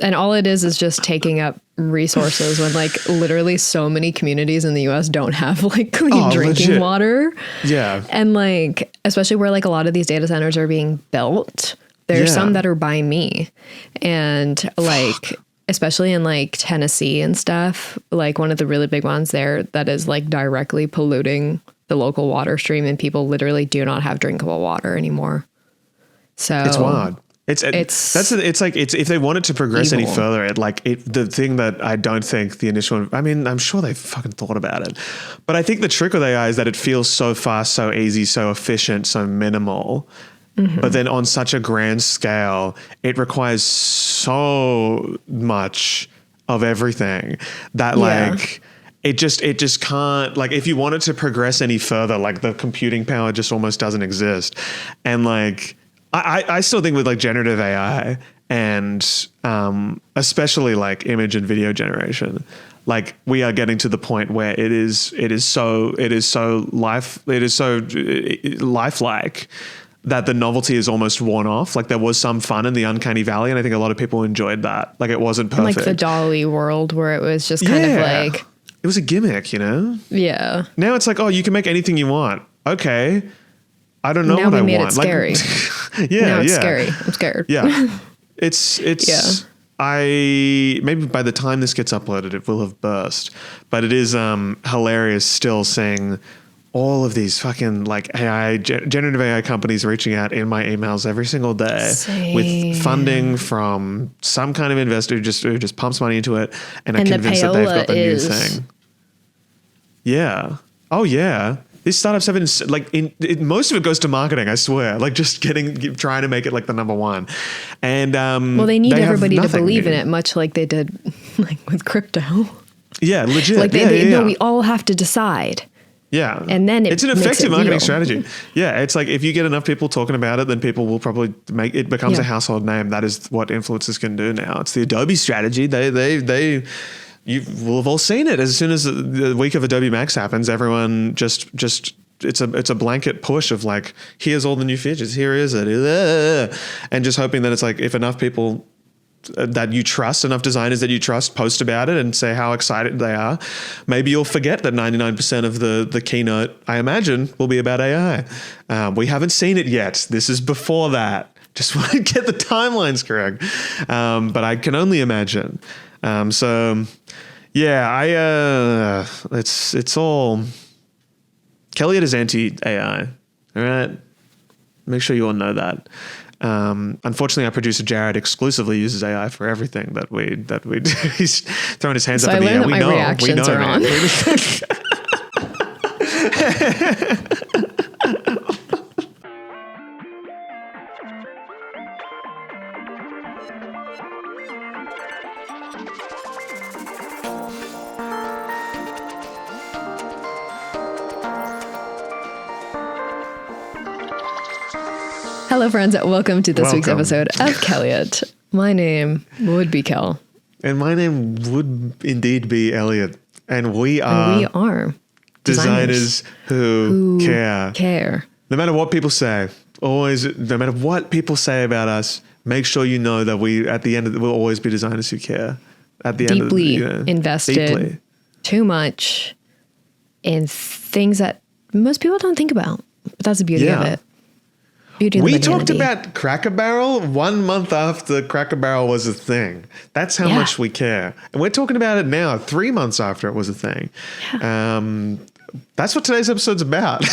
and all it is just taking up resources when literally so many communities in the US don't have clean drinking water. Yeah. And especially where a lot of these data centers are being built, there's some that are by me. And especially in Tennessee and stuff, one of the really big ones there that is directly polluting the local water stream, and people literally do not have drinkable water anymore. So it's wild. It's if they wanted to progress evil. any further, the thing that I don't think the initial, I mean, I'm sure they fucking thought about it, but I think the trick with AI is that it feels so fast, so easy, so efficient, so minimal. But then on such a grand scale, it requires so much of everything that it just can't, like, if you want it to progress any further, like the computing power just almost doesn't exist. And like, I still think with like generative AI and especially like image and video generation, like we are getting to the point where it is so lifelike that the novelty is almost worn off. Like there was some fun in the uncanny valley, and I think a lot of people enjoyed that. Like it wasn't perfect. Like the Dolly world where it was just kind of like, it was a gimmick, you know? Yeah. Now it's like, oh, you can make anything you want. Okay. I don't know now what we I made want. It scary. Now it's scary. I'm scared. Yeah. It's maybe by the time this gets uploaded, it will have burst, but it is hilarious still seeing all of these fucking like generative AI companies reaching out in my emails every single day with funding from some kind of investor who just pumps money into it and are convinced that they've got the new thing. Yeah. Oh yeah. These startups have been like most of it goes to marketing, I swear, like just trying to make it like the number one. And well, they need everybody to believe in it, much like they did like with crypto. Yeah, legit. Like we all have to decide. Yeah. And then it's an effective marketing strategy. Yeah. It's like if you get enough people talking about it, then people will probably make it becomes a household name. That is what influencers can do now. It's the Adobe strategy. You will have all seen it. As soon as the week of Adobe Max happens, everyone just it's a blanket push of like, here's all the new features. Here is it. And just hoping that it's like, if enough people that you trust, enough designers that you trust post about it and say how excited they are, maybe you'll forget that 99% of the keynote, I imagine, will be about AI. We haven't seen it yet. This is before that. Just want to get the timelines correct. But I can only imagine. So yeah, it's all, Kelliot is anti-AI. All right. Make sure you all know that. Unfortunately, our producer Jared exclusively uses AI for everything that we do. He's throwing his hands up in the air. We know, man. Hello, friends. Welcome to this week's episode of Kelliot. My name would be Kel. And my name would indeed be Elliot. And we are designers who care. No matter what people say, no matter what people say about us, make sure you know that at the end of we'll always be designers who care. At the deeply end of invested too much in things that most people don't think about. But that's the beauty of it. We talked about Cracker Barrel 1 month after Cracker Barrel was a thing. That's how much we care. And we're talking about it now, 3 months after it was a thing. Yeah. That's what today's episode's about.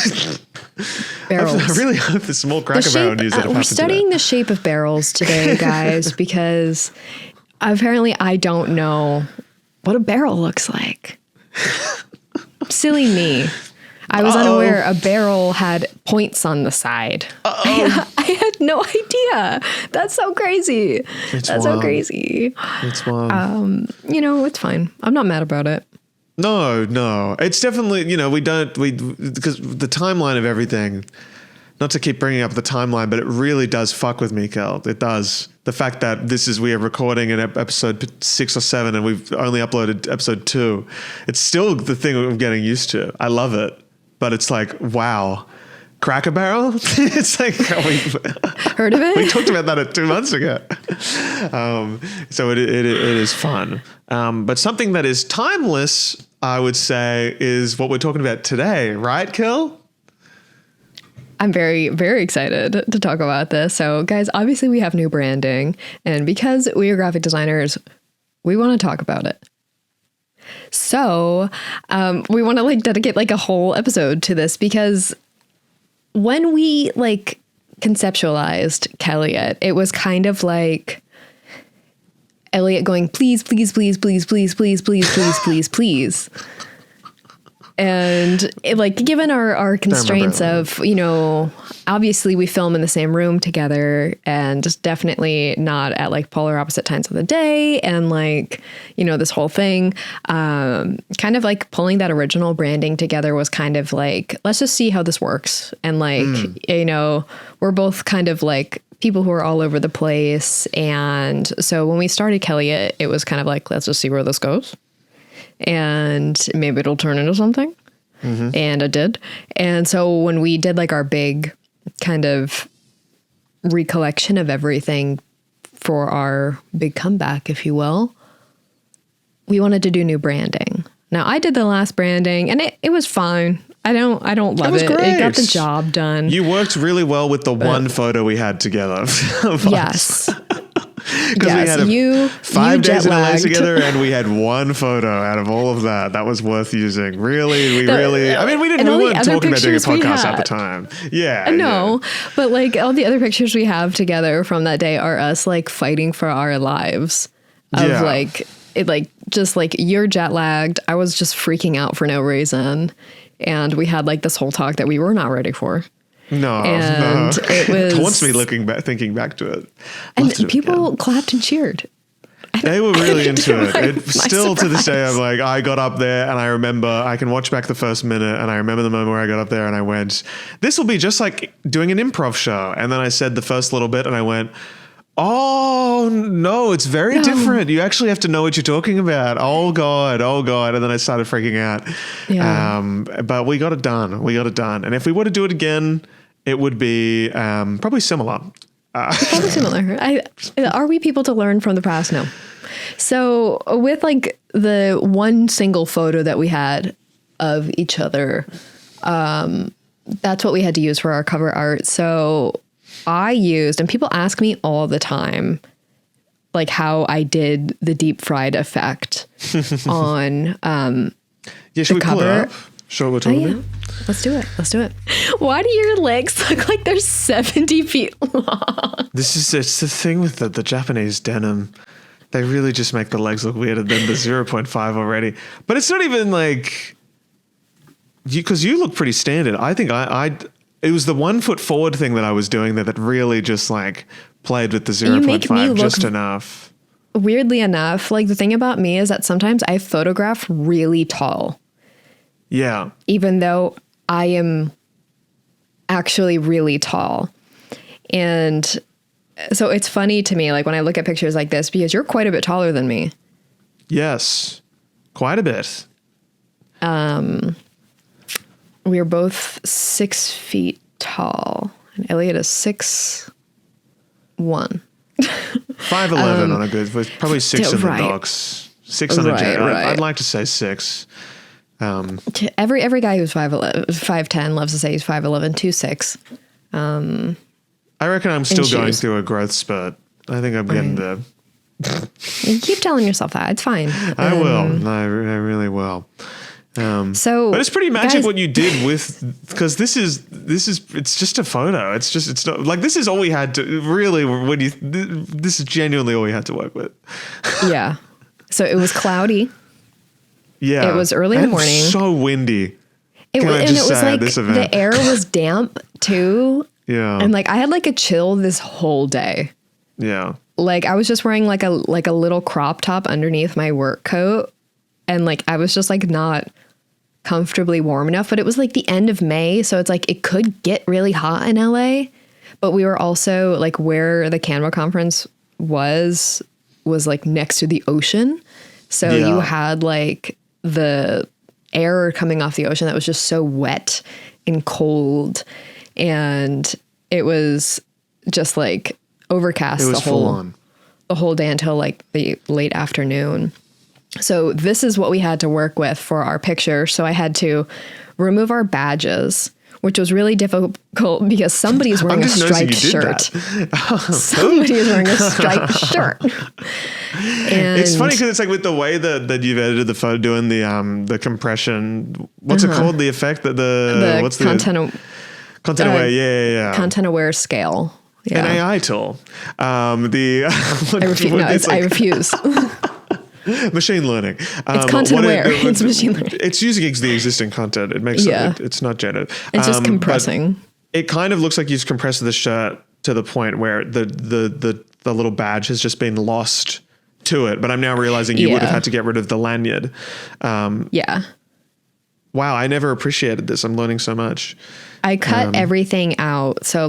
Barrels. I really hope there's some more Cracker Barrel news that we're studying the shape of barrels today, guys, because apparently I don't know what a barrel looks like. Silly me. I was unaware a barrel had points on the side. I had no idea. That's so crazy. That's so crazy. It's wild. It's fine. I'm not mad about it. No. It's definitely, because the timeline of everything, not to keep bringing up the timeline, but it really does fuck with me, Kel. It does. The fact that we are recording in episode 6 or 7 and we've only uploaded episode 2. It's still the thing I'm getting used to. I love it. But it's like, wow, Cracker Barrel? It's like, heard of it? We talked about that 2 months ago. So it is fun. But something that is timeless, I would say, is what we're talking about today. Right, Kel? I'm very, very excited to talk about this. So guys, obviously we have new branding. And because we are graphic designers, we want to talk about it. So we want to dedicate a whole episode to this because when we conceptualized Kelliot, it was kind of like Elliot going, please, please, please, please, please, please, please, please, please, please. And like, given our constraints of, you know, obviously we film in the same room together and definitely not at like polar opposite times of the day. And like, you know, this whole thing, kind of like pulling that original branding together was kind of like, let's just see how this works. And like, you know, we're both kind of like people who are all over the place. And so when we started Kelliot, it was kind of like, let's just see where this goes. And maybe it'll turn into something. Mm-hmm. And it did. And so when we did like our big kind of recollection of everything for our big comeback, if you will, we wanted to do new branding. Now I did the last branding and it was fine. I don't love it. Great. It got the job done. You worked really well with the one photo we had together. Yes. Because we had 5 days in LA together and we had one photo out of all of that. That was worth using. Really, I mean, we weren't talking about doing a podcast at the time. Yeah. No, but like all the other pictures we have together from that day are us like fighting for our lives of like, it like, just like you're jet lagged. I was just freaking out for no reason. And we had like this whole talk that we were not ready for. No, it was. It wants me thinking back to it. And people clapped and cheered. They were really into it. Still to this day, I'm like, I got up there and I remember, I can watch back the first minute and I remember the moment where I got up there and I went, this will be just like doing an improv show. And then I said the first little bit and I went, oh no, it's very different. You actually have to know what you're talking about. Oh God. And then I started freaking out. Yeah. But we got it done. And if we were to do it again, it would be probably similar. Probably similar. Are we people to learn from the past? No. So with like the one single photo that we had of each other, that's what we had to use for our cover art. So I used, and people ask me all the time, like how I did the deep fried effect on should we pull it up? Show what we're talking about? Let's do it. Why do your legs look like they're 70 feet long? It's the thing with the Japanese denim. They really just make the legs look weirder than the 0.5 already. But it's not even like, because you look pretty standard. I think it was the 1 foot forward thing that I was doing there that really just like played with the 0.5 just enough. Weirdly enough, like the thing about me is that sometimes I photograph really tall. Yeah. Even though I am actually really tall. And so it's funny to me, like when I look at pictures like this, because you're quite a bit taller than me. Yes, quite a bit. We are both 6 feet tall, and Elliot is 6'1". 5'11" on a good, probably 6 in the docs. 6 on a jet. I'd like to say 6. Every guy who's 5'11", 5'10" loves to say he's 5'11", 2'6". I reckon I'm still going through a growth spurt. I think I'm getting there. You keep telling yourself that. It's fine. I will. I really will. But it's pretty magic, guys, what you did with, because this is it's just a photo. It's not like, this is all we had to really, this is genuinely all we had to work with. Yeah. So it was cloudy. Yeah. It was early in the morning. So windy. It was like the air was damp too. Yeah. And like I had like a chill this whole day. Yeah. Like I was just wearing like a little crop top underneath my work coat. And like I was just like not comfortably warm enough, but it was like the end of May. So it's like it could get really hot in LA. But we were also like where the Canva conference was like next to the ocean. So you had like the air coming off the ocean that was just so wet and cold. And it was just like overcast the whole day until like the late afternoon. So this is what we had to work with for our picture. So I had to remove our badges, which was really difficult because somebody's wearing a striped shirt. Somebody's wearing a striped shirt. And it's funny because it's like with the way that you've edited the photo, doing the compression. What's it called? The effect that what's the Content aware, yeah. Content aware scale. Yeah. An AI tool. I refuse. Machine learning. It's content aware. It's machine learning. It's using the existing content. It makes it's not generative. It's just compressing. It kind of looks like you've compressed the shirt to the point where the little badge has just been lost to it. But I'm now realizing you would have had to get rid of the lanyard. Yeah. Wow, I never appreciated this. I'm learning so much. I cut everything out. So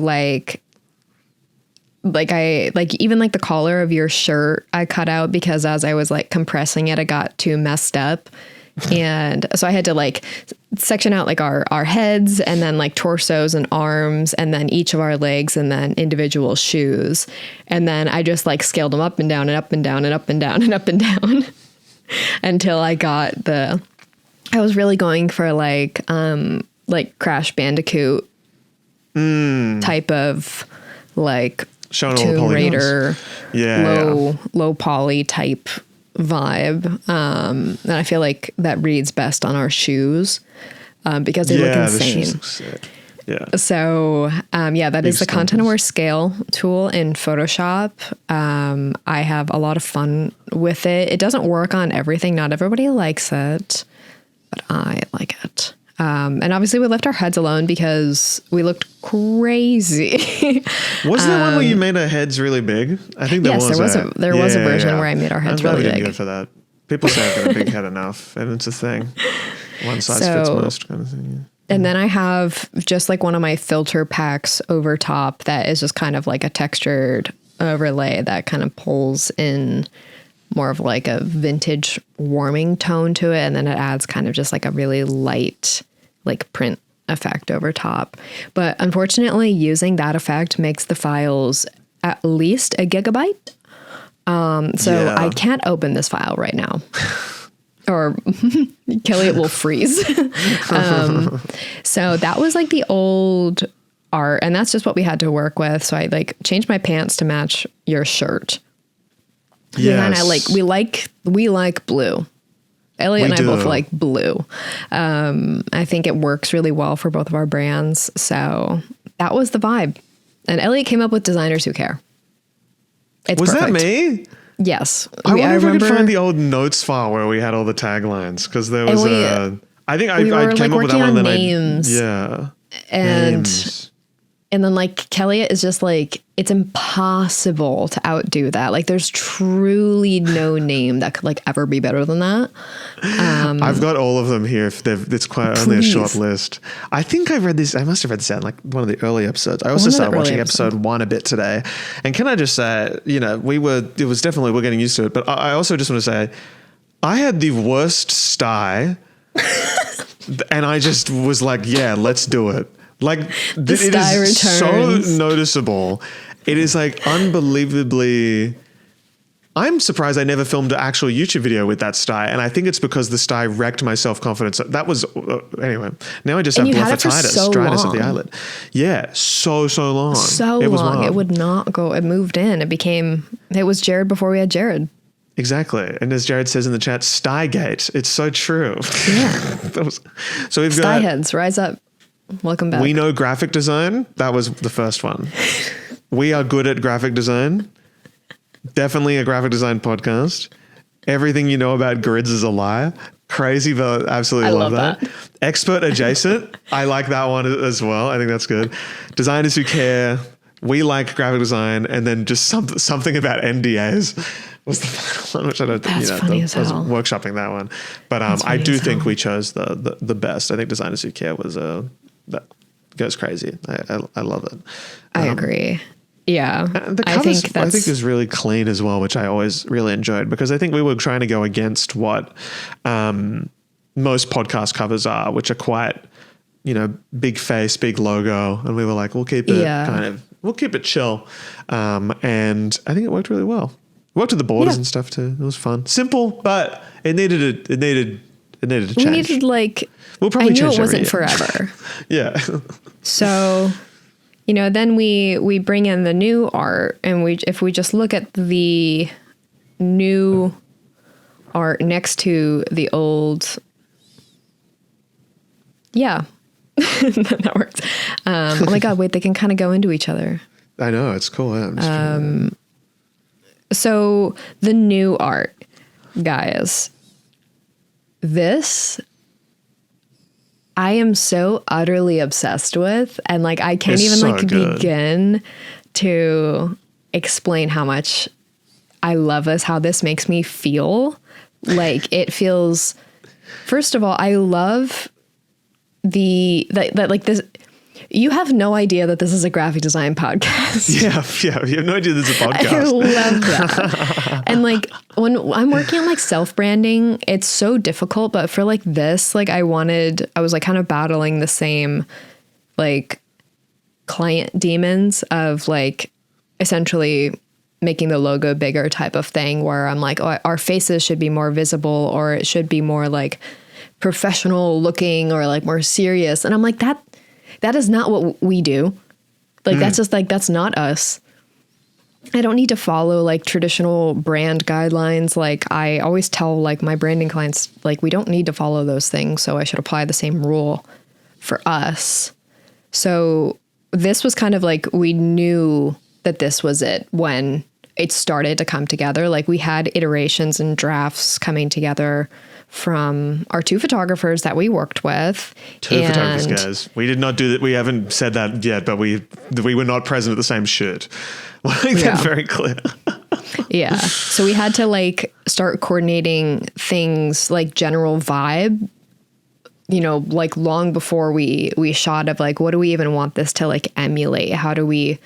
even like the collar of your shirt, I cut out because as I was like compressing it, I got too messed up. And so I had to like section out like our heads and then like torsos and arms and then each of our legs and then individual shoes. And then I just like scaled them up and down and up and down and up and down and up and down until I got I was really going for like Crash Bandicoot type of like Tomb Raider, low poly type vibe. And I feel like that reads best on our shoes because they look insane. The shoes look sick. Yeah. So that is the content aware scale tool in Photoshop. I have a lot of fun with it. It doesn't work on everything. Not everybody likes it, but I like it. And obviously we left our heads alone because we looked crazy. Was there one where you made our heads really big? I think there was. There was a version where I made our heads really big. Good for that. People say I've got a big head enough, and it's a thing. One size fits most kind of thing. Yeah. And then I have just like one of my filter packs over top that is just kind of like a textured overlay that kind of pulls in more of like a vintage warming tone to it. And then it adds kind of just like a really light like print effect over top. But unfortunately, using that effect makes the files at least a gigabyte. I can't open this file right now. Or Kelliot will freeze. So that was like the old art. And that's just what we had to work with. So I like changed my pants to match your shirt. Yeah, and we like blue. Elliot and I both like blue. I think it works really well for both of our brands. So that was the vibe. And Elliot came up with Designers Who Care. Was perfect. That me? Yes. I wonder if I could find the old notes file where we had all the taglines because there was I think I came up with that one. And then names. And then like Kelliot is just like, it's impossible to outdo that. Like there's truly no name that could like ever be better than that. I've got all of them here. It's quite only a short list. I think I must have read this out in like one of the early episodes. I also started watching episode 1 a bit today. And can I just say, we're getting used to it. But I also just want to say, I had the worst sty and I just was like, yeah, let's do it. Like it is so noticeable. It is like unbelievably. I'm surprised I never filmed an actual YouTube video with that sty, and I think it's because the sty wrecked my self-confidence. That was anyway. Now I just have blepharoptitis, dryness of the eyelid. Yeah, so long. It was long. It would not go. It moved in. It was Jared before we had Jared. Exactly. And as Jared says in the chat, Stygate. It's so true. Yeah. So we've got heads, rise up. Welcome back. We know graphic design. That was the first one. We are good at graphic design. Definitely a graphic design podcast. Everything you know about grids is a lie. Crazy, but absolutely love that. Expert adjacent. I like that one as well. I think that's good. Designers Who Care. We like graphic design. And then just something about NDAs was the final one, which I don't think, funny as hell. I was workshopping that one. But I do think we chose the best. I think Designers Who Care was that goes crazy. I love it. I agree. Yeah. And the covers, I think is really clean as well, which I always really enjoyed because I think we were trying to go against what most podcast covers are, which are quite, big face, big logo. And we were like, we'll keep it we'll keep it chill. And I think it worked really well. Worked with the borders and stuff too. It was fun. Simple, but it needed a change. We needed we'll probably change it wasn't forever. Yeah. So, then we bring in the new art and if we just look at the new art next to the old. Yeah. That works. Oh my God, wait, they can kind of go into each other. I know, it's cool. Yeah, so the new art, guys, this I am so utterly obsessed with, and like I can't even like begin to explain how much I love this, how this makes me feel. Like it feels, first of all, I love that like this. You have no idea that this is a graphic design podcast. Yeah. You have no idea this is a podcast. I love that. And like when I'm working on like self-branding, it's so difficult. But for like this, like I was like kind of battling the same like client demons of like essentially making the logo bigger type of thing, where I'm like, oh, our faces should be more visible, or it should be more like professional looking, or like more serious. And I'm like, that is not what we do. Like, that's just like, that's not us. I don't need to follow like traditional brand guidelines. Like I always tell like my branding clients, like we don't need to follow those things. So I should apply the same rule for us. So this was kind of like, we knew that this was it when it started to come together. Like we had iterations and drafts coming together from our two photographers that we worked with. Two photographers, guys. We did not do that. We haven't said that yet, but we were not present at the same shoot. Make that very clear. Yeah. So we had to like start coordinating things like general vibe, you know, like long before we shot, of like, what do we even want this to like emulate? How do we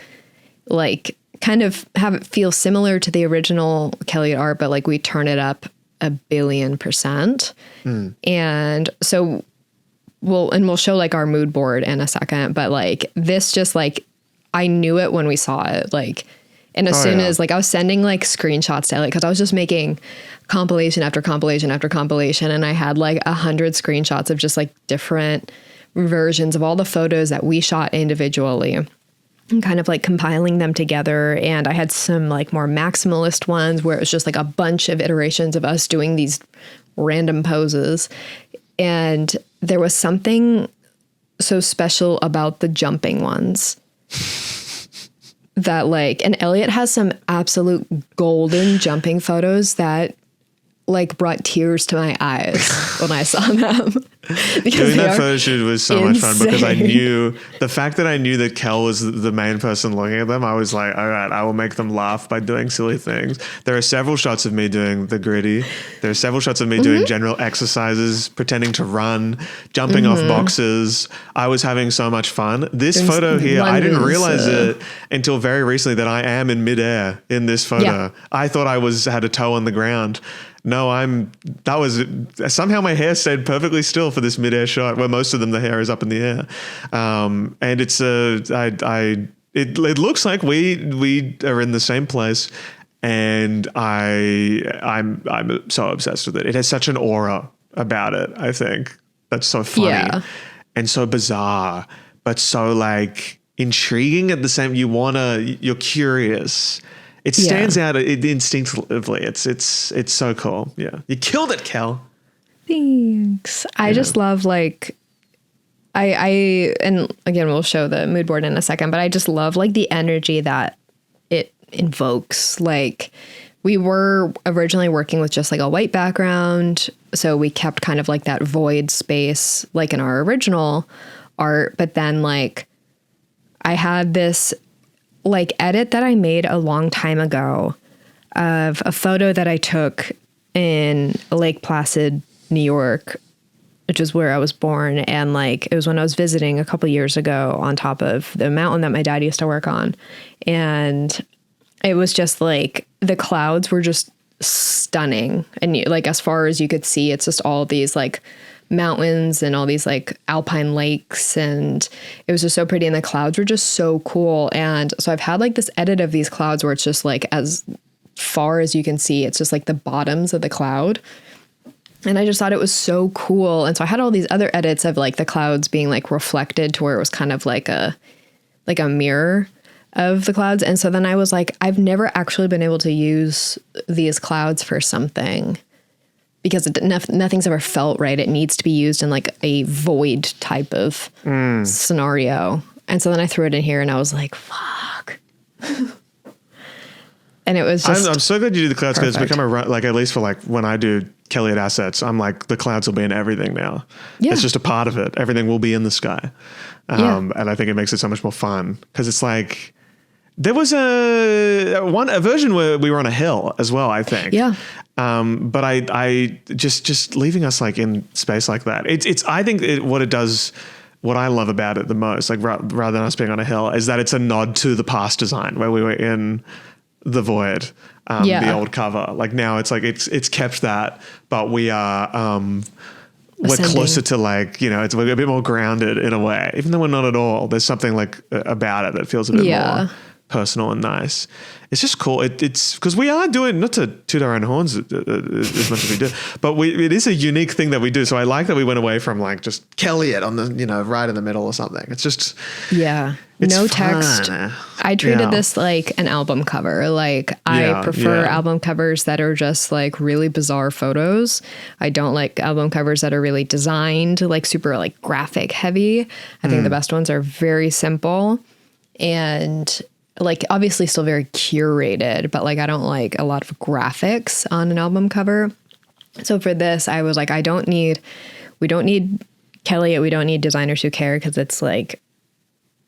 like kind of have it feel similar to the original Kelliot art, but like we turn it up 1,000,000,000%. And so we'll show like our mood board in a second, but like this just like, I knew it when we saw it. Like, and as soon as like I was sending like screenshots to Elliot, cause I was just making compilation after compilation after compilation. And I had like 100 screenshots of just like different versions of all the photos that we shot individually, and kind of like compiling them together. And I had some like more maximalist ones where it was just like a bunch of iterations of us doing these random poses. And there was something so special about the jumping ones that like, and Elliot has some absolute golden jumping photos that like brought tears to my eyes when I saw them. Doing that photo shoot was so much fun, because I knew the fact that I knew that Kel was the main person looking at them. I was like, all right, I will make them laugh by doing silly things. There are several shots of me doing the gritty. There are several shots of me doing general exercises, pretending to run, jumping off boxes. I was having so much fun. This photo here, I didn't realize it until very recently that I am in midair in this photo. Yeah. I thought I had a toe on the ground. No, somehow my hair stayed perfectly still for this midair shot, where most of them, the hair is up in the air. And it's it looks like we are in the same place, and I'm so obsessed with it. It has such an aura about it, I think. That's so funny and so bizarre, but so like intriguing at the same. You're curious. It stands out instinctively. It's so cool. Yeah. You killed it, Kel. Thanks. I just love like, and again, we'll show the mood board in a second, but I just love like the energy that it invokes. Like we were originally working with just like a white background. So we kept kind of like that void space, like in our original art. But then like I had this like edit that I made a long time ago of a photo that I took in Lake Placid, New York, which is where I was born. And like, it was when I was visiting a couple years ago on top of the mountain that my dad used to work on. And it was just like, the clouds were just stunning. And like, as far as you could see, it's just all these like mountains and all these like alpine lakes, and it was just so pretty, and the clouds were just so cool. And so I've had like this edit of these clouds where it's just like, as far as you can see, it's just like the bottoms of the cloud, and I just thought it was so cool. And so I had all these other edits of like the clouds being like reflected to where it was kind of like a mirror of the clouds. And so then I was like, I've never actually been able to use these clouds for something because nothing's ever felt right. It needs to be used in like a void type of scenario. And so then I threw it in here and I was like, fuck. And it was just I'm so glad you do the clouds, because it's become like, at least for like when I do Kelliot assets, I'm like, the clouds will be in everything now. Yeah. It's just a part of it. Everything will be in the sky. And I think it makes it so much more fun, because it's like, there was a version where we were on a hill as well, I think. Yeah. But I just leaving us like in space like that. I think what I love about it the most, like rather than us being on a hill, is that it's a nod to the past design where we were in the void, the old cover. Like now it's like, it's kept that, but we are, we're closer to like, it's a bit more grounded in a way, even though we're not at all. There's something like about it that feels a bit more personal and nice. It's just cool. It's because we are doing, not to toot our own horns as much as we do, but it is a unique thing that we do. So I like that we went away from like just Kelliot on the, right in the middle or something. It's just, no text. I treated this like an album cover. Like I prefer album covers that are just like really bizarre photos. I don't like album covers that are really designed, like super like graphic heavy. I think the best ones are very simple and like obviously still very curated, but like I don't like a lot of graphics on an album cover. So for this, I was like, we don't need Kelliot. We don't need designers who care, because it's like,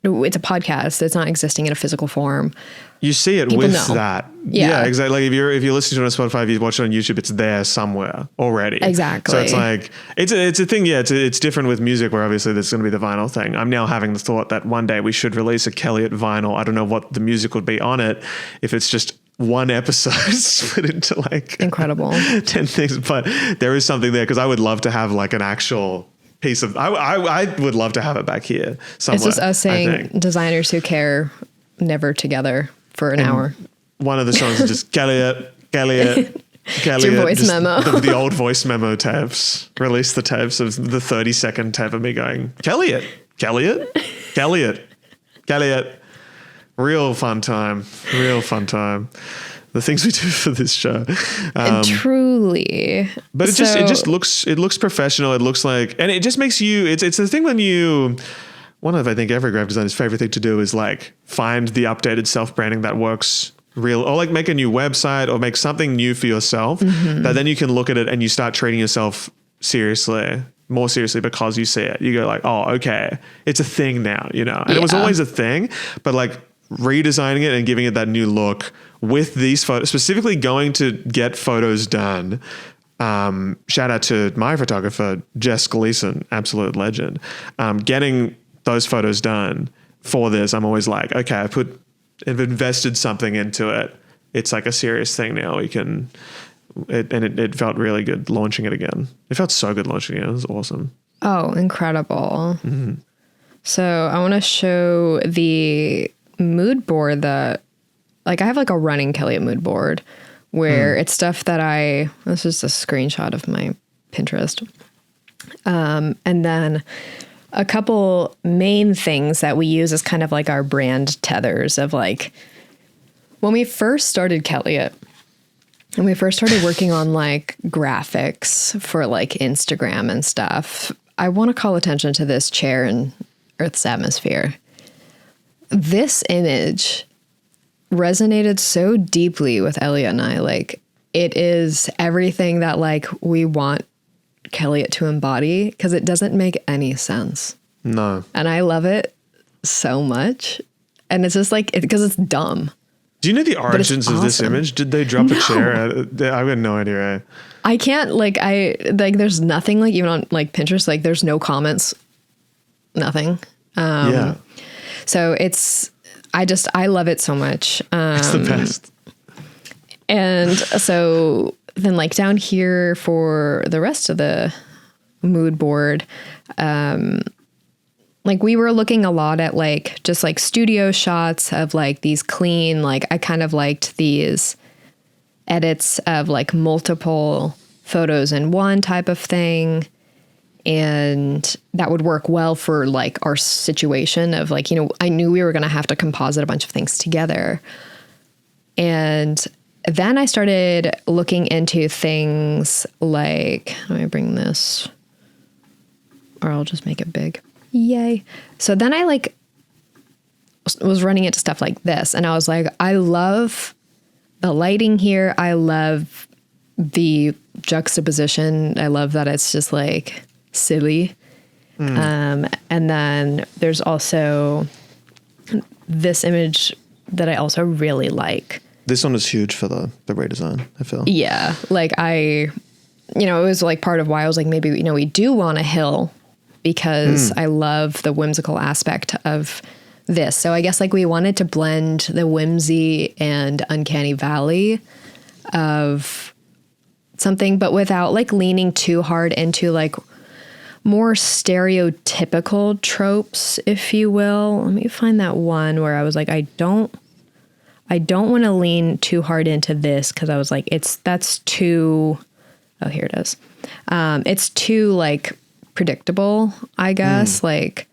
it's a podcast. It's not existing in a physical form. You see it with that. Yeah, exactly. Like if you're listening to it on Spotify, if you watch it on YouTube, it's there somewhere already. Exactly. So it's like, it's a thing. Yeah, it's different with music, where obviously there's going to be the vinyl thing. I'm now having the thought that one day we should release a Kelliot vinyl. I don't know what the music would be on it, if it's just one episode split into like incredible 10 things, but there is something there, because I would love to have like an actual piece of, I would love to have it back here somewhere. It's just us saying designers who care, never together for an hour. One of the songs is just Kelliot. It's your voice memo. The old voice memo tapes. Release the tapes of the 30-second tape of me going, Kelliot. Real fun time. The things we do for this show. Truly. But it looks professional. It looks like, and it just makes you, it's the thing when one of, I think, every graphic designer's favorite thing to do is like find the updated self-branding that works real, or like make a new website or make something new for yourself that then you can look at it and you start treating yourself more seriously because you see it. You go like, oh, okay, it's a thing now, and it was always a thing, but like redesigning it and giving it that new look with these photos, specifically going to get photos done. Shout out to my photographer, Jess Gleason, absolute legend. Getting those photos done for this, I'm always like, okay, I've invested something into it. It's like a serious thing now. It felt really good launching it again. It felt so good launching it. It was awesome. Oh, incredible. Mm-hmm. So I want to show the mood board that, like, I have like a running Kelliot mood board where it's stuff that this is a screenshot of my Pinterest. And then a couple main things that we use as kind of like our brand tethers of like, when we first started Kelliot and we first started working on like graphics for like Instagram and stuff, I want to call attention to this chair in Earth's atmosphere. This image resonated so deeply with Elliot and I. Like, it is everything that like we want Kelliot to embody, because it doesn't make any sense. No. And I love it so much. And it's just like, because it's dumb. Do you know the origins of this image? Did they drop a chair? I've got no idea. I can't, there's nothing, like, even on like Pinterest, like there's no comments, nothing. So I love it so much. It's the best. And so then like down here for the rest of the mood board, like we were looking a lot at like just like studio shots of like these clean, like I kind of liked these edits of like multiple photos in one type of thing. And that would work well for like our situation of like, I knew we were going to have to composite a bunch of things together. And then I started looking into things like, let me bring this, or I'll just make it big. Yay. So then I like was running into stuff like this, and I was like, I love the lighting here. I love the juxtaposition. I love that it's just like silly. And then there's also this image that I also really like. This one is huge for the redesign, I feel. Yeah. Like it was like part of why I was like, maybe, we do want a hill, because I love the whimsical aspect of this. So I guess like we wanted to blend the whimsy and uncanny valley of something, but without like leaning too hard into like more stereotypical tropes, if you will. Let me find that one where I was like, I don't want to lean too hard into this, because I was like, that's too, oh, here it is. It's too like predictable, I guess. Like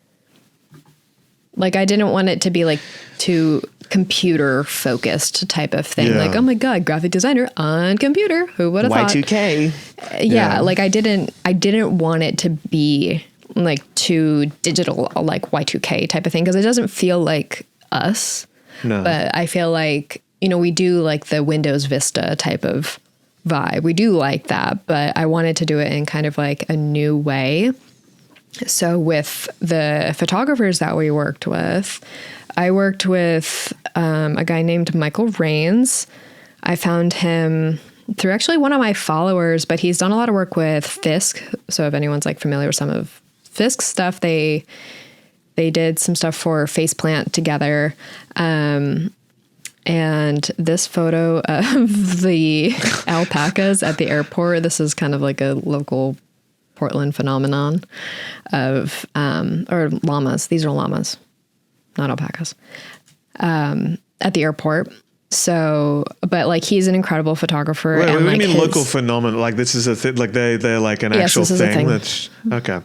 I didn't want it to be like too computer focused type of thing. Like, oh my God, graphic designer on computer. Who would have thought? Y2K. Yeah. Like I didn't want it to be like too digital, like Y2K type of thing, because it doesn't feel like us. No. But I feel like, we do like the Windows Vista type of vibe. We do like that, but I wanted to do it in kind of like a new way. So with the photographers that we worked with, I worked with a guy named Michael Rains. I found him through actually one of my followers, but he's done a lot of work with Fisk. So if anyone's like familiar with some of Fisk's stuff, they did some stuff for Faceplant together. And this photo of the alpacas at the airport, this is kind of like a local Portland phenomenon of, or llamas. These are llamas, not alpacas, at the airport. So, but like, he's an incredible photographer. Wait, and what like do you mean local phenomenon? Like this is a thing, like they're like an actual thing. That's okay.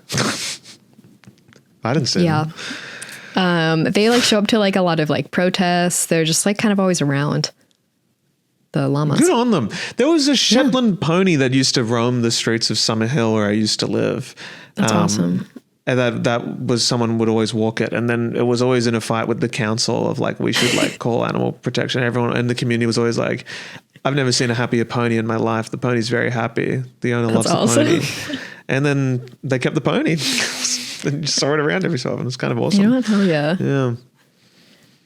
I didn't see them. They like show up to like a lot of like protests. They're just like kind of always around. The llamas. Good on them. There was a Shetland pony that used to roam the streets of Summerhill where I used to live. That's awesome. And that was, someone would always walk it. And then it was always in a fight with the council of like, we should like call animal protection. Everyone in the community was always like, I've never seen a happier pony in my life. The pony's very happy. The owner loves the pony. And then they kept the pony. And just saw it around every so often. It's kind of awesome. You know what? Hell yeah. Yeah.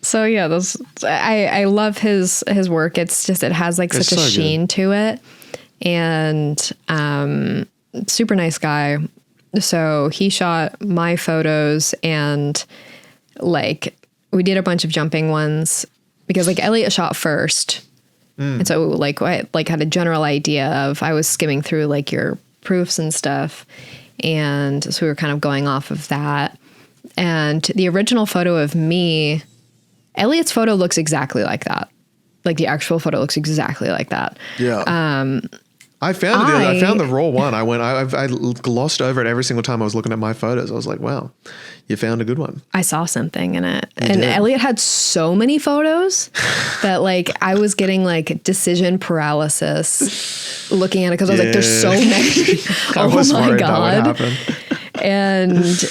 So yeah, I love his work. It's just, it has like such a sheen to it, and super nice guy. So he shot my photos, and like we did a bunch of jumping ones because like Elliot shot first. And so like I like had a general idea of, I was skimming through like your proofs and stuff. And so we were kind of going off of that. And the original photo of me, Elliot's photo looks exactly like that. Like the actual photo looks exactly like that. Yeah. I found the raw one. I glossed over it every single time I was looking at my photos. I was like, wow, you found a good one. I saw something in it. And Elliot had so many photos that like I was getting like decision paralysis looking at it, because I was like, there's so many. Oh my God. And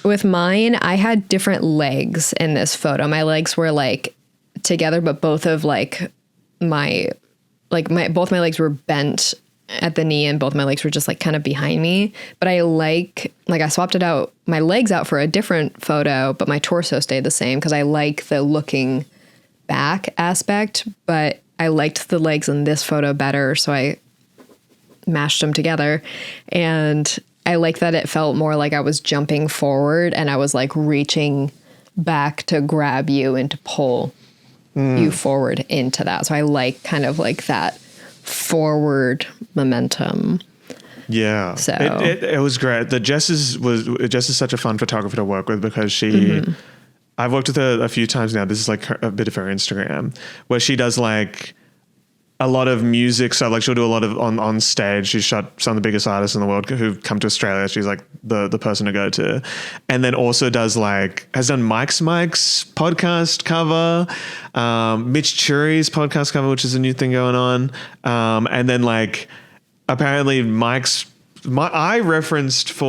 with mine, I had different legs in this photo. My legs were like together, but both of like both my legs were bent at the knee, and both my legs were just like kind of behind me. But I I swapped my legs out for a different photo, but my torso stayed the same because I like the looking back aspect, but I liked the legs in this photo better. So I mashed them together, and I like that it felt more like I was jumping forward and I was like reaching back to grab you and to pull you forward into that. So I like kind of like that forward momentum. Yeah. So it was great. Jess is such a fun photographer to work with, because she, I've worked with her a few times now. This is like a bit of her Instagram, where she does like a lot of music stuff. Like she'll do a lot of on stage. She shot some of the biggest artists in the world who've come to Australia. She's like the person to go to. And then also does has done Mike's podcast cover, Mitch Churi's podcast cover, which is a new thing going on. And then apparently I referenced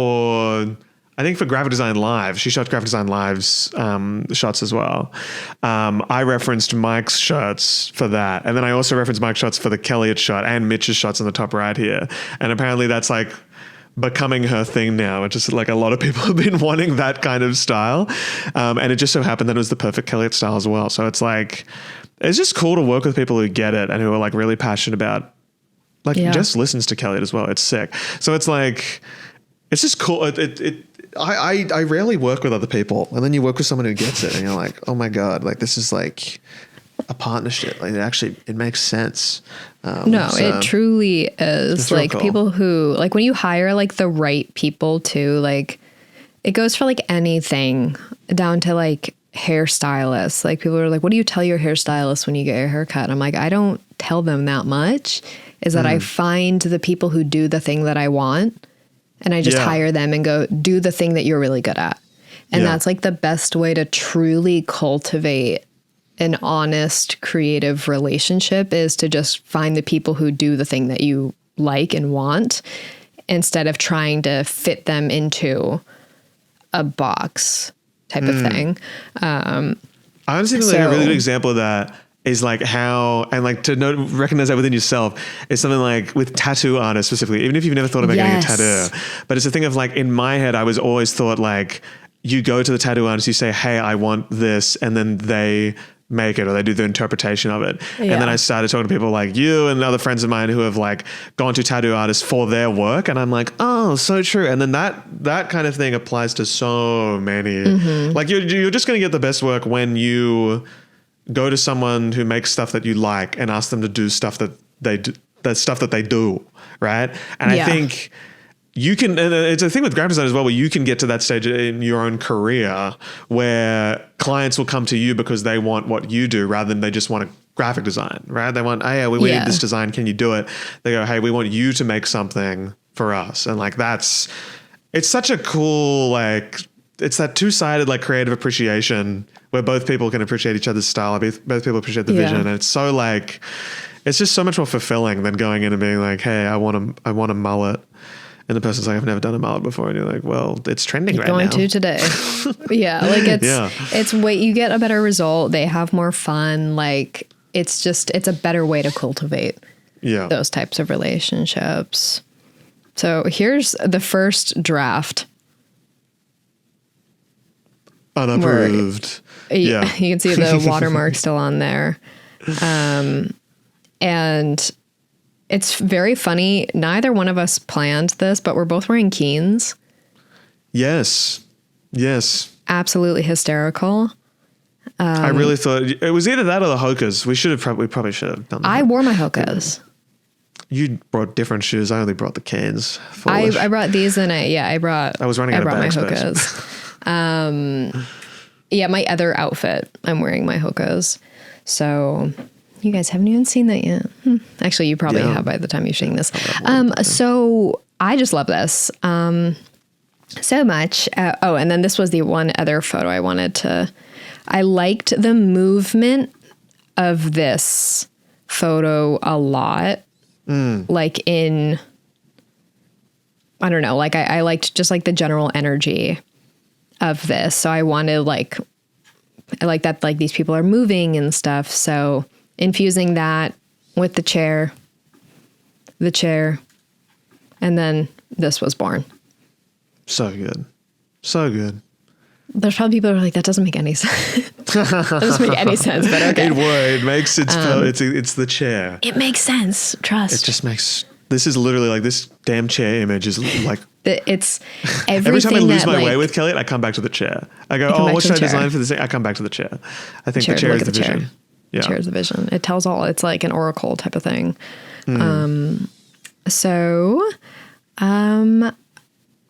I think for Graphic Design Live, she shot Graphic Design Live's shots as well. I referenced Mike's shots for that. And then I also referenced Mike's shots for the Kelliot shot and Mitch's shots in the top right here. And apparently that's becoming her thing now. It's just a lot of people have been wanting that kind of style. And it just so happened that it was the perfect Kelliot style as well. So it's it's just cool to work with people who get it and who are really passionate about, Jess listens to Kelliot as well. It's sick. So it's it's just cool. I rarely work with other people, and then you work with someone who gets it, and you're like, oh my God, this is a partnership. It makes sense. It truly is. Cool. People who when you hire the right people too, it goes for anything down to hairstylists. People are what do you tell your hairstylist when you get your haircut? I'm I don't tell them that much. Is that I find the people who do the thing that I want. And I just hire them and go, do the thing that you're really good at. And that's the best way to truly cultivate an honest, creative relationship, is to just find the people who do the thing that you like and want, instead of trying to fit them into a box type of thing. I honestly think a really good example of that is how, and to recognize that within yourself is something with tattoo artists specifically, even if you've never thought about getting a tattoo, but it's a thing of in my head, I was always thought you go to the tattoo artist, you say, hey, I want this. And then they make it, or they do the interpretation of it. Yeah. And then I started talking to people like you and other friends of mine who have gone to tattoo artists for their work. And I'm oh, so true. And then that kind of thing applies to so many, you're just going to get the best work when you go to someone who makes stuff that you like and ask them to do stuff that they do, right? And I think you can, and it's a thing with graphic design as well, where you can get to that stage in your own career where clients will come to you because they want what you do rather than they just want a graphic design, right? They want, hey, we need this design. Can you do it? They go, hey, we want you to make something for us. And it's such a cool, it's that two-sided creative appreciation where both people can appreciate each other's style, both people appreciate the vision, and it's so it's just so much more fulfilling than going in and being hey, I want a mullet, and the person's I've never done a mullet before, and you're well, it's trending right now. Going to today, it's way you get a better result. They have more fun. It's a better way to cultivate those types of relationships. So here's the first draft. Unapproved. You can see the watermark still on there. And it's very funny. Neither one of us planned this, but we're both wearing Keens. Yes. Absolutely hysterical. I really thought it was either that or the Hokas. We probably should have done that. I wore my Hokas. You brought different shoes. I only brought the Canes. I brought these and I was running out of bag space. My other outfit, I'm wearing my Hokas. So you guys haven't even seen that yet. Actually, you probably have by the time you're seeing this. So I just love this so much. And then this was the one other photo I liked the movement of this photo a lot. I don't know, I liked just the general energy of this. So I wanted I like that these people are moving and stuff. So infusing that with the chair, and then this was born. So good. So good. There's probably people who are that doesn't make any sense. That doesn't make any sense, but okay. It would. It makes it's the chair. It makes sense. Trust. It just makes, this is literally this damn chair image is it's everything. Every time I lose my way with Kelliot, I come back to the chair. I go, what should I design for this? I come back to the chair. I think the chair is the vision. Yeah. The chair is the vision. It tells all. It's like an oracle type of thing.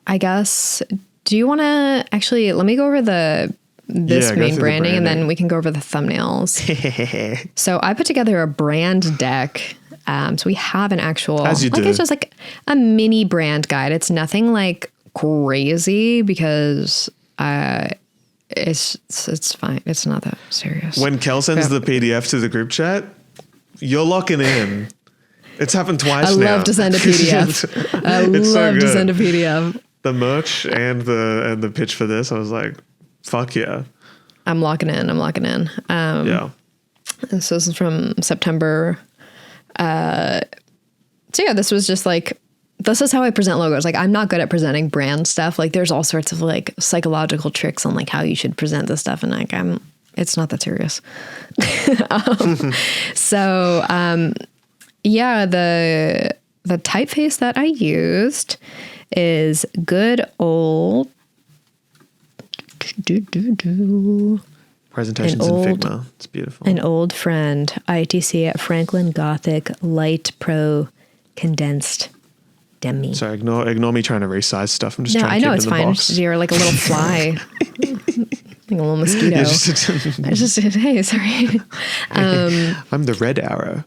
I guess, do you want to actually, let me go over this main branding, and then we can go over the thumbnails. So I put together a brand deck So we have an actual, As you like do. it's just like a mini brand guide. It's nothing like crazy because it's fine. It's not that serious. When Kel sends the PDF to the group chat, you're locking in. It's happened twice now. I love to send a PDF. I love to send a PDF. The merch and the pitch for this, I was like, fuck yeah. I'm locking in. Yeah. And so this is from September. So yeah, this was just like, this is how I present logos. Like, I'm not good at presenting brand stuff. Like, there's all sorts of like psychological tricks on like how you should present this stuff. And like, it's not that serious. Yeah, the typeface that I used is good old Presentations in Figma. It's beautiful. An old friend, ITC Franklin Gothic Light Pro Condensed Demi. Sorry, ignore me trying to resize stuff. I'm just No, trying I to know keep it's it in the fine. box. You're like a little fly, like a little mosquito. I just hey, sorry. I'm the red arrow.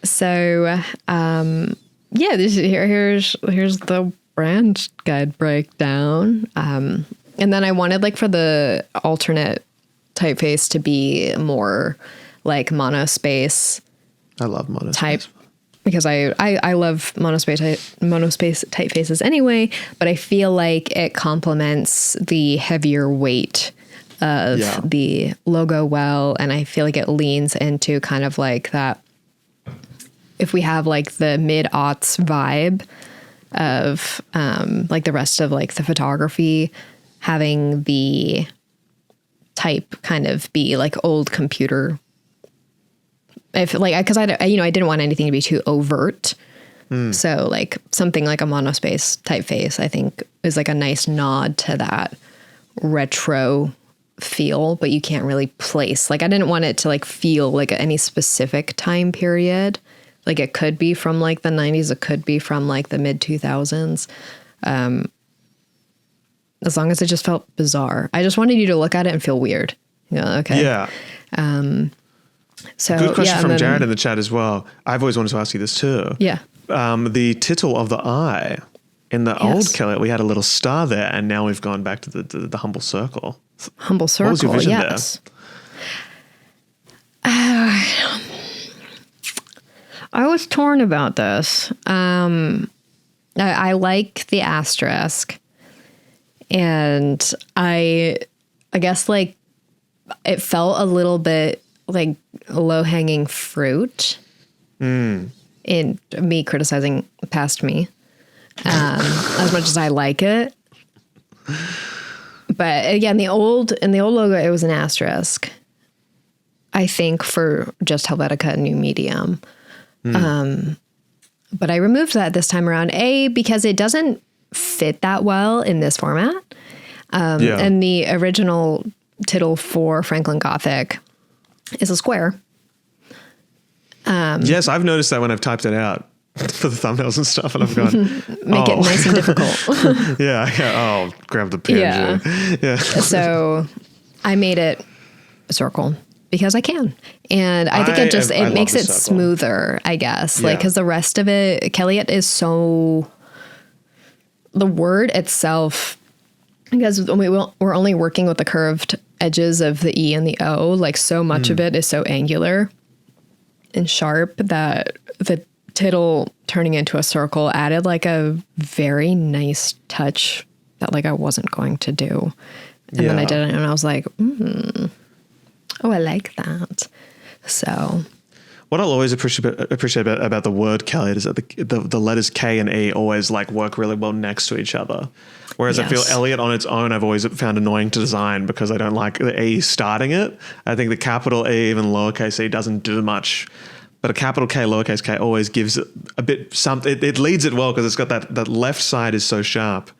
So, yeah, here's the brand guide breakdown. And then I wanted like for the alternate typeface to be more like monospace. I love monospace. Type because I love monospace typefaces anyway, but I feel like it complements the heavier weight of the logo well, and I feel like it leans into kind of like that. If we have like the mid-aughts vibe of like the rest of like the photography, having the type kind of be like old computer. If like, because I didn't want anything to be too overt. So like something like a monospace typeface, I think is like a nice nod to that retro feel, but you can't really place. Like I didn't want it to like feel like any specific time period. Like it could be from like the 90s, it could be from like the mid 2000s. As long as it just felt bizarre. I just wanted you to look at it and feel weird. Okay. Yeah. So good question from Jared in the chat as well. I've always wanted to ask you this too. Yeah. The tittle of the eye in the old Kelliot, we had a little star there, and now we've gone back to the humble circle. Humble circle. What was your vision yes. I was torn about this. I like the asterisk, and I guess like it felt a little bit like low hanging fruit in me criticizing past me, as much as I like it. But again, in the old logo, it was an asterisk. I think for just Helvetica New Medium. But I removed that this time around, because it doesn't fit that well in this format. And the original tittle for Franklin Gothic is a square. Yes, I've noticed that when I've typed it out for the thumbnails and stuff, and I've gone, make it nice and difficult. Yeah. Grab the PNG. Yeah. So I made it a circle because I can. And I think it makes it smoother, I guess. Like, because the rest of it, Kelliot is so, the word itself, because we're only working with the curved edges of the E and the O, like so much of it is so angular and sharp that the tittle turning into a circle added like a very nice touch that like I wasn't going to do. And then I did it and I was like, oh, I like that. So what I'll always appreciate about the word Kelliot is that the letters K and E always like work really well next to each other. Whereas I feel Elliot on its own, I've always found annoying to design because I don't like the E starting it. I think the capital E, even lowercase e, doesn't do much. But a capital K, lowercase k always gives it a bit something. It leads it well because it's got that left side is so sharp.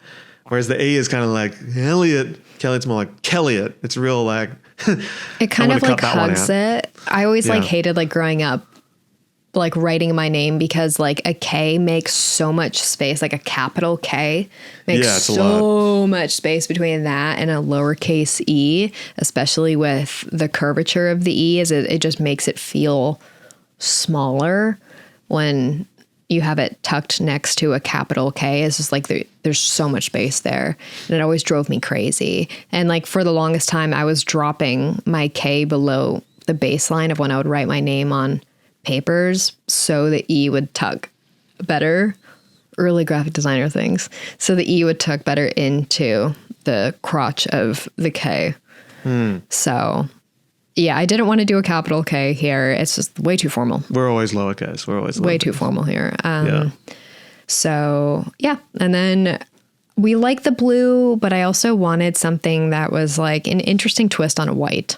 Whereas the E is kind of like Elliot. Kelliot's more like Kelliot. It's real like... it kind of like hugs it. I always like hated like growing up like writing my name because like a K makes so much space, like a capital K makes so much space between that and a lowercase e, especially with the curvature of the E, is it just makes it feel smaller. when you have it tucked next to a capital K. It's just like there's so much space there, and it always drove me crazy. And like for the longest time, I was dropping my K below the baseline of when I would write my name on papers, so the E would tuck better. Early graphic designer things. So the E would tuck better into the crotch of the K. So yeah, I didn't want to do a capital K here. It's just way too formal. We're always lowercase. Way too formal here. So yeah. And then we like the blue, but I also wanted something that was like an interesting twist on a white.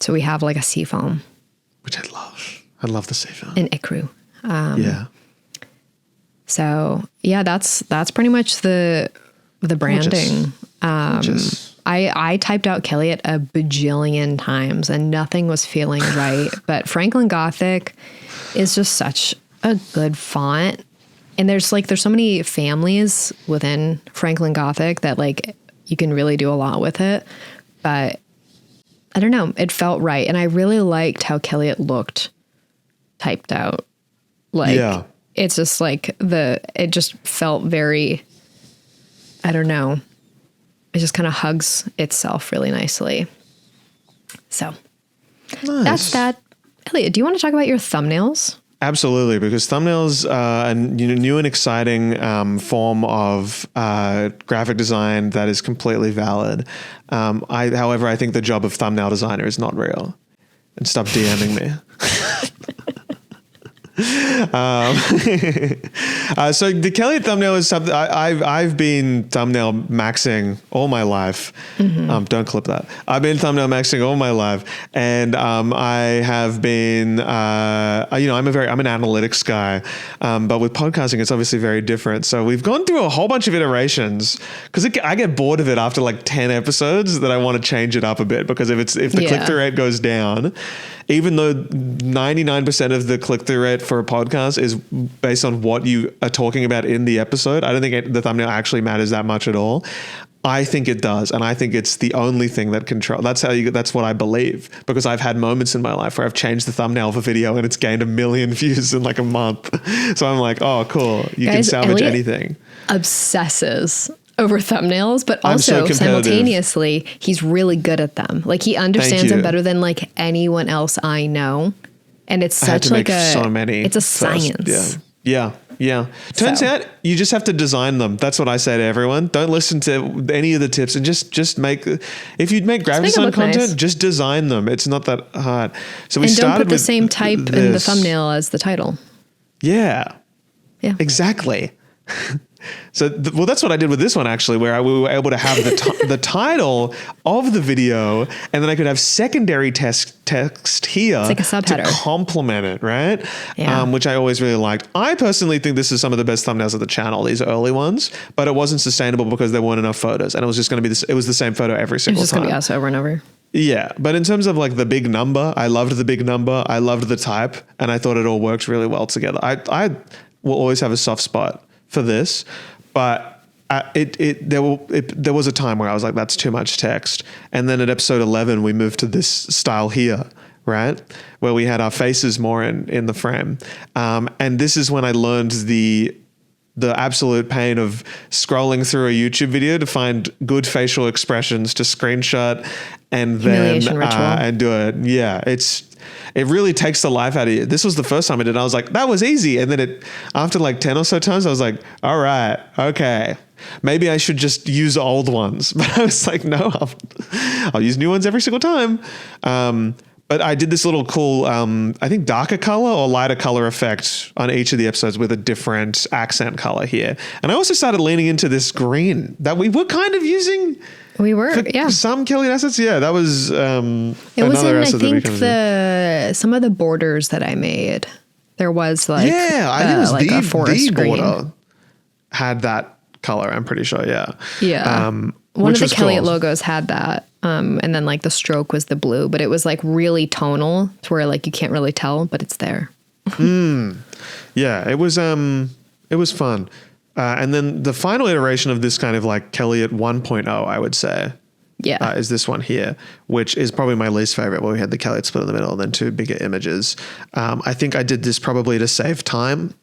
So we have like a seafoam. Which I love. I love the seafoam. An ecru. Yeah. So yeah, that's pretty much the branding. I typed out Kelliot a bajillion times and nothing was feeling right. But Franklin Gothic is just such a good font. And there's so many families within Franklin Gothic that like you can really do a lot with it. But I don't know, it felt right. And I really liked how Kelliot looked typed out. It's just like it just felt very, I don't know. It just kind of hugs itself really nicely. So that's that. Elliot, do you want to talk about your thumbnails? Absolutely, because thumbnails are a new and exciting form of graphic design that is completely valid. However, I think the job of thumbnail designer is not real. And stop DMing me. So the Kelliot thumbnail is something I've been thumbnail maxing all my life. Don't clip that. I've been thumbnail maxing all my life, and I have been. I'm an analytics guy, but with podcasting, it's obviously very different. So we've gone through a whole bunch of iterations because I get bored of it after like 10 episodes that I want to change it up a bit because if the click-through rate goes down. Even though 99% of the click-through rate for a podcast is based on what you are talking about in the episode, I don't think the thumbnail actually matters that much at all. I think it does, and I think it's the only thing that control. That's what I believe, because I've had moments in my life where I've changed the thumbnail of a video and it's gained 1 million views in like a month. So I'm like, oh, cool, you can salvage anything. Obsesses over thumbnails, but also simultaneously, he's really good at them. Like he understands them better than like anyone else I know. And it's such like it's a science. Yeah. Turns out you just have to design them. That's what I say to everyone. Don't listen to any of the tips and just make, if you'd make graphic design content, just design them. It's not that hard. So we started don't put the same type in the thumbnail as the title. Yeah. Exactly. So, that's what I did with this one actually, where we were able to have the title of the video, and then I could have secondary text here like a subheader to complement it, right? Yeah. Which I always really liked. I personally think this is some of the best thumbnails of the channel, these early ones, but it wasn't sustainable because there weren't enough photos, and it was just going to be it was the same photo every single time. It's just going to be us over and over. Yeah, but in terms of like the big number, I loved the big number. I loved the type, and I thought it all worked really well together. I will always have a soft spot for this, but there was a time where I was like, that's too much text. And then at episode 11, we moved to this style here, right? Where we had our faces more in the frame. And this is when I learned the absolute pain of scrolling through a YouTube video to find good facial expressions to screenshot and then and do it. Yeah, it really takes the life out of you. This was the first time I did it. I was like, that was easy. And then after like 10 or so times, I was like, all right, okay. Maybe I should just use old ones. But I was like, no, I'll use new ones every single time. But I did this little cool, I think darker color or lighter color effect on each of the episodes with a different accent color here. And I also started leaning into this green that we were kind of using. We were, some Kelliot assets. Yeah, that was it was in, I think, some of the borders that I made. There was like I think it was like a forest green. Border had that color. I'm pretty sure. Yeah. One of the Kelliot logos had that, and then like the stroke was the blue, but it was like really tonal to where like you can't really tell, but it's there. Yeah, it was fun. And then the final iteration of this kind of like Kelliot 1.0, I would say, Yeah. Is this one here, which is probably my least favorite, where we had the Kelliot split in the middle and then two bigger images. I think I did this probably to save time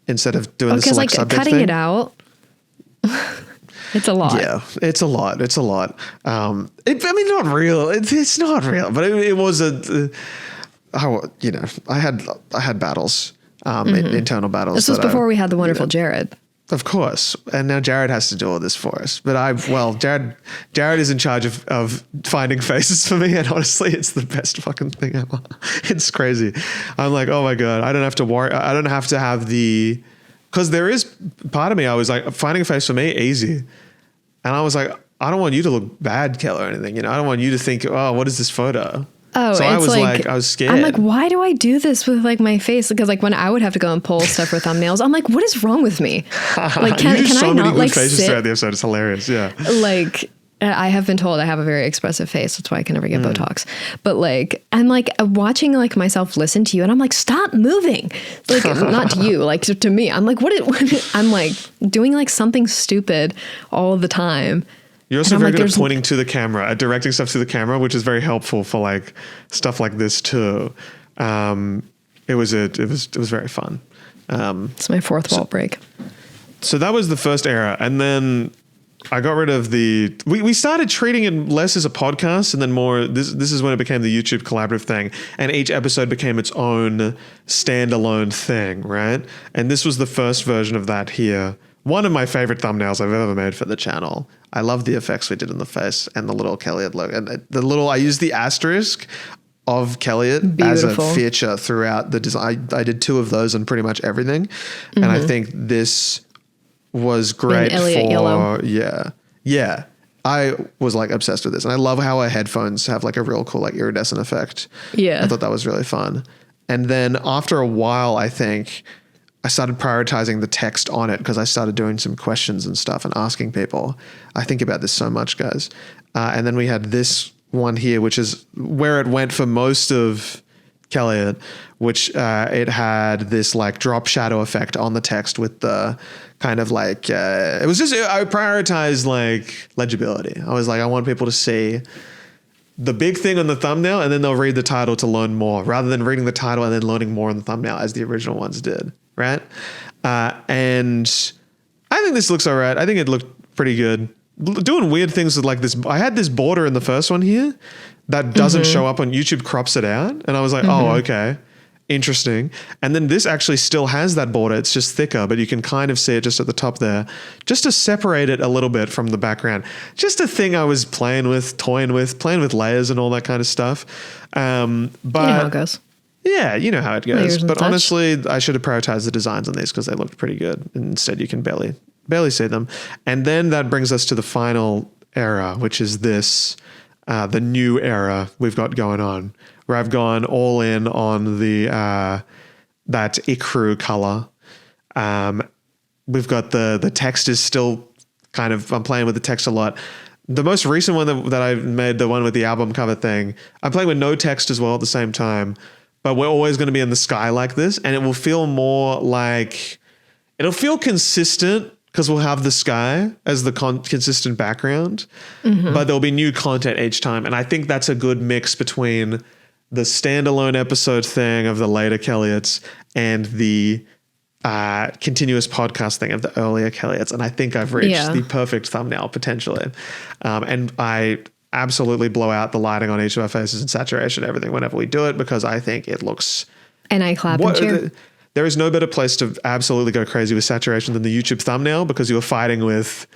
instead of doing the select subject cutting thing. it out. It's a lot. Yeah, it's a lot. It's a lot. Not real. It's not real, but it was I had battles, internal battles. This was before we had the wonderful Jared. Of course. And now Jared has to do all this for us. But Jared is in charge of finding faces for me. And honestly, it's the best fucking thing ever. It's crazy. I'm like, oh my God, I don't have to worry. I don't have to have because there is part of me, I was like, finding a face for me, easy. And I was like, I don't want you to look bad, Kel, or anything. I don't want you to think, oh, what is this photo? Oh, so I was I was scared. I'm like, why do I do this with like my face? Because like when I would have to go and pull stuff for thumbnails, I'm like, what is wrong with me? Like, can I not like faces throughout the episode? It's hilarious. Yeah. Like, I have been told I have a very expressive face. That's why I can never get Botox. But like, I'm like watching like myself listen to you, and I'm like, stop moving. Like, not to you, like to me. I'm like, I'm like doing like something stupid all the time. You're also very good at pointing to the camera, at directing stuff to the camera, which is very helpful for like stuff like this too. It was very fun. It's my fourth wall break. So that was the first era, and then I got rid of we started treating it less as a podcast and then more, this is when it became the YouTube collaborative thing, and each episode became its own standalone thing, right? And this was the first version of that here. One of my favorite thumbnails I've ever made for the channel. I love the effects we did in the face and the little Kelliot logo. And I used the asterisk of Kelliot as a feature throughout the design. I did two of those on pretty much everything. Mm-hmm. And I think this was great for yellow. Yeah. I was like obsessed with this, and I love how our headphones have like a real cool like iridescent effect. Yeah, I thought that was really fun. And then after a while, I think I started prioritizing the text on it because I started doing some questions and stuff and asking people. I think about this so much, guys. And then we had this one here, which is where it went for most of Kelliot, which it had this like drop shadow effect on the text with the kind of like, it was just, I prioritized like legibility. I was like, I want people to see the big thing on the thumbnail and then they'll read the title to learn more rather than reading the title and then learning more on the thumbnail as the original ones did. Right. And I think this looks all right. I think it looked pretty good. Doing weird things with like this. I had this border in the first one here that doesn't show up on YouTube, crops it out. And I was like, oh, okay. Interesting. And then this actually still has that border. It's just thicker, but you can kind of see it just at the top there, just to separate it a little bit from the background. Just a thing I was playing with layers and all that kind of stuff. But you know how it goes. Yeah, you know how it goes. But honestly, I should have prioritized the designs on these because they looked pretty good. Instead, you can barely see them. And then that brings us to the final era, which is this, the new era we've got going on, where I've gone all in on the that Icru color. We've got the text is still kind of, I'm playing with the text a lot. The most recent one that I made, the one with the album cover thing, I'm playing with no text as well at the same time. But we're always going to be in the sky like this, and it will feel more like, it'll feel consistent because we'll have the sky as the consistent background, but there'll be new content each time. And I think that's a good mix between the standalone episode thing of the later Kelliots and the continuous podcast thing of the earlier Kelliots. And I think I've reached the perfect thumbnail potentially. And I absolutely blow out the lighting on each of our faces and saturation, everything whenever we do it, because I think it looks... And I clap and cheer. There is no better place to absolutely go crazy with saturation than the YouTube thumbnail, because you are fighting with...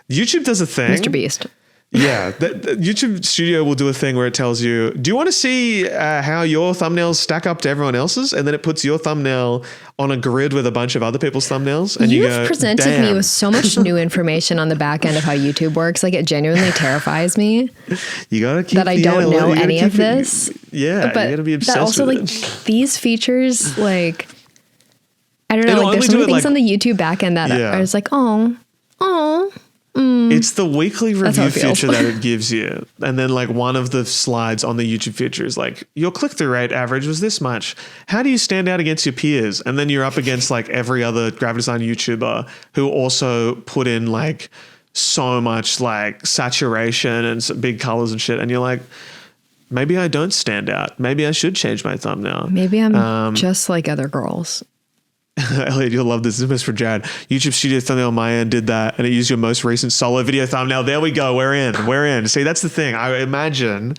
YouTube does a thing. Mr. Beast. Yeah. The YouTube Studio will do a thing where it tells you, do you want to see how your thumbnails stack up to everyone else's? And then it puts your thumbnail on a grid with a bunch of other people's thumbnails. And You've presented me with so much new information on the back end of how YouTube works. Like, it genuinely terrifies me. You gotta keep that I don't know any of this. Yeah, but you gotta be obsessed also, with like, it. These features, like, I don't know, like, there's some things on the YouTube back end that I was like, oh. It's the weekly review feature that it gives you. And then like one of the slides on the YouTube feature is like, your click-through rate average was this much. How do you stand out against your peers? And then you're up against like every other graphic design YouTuber who also put in like so much like saturation and some big colors and shit. And you're like, maybe I don't stand out. Maybe I should change my thumbnail. Maybe I'm just like other girls. Elliot, you'll love this. This is for Jared. YouTube Studio thumbnail on my end did that, and it used your most recent solo video thumbnail. There we go. We're in. See, that's the thing. I imagine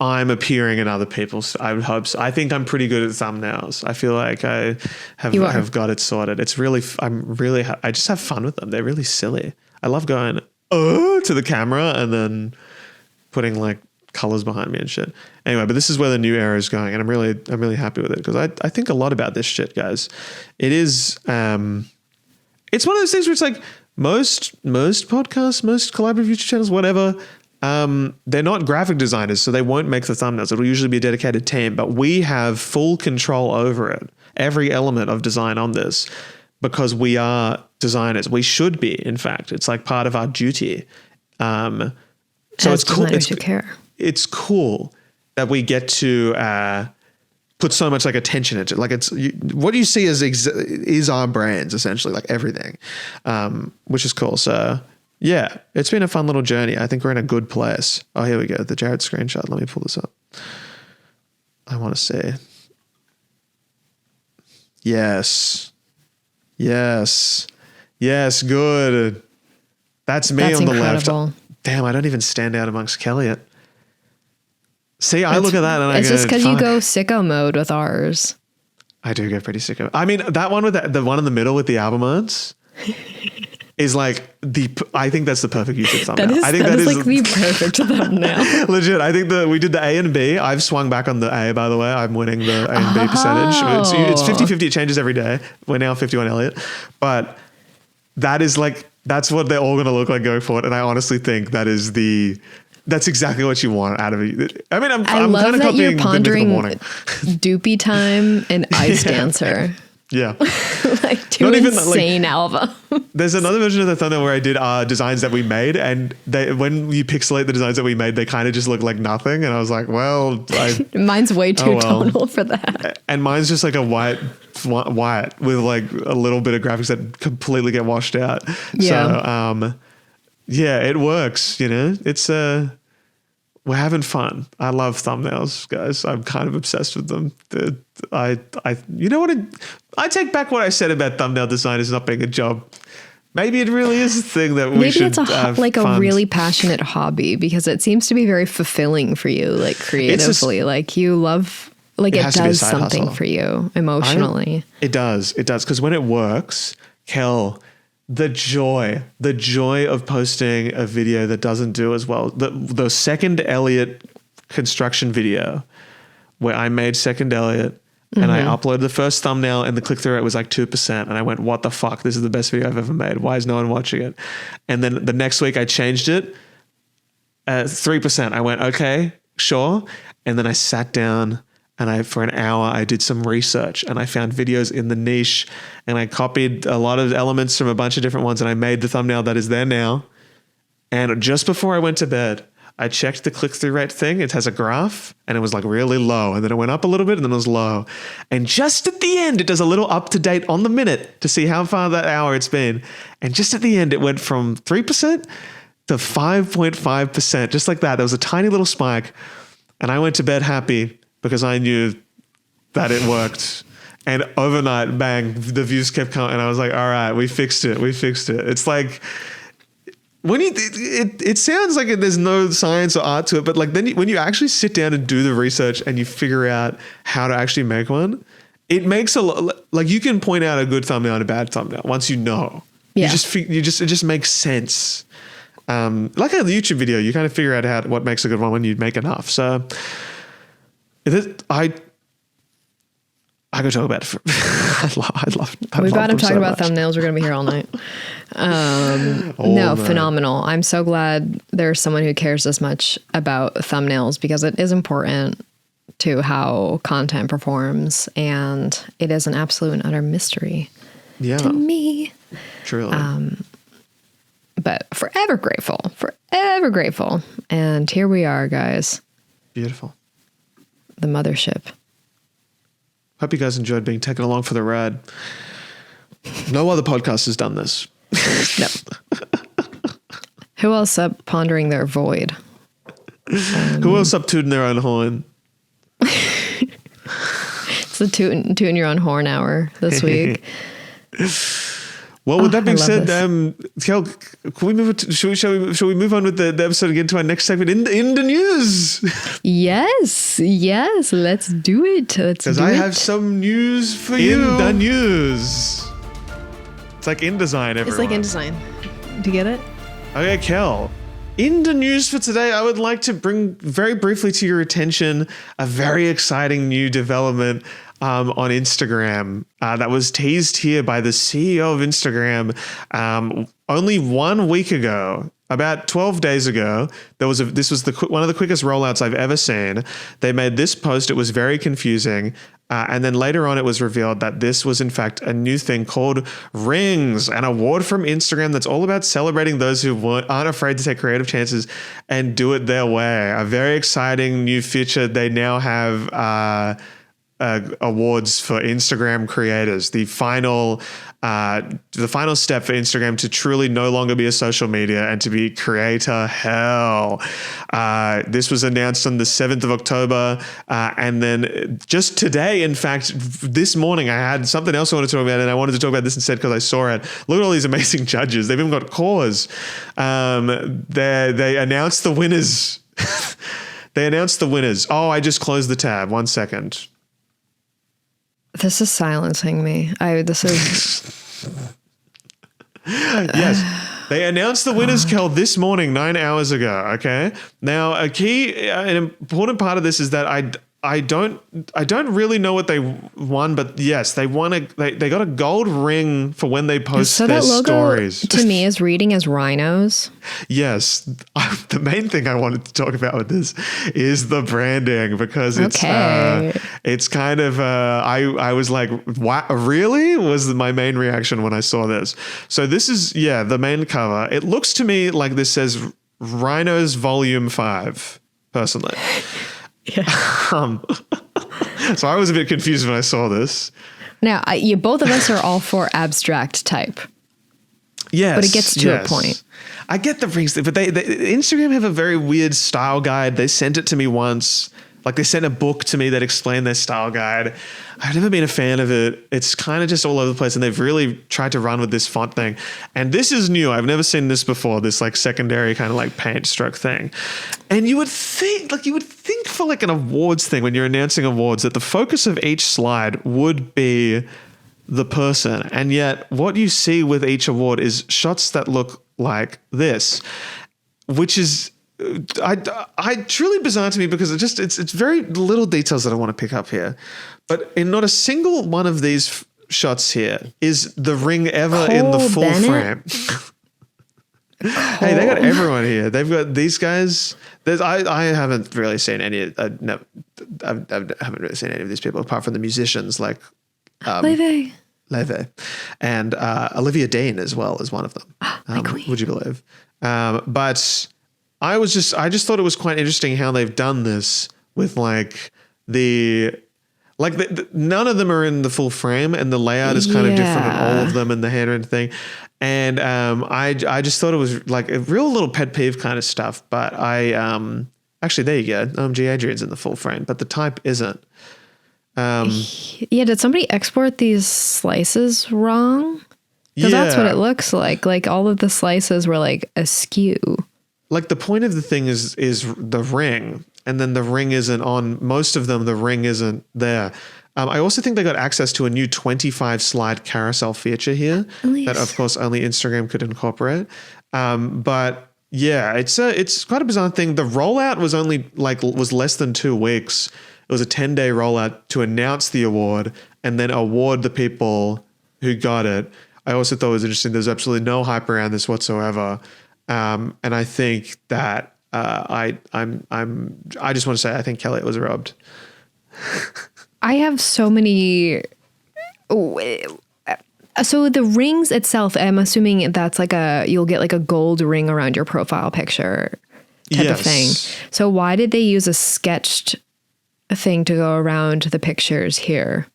I'm appearing in other people's. I would hope so. I think I'm pretty good at thumbnails. I feel like I have got it sorted. It's really. I just have fun with them. They're really silly. I love going to the camera and then putting like colors behind me and shit. Anyway, but this is where the new era is going, and I'm really happy with it because I think a lot about this shit, guys. It is it's one of those things where it's like most podcasts, most collaborative YouTube channels, whatever, they're not graphic designers, so they won't make the thumbnails. It'll usually be a dedicated team, but we have full control over it, every element of design on this, because we are designers. We should be, in fact. It's like part of our duty. So it's cool. It's cool that we get to put so much like attention into it. Like what you see is our brands essentially, like everything, which is cool. So yeah, it's been a fun little journey. I think we're in a good place. Oh, here we go. The Jared screenshot. Let me pull this up. I want to say, yes. Good. That's me on the incredible. Left. Damn, I don't even stand out amongst Kelliot. See, I look at that and I go, it's just because you go sicko mode with ours. I do go pretty sicko. I mean, that one with the one in the middle with the album arts is like I think that's the perfect YouTube thumbnail. I think that is like the perfect thumbnail. Legit. I think we did the A and B. I've swung back on the A, by the way. I'm winning the A and B percentage. It's 50-50. It changes every day. We're now 51 Elliot. But that is like, that's what they're all going to look like going forward. And I honestly think that's exactly what you want out of it. I mean, I'm kind of copying you're pondering the Morning. Doopy Time and Ice Dancer. Yeah. Like two insane album. There's another version of the thumbnail where I did designs that we made, and when you pixelate the designs that we made, they kind of just look like nothing. And I was like, well, mine's way too tonal for that. And mine's just like a white with like a little bit of graphics that completely get washed out. Yeah. So, yeah, it works, you know, it's, we're having fun. I love thumbnails, guys. I'm kind of obsessed with them. You know what? I take back what I said about thumbnail designers not being a job. Maybe it really is a thing that we should have. Maybe it's a really passionate hobby because it seems to be very fulfilling for you, like creatively. Like you love, like it does something for you emotionally. It does. Because when it works, Kel, the joy of posting a video that doesn't do as well. The second Elliot construction video where I made second Elliot and I uploaded the first thumbnail and the click-through rate was like 2%. And I went, what the fuck? This is the best video I've ever made. Why is no one watching it? And then the next week I changed it at 3%. I went, okay, sure. And then I sat down and for an hour, I did some research and I found videos in the niche and I copied a lot of elements from a bunch of different ones and I made the thumbnail that is there now. And just before I went to bed, I checked the click-through rate thing. It has a graph and it was like really low. And then it went up a little bit and then it was low. And just at the end, it does a little up-to-date on the minute to see how far that hour it's been. And just at the end, it went from 3% to 5.5%. Just like that. There was a tiny little spike. And I went to bed happy because I knew that it worked. And overnight, bang, the views kept coming. And I was like, all right, we fixed it. It's like, it sounds like there's no science or art to it, but like when you actually sit down and do the research and you figure out how to actually make one, it makes a lot, like you can point out a good thumbnail and a bad thumbnail once you know. Yeah. It just makes sense. Like a YouTube video, you kind of figure out what makes a good one when you make enough. So I could talk about it. I love. We've got to talk about thumbnails. We're going to be here all night. Phenomenal. I'm so glad there's someone who cares as much about thumbnails because it is important to how content performs, and it is an absolute and utter mystery to me. Truly. But forever grateful. And here we are, guys. Beautiful. The mothership. Hope you guys enjoyed being taken along for the ride. No other podcast has done this. No. Who else up pondering their void? Who else up tooting their own horn? It's the tooting your own horn hour this week. Well, with that being said, Kel, can we move? Shall we move on with the episode and get to our next segment in the news? Yes, let's do it. Because I have some news for you. In the news. It's like InDesign, everyone. It's like InDesign. Do you get it? Okay, Kel. In the news for today, I would like to bring very briefly to your attention a very exciting new development on Instagram that was teased here by the CEO of Instagram only 1 week ago. About 12 days ago, this was one of the quickest rollouts I've ever seen. They made this post. It was very confusing. And then later on, it was revealed that this was, in fact, a new thing called Rings, an award from Instagram that's all about celebrating those who aren't afraid to take creative chances and do it their way. A very exciting new feature. They now have awards for Instagram creators. The final step for Instagram to truly no longer be a social media and to be creator hell. This was announced on the 7th of October. And then just today, in fact, this morning, I had something else I wanted to talk about, and I wanted to talk about this instead because I saw it. Look at all these amazing judges. They've even got cores. They announced the winners. They announced the winners. Oh, I just closed the tab. 1 second. This is silencing me. Yes. They announced the winners, Kel, this morning, 9 hours ago. Okay. Now, an important part of this is that I don't really know what they won, but yes, they won they got a gold ring for when they post their stories. To me is reading as rhinos. Yes. The main thing I wanted to talk about with this is the branding, because it's kind of I was like, what, really? Was my main reaction when I saw this. So this is the main cover. It looks to me like this says Rhinos Volume 5, personally. Yeah. So I was a bit confused when I saw this. Now, both of us are all for abstract type. Yes. But it gets to a point. I get the rings thing, but they Instagram have a very weird style guide. They sent it to me once. Like, they sent a book to me that explained their style guide. I've never been a fan of it. It's kind of just all over the place, and they've really tried to run with this font thing. And this is new. I've never seen this before, this like secondary kind of like paint stroke thing. And you would think for like an awards thing, when you're announcing awards, that the focus of each slide would be the person. And yet what you see with each award is shots that look like this, which is I truly bizarre to me, because it's very little details that I want to pick up here. But in not a single one of these shots here is the ring ever in the full frame. Hey, they got everyone here. They've got these guys. I haven't really seen any. I haven't really seen any of these people apart from the musicians, like Leve, and Olivia Dean as well as one of them. My queen. Would you believe? But I just thought it was quite interesting how they've done this with none of them are in the full frame, and the layout is kind of different in all of them, and the handwritten thing. And I just thought it was like a real little pet peeve kind of stuff. But actually, there you go. OMG, Adrian's in the full frame, but the type isn't. Did somebody export these slices wrong? Because that's what it looks like. Like, all of the slices were like askew. Like, the point of the thing is the ring, and then the ring isn't on most of them. The ring isn't there. I also think they got access to a new 25 slide carousel feature here that, of course, only Instagram could incorporate. But yeah, it's quite a bizarre thing. The rollout was was less than 2 weeks. It was a 10-day rollout to announce the award and then award the people who got it. I also thought it was interesting. There's absolutely no hype around this whatsoever. And I think that I just want to say I think Kelliot was robbed. I have so many. So the rings itself, I'm assuming that's you'll get like a gold ring around your profile picture type of thing. So why did they use a sketched thing to go around the pictures here?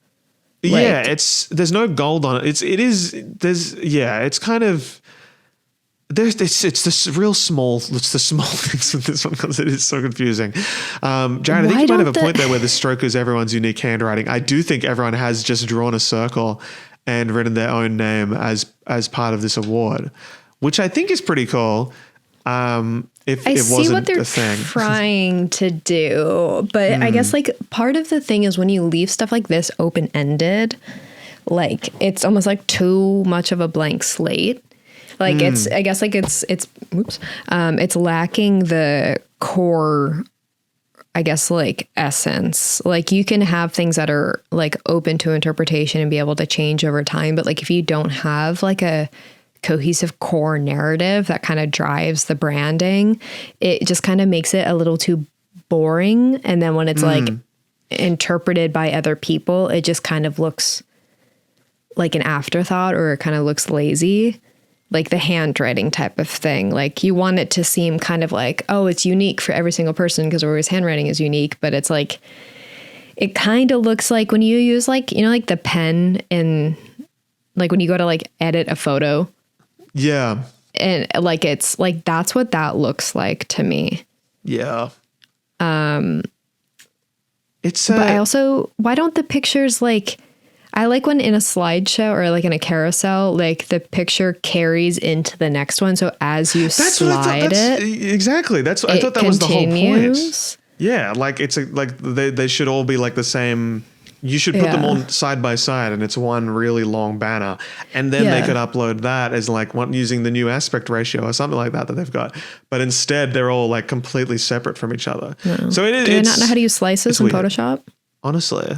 There's no gold on it. It's kind of. It's the real small. It's the small things with this one because it is so confusing. Jared, I think you might have a point there where the stroke is everyone's unique handwriting. I do think everyone has just drawn a circle and written their own name as part of this award, which I think is pretty cool. If I it see wasn't what they're a thing. trying to do, but I guess like part of the thing is when you leave stuff like this open ended, like it's almost like too much of a blank slate. Like I guess like it's lacking the core, I guess, like essence. Like you can have things that are like open to interpretation and be able to change over time. But like if you don't have like a cohesive core narrative that kind of drives the branding, it just kind of makes it a little too boring. And then when it's like interpreted by other people, it just kind of looks like an afterthought, or it kind of looks lazy. Like the handwriting type of thing. Like you want it to seem kind of like, oh, it's unique for every single person because everybody's handwriting is unique. But it's like, it kind of looks like when you use like, you know, like the pen in, like when you go to like edit a photo. Yeah. And like, it's like, that's what that looks like to me. Yeah. It's but I also, why don't the pictures like, I like when in a slideshow or like in a carousel, like the picture carries into the next one. So as you slide it, exactly. I thought that was the whole point. Yeah, like it's like they should all be like the same. You should put them all side by side, and it's one really long banner, and then they could upload that as like one using the new aspect ratio or something like that they've got. But instead, they're all like completely separate from each other. No. So do you not know how to use slices in Photoshop? Honestly.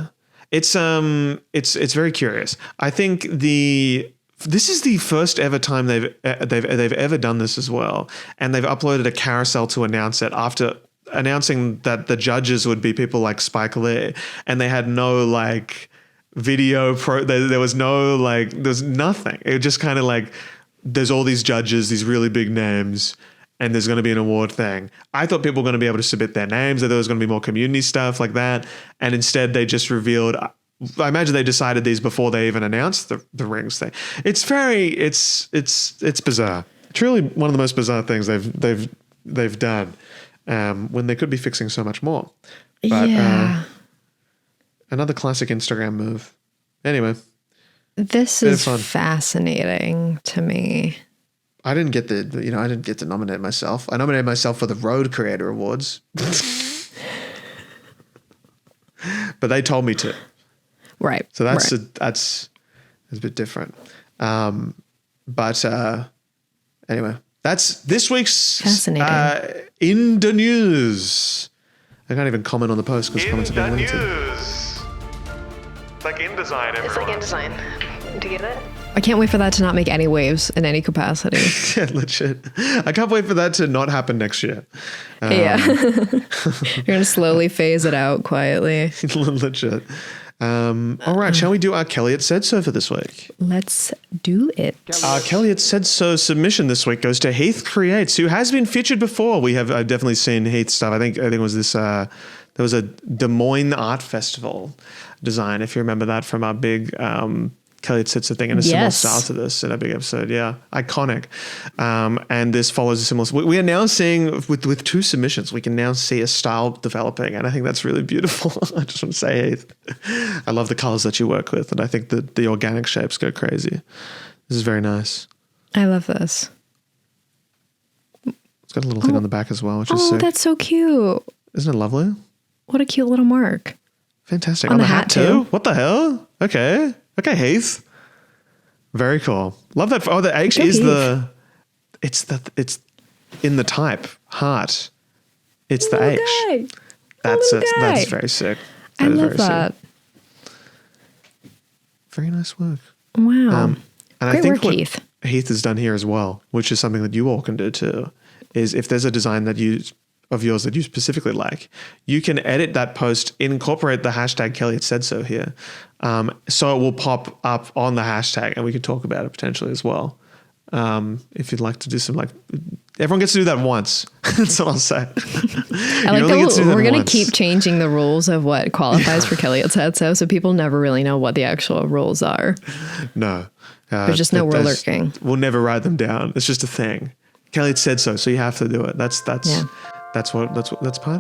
It's very curious. I think this is the first ever time they've ever done this as well, and they've uploaded a carousel to announce it after announcing that the judges would be people like Spike Lee, and they had no like video there was no like there's nothing. It just kind of like there's all these judges, these really big names, and there's going to be an award thing. I thought people were going to be able to submit their names, that there was going to be more community stuff like that. And instead they just revealed, I imagine they decided these before they even announced the rings thing. It's bizarre. Truly one of the most bizarre things they've done, when they could be fixing so much more. But another classic Instagram move. Anyway. This is fascinating to me. I didn't get to nominate myself. I nominated myself for the Road Creator Awards. But they told me to. Right. So that's a bit different. But anyway, that's this week's fascinating. In the news. I can't even comment on the post because comments have been limited. News. It's like InDesign, everyone. It's like InDesign. Do you get it? I can't wait for that to not make any waves in any capacity. Yeah, legit. I can't wait for that to not happen next year. You're going to slowly phase it out quietly. Legit. All right, shall we do our Kelliot Said So for this week? Let's do it. Our Kelliot Said So submission this week goes to Heath Creates, who has been featured before. I've definitely seen Heath's stuff. I think it was this, there was a Des Moines Art Festival design, if you remember that from our big Kelliot Said So thing, in a similar style to this in a big episode. Yeah, iconic. And this follows a similar. We are now seeing with two submissions, we can now see a style developing, and I think that's really beautiful. I just want to say, Heath, I love the colors that you work with, and I think that the organic shapes go crazy. This is very nice. I love this. It's got a little thing on the back as well, which is sick. That's so cute. Isn't it lovely? What a cute little mark. Fantastic. On the hat too. What the hell? Okay, Heath. Very cool. Love that. Oh, the H is Heath. it's in the type heart. It's the H. Guy. That's it. That's very sick. I love that. Very nice work. Wow. And Great I think work, what Heath. Heath has done here as well, which is something that you all can do too, is if there's a design of yours that you specifically like, you can edit that post, incorporate the hashtag Kelliot Said So here. So it will pop up on the hashtag and we can talk about it potentially as well. If you'd like to do some, like, everyone gets to do that once. That's all I'll say. I like that we're going to keep changing the rules of what qualifies for Kelliot Said So people never really know what the actual rules are. No. There's just nowhere lurking. We'll never write them down. It's just a thing. Kelliot said so you have to do it. That's part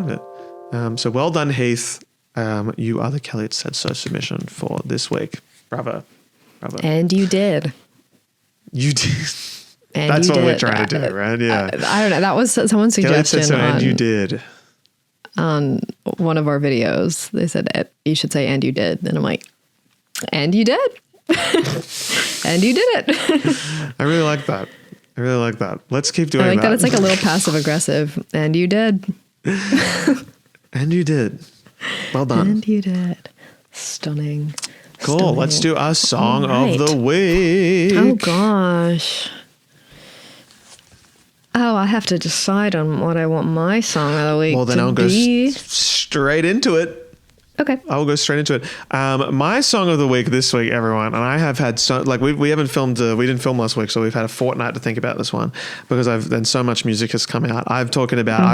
of it. So well done, Heath. You are the Kelliot said so submission for this week. Bravo. And you did. You did. And that's you what did. we're trying to do, right? Yeah. I don't know. That was someone's Kelliot suggestion said so, and you did. On one of our videos. They said you should say "and you did," and I'm like, "And you did." And you did it. I really like that. Let's keep doing that. I like that it's like a little passive aggressive. And you did. And you did. Well done. And you did. Stunning. Cool. Stunning. Let's do our song of the week. Oh gosh. Oh, I have to decide on what I want my song of the week Well, then to I'll go be. straight into it. Okay. I'll go straight into it. My song of the week this week, everyone, and I have had we haven't filmed, we didn't film last week, so we've had a fortnight to think about this one because then so much music has come out. I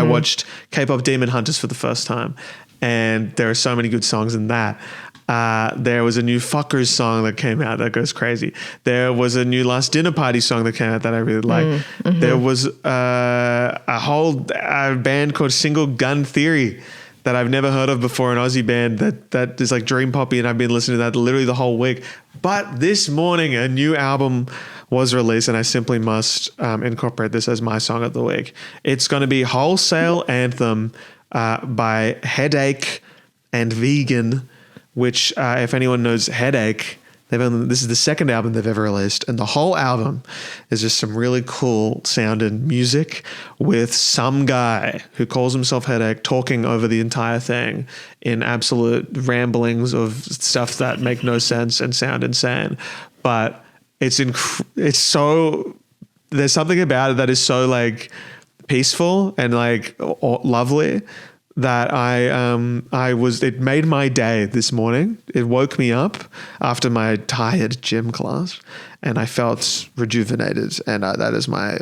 watched K-pop Demon Hunters for the first time, and there are so many good songs in that. There was a new Fuckers song that came out that goes crazy. There was a new Last Dinner Party song that came out that I really like. There was a whole band called Single Gun Theory that I've never heard of before, an Aussie band that is like dream poppy, and I've been listening to that literally the whole week. But this morning, a new album was released, and I simply must incorporate this as my song of the week. It's going to be Wholesale Anthem by Headache and Vegan, which if anyone knows Headache, this is the second album they've ever released, and the whole album is just some really cool sounding music with some guy who calls himself Headache talking over the entire thing in absolute ramblings of stuff that make no sense and sound insane. But it's so, there's something about it that is so like peaceful and like lovely that it made my day this morning. It woke me up after my tired gym class, and I felt rejuvenated. And that is my,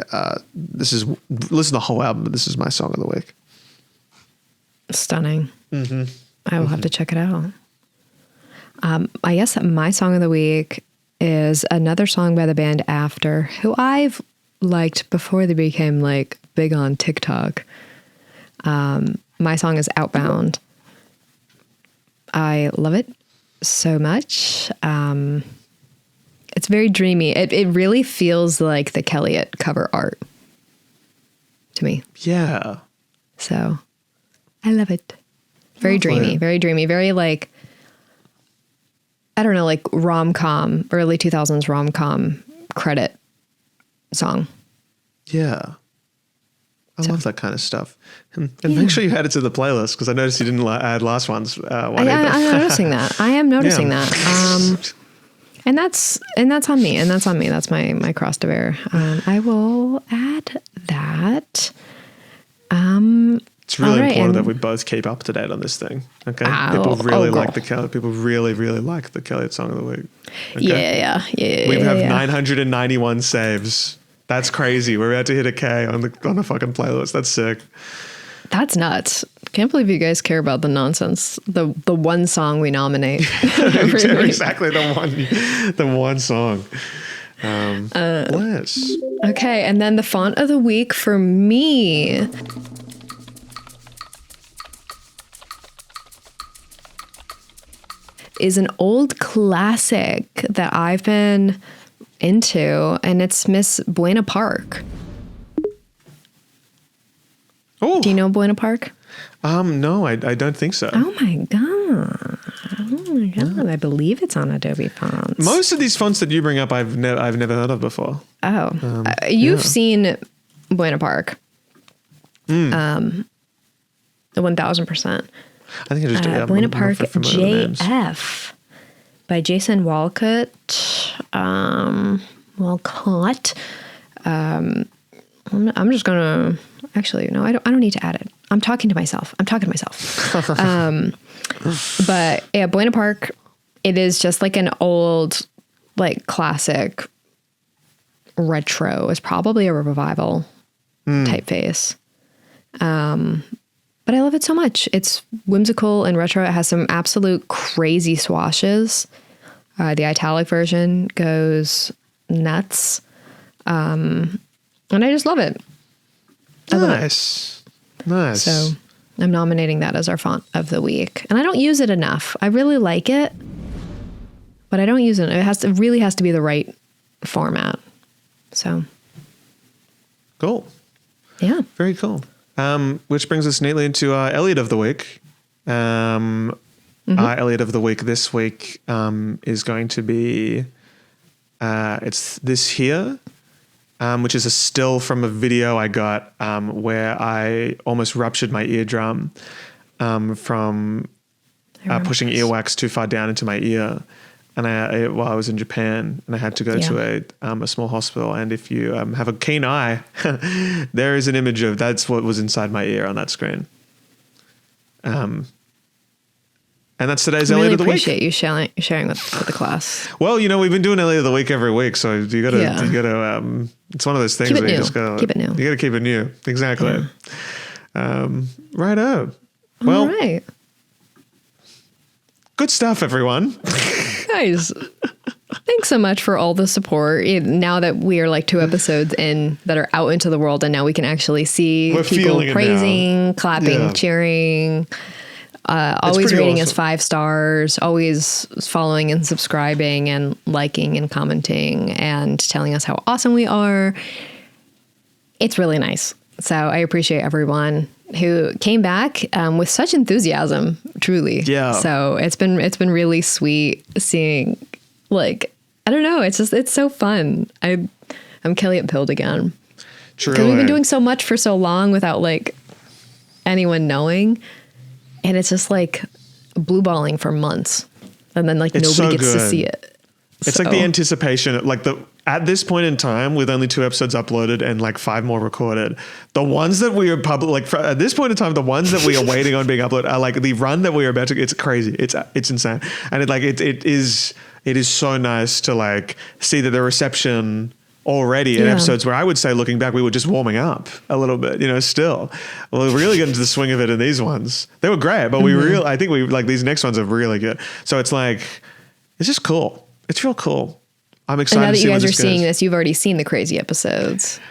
listen to the whole album, but this is my song of the week. Stunning. I will have to check it out. I guess my song of the week is another song by the band After, who I've liked before they became like big on TikTok. My song is Outbound. I love it so much. It's very dreamy. It really feels like the Kelliot cover art to me. Yeah. So I love it. Very dreamy, very dreamy, very like, I don't know, like rom-com, early 2000s rom-com credit song. Yeah. I love that kind of stuff. And make sure you add it to the playlist, because I noticed you didn't add last one's one either. I'm noticing that. I am noticing that. And that's on me. And that's on me. That's my cross to bear. I will add that. It's really important that we both keep up to date on this thing. Okay. People really like the Kelliot. People really, really like the Kelliot song of the week. Okay? Yeah. We have 991 saves. That's crazy. We're about to hit a K on the fucking playlist. That's sick. That's nuts. Can't believe you guys care about the nonsense. The one song we nominate. Exactly the one song. Bless. Okay, and then the font of the week for me is an old classic that I've been into, and it's Miss Buena Park. Oh, do you know Buena Park? No, I don't think so. Oh my god! I believe it's on Adobe Fonts. Most of these fonts that you bring up, I've never heard of before. Oh, you've seen Buena Park. 1000%. I think I just do. Buena Park JF by Jason Walcott. Walcott. I'm just gonna. Actually, no, I don't need to add it. I'm talking to myself. But yeah, Buena Park. It is just like an old, like classic retro. It's probably a revival typeface. But I love it so much. It's whimsical and retro. It has some absolute crazy swashes. The italic version goes nuts. And I just love it. Nice. So I'm nominating that as our font of the week. And I don't use it enough. I really like it, but I don't use it. It really has to be the right format. So. Cool. Yeah. Very cool. Which brings us neatly into our Elliot of the week. Our Elliot of the week this week is going to be it's this here, which is a still from a video I got where I almost ruptured my eardrum from pushing earwax too far down into my ear. And while I was in Japan, and I had to go to a small hospital. And if you have a keen eye, there is an image of that's what was inside my ear on that screen. And that's today's Elliot of the week. I really appreciate you sharing with the class. Well, we've been doing Elliot of the week every week, so you gotta. It's one of those things keep it that new. you just gotta keep it new. You gotta keep it new, exactly. Yeah. Righto. Well, all right. Good stuff, everyone. Guys, thanks so much for all the support. Now that we are like 2 episodes in that are out into the world, and now we can actually see people praising, clapping, cheering, always rating us 5 stars, always following and subscribing and liking and commenting and telling us how awesome we are. It's really nice. So I appreciate everyone who came back with such enthusiasm, truly. Yeah. So it's been really sweet seeing, like, I don't know, it's so fun. I'm Kelliot pilled again. Truly. Because we've been doing so much for so long without like anyone knowing, and it's just like blue balling for months, and then like nobody gets to see it. It's like the anticipation, like at this point in time, with only 2 episodes uploaded and like 5 more recorded, the ones that we are at this point in time, the ones that we are waiting on being uploaded are like the run that we are about to. It's crazy. It's insane, and it is so nice to like see that the reception already in episodes where I would say, looking back, we were just warming up a little bit, still. Well, we really get into the swing of it in these ones. They were great, but I think these next ones are really good. So it's like, it's just cool. It's real cool. I'm excited. And now that you guys are seeing this, you've already seen the crazy episodes.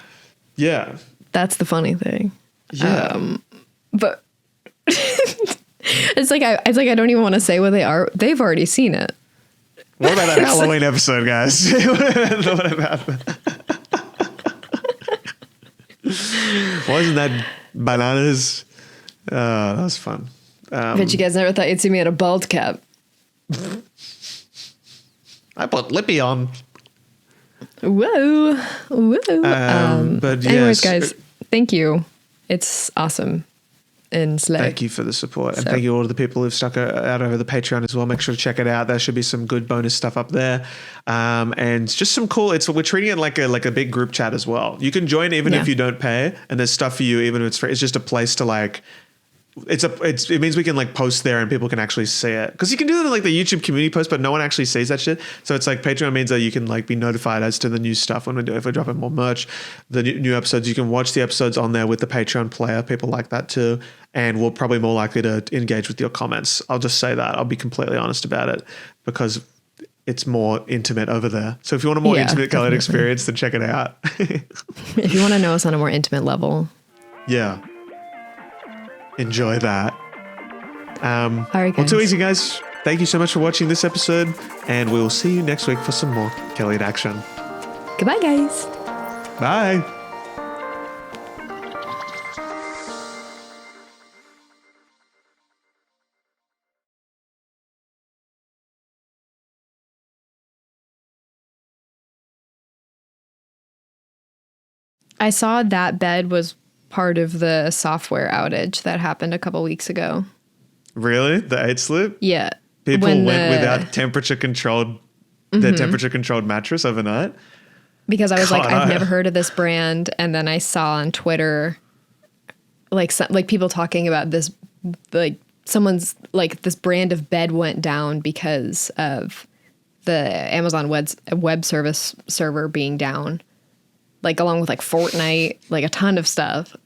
Yeah. That's the funny thing. Yeah. But it's like I don't even want to say what they are. They've already seen it. What about that Halloween episode, guys? What about that? Wasn't that bananas? That was fun. But you guys never thought you'd see me at a bald cap. I put Lippy on. Whoa. But anyways, guys, thank you. It's awesome. And thank you for the support, and thank you all to the people who've stuck out over the Patreon as well. Make sure to check it out. There should be some good bonus stuff up there, and just some cool. We're treating it like a big group chat as well. You can join even if you don't pay, and there's stuff for you even if it's free. It's just a place to like. It means we can like post there and people can actually see it, because you can do it in like the YouTube community post, but no one actually sees that shit. So it's like Patreon means that you can like be notified as to the new stuff when if we're dropping more merch, the new episodes. You can watch the episodes on there with the Patreon player. People like that too, and we're probably more likely to engage with your comments. I'll just say that. I'll be completely honest about it, because it's more intimate over there. So if you want a more intimate Kelliot experience, then check it out. If you want to know us on a more intimate level, enjoy that. All right, guys. Well, too easy, guys. Thank you so much for watching this episode, and we will see you next week for some more Kelliot action. Goodbye, guys. Bye. I saw that bed was part of the software outage that happened a couple weeks ago. Really? The 8 slip? Yeah. People went without temperature controlled, their temperature controlled mattress overnight? Because I was like, I've never heard of this brand. And then I saw on Twitter, like people talking about this, like someone's like this brand of bed went down because of the Amazon web service server being down, like along with like Fortnite, like a ton of stuff.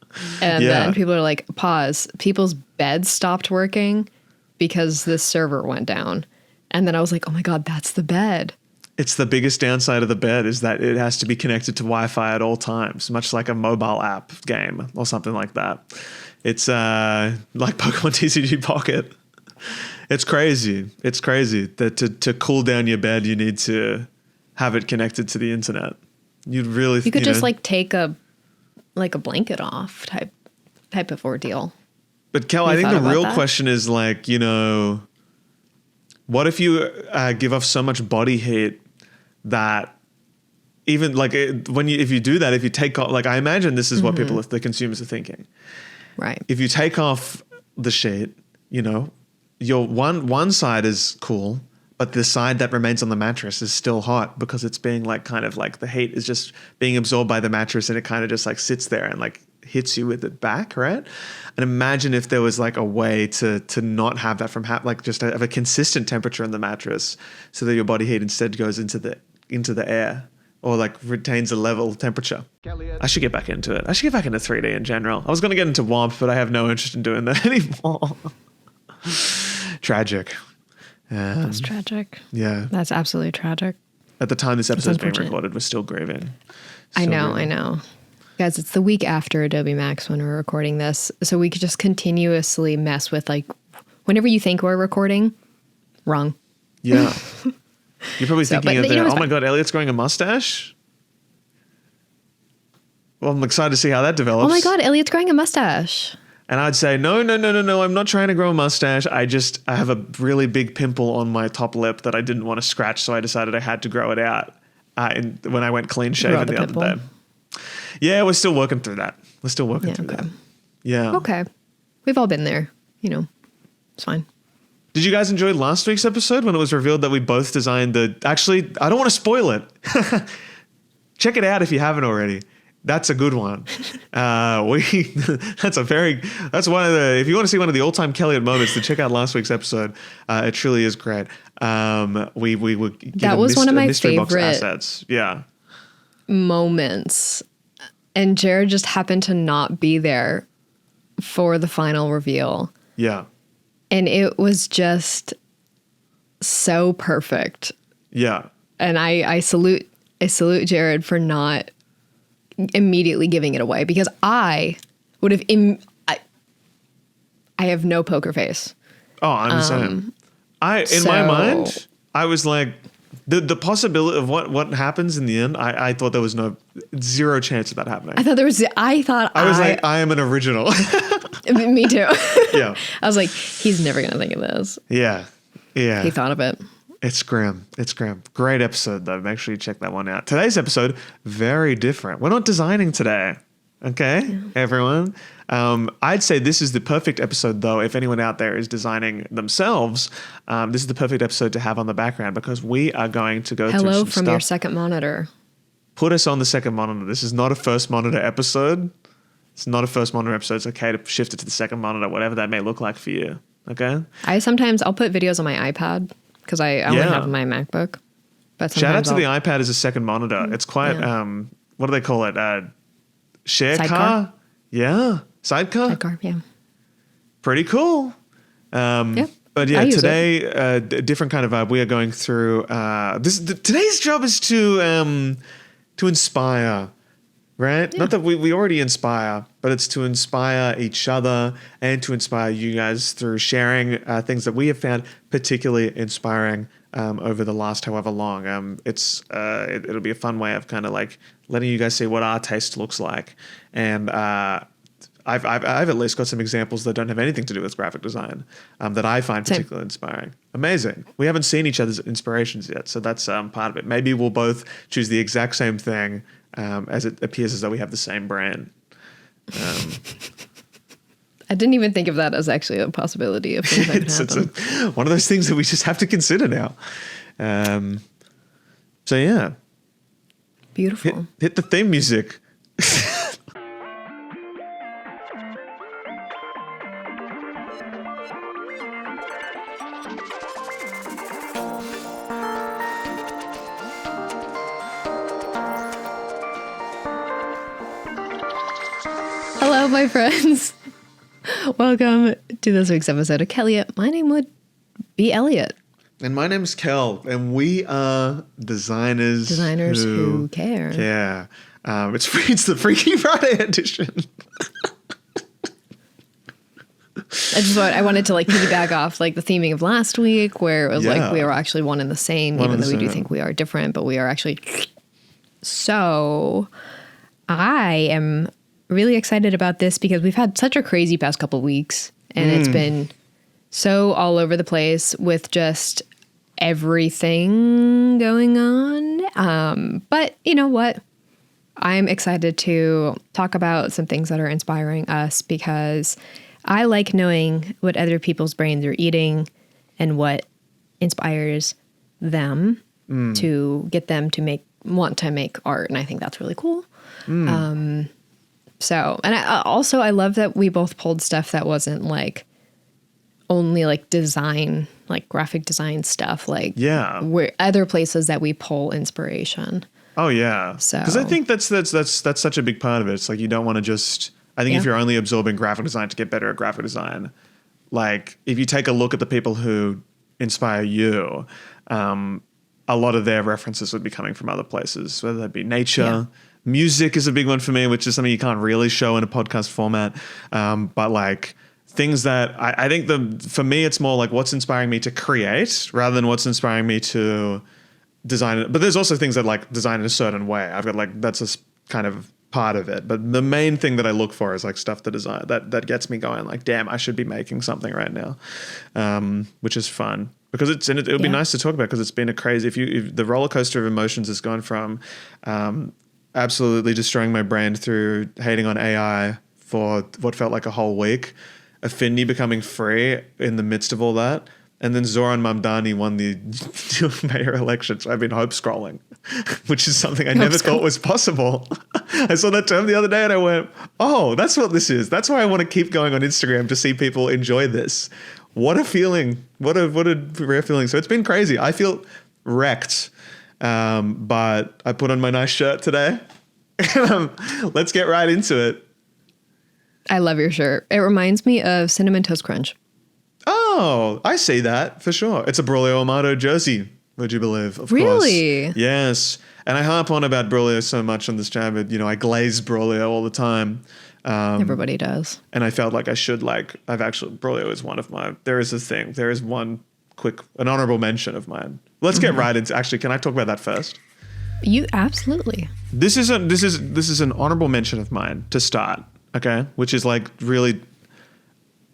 And then people are like, pause, people's beds stopped working because this server went down. And then I was like, oh my God, that's the bed. It's the biggest downside of the bed is that it has to be connected to Wi-Fi at all times, much like a mobile app game or something like that. It's like Pokemon TCG Pocket. It's crazy. It's crazy that to cool down your bed, you need to have it connected to the internet. You could just like take a blanket off type of ordeal. But Kel, I think the real question is like, what if you give off so much body heat that even like if you do that, if you take off, like I imagine this is what the consumers are thinking. Right. If you take off the sheet, your one side is cool, but the side that remains on the mattress is still hot because it's being like kind of like the heat is just being absorbed by the mattress and it kind of just like sits there and like hits you with it back, right? And imagine if there was like a way to not have that like just have a consistent temperature in the mattress so that your body heat instead goes into the air or like retains a level temperature. I should get back into it. I should get back into 3D in general. I was going to get into WOMP, but I have no interest in doing that anymore. Tragic. That's tragic. Yeah. That's absolutely tragic. At the time this episode is being recorded, we're still grieving. I know. Guys, it's the week after Adobe Max when we're recording this. So we could just continuously mess with like, whenever you think we're recording, wrong. Yeah. You're probably thinking oh my God, Elliot's growing a mustache? Well, I'm excited to see how that develops. Oh my God, Elliot's growing a mustache. And I'd say, no, I'm not trying to grow a mustache. I have a really big pimple on my top lip that I didn't want to scratch, so I decided I had to grow it out when I went clean shaven the other day. Yeah, we're still working through that. That. Yeah. Okay. We've all been there. It's fine. Did you guys enjoy last week's episode when it was revealed that we both designed actually, I don't want to spoil it. Check it out if you haven't already. That's a good one. That's one of the, if you want to see one of the all-time Kelliot moments, then check out last week's episode. It truly is great. We were given that was one of my mystery favorite box assets. Yeah. Moments. And Jared just happened to not be there for the final reveal. Yeah. And it was just so perfect. Yeah. And I salute Jared for not immediately giving it away, because I would have I have no poker face. Oh, I'm the same. In my mind, I was like, the possibility of what happens in the end, I thought there was zero chance of that happening. I was like, I am an original. Me too. Yeah. I was like, he's never gonna think of this. Yeah. Yeah. He thought of it. It's grim. Great episode, though. Make sure you check that one out. Today's episode, very different. We're not designing today. Okay, everyone? I'd say this is the perfect episode, though, if anyone out there is designing themselves. This is the perfect episode to have on the background because we are going to go through some stuff. Hello from your second monitor. Put us on the second monitor. This is not a first monitor episode. It's not a first monitor episode. It's okay to shift it to the second monitor, whatever that may look like for you. Okay? I'll put videos on my iPad. Because I only have my MacBook. But shout out to the iPad as a second monitor. It's quite, what do they call it? Share car? Yeah. Sidecar? Sidecar, yeah. Pretty cool. Yeah. But yeah, today, different kind of vibe. We are going through, today's job is to inspire, right? Yeah. Not that we already inspire, but it's to inspire each other and to inspire you guys through sharing things that we have found particularly inspiring over the last however long. It'll be a fun way of kind of like letting you guys see what our taste looks like. And I've at least got some examples that don't have anything to do with graphic design that I find particularly inspiring. Amazing. We haven't seen each other's inspirations yet, so that's part of it. Maybe we'll both choose the exact same thing as it appears as though we have the same brand. I didn't even think of that as actually a possibility of things that could happen. One of those things that we just have to consider now. So yeah. Beautiful. Hit the theme music. Hello, my friends. Welcome to this week's episode of Kelliot. My name would be Elliot. And my name's Kel, and we are designers. Designers who care. Yeah. It's the Freaky Friday edition. I wanted to like piggyback off like the theming of last week, where it was like we are actually one and the same, even though we do think we are different, but we are actually. So I am really excited about this because we've had such a crazy past couple weeks, and it's been so all over the place with just everything going on. But you know what? I'm excited to talk about some things that are inspiring us because I like knowing what other people's brains are eating and what inspires them to get them to want to make art. And I think that's really cool. So, and I love that we both pulled stuff that wasn't like only like design, like graphic design stuff, like where other places that we pull inspiration. Oh yeah. So, because I think that's such a big part of it. It's like you don't want to just. I think if you're only absorbing graphic design to get better at graphic design, like if you take a look at the people who inspire you, a lot of their references would be coming from other places, whether that be nature. Yeah. Music is a big one for me, which is something you can't really show in a podcast format. But like things that I think for me, it's more like what's inspiring me to create rather than what's inspiring me to design it. But there's also things that like design in a certain way. I've got like, that's a kind of part of it. But the main thing that I look for is like stuff to design that gets me going like, damn, I should be making something right now. Which is fun because it'll be nice to talk about because it's been a crazy, if the roller coaster of emotions has gone from, absolutely destroying my brain through hating on AI for what felt like a whole week, Affinity becoming free in the midst of all that, and then Zoran Mamdani won the mayor election. So I've been hope scrolling, which is something I never thought was possible. I saw that term the other day and I went, oh, that's what this is. That's why I want to keep going on Instagram to see people enjoy this. What a feeling. What a rare feeling. So it's been crazy. I feel wrecked. But I put on my nice shirt today. Let's get right into it. I love your shirt. It reminds me of Cinnamon Toast Crunch. Oh, I see that for sure. It's a Braulio Amato jersey, would you believe? Of really? Course. Yes. And I harp on about Braulio so much on this channel, but I glaze Braulio all the time. Everybody does. And I felt like I should Braulio is one of there is one an honorable mention of mine. Let's get right into, actually, can I talk about that first? You absolutely. This is an honorable mention of mine to start, okay? Which is like really,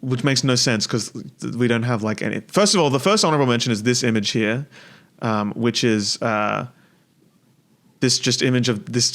which makes no sense because we don't have like any. First of all, the first honorable mention is this image here, which is this just image of this.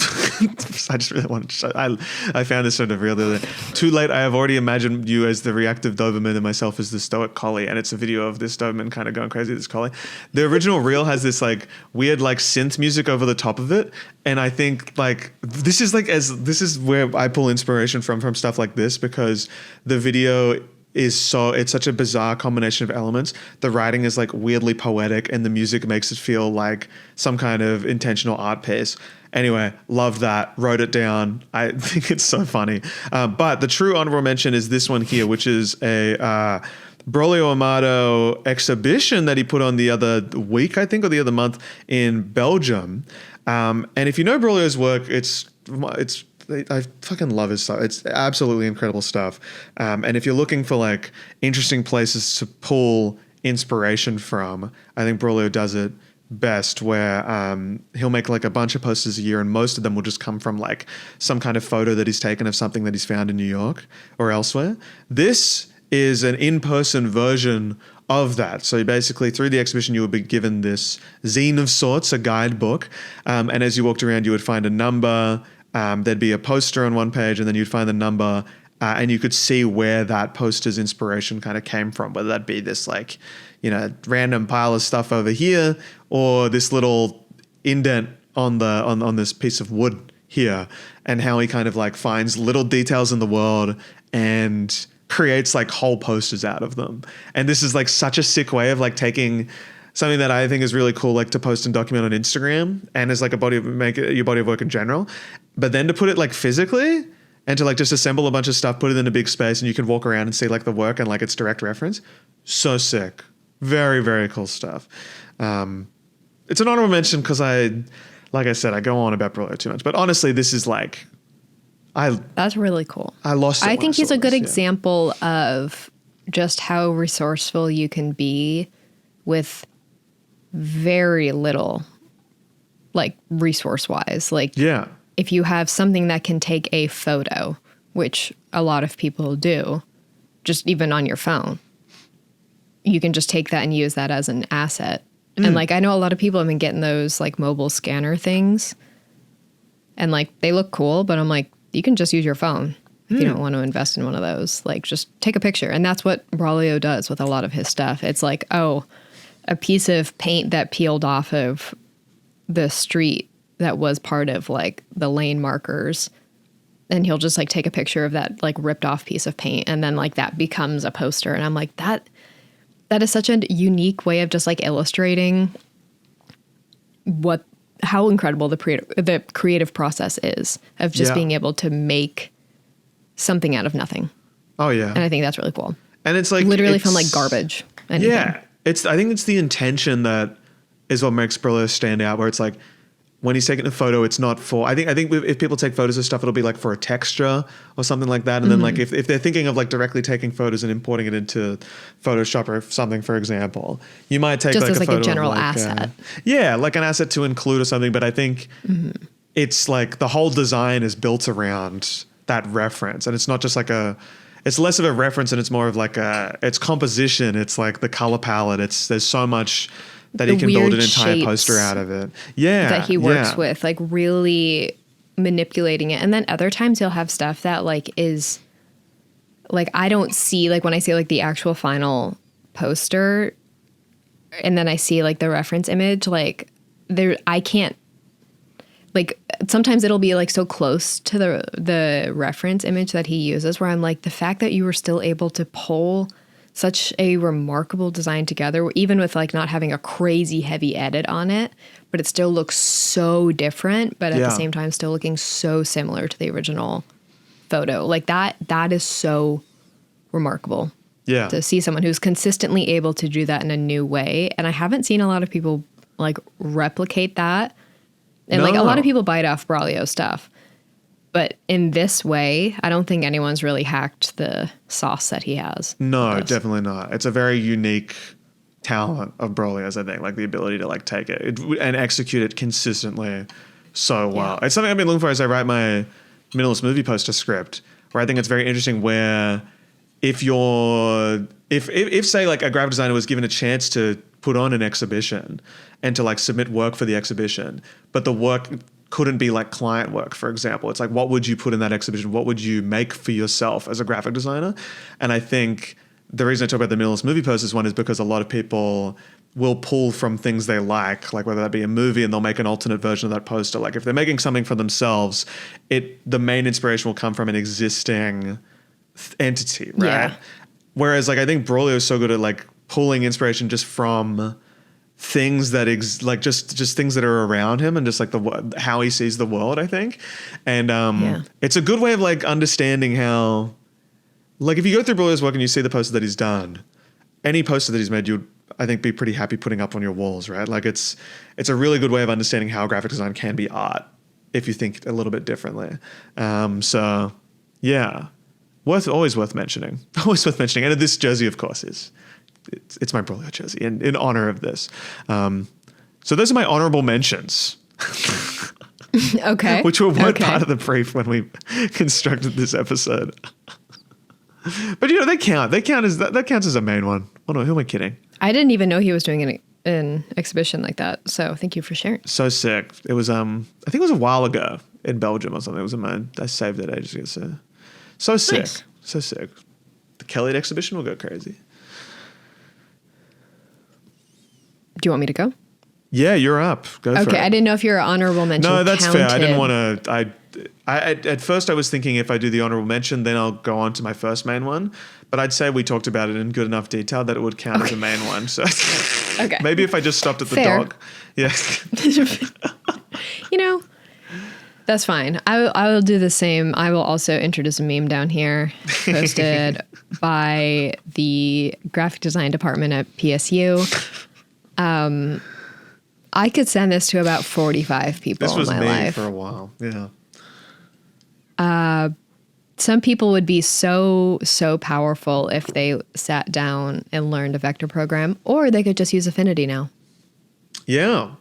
I just really wanted to show. I found this sort of really too late. I have already imagined you as the reactive Doberman and myself as the stoic collie, and it's a video of this Doberman kind of going crazy with this collie. The original reel has this like weird like synth music over the top of it, and I think like this is where I pull inspiration from stuff like this because the video it's such a bizarre combination of elements. The writing is like weirdly poetic and the music makes it feel like some kind of intentional art piece. Anyway, loved that, wrote it down. I think it's so funny. But the true honorable mention is this one here, which is a Braulio Amato exhibition that he put on the other week, I think, or the other month in Belgium. And if you know Braulio's work, I fucking love his stuff. It's absolutely incredible stuff. And if you're looking for like interesting places to pull inspiration from, I think Braulio does it best where he'll make like a bunch of posters a year and most of them will just come from like some kind of photo that he's taken of something that he's found in New York or elsewhere. This is an in-person version of that. So basically through the exhibition, you would be given this zine of sorts, a guidebook. And as you walked around, you would find a number. There'd be a poster on one page and then you'd find the number and you could see where that poster's inspiration kind of came from, whether that be this like, random pile of stuff over here or this little indent on this piece of wood here, and how he kind of like finds little details in the world and creates like whole posters out of them. And this is like such a sick way of like taking something that I think is really cool, like to post and document on Instagram and as like your body of work in general, but then to put it like physically and to like just assemble a bunch of stuff, put it in a big space and you can walk around and see like the work and like its direct reference. So sick. Very, very cool stuff. It's an honorable mention because like I said, I go on about Brillo too much. But honestly, this is like, that's really cool. I lost it. I think he's a good example of just how resourceful you can be with very little, like resource wise. Like, if you have something that can take a photo, which a lot of people do, just even on your phone, you can just take that and use that as an asset. And like, I know a lot of people have been getting those like mobile scanner things and like they look cool, but I'm like, you can just use your phone if you don't want to invest in one of those. Like, just take a picture. And that's what Braulio does with a lot of his stuff. It's like, oh, a piece of paint that peeled off of the street that was part of like the lane markers. And he'll just like take a picture of that like ripped off piece of paint. And then like that becomes a poster. And I'm like, that is such a unique way of just like illustrating how incredible the creative process is of just being able to make something out of nothing. Oh yeah. And I think that's really cool. And it's like literally from like garbage. Anything. Yeah. I think it's the intention that is what makes Brillo stand out, where it's like, when he's taking a photo, it's not for, I think if people take photos of stuff, it'll be like for a texture or something like that. And then like if they're thinking of like directly taking photos and importing it into Photoshop or something, for example, you might take just like as a like photo a general of like, asset. Like an asset to include or something. But I think it's like the whole design is built around that reference. And it's not just like it's less of a reference and it's more of like it's composition. It's like the color palette. There's so much that he can build an entire poster out of it. Yeah. That he works with, like really manipulating it. And then other times he'll have stuff that like is like, I don't see, like when I see like the actual final poster and then I see like the reference image, like I can't, like sometimes it'll be like so close to the reference image that he uses where I'm like, the fact that you were still able to pull such a remarkable design together, even with like not having a crazy heavy edit on it, but it still looks so different, but at the same time still looking so similar to the original photo. Like that is so remarkable. Yeah. To see someone who's consistently able to do that in a new way. And I haven't seen a lot of people like replicate that. And like a lot of people bite off Braulio stuff. But in this way, I don't think anyone's really hacked the sauce that he has. No, definitely not. It's a very unique talent of Braulio's, I think, like the ability to like take it and execute it consistently so well. It's something I've been looking for as I write my minimalist movie poster script, where I think it's very interesting where if say like a graphic designer was given a chance to put on an exhibition and to like submit work for the exhibition, but the work couldn't be like client work, for example. It's like, what would you put in that exhibition? What would you make for yourself as a graphic designer? And I think the reason I talk about the minimalist movie posters one is because a lot of people will pull from things they like whether that be a movie and they'll make an alternate version of that poster. Like if they're making something for themselves, the main inspiration will come from an existing entity, right? Yeah. Whereas like I think Braulio is so good at like pulling inspiration just from things that like just things that are around him and just like how he sees the world, I think. And it's a good way of like understanding how, like if you go through Braulio's work and you see the poster that he's done, any poster that he's made, you'd I think be pretty happy putting up on your walls, right? Like it's a really good way of understanding how graphic design can be art if you think a little bit differently. So yeah, always worth mentioning. Always worth mentioning. And this jersey, of course, it's my Braulio jersey in honor of this. So those are my honorable mentions. Okay. Which were part of the brief when we constructed this episode. But you know, they count. That counts as a main one. Oh no, who am I kidding? I didn't even know he was doing an exhibition like that. So thank you for sharing. So sick. It was I think it was a while ago in Belgium or something. It was I saved it ages ago. So sick. Nice. So sick. The Kelliot exhibition will go crazy. Do you want me to go? Yeah, you're up. Go for it. Okay, I didn't know if your honorable mention No, that's counted. fair. I didn't want to. At first I was thinking if I do the honorable mention, then I'll go on to my first main one. But I'd say we talked about it in good enough detail that it would count as a main one. So maybe if I just stopped at the dog. Yeah. You know, That's fine. I will do the same. I will also introduce a meme down here posted by the graphic design department at PSU. I could send this to about 45 people This was in my me life. for a while. Yeah. Some people would be so powerful if they sat down and learned a vector program, or they could just use Affinity now. Yeah.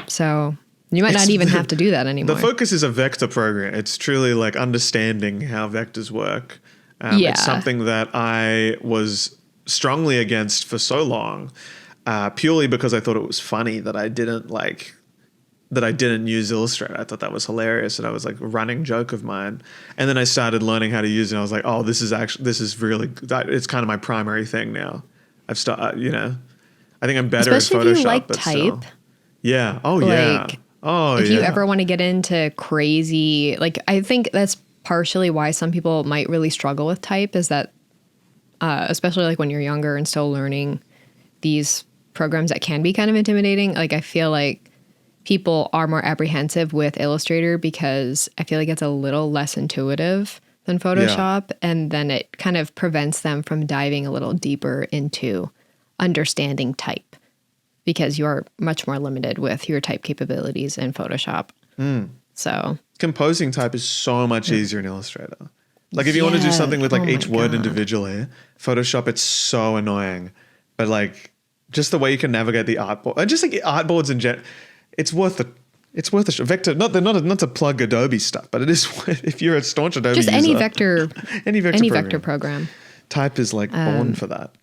So you might not even have to do that anymore. The focus is a vector program. It's truly like understanding how vectors work. It's something that I was strongly against for so long, purely because I thought it was funny that I didn't use Illustrator. I thought that was hilarious, and I was like a running joke of mine. And then I started learning how to use it, and I was like, oh, this is really, it's kind of my primary thing now. I think I'm better Especially in Photoshop. if you like but type. Still. Yeah. Oh, yeah. If you ever want to get into crazy, like, I think that's partially why some people might really struggle with type, is that, especially like when you're younger and still learning these programs that can be kind of intimidating. Like, I feel like people are more apprehensive with Illustrator because I feel like it's a little less intuitive than Photoshop. And then it kind of prevents them from diving a little deeper into understanding type, because you're much more limited with your type capabilities in Photoshop. So composing type is so much easier in Illustrator. Like if you want to do something with like each word individually, Photoshop, it's so annoying. But like just the way you can navigate the artboard, just like artboards in general, it's worth a vector. Not to plug Adobe stuff, but it is if you're a staunch Adobe just user, any vector program. Type is like born for that.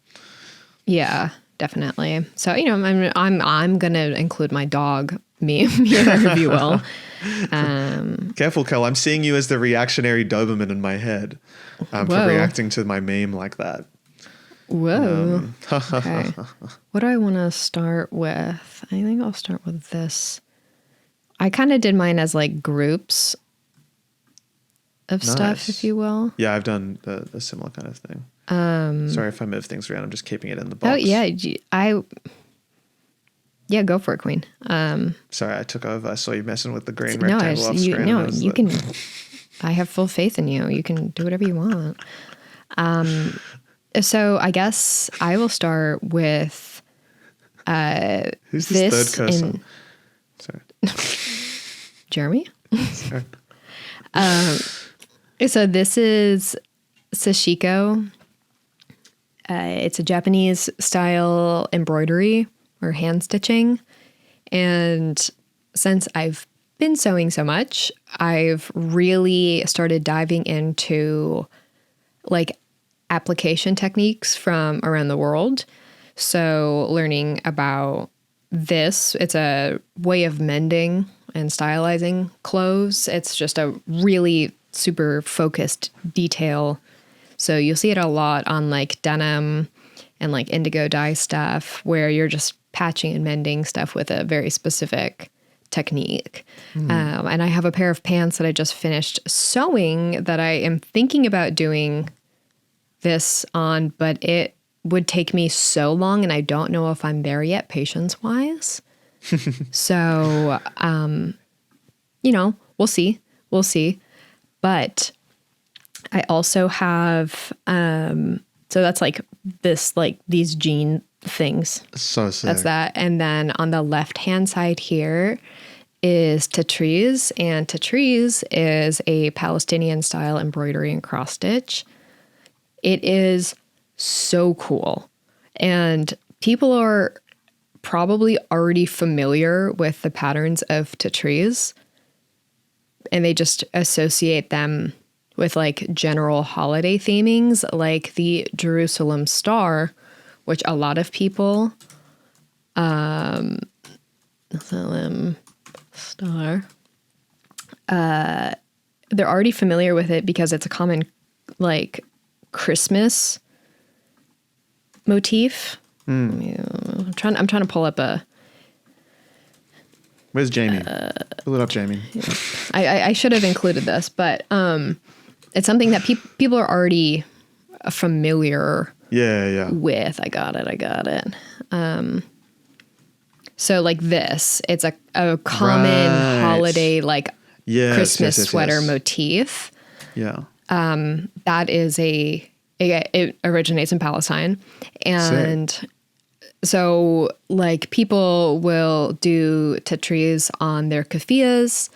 Yeah. Definitely. So, I'm going to include my dog meme here, if you will. Careful, Kel. I'm seeing you as the reactionary Doberman in my head for reacting to my meme like that. Whoa. Okay. What do I want to start with? I think I'll start with this. I kind of did mine as like groups of stuff, if you will. Yeah, I've done a similar kind of thing. Sorry if I move things around. I'm just keeping it in the box. Oh yeah, yeah, go for it, Queen. Sorry, I took over. I saw you messing with the green rectangle off screen. No, you can. I have full faith in you. You can do whatever you want. So I guess I will start with who's this third cursor? Sorry, Jeremy. Sorry. So this is sashiko. It's a Japanese style embroidery or hand stitching. And since I've been sewing so much, I've really started diving into like application techniques from around the world. So learning about this, it's a way of mending and stylizing clothes. It's just a really super focused detail. So you'll see it a lot on like denim and like indigo dye stuff, where you're just patching and mending stuff with a very specific technique. And I have a pair of pants that I just finished sewing that I am thinking about doing this on, but it would take me so long and I don't know if I'm there yet patience-wise. So, we'll see. But I also have, so that's like this, like these jean things. So sick. That's that. And then on the left-hand side here is Tatriz. And Tatriz is a Palestinian style embroidery and cross stitch. It is so cool. And people are probably already familiar with the patterns of Tatriz, and they just associate them with like general holiday themings, like the Jerusalem Star, which a lot of people, star, they're already familiar with it because it's a common like Christmas motif. I'm trying to pull up a. Where's Jamie? Pull it up, Jamie. I should have included this, but it's something that people are already familiar with. I got it. So like this, it's a common holiday, like Christmas sweater motif. Yeah. That is it originates in Palestine. And so like people will do tatrees on their keffiyehs.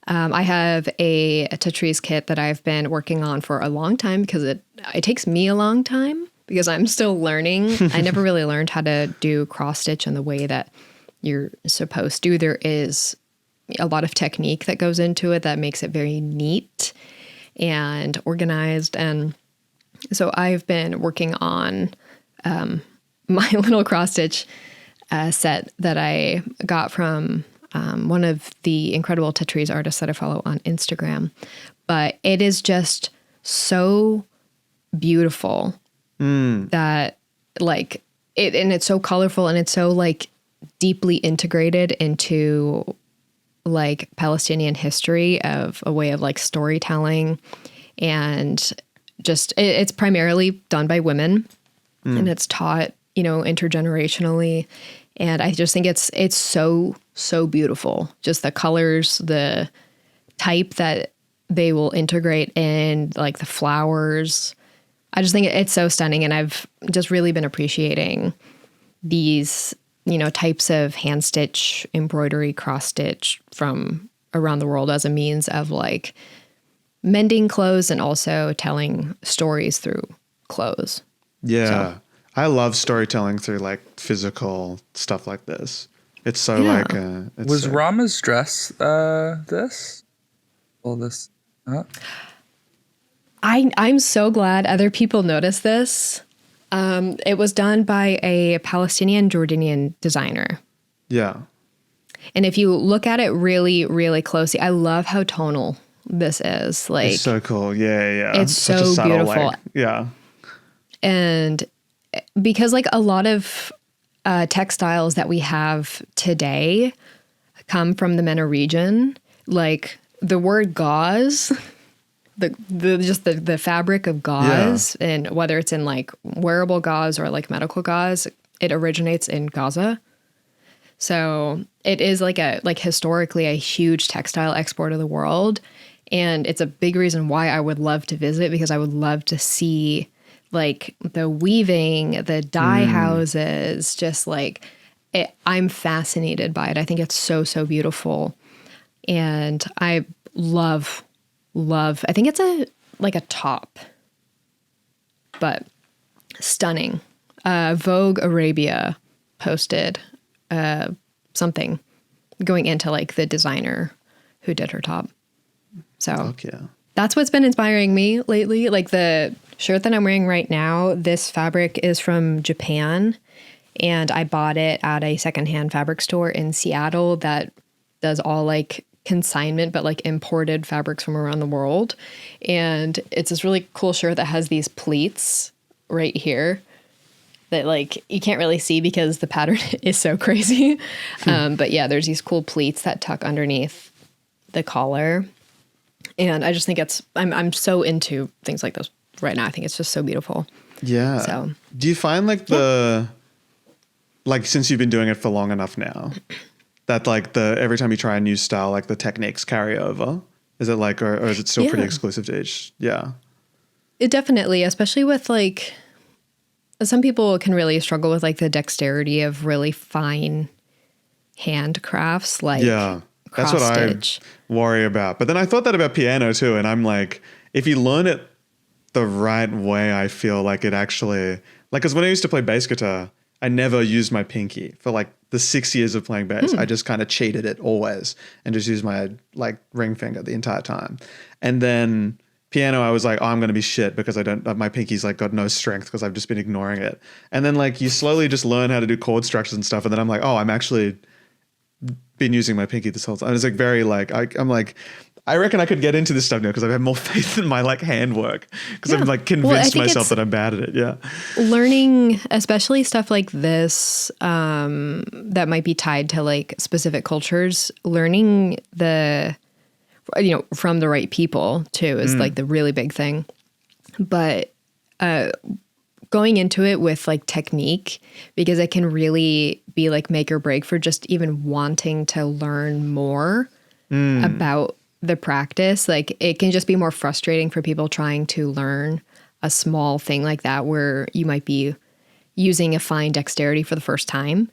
I have a tatrees kit that I've been working on for a long time because it takes me a long time because I'm still learning. I never really learned how to do cross stitch in the way that you're supposed to. There is a lot of technique that goes into it that makes it very neat and organized. And so I've been working on my little cross stitch set that I got from one of the incredible tatrees artists that I follow on Instagram. But it is just so beautiful that like it, and it's so colorful and it's so like deeply integrated into like Palestinian history of a way of like storytelling, and just it's primarily done by women and it's taught, you know, intergenerationally. And I just think it's so beautiful. Just the colors, the type that they will integrate in, like the flowers. I just think it's so stunning. And I've just really been appreciating these, you know, types of hand stitch, embroidery, cross stitch from around the world as a means of like mending clothes and also telling stories through clothes. Yeah. So. I love storytelling through like physical stuff like this. It's so like was Rama's dress this? All this? I'm so glad other people noticed this. It was done by a Palestinian Jordanian designer. Yeah. And if you look at it really, really closely, I love how tonal this is. Like, it's so cool. Yeah. It's such so a subtle, beautiful. like, yeah. And because like a lot of textiles that we have today come from the MENA region, like the word gauze, the fabric of gauze, and whether it's in like wearable gauze or like medical gauze, it originates in Gaza. So it is like historically a huge textile export of the world. And it's a big reason why I would love to visit, because I would love to see like the weaving, the dye houses, just like I'm fascinated by it. I think it's so, so beautiful. And I love, I think it's a top, but stunning. Vogue Arabia posted something going into like the designer who did her top. So that's what's been inspiring me lately. Like the shirt that I'm wearing right now, this fabric is from Japan, and I bought it at a secondhand fabric store in Seattle that does all like consignment, but like imported fabrics from around the world. And it's this really cool shirt that has these pleats right here that like you can't really see because the pattern is so crazy. But yeah, there's these cool pleats that tuck underneath the collar. And I just think I'm so into things like those right now. I think it's just so beautiful. Yeah. So do you find like like since you've been doing it for long enough now, that like every time you try a new style, like the techniques carry over? Is it like, or is it still pretty exclusive to each? Yeah. It definitely, especially with like, some people can really struggle with like the dexterity of really fine handcrafts, like that's what I worry about. But then I thought that about piano too. And I'm like, if you learn it the right way, I feel like it actually, like, because when I used to play bass guitar, I never used my pinky for like the 6 years of playing bass. I just kind of cheated it always and just used my like ring finger the entire time. And then piano, I was like, oh, I'm going to be shit because my pinky's like got no strength because I've just been ignoring it. And then like you slowly just learn how to do chord structures and stuff. And then I'm like, oh, I'm actually been using my pinky this whole time. And it's like very like, I'm like, I reckon I could get into this stuff now because I have more faith in my like handwork because I'm like convinced myself that I'm bad at it. Yeah. Learning, especially stuff like this, that might be tied to like specific cultures, learning from the right people too is like the really big thing. But going into it with like technique, because it can really be like make or break for just even wanting to learn more about the practice. Like it can just be more frustrating for people trying to learn a small thing like that, where you might be using a fine dexterity for the first time,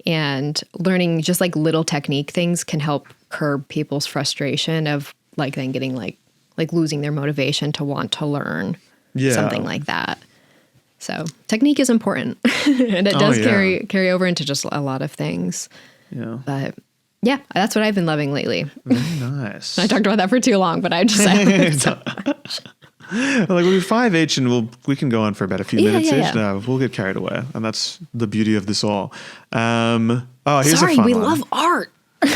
and learning just like little technique things can help curb people's frustration of like then getting like losing their motivation to want to learn something like that. So technique is important and it does carry over into just a lot of things. Yeah. But yeah, that's what I've been loving lately. Very nice. I talked about that for too long, but I just like we're 5 each, and we can go on for about a few minutes each. Yeah. No, we'll get carried away, and that's the beauty of this all. Here's Sorry, a fun we one. love art.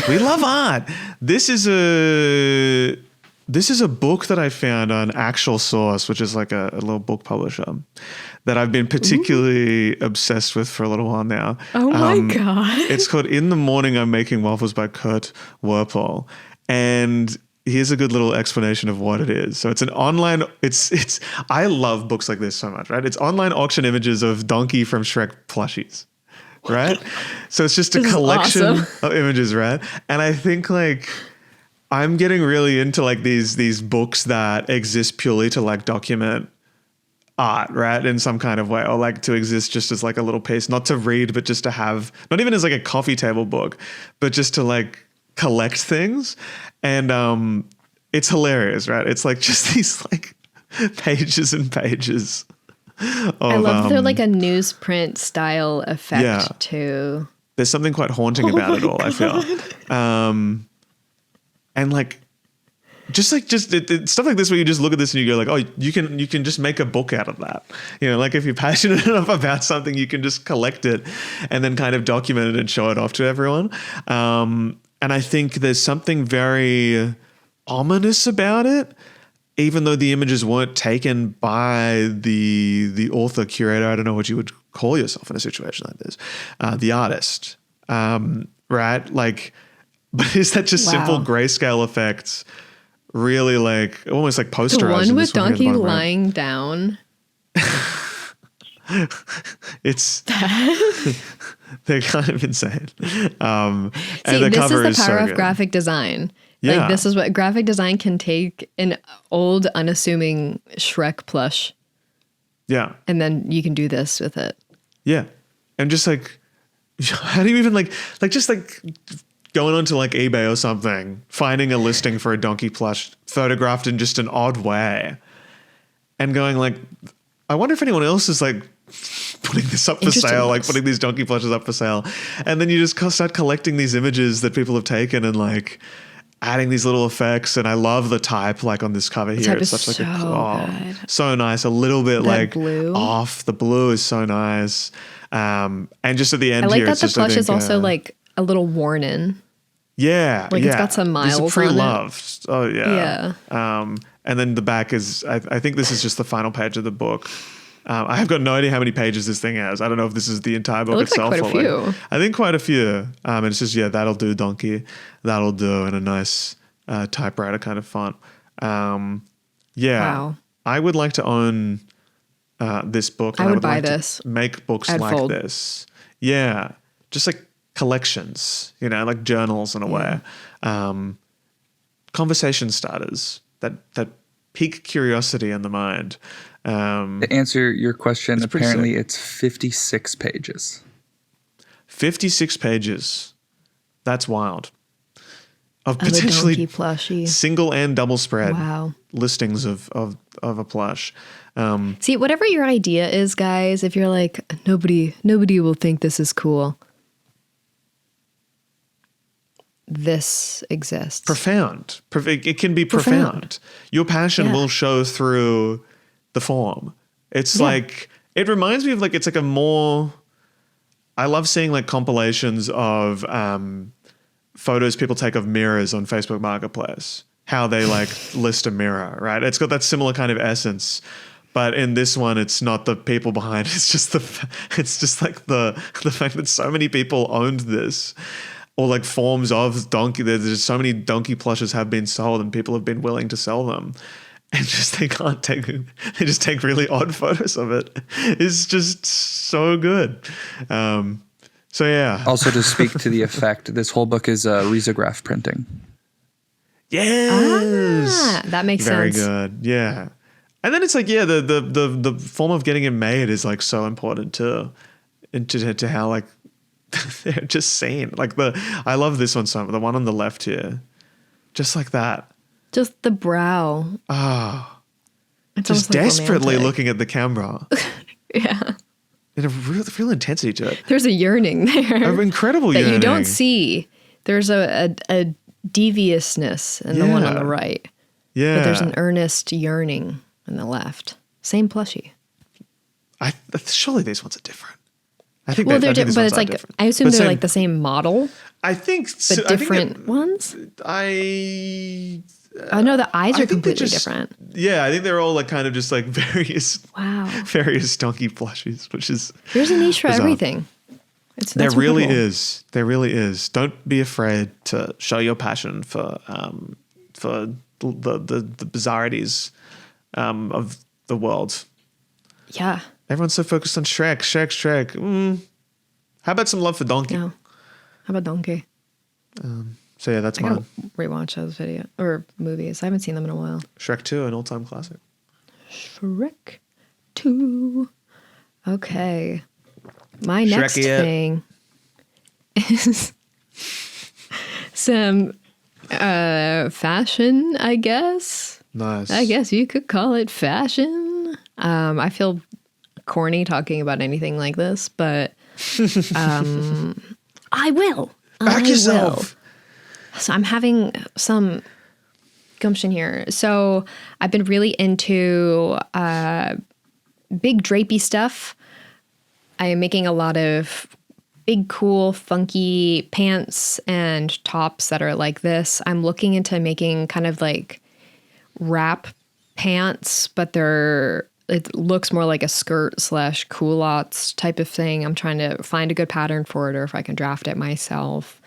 We love art. This is a book that I found on Actual Source, which is like a little book publisher that I've been particularly obsessed with for a little while now. Oh my God. It's called In the Morning I'm Making Waffles by Kurt Werpel. And here's a good little explanation of what it is. So it's an online, I love books like this so much, right? It's online auction images of Donkey from Shrek plushies, right? So it's just a collection of images, right? And I think like, I'm getting really into like these books that exist purely to like document art, right? In some kind of way, or like to exist just as like a little piece, not to read, but just to have, not even as like a coffee table book, but just to like collect things. And it's hilarious, right? It's like just these like pages and pages of, I love they're like a newsprint style effect too. There's something quite haunting about it all, God. I feel. And like, just stuff like this where you just look at this and you go like, oh, you can just make a book out of that. You know, like if you're passionate enough about something, you can just collect it and then kind of document it and show it off to everyone. And I think there's something very ominous about it, even though the images weren't taken by the author, curator, I don't know what you would call yourself in a situation like this, the artist, right? Like, but is that just simple grayscale effects? Really, like almost like posterized. The one with Donkey lying down. It's they're kind of insane. And See, the this cover is the power of good. graphic design. Yeah. Like this is what graphic design can take an old, unassuming Shrek plush. Yeah. And then you can do this with it. Yeah. And just like, how do you even like just like going onto like eBay or something, finding a listing for a donkey plush photographed in just an odd way and going like, I wonder if anyone else is like putting this up for sale, like putting these donkey plushes up for sale. And then you just start collecting these images that people have taken and like adding these little effects. And I love the type like on this cover here. It's such like so nice. A little bit that like blue. Off. The blue is so nice. And just at the end I like here, that it's the just, plush is also like a little worn in. Yeah. Like it's got some miles it's pre-loved. Oh yeah. Yeah. And then the back is, I think this is just the final page of the book. I have got no idea how many pages this thing has. I don't know if this is the entire book itself. Like quite a few. I think quite a few. And it's just, that'll do, Donkey. That'll do, in a nice typewriter kind of font. Wow. I would like to own this book. I would buy like this. To make books like this. Yeah. Just like collections, like journals in a way. Conversation starters that pique curiosity in the mind. To answer your question, apparently it's 56 pages. 56 pages. That's wild. Of potentially single and double spread listings of a plush. See, whatever your idea is, guys, if you're like, nobody will think this is cool. This exists. Profound. It can be profound. Your passion will show through the form. It's like, it reminds me of like, it's like a more, I love seeing like compilations of photos people take of mirrors on Facebook Marketplace, how they like list a mirror, right? It's got that similar kind of essence. But in this one, it's not the people behind. It's just like the fact that so many people owned this, or like forms of donkey. There's so many donkey plushes have been sold, and people have been willing to sell them. and just they just take really odd photos of it. It's just so good. So yeah. Also, to speak to the effect, this whole book is risograph printing. Yes, that makes very sense. good. Yeah, and then it's like the form of getting it made is like so important to how like they're just seen. Like I love this one so much. The one on the left here, just like that. Just the brow. Ah, It's just almost like desperately romantic. looking at the camera. Yeah. And a real intensity to it. There's a yearning there. An incredible that yearning. you don't see. There's a deviousness in the one on the right. Yeah. But there's an earnest yearning in the left. Same plushie. Surely these ones are different. I think Well, these but ones it's are like, different. I assume But they're same- like the same model, I think but different ones. Oh no, the eyes I are think they're completely just- different. Yeah, I think they're all like kind of just like various donkey plushies, which is There's a niche for bizarre. everything. There really incredible. is. There really is. Don't be afraid to show your passion for the bizarrities of the world. Yeah. Everyone's so focused on Shrek. How about some love for Donkey? No. How about Donkey? So yeah, that's I gotta mine. rewatch those video or movies. I haven't seen them in a while. Shrek 2, an all-time classic. Shrek 2. Okay. My next Shrekiot. thing is some fashion, I guess. Nice. I guess you could call it fashion. I feel corny talking about anything like this, but I will. Back yourself. So I'm having some gumption here. So I've been really into big drapey stuff. I am making a lot of big, cool, funky pants and tops that are like this. I'm looking into making kind of like wrap pants, but it looks more like a skirt / culottes type of thing. I'm trying to find a good pattern for it or if I can draft it myself.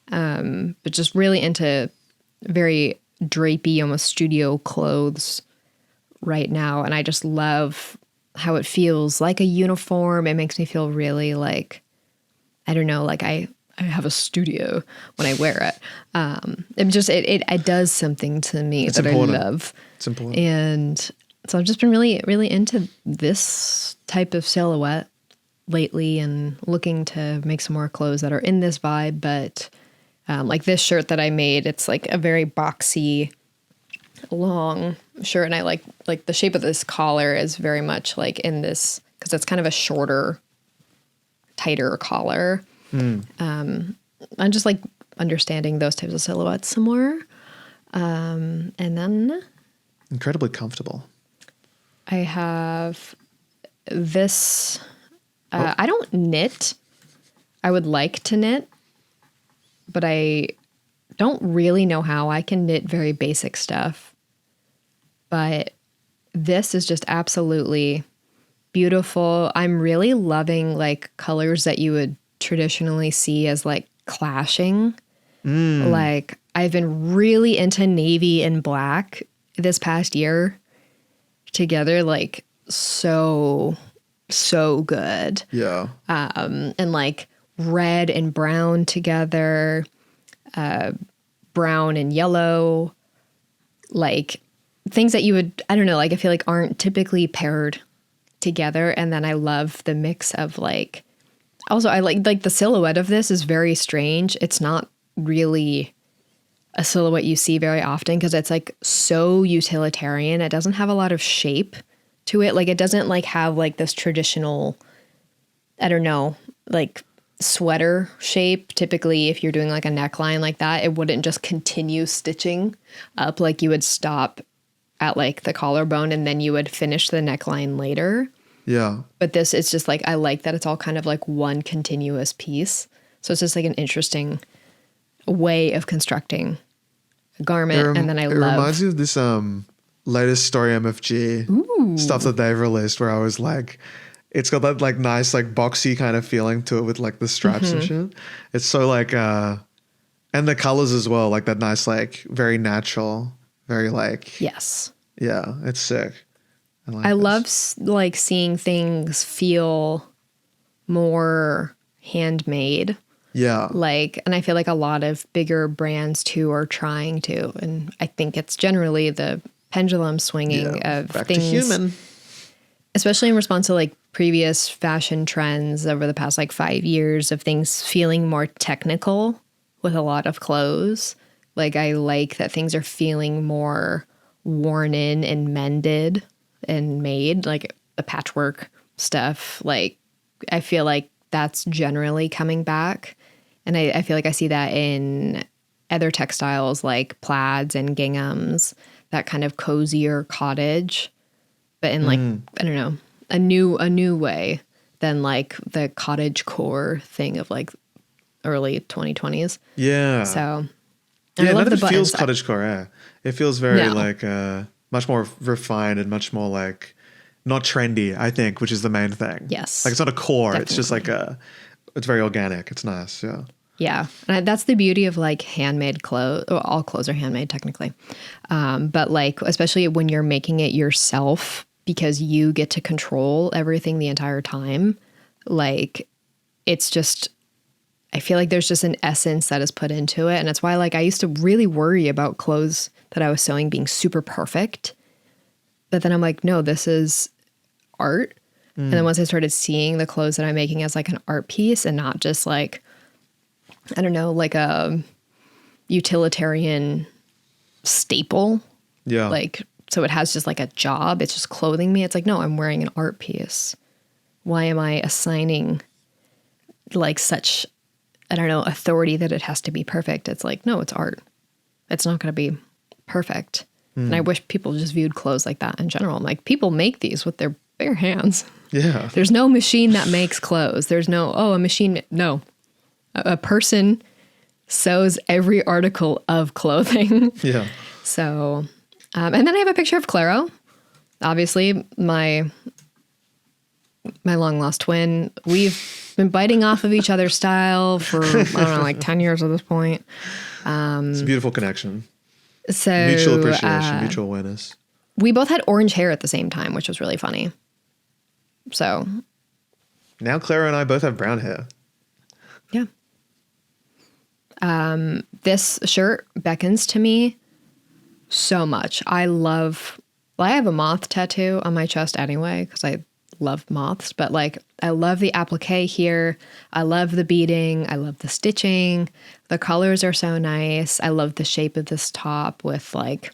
But just really into very drapey, almost studio clothes right now. And I just love how it feels like a uniform. It makes me feel really like, I don't know, like I have a studio when I wear it. It does something to me It's that important. I love. It's important. And so I've just been really, really into this type of silhouette lately and looking to make some more clothes that are in this vibe. But like this shirt that I made, it's like a very boxy, long shirt. And I like the shape of this collar is very much like in this, because it's kind of a shorter, tighter collar. I'm just like understanding those types of silhouettes some more. And then Incredibly comfortable. I have this. I don't knit. I would like to knit, but I don't really know how. I can knit very basic stuff. But this is just absolutely beautiful. I'm really loving like colors that you would traditionally see as like clashing. Like I've been really into navy and black this past year together, like so good. Yeah. And like red and brown together, brown and yellow, like things that you would, I don't know, like I feel like aren't typically paired together. And then I love the mix of like, also I like the silhouette of this is very strange. It's not really a silhouette you see very often because it's like so utilitarian. It doesn't have a lot of shape to it. Like it doesn't like have like this traditional, I don't know, like sweater shape. Typically, if you're doing like a neckline like that, it wouldn't just continue stitching up. Like you would stop at like the collarbone and then you would finish the neckline later. Yeah. But this is just like, I like that it's all kind of like one continuous piece. So it's just like an interesting way of constructing a garment. And then I it love. reminds me of this latest Story MFG stuff that they've released where I was like, it's got that like nice like boxy kind of feeling to it with like the straps and shit. It's so like and the colors as well, like that nice like very natural, very like Yes. Yeah, it's sick. I love like seeing things feel more handmade. Yeah. Like, and I feel like a lot of bigger brands too are trying to, and I think it's generally the pendulum swinging of back things, to human. especially in response to like previous fashion trends over the past like 5 years of things feeling more technical with a lot of clothes. Like I like that things are feeling more worn in and mended and made, like the patchwork stuff. Like I feel like that's generally coming back. And I feel like I see that in other textiles like plaids and ginghams, that kind of cozier cottage, but in like, I don't know, a new way than like the cottage core thing of like early 2020s. Yeah. So yeah, I love none the of it feels buttons. cottagecore. Yeah. It feels very No. like much more refined and much more like not trendy, I think, which is the main thing. Yes. Like it's not a core. It's just like Definitely. it's very organic. It's nice. Yeah. Yeah. And that's the beauty of like handmade clothes. Well, all clothes are handmade technically. But like, especially when you're making it yourself because you get to control everything the entire time. Like it's just, I feel like there's just an essence that is put into it. And it's why like I used to really worry about clothes that I was sewing being super perfect. But then I'm like, no, this is art. And then once I started seeing the clothes that I'm making as like an art piece and not just like, I don't know, like a utilitarian staple. Yeah. Like, so it has just like a job. It's just clothing me. It's like, no, I'm wearing an art piece. Why am I assigning like such, I don't know, authority that it has to be perfect? It's like, no, it's art. It's not going to be perfect. And I wish people just viewed clothes like that in general. I'm like, people make these with their bare hands. Yeah. There's no machine that makes clothes. There's no, a machine. No. A person sews every article of clothing. Yeah. So, and then I have a picture of Claro. Obviously, my long lost twin. We've been biting off of each other's style for, I don't know, like 10 years at this point. It's a beautiful connection. So Mutual appreciation, mutual awareness. we both had orange hair at the same time, which was really funny. So Now Clara and I both have brown hair. yeah. This shirt beckons to me so much. I have a moth tattoo on my chest anyway, because I love moths, but like I love the applique here. I love the beading. I love the stitching. The colors are so nice. I love the shape of this top with like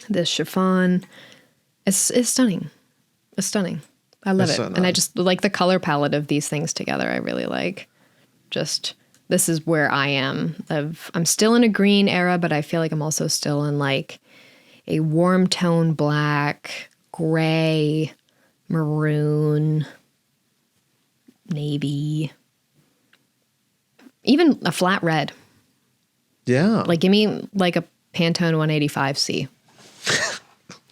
this chiffon. It's stunning. It's stunning. I love it. So And I nice. just like the color palette of these things together. I really like. Just this is where I am. I'm still in a green era, but I feel like I'm also still in like a warm tone black, gray, maroon, navy, even a flat red. Yeah. Like give me like a Pantone 185C.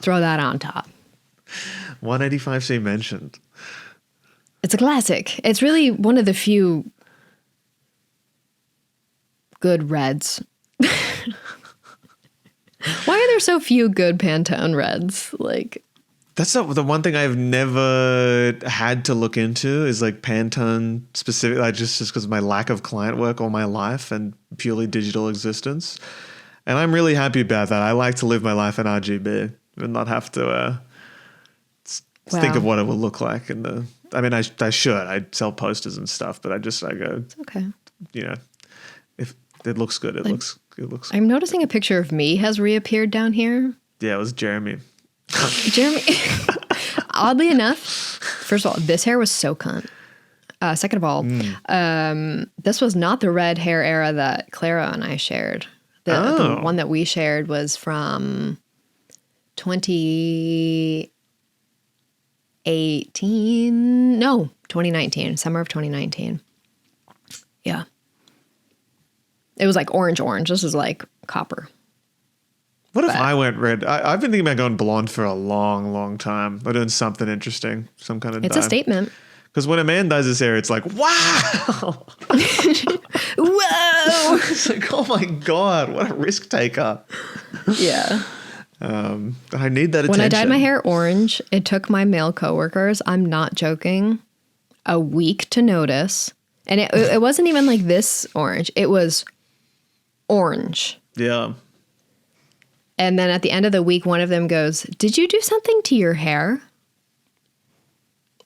Throw that on top. 185C mentioned. It's a classic. It's really one of the few good reds. Why are there so few good Pantone reds? Like, That's the one thing I've never had to look into is like Pantone specific, like just because of my lack of client work all my life and purely digital existence. And I'm really happy about that. I like to live my life in RGB and not have to think Wow. of what it will look like. I mean, I should. I sell posters and stuff, but I go, okay. you know, if it looks good, it looks. I'm noticing a picture of me has reappeared down here. Yeah, it was Jeremy. Jeremy, oddly enough, first of all, this hair was so cunt. Second of all, this was not the red hair era that Clara and I shared. The one that we shared was from 2019, summer of 2019. Yeah. It was like orange. This is like copper. What if I went red? I've been thinking about going blonde for a long, long time. Or doing something interesting, some kind of It's dye. a statement. Because when a man dyes his hair, it's like, wow! Whoa! It's like, oh my God, what a risk taker. Yeah. I need that attention. When I dyed my hair orange, it took my male coworkers, I'm not joking, a week to notice. And it wasn't even like this orange. It was orange. Yeah. And then at the end of the week, one of them goes, "Did you do something to your hair?"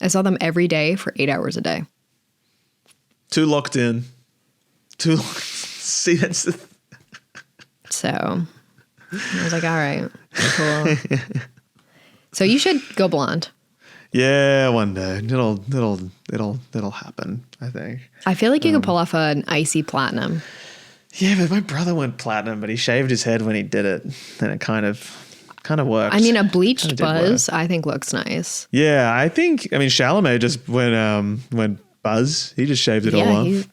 I saw them every day for 8 hours a day. Too locked in. See, that's the... So I was like, all right, cool. So you should go blonde. Yeah, one day. It'll happen, I think. I feel like you could pull off an icy platinum. Yeah, but my brother went platinum, but he shaved his head when he did it, and it kind of worked. I mean, a bleached buzz, I think looks nice. Yeah, I mean, Chalamet just went buzz. He just shaved it all off.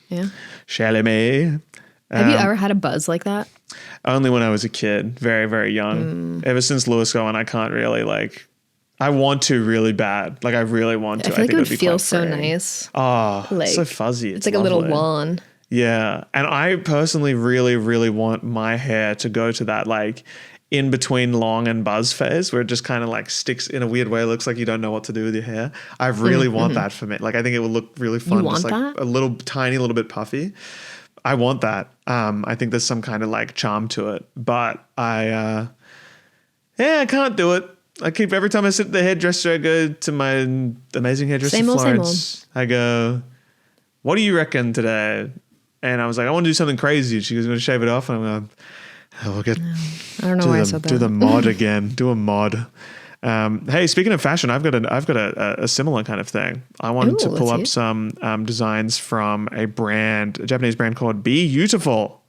Yeah. Chalamet. Have you ever had a buzz like that? Only when I was a kid, very, very young. Ever since Lewis going, I can't really I want to really bad. Like I really want to. I feel like it would be feel quite so freeing. nice. Oh, like, so fuzzy. It's like lovely. A little lawn. Yeah. And I personally really, really want my hair to go to that like in between long and buzz phase where it just kind of like sticks in a weird way. It looks like you don't know what to do with your hair. I really want that for me. Like I think it would look really fun. You want just like that? a little tiny little bit puffy. I want that. I think there's some kind of like charm to it, but I can't do it. I keep every time I sit at the hairdresser, I go to my amazing hairdresser Florence. I go, "What do you reckon today?" And I was like, "I want to do something crazy." She goes, "You want to shave it off?" And I'm like, "Oh, we'll get. I don't know why I said that. Do the mod again. Do a mod." Hey, speaking of fashion, I've got a similar kind of thing. I wanted to pull up some designs from a Japanese brand called Beautiful,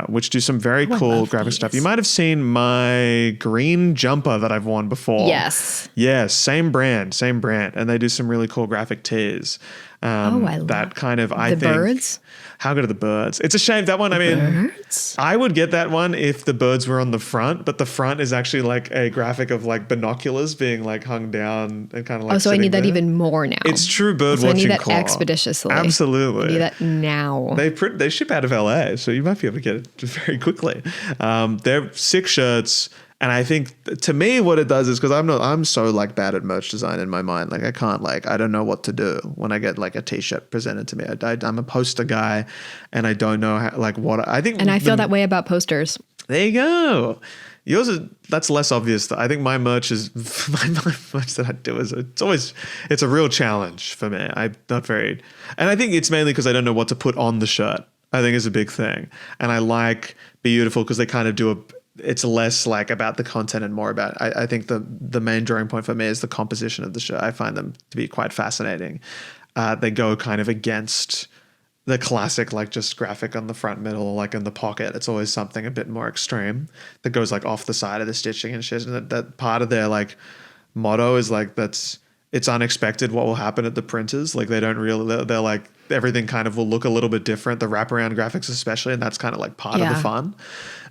which do some very cool graphic stuff. You might have seen my green jumper that I've worn before. Yes. Yes, same brand, and they do some really cool graphic tees. I love that kind of. I the think birds. How good are the birds? It's a shame that one. Birds? I would get that one if the birds were on the front, but the front is actually like a graphic of like binoculars being like hung down and kind of like. Oh, so I need that there. even more now. It's true bird watching. I need that claw. expeditiously. Absolutely. I need that now. They ship out of LA, so you might be able to get it very quickly. They're 6 shirts. And I think to me, what it does is because I'm so like bad at merch design in my mind. Like I can't I don't know what to do when I get like a t-shirt presented to me. I'm a poster guy and I don't know how, like what I think. And I feel that way about posters. There you go. That's less obvious. I think my merch is my merch that I do is it's a real challenge for me. I'm not very, and I think it's mainly because I don't know what to put on the shirt. I think is a big thing. And I like Beautiful because they kind of it's less like about the content and more about, I think the main drawing point for me is the composition of the shirt. I find them to be quite fascinating. They go kind of against the classic, like just graphic on the front middle, like in the pocket. It's always something a bit more extreme that goes like off the side of the stitching and shit. And that part of their like motto is like, it's unexpected what will happen at the printers. Like they're like, everything kind of will look a little bit different. The wraparound graphics especially. And that's kind of like part of the fun.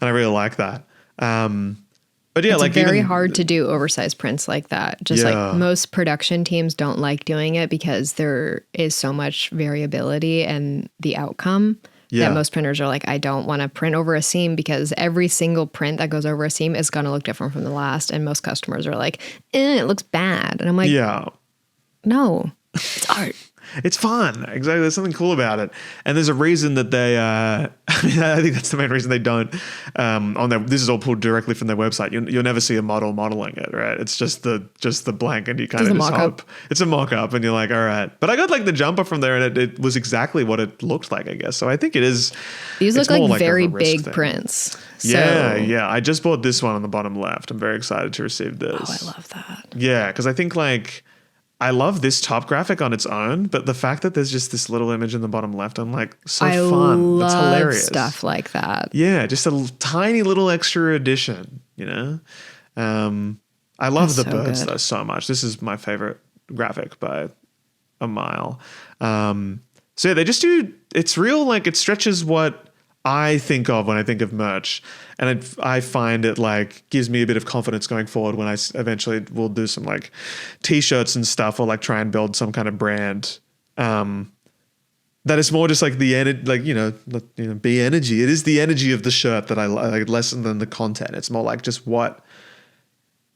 And I really like that. But yeah, it's like very hard to do oversized prints like that. Just like most production teams don't like doing it because there is so much variability in the outcome that most printers are like, I don't want to print over a seam because every single print that goes over a seam is going to look different from the last. And most customers are like, it looks bad. And I'm like, no, it's art. It's fun. Exactly. There's something cool about it. And there's a reason that they, I think that's the main reason they don't, this is all pulled directly from their website. You'll never see a model modeling it, right? It's just the blank and you kind of just hope. It's a mock-up and you're like, all right. But I got like the jumper from there and it was exactly what it looked like, I guess. So I think it is. These look like very big prints. Yeah. I just bought this one on the bottom left. I'm very excited to receive this. Oh, I love that. Yeah. Cause I think like, I love this top graphic on its own, but the fact that there's just this little image in the bottom left, I'm like, so fun. It's hilarious. Stuff like that. Yeah, just a tiny little extra addition, you know? I love the birds though so much. This is my favorite graphic by a mile. So yeah, they just do, it's real, like it stretches what I think of when I think of merch. And I find it like gives me a bit of confidence going forward when I eventually will do some like t-shirts and stuff or like try and build some kind of brand. that it's more just like the energy, like, be energy. It is the energy of the shirt that I like less than the content. It's more like just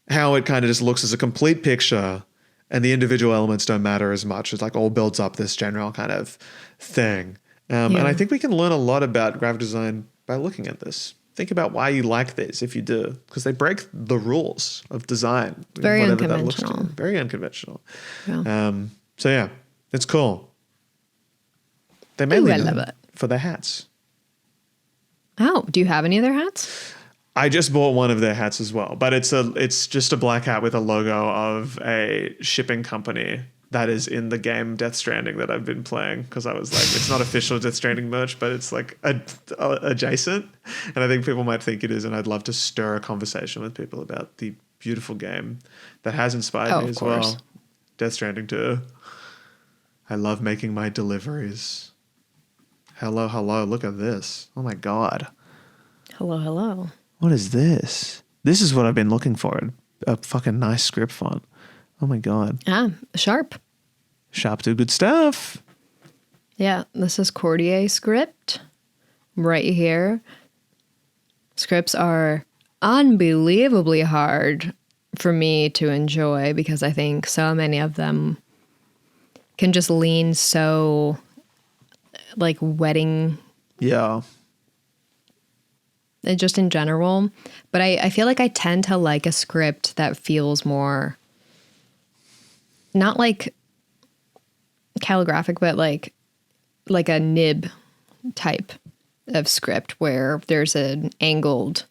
how it kind of just looks as a complete picture, and the individual elements don't matter as much. It's like all builds up this general kind of thing. And I think we can learn a lot about graphic design by looking at this. Think about why you like these if you do, because they break the rules of design. Very unconventional. That looks very unconventional. Yeah. So yeah, it's cool. They mainly I love it. for their hats. Oh, do you have any of their hats? I just bought one of their hats as well, but it's just a black hat with a logo of a shipping company that is in the game Death Stranding that I've been playing, because I was like, it's not official Death Stranding merch, but it's like adjacent, and I think people might think it is, and I'd love to stir a conversation with people about the beautiful game that has inspired me as well. Death Stranding 2. I love making my deliveries. Hello, look at this. Oh my God. Hello. What is this? This is what I've been looking for. A fucking nice script font. Oh my God. Sharp. Sharp do good stuff. Yeah, this is Cordier script right here. Scripts are unbelievably hard for me to enjoy because I think so many of them can just lean so like wedding. Yeah. Just in general. But I feel like I tend to like a script that feels more not like calligraphic, but like a nib type of script where there's an angled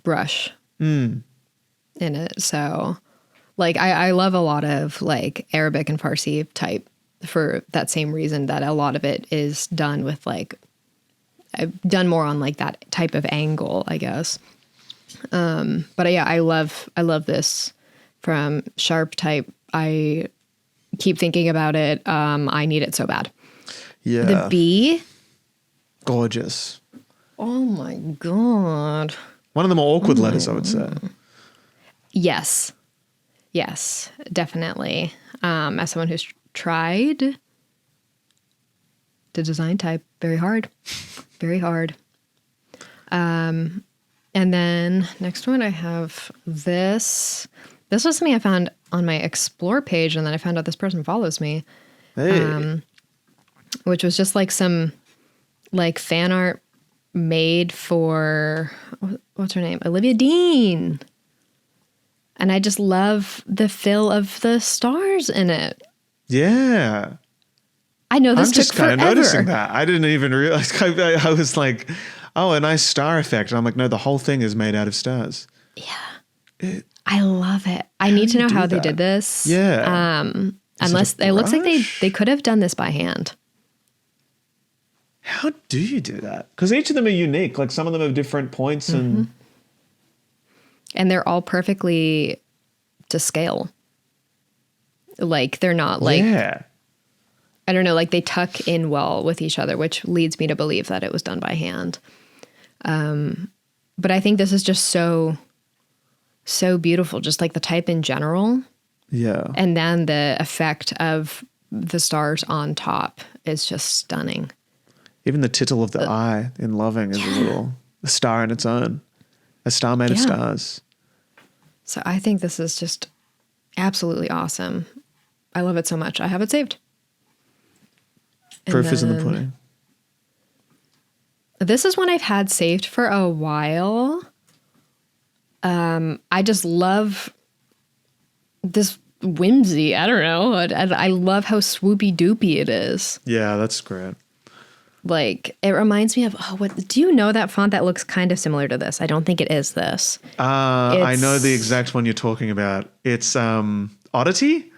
brush in it. So like I love a lot of like Arabic and Farsi type for that same reason, that a lot of it is done with like, I've done more on like that type of angle, I guess. But yeah, I love this from Sharp Type. I keep thinking about it. I need it so bad. Yeah. The B. Gorgeous. Oh my God. One of the more awkward letters, I would say. Yes, definitely. As someone who's tried to design type, very hard. And then next one I have this. This was something I found on my Explore page, and then I found out this person follows me. Hey. Which was just like some like fan art made for, what's her name? Olivia Dean. And I just love the fill of the stars in it. Yeah. I know this I'm took just kind of forever. noticing that. I didn't even realize. I was like, oh, a nice star effect. And I'm like, no, the whole thing is made out of stars. Yeah. I love it. I need to know how they did this. Yeah. Unless it looks like they could have done this by hand. How do you do that? Because each of them are unique. Like some of them have different points and they're all perfectly to scale. Like they're not like, I don't know, like they tuck in well with each other, which leads me to believe that it was done by hand. But I think this is just so beautiful, just like the type in general. Yeah. And then the effect of the stars on top is just stunning. Even the tittle of the eye in Loving is a star in its own. A star made of stars. So I think this is just absolutely awesome. I love it so much. I have it saved. Proof is in the pudding. This is one I've had saved for a while. I just love this whimsy. I don't know. I love how swoopy doopy it is. Yeah, that's great. Like, it reminds me of, do you know that font that looks kind of similar to this? I don't think it is this. I know the exact one you're talking about. It's Oddity?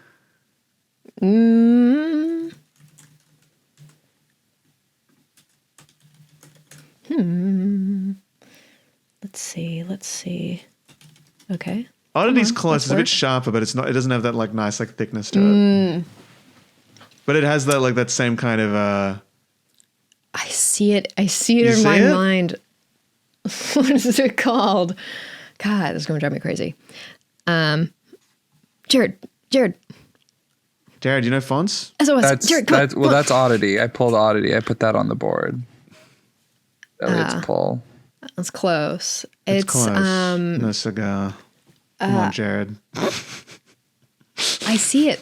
Let's see. Okay. Oddity's close. It's a bit sharper, but it's not. It doesn't have that like nice like thickness to it. But it has that like that same kind of. I see it in my mind. What is it called? God, this is going to drive me crazy. Jared. Jared, you know fonts? Jared, that's Oddity. I pulled Oddity. I put that on the board. Elliot's pull. That's close. It's close. No cigar. Come on, Jared. I see it.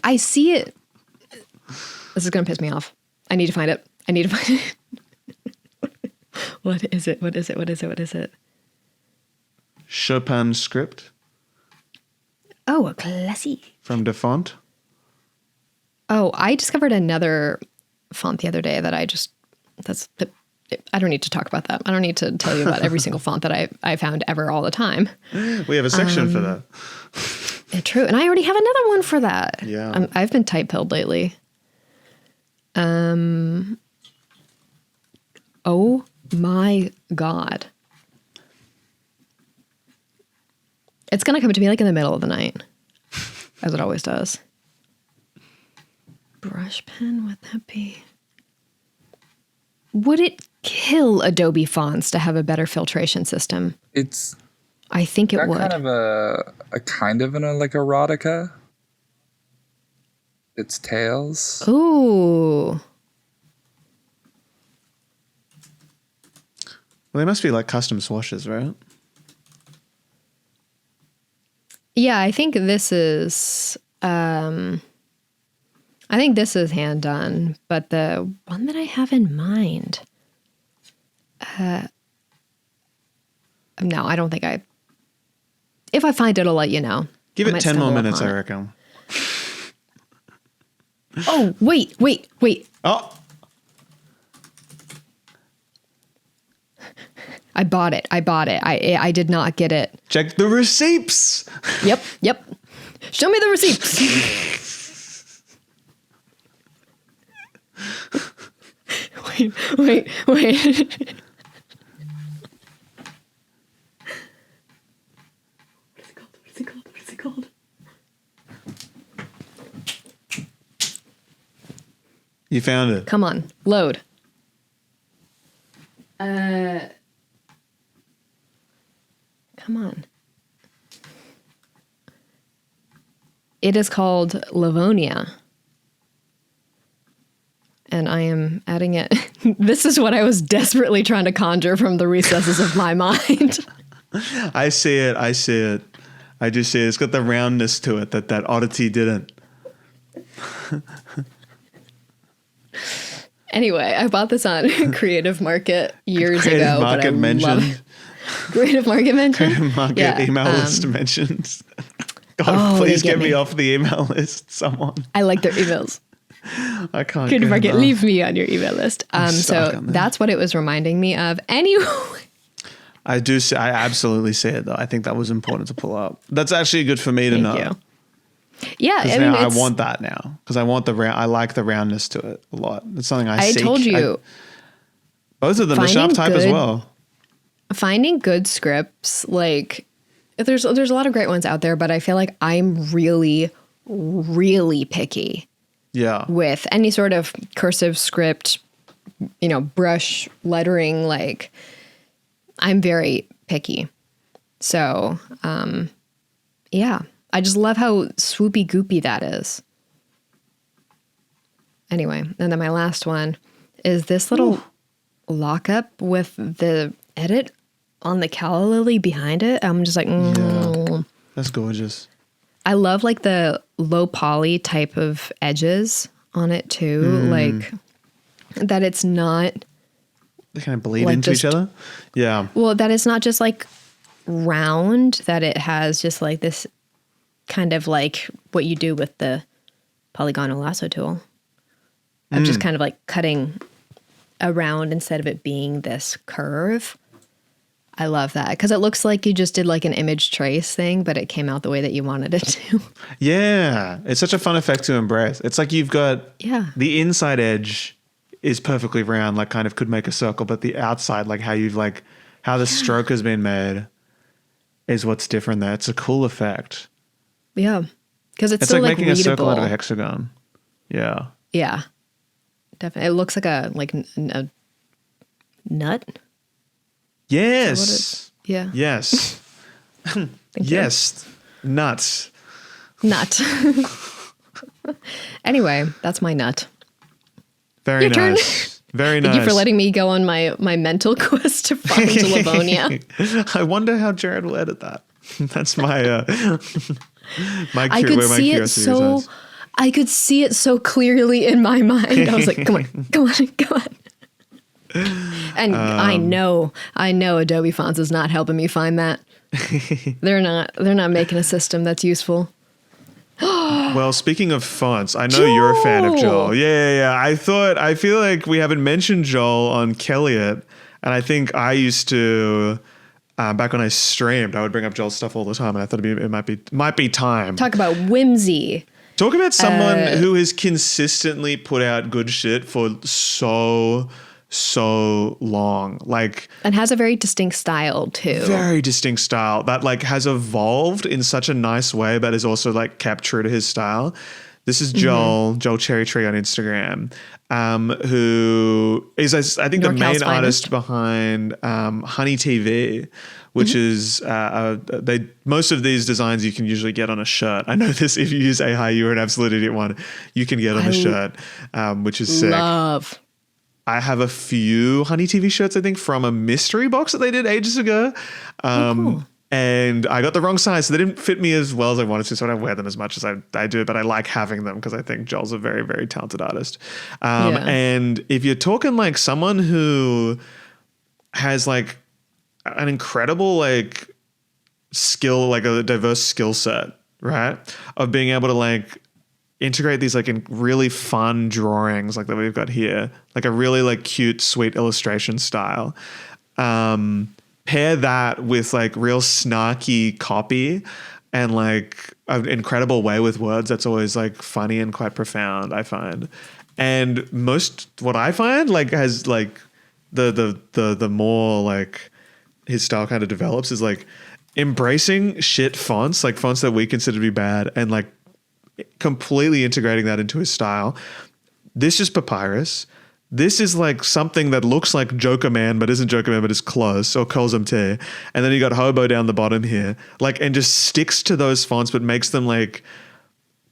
This is going to piss me off. I need to find it. What is it? Chopin script. Oh, a classic. From the font. Oh, I discovered another font the other day that I don't need to talk about that. I don't need to tell you about every single font that I found ever all the time. We have a section for that. Yeah, true. And I already have another one for that. Yeah. I've been type-pilled lately. Oh my God. It's going to come to me like in the middle of the night, as it always does. Brush pen, would that be? Would it kill Adobe fonts to have a better filtration system? I think it would. Kind of a kind of like erotica. It's tails. Ooh. Well, they must be like custom swashes, right? Yeah, I think this is hand done, but the one that I have in mind, no, I don't think if I find it, I'll let you know. Give it 10 more minutes, I reckon. Oh, wait. Oh, I bought it. I did not get it. check the receipts. Yep. Show me the receipts. Wait. What's it called? You found it. Come on, load. Come on. It is called Livonia. And I am adding it. This is what I was desperately trying to conjure from the recesses of my mind. I see it. I do see it. It's got the roundness to it that Oddity didn't. Anyway, I bought this on Creative Market years ago. Creative Market Creative Market mentioned? Creative Market email list mentions. God, please get me off the email list, someone. I like their emails. I can't. Creative Market, leave me on your email list. So that's what it was reminding me of. Anyway. I absolutely see it though. I think that was important to pull up. That's actually good for me to know. You. Yeah, I want that now because I want I like the roundness to it a lot. It's something I seek. I told you. Both of them, the sharp type as well. Finding good scripts, like there's a lot of great ones out there, but I feel like I'm really, really picky. Yeah. With any sort of cursive script, brush lettering, like I'm very picky. So, yeah. I just love how swoopy goopy that is. Anyway, and then my last one is this little lockup with the edit on the calla lily behind it. I'm just like, yeah, that's gorgeous. I love like the low poly type of edges on it too. Like that it's not. They kind of bleed into each other. Yeah. Well, that it's not just like round, that it has just like this kind of like what you do with the polygonal lasso tool. I'm just kind of like cutting around instead of it being this curve. I love that because it looks like you just did like an image trace thing, but it came out the way that you wanted it to. Yeah. It's such a fun effect to embrace. It's like you've got the inside edge is perfectly round, like kind of could make a circle, but the outside, like how the stroke has been made is what's different there. It's a cool effect. Yeah. Because it's so like like making readable. A circle out of a hexagon. Yeah. Yeah. Definitely. It looks like a nut. Yes. Yeah. Yes. Yes. Nuts. Nut. Anyway, that's my nut. Very Your turn. nice. Very nice. Thank you for letting me go on my mental quest to find Livonia. I wonder how Jared will edit that. That's my my I could see it so. I could see it so clearly in my mind. I was like, come on. And I know Adobe Fonts is not helping me find that. They're not making a system that's useful. Well, speaking of fonts, I know you're a fan of Joel. Yeah. I feel like we haven't mentioned Joel on Kelliot, and I think I used to. Back when I streamed, I would bring up Joel's stuff all the time, and I thought it might be time. Talk about whimsy. Talk about someone who has consistently put out good shit for so long, and has a very distinct style too. Very distinct style that has evolved in such a nice way, but is also kept true to his style. This is Joel Cherry Tree on Instagram, who is, I think, the main artist behind Honey TV, which is most of these designs you can usually get on a shirt. I know this, if you use AI, you're an absolute idiot one. You can get on a shirt, which is sick. Love. I have a few Honey TV shirts, I think, from a mystery box that they did ages ago. Cool. And I got the wrong size, so they didn't fit me as well as I wanted to, so I don't wear them as much as I do, but I like having them because I think Joel's a very, very talented artist. And if you're talking someone who has an incredible skill, a diverse skill set, right? Of being able to integrate these in really fun drawings that we've got here, a really cute, sweet illustration style. Pair that with real snarky copy and an incredible way with words that's always funny and quite profound, I find. And what I find has the more his style kind of develops is embracing shit fonts, fonts that we consider to be bad, and completely integrating that into his style. This is Papyrus. This is something that looks like Joker Man, but isn't Joker Man, but is close, or Colsum T. And then you got Hobo down the bottom here, and just sticks to those fonts, but makes them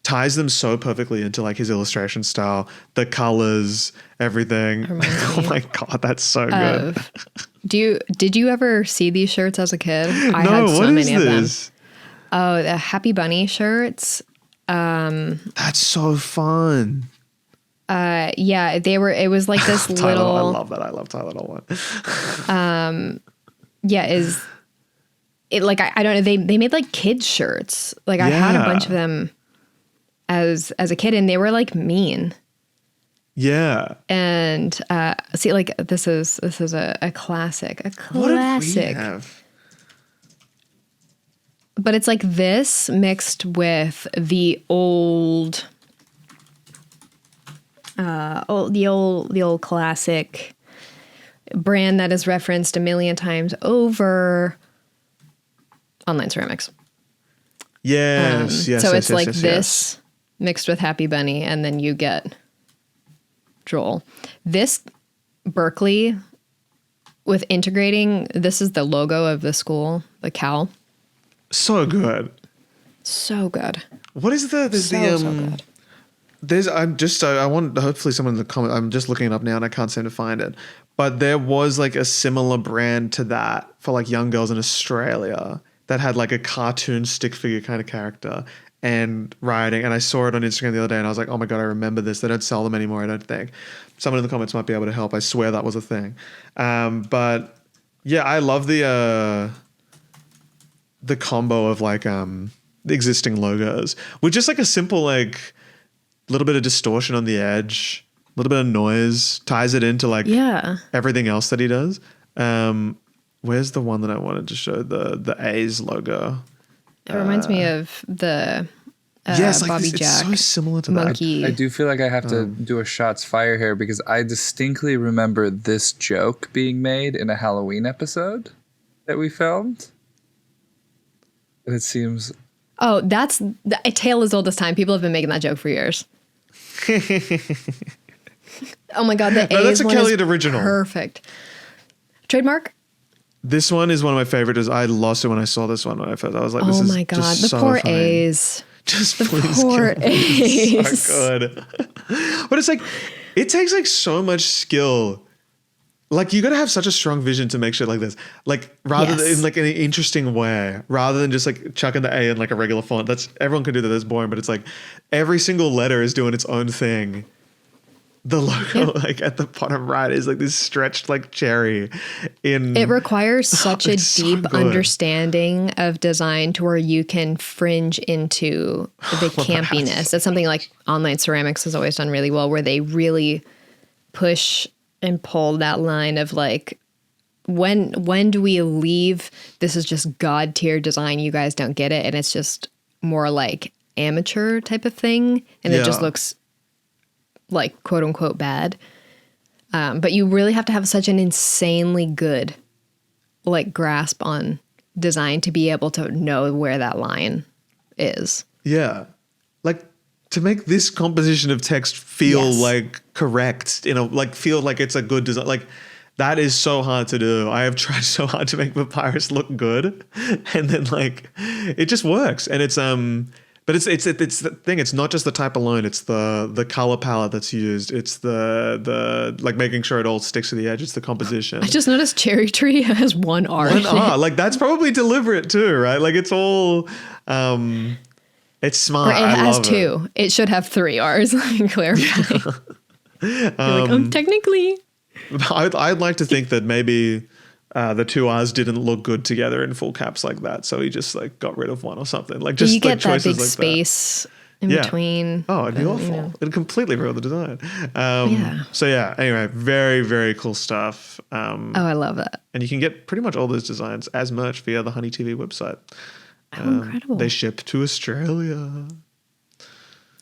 ties them so perfectly into his illustration style, the colors, everything. Oh my God, that's so good. Did you ever see these shirts as a kid? I had so many of them. Oh, the Happy Bunny shirts. That's so fun. Yeah, it was this Tyler, little. I love that. I love Tyler one. Yeah, I don't know. They made kids shirts. I had a bunch of them as a kid, and they were mean. Yeah. And see, this is a classic. A classic. What did we have? But it's this mixed with the old. The old classic brand that is referenced a million times over, Online Ceramics. Yes, yes. So yes, it's yes, this mixed with Happy Bunny, and then you get Joel. This Berkeley with integrating. This is the logo of the school, the cowl. So good. So good. What is the? There's so good. I want hopefully someone in the comment. I'm just looking it up now and I can't seem to find it. But there was a similar brand to that for young girls in Australia that had a cartoon stick figure kind of character and writing. And I saw it on Instagram the other day and I was like, oh my God, I remember this. They don't sell them anymore, I don't think. Someone in the comments might be able to help. I swear that was a thing. But yeah, I love the combo of the existing logos with just a simple little bit of distortion on the edge, a little bit of noise, ties it into everything else that he does. Where's the one that I wanted to show, the A's logo? It reminds me of the Bobby Jack. It's so similar to monkey. that. I do feel like I have to do a shots fire here because I distinctly remember this joke being made in a Halloween episode that we filmed. And it seems... Oh, that's a tale as old as time. People have been making that joke for years. Oh my God, the A's that's a one Kelliot is original. Perfect. Trademark? This one is one of my favorites. I lost it when I saw this one when I first. I was like, this oh is my God, just the so poor funny. A's. Just please poor kill me. It's Ace. so good. But it's like, it takes like so much skill. Like you got to have such a strong vision to make shit like this. Like rather than in like an interesting way, rather than just like chucking the A in like a regular font. That's everyone can do that. That's boring, but it's like every single letter is doing its own thing. The logo like at the bottom right is like this stretched like cherry. It requires such a it's so deep good. understanding of design to where you can fringe into the campiness. That's something like Online Ceramics has always done really well, where they really push and pull that line of like, when do we leave? This is just God tier design. You guys don't get it. And it's just more like amateur type of thing. And it just looks like quote unquote bad. But you really have to have such an insanely good like grasp on design to be able to know where that line is. Yeah. Like to make this composition of text feel like correct, like feel like it's a good design. Like that is so hard to do. I have tried so hard to make Papyrus look good, and then like it just works. And it's but it's the thing. It's not just the type alone. It's the color palette that's used. It's the like making sure it all sticks to the edge. It's the composition. I just noticed Cherry Tree has one R. One R. Like that's probably deliberate too, right? Like it's all. It's smart. Or it has two. It should have three R's. Clarify. Like, technically. I'd like to think that maybe the two R's didn't look good together in full caps like that, so he just like got rid of one or something. Like just you get like choices that big like space in between. Oh, it'd be awful. It'd completely ruin the design. So yeah. Anyway, very very cool stuff. I love that. And you can get pretty much all those designs as merch via the Honey TV website. Incredible. They ship to Australia.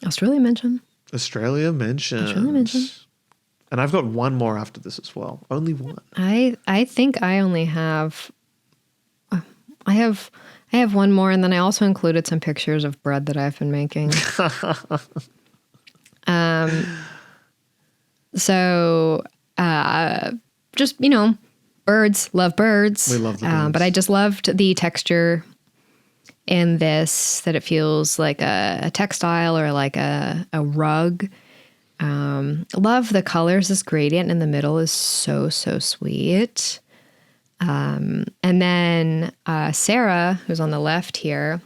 Australia mention. Australia mentioned. And I've got one more after this as well. Only one. I think I only have. I have one more, and then I also included some pictures of bread that I've been making. So, just birds. Love birds. We love the birds. But I just loved the texture in this, that it feels like a textile or like a rug. Love the colors. This gradient in the middle is so so-sweet. And then Sarah, who's on the left here,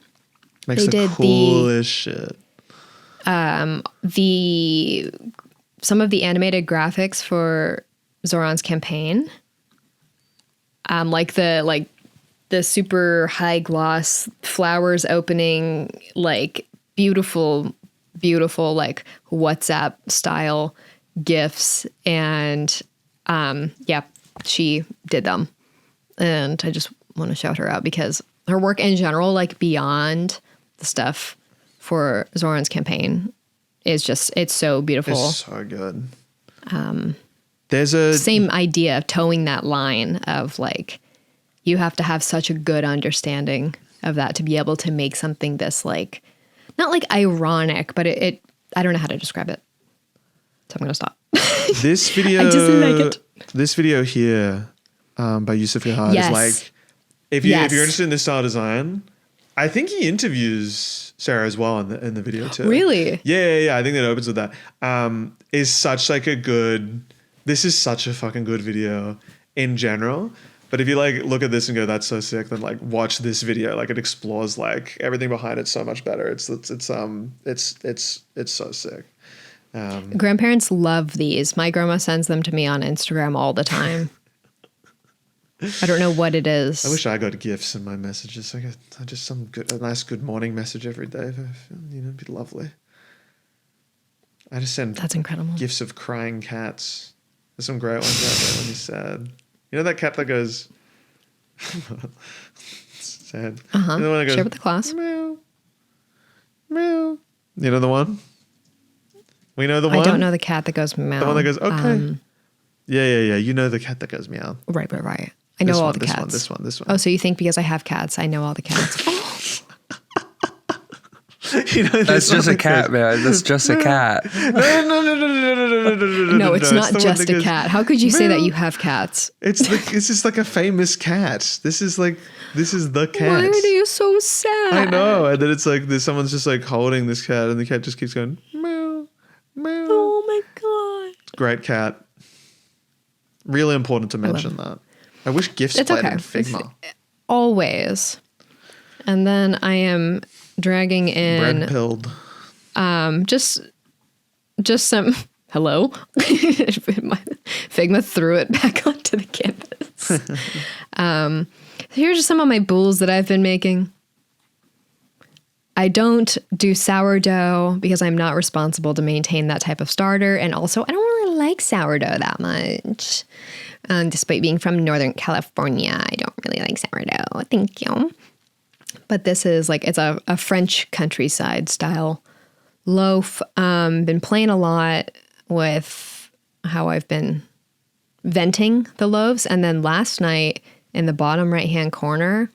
makes the coolest shit. Some of the animated graphics for Zoran's campaign, like the super high gloss flowers opening, like beautiful like WhatsApp style GIFs, and she did them, and I just want to shout her out because her work in general, like beyond the stuff for Zoran's campaign, is just, it's so beautiful. It's so good. There's a same idea of towing that line of like, you have to have such a good understanding of that to be able to make something this like, not like ironic, but it I don't know how to describe it. So I'm going to stop. This video, I just like it. This video here by Yusuf Yahad is like, if you're interested in this style of design, I think he interviews Sarah as well in the video too. Really? Yeah. I think that opens with that. Is such like a good. This is such a fucking good video in general. But if you like look at this and go, that's so sick, then like watch this video. Like it explores like everything behind it so much better. It's so sick. Grandparents love these. My grandma sends them to me on Instagram all the time. I don't know what it is. I wish I got gifts in my messages. I got just a nice good morning message every day. It'd be lovely. I just send That's incredible. gifs of crying cats. There's some great ones out there when he's sad. You know that cat that goes sad. You know the one that goes, share with the class. Meow, meow. You know the one? We know the one? I don't know the cat that goes meow. The one that goes, okay. Yeah. You know the cat that goes meow. Right. I know all the cats. This one. Oh, so you think because I have cats, I know all the cats. That's just a cat, man. That's just a cat. No, it's not just a cat. How could you say that you have cats? It's just like a famous cat. This is the cat. Why are you so sad? I know. And then it's like someone's just like holding this cat, and the cat just keeps going meow, meow. Oh my god! Great cat. Really important to mention that. I wish GIFs It's played okay. in Figma. Always. And then I am dragging in Bread pilled. just some hello. Figma threw it back onto the canvas. Here's just some of my boules that I've been making. I don't do sourdough because I'm not responsible to maintain that type of starter. And also, I don't really like sourdough that much. Despite being from Northern California, I don't really like sourdough. Thank you. But this is it's a French countryside style loaf. Been playing a lot with how I've been venting the loaves. And then last night in the bottom right-hand corner,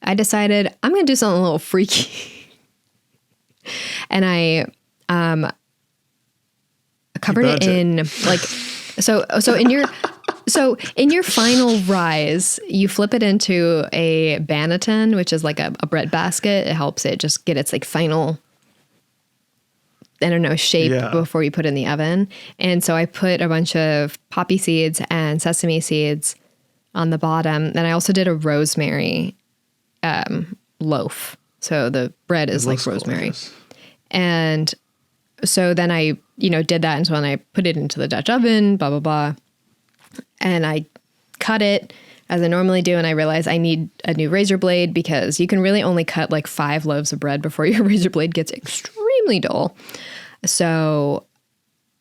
I decided I'm going to do something a little freaky. And I covered it in so in your final rise, you flip it into a banneton, which is like a bread basket. It helps it just get its final, I don't know, shape before you put it in the oven. And so I put a bunch of poppy seeds and sesame seeds on the bottom. Then I also did a rosemary loaf. So the bread is like rosemary. Gorgeous. And so then I, did that. And so when I put it into the Dutch oven, blah, blah, blah. And I cut it as I normally do. And I realized I need a new razor blade because you can really only cut 5 loaves of bread before your razor blade gets extremely dull. So,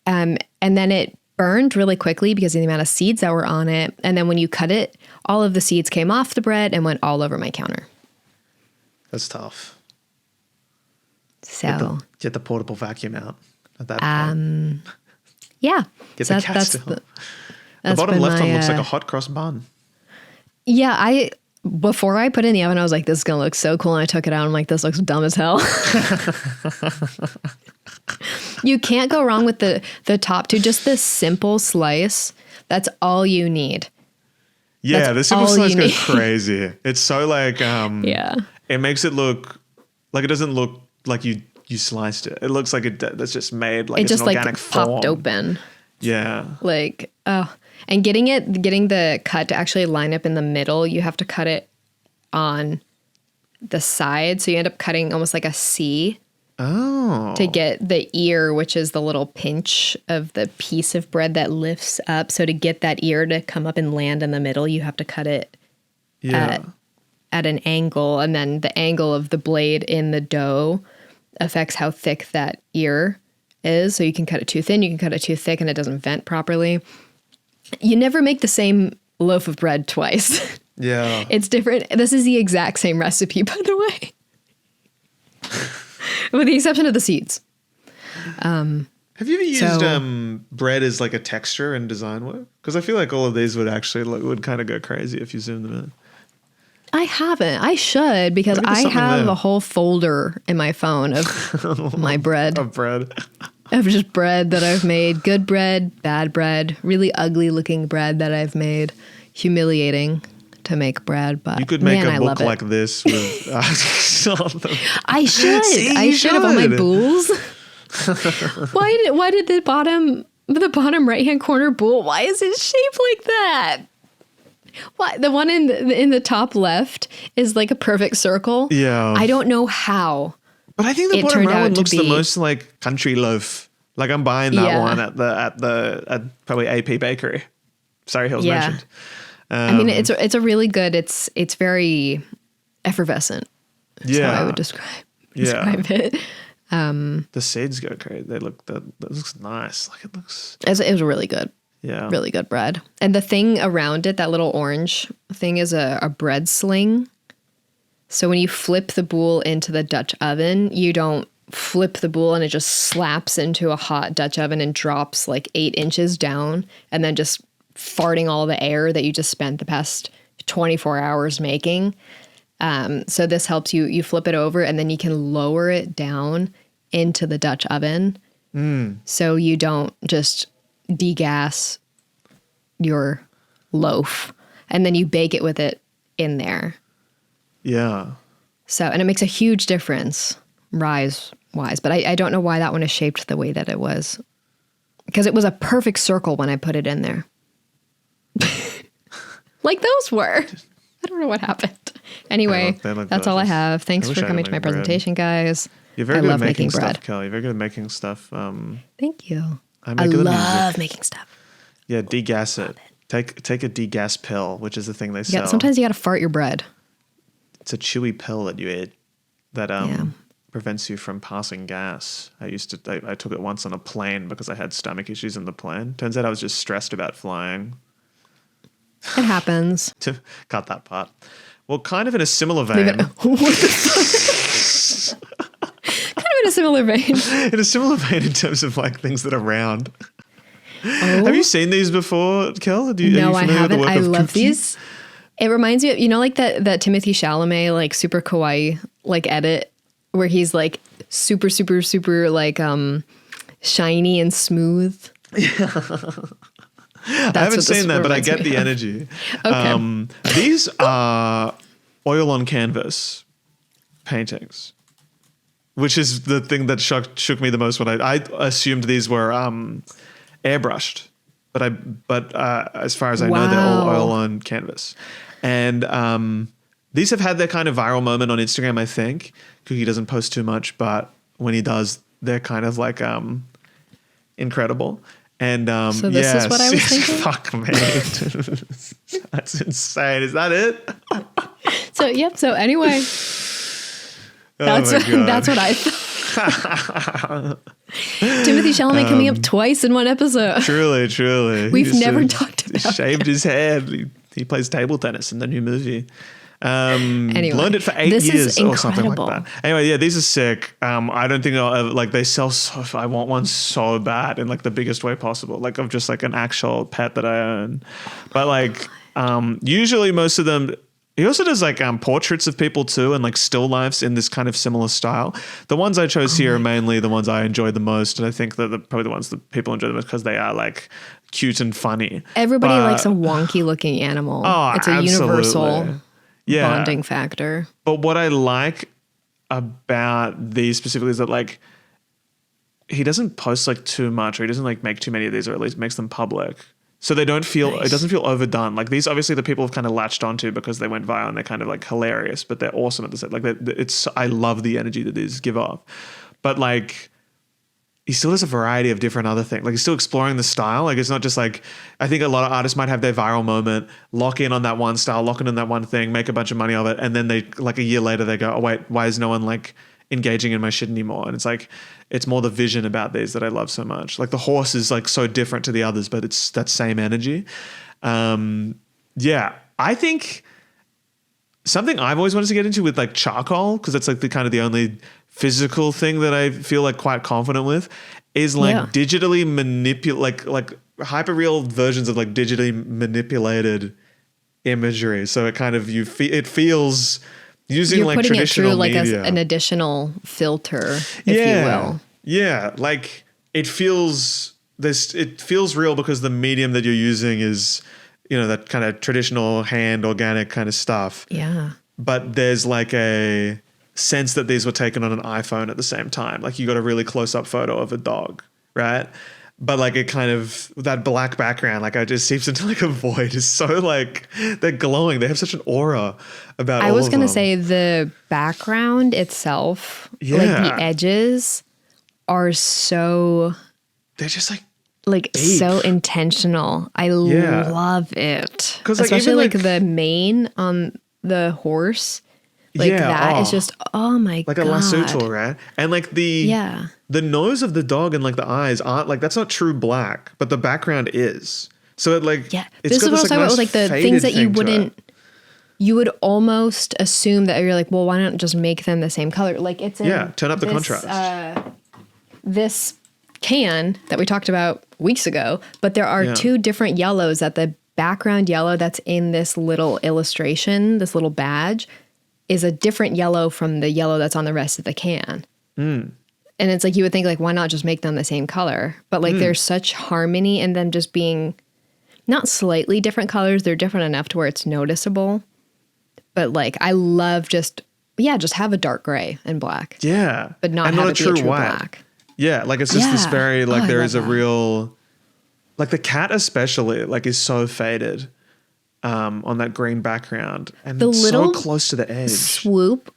and then it burned really quickly because of the amount of seeds that were on it. And then when you cut it, all of the seeds came off the bread and went all over my counter. That's tough. So get the portable vacuum out at that point. Yeah. Get the cat still. The bottom left one looks like a hot cross bun. Yeah, before I put it in the oven, I was like, this is going to look so cool. And I took it out. I'm like, this looks dumb as hell. You can't go wrong with the top two. Just this simple slice. That's all you need. Yeah, the simple slice goes crazy. It's so yeah. It makes it look like it doesn't look like you sliced it. It looks like that's just made like it's an organic form. Popped open. Yeah. And getting the cut to actually line up in the middle, you have to cut it on the side. So you end up cutting almost like a C. Oh. To get the ear, which is the little pinch of the piece of bread that lifts up. So to get that ear to come up and land in the middle, you have to cut it at an angle. And then the angle of the blade in the dough affects how thick that ear is. So you can cut it too thin, you can cut it too thick, and it doesn't vent properly. You never make the same loaf of bread twice. Yeah. It's different. This is the exact same recipe, by the way. With the exception of the seeds. Have you ever used bread as like a texture in design work? Because I feel like all of these would actually would kind of go crazy if you zoom them in. I haven't. I should, because I have a whole folder in my phone of my bread. Of bread. Of just bread that I've made. Good bread, bad bread, really ugly looking bread that I've made. Humiliating to make bread, but you could make a book like this with I should. See, I should have all my boules. Why did the bottom right hand corner boule, why is it shaped like that? Why the one in the top left is like a perfect circle? Yeah. I don't know how. But I think the bottom right one looks the most like country loaf. Like I'm buying that one at probably AP Bakery. Sorry, Hills mentioned. I mean, it's a really good. It's very effervescent. That's how I would describe it. The seeds go crazy. That looks nice. Like it looks. It was really good. Yeah, really good bread. And the thing around it, that little orange thing, is a bread sling. So when you flip the boule into the Dutch oven, you don't flip the boule and it just slaps into a hot Dutch oven and drops like 8 inches down, and then just farting all the air that you just spent the past 24 hours making. So this helps you flip it over and then you can lower it down into the Dutch oven. So you don't just degas your loaf and then you bake it with it in there. Yeah. So, and it makes a huge difference rise wise, but I don't know why that one is shaped the way that it was, because it was a perfect circle when I put it in there. Like those were. I don't know what happened. Anyway, They look that's all I delicious. have. Thanks wish for I coming could to my make bread. presentation, guys. You're very I good love at making making bread. stuff, Kelly. You're very good at making stuff. Thank you. I I make good love music. making stuff. Yeah, degas it. Take a degas pill, which is the thing they sell. Sometimes you got to fart your bread. It's a chewy pill that you eat that Yeah. prevents you from passing gas. I took it once on a plane because I had stomach issues in the plane. Turns out I was just stressed about flying. It happens. To cut that part. Well, kind of in a similar Leave vein. it. What the fuck? Kind of in a similar vein. In a similar vein in terms of like things that are round. Oh. Have you seen these before, Kel? Are you No, I familiar with the haven't. work I of love Kuki? these. It reminds me of, like that Timothy Chalamet, like super kawaii, like edit where he's like super, super, super like shiny and smooth. I haven't seen that, but I get the energy. Okay. These are oil on canvas paintings, which is the thing that shook me the most when I assumed these were airbrushed, but as far as I know, they're all Wow. oil on canvas, and these have had their kind of viral moment on Instagram. I think Cookie doesn't post too much, but when he does, they're kind of like incredible. And So this is what I was thinking? Fuck me, that's insane. Is that it? So, yep. So anyway, Oh that's my God. that's what I thought. Timothy Chalamet coming up twice in one episode. Truly. We've He's, never talked about He shaved his head. He plays table tennis in the new movie. Anyway, learned it for 8 this is years or something like incredible. that. Anyway, yeah, these are sick. I don't think I'll ever, like, they sell so, I want one so bad in like the biggest way possible, like of just like an actual pet that I own. But like usually most of them, he also does like portraits of people too, and like still lifes in this kind of similar style. The ones I chose here are mainly the ones I enjoy the most, and I think that probably the ones that people enjoy the most because they are like cute and funny. Everybody But- likes a wonky looking animal. Oh, it's a absolutely. universal Yeah. bonding factor. But what I like about these specifically is that like he doesn't post like too much, or he doesn't like make too many of these, or at least makes them public. So they don't feel, Nice. it doesn't feel overdone. Like these, obviously the people have kind of latched onto because they went viral and they're kind of like hilarious, but they're awesome at the same. Like I love the energy that these give off. But like, he still has a variety of different other things. Like he's still exploring the style. Like it's not just like, I think a lot of artists might have their viral moment, lock in on that one style, lock in on that one thing, make a bunch of money of it. And then they like a year later they go, oh wait, why is no one like engaging in my shit anymore? And it's like, it's more the vision about these that I love so much. Like the horse is like so different to the others, but it's that same energy. Yeah, I think something I've always wanted to get into with like charcoal, because it's like the kind of the only physical thing that I feel like quite confident with, is like digitally manipulate, like hyper-real versions of like digitally manipulated imagery. So it kind of, it feels using You're like putting it traditional through like media. an additional filter, if you will. Yeah, like it feels real because the medium that you're using is, that kind of traditional hand organic kind of stuff. Yeah. But there's like a sense that these were taken on an iPhone at the same time. Like you got a really close up photo of a dog, right? But like it kind of, that black background, like it just seeps into like a void. Is so like, they're glowing. They have such an aura about all I was of going to them. say the background itself, like Yeah. the edges are so They're just like, deep. So intentional. I Yeah. love it. 'Cause, like, especially even, like like- the mane on the horse. Like that is just, oh my like God. a lasso tool, right? And like the nose of the dog and like the eyes aren't like, that's not true black, but the background is. So it like, Yeah. it's This is got what I was talking about nice with like the faded things that you thing to it. wouldn't, you would almost assume that you're like, well, why not just make them the same color? Like it's in turn up the this, contrast. This can that we talked about weeks ago, but there are two different yellows. That the background yellow that's in this little illustration, this little badge, is a different yellow from the yellow that's on the rest of the can. And it's like, you would think like, why not just make them the same color? But like there's such harmony in them just being not slightly different colors. They're different enough to where it's noticeable. But like, I love just have a dark gray and black. Yeah. But not and have not it be a true white. black. Yeah. Like it's just this very, like there is a that. real, like the cat especially, like is so faded on that green background and The so little close to the edge. Swoop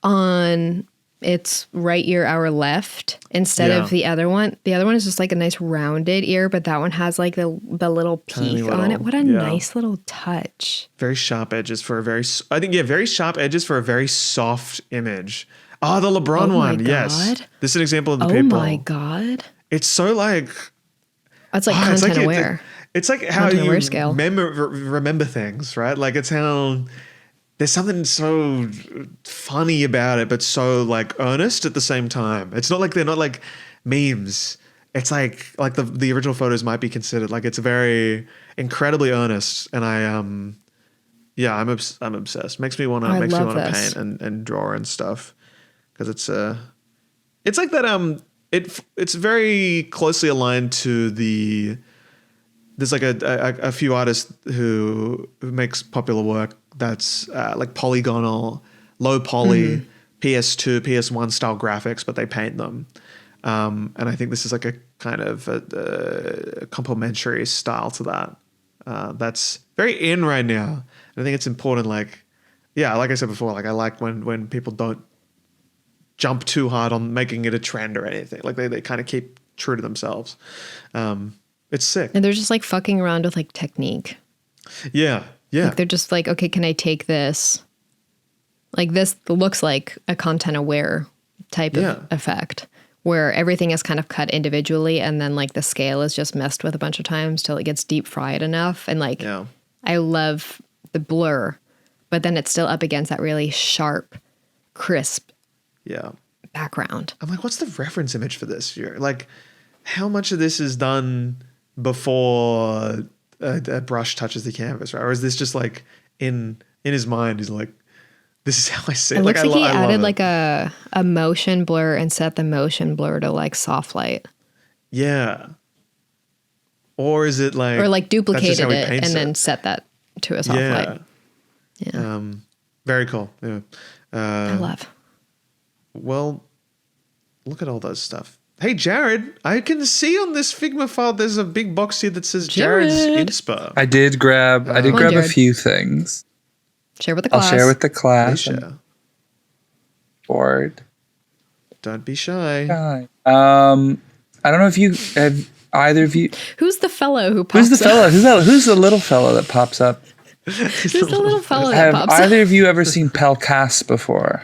on its right ear, our left, instead of the other one. The other one is just like a nice rounded ear, but that one has like the little peak on it. What a nice little touch. Very sharp edges for a very sharp edges for a very soft image. Oh, the LeBron one. God. Yes. This is an example of the people. Oh my God. It's so like, That's like content aware. It's like how Content you aware scale. remember things, right? Like it's how there's something so funny about it, but so like earnest at the same time. It's not like they're not like memes. It's like the original photos might be considered like it's very incredibly earnest, and I'm obsessed. Makes me want to paint and draw and stuff because it's like that. It's very closely aligned to the. There's like a few artists who makes popular work that's like polygonal, low poly, PS2, PS1 style graphics, but they paint them. And I think this is like a kind of a complementary style to that. That's very in right now. And I think it's important. Like I said before, like I like when people don't jump too hard on making it a trend or anything. Like they kind of keep true to themselves. It's sick. And they're just like fucking around with like technique. Yeah. Like they're just like, okay, can I take this? Like this looks like a content aware type of effect where everything is kind of cut individually and then like the scale is just messed with a bunch of times till it gets deep fried enough. And like, I love the blur, but then it's still up against that really sharp, crisp background. I'm like, what's the reference image for this? Like, how much of this is done before a brush touches the canvas, right? Or is this just like in his mind? He's like, this is how I see it. It looks like he added it. like a motion blur and set the motion blur to like soft light. Yeah. Or is it like... Or like duplicated it and then set that to a soft light. Yeah. Very cool. Yeah. I love. Well, look at all those stuff. Hey, Jared, I can see on this Figma file there's a big box here that says Jared's inspo. I did grab a few things. Share with the class. I'll share with the class. Board. Don't be shy. I don't know if you have either of you. Who's the fellow who pops up? Who's the fellow? Who's the little fellow that pops up? Who's the little fellow that pops up? Have either of you ever seen Pelcast before?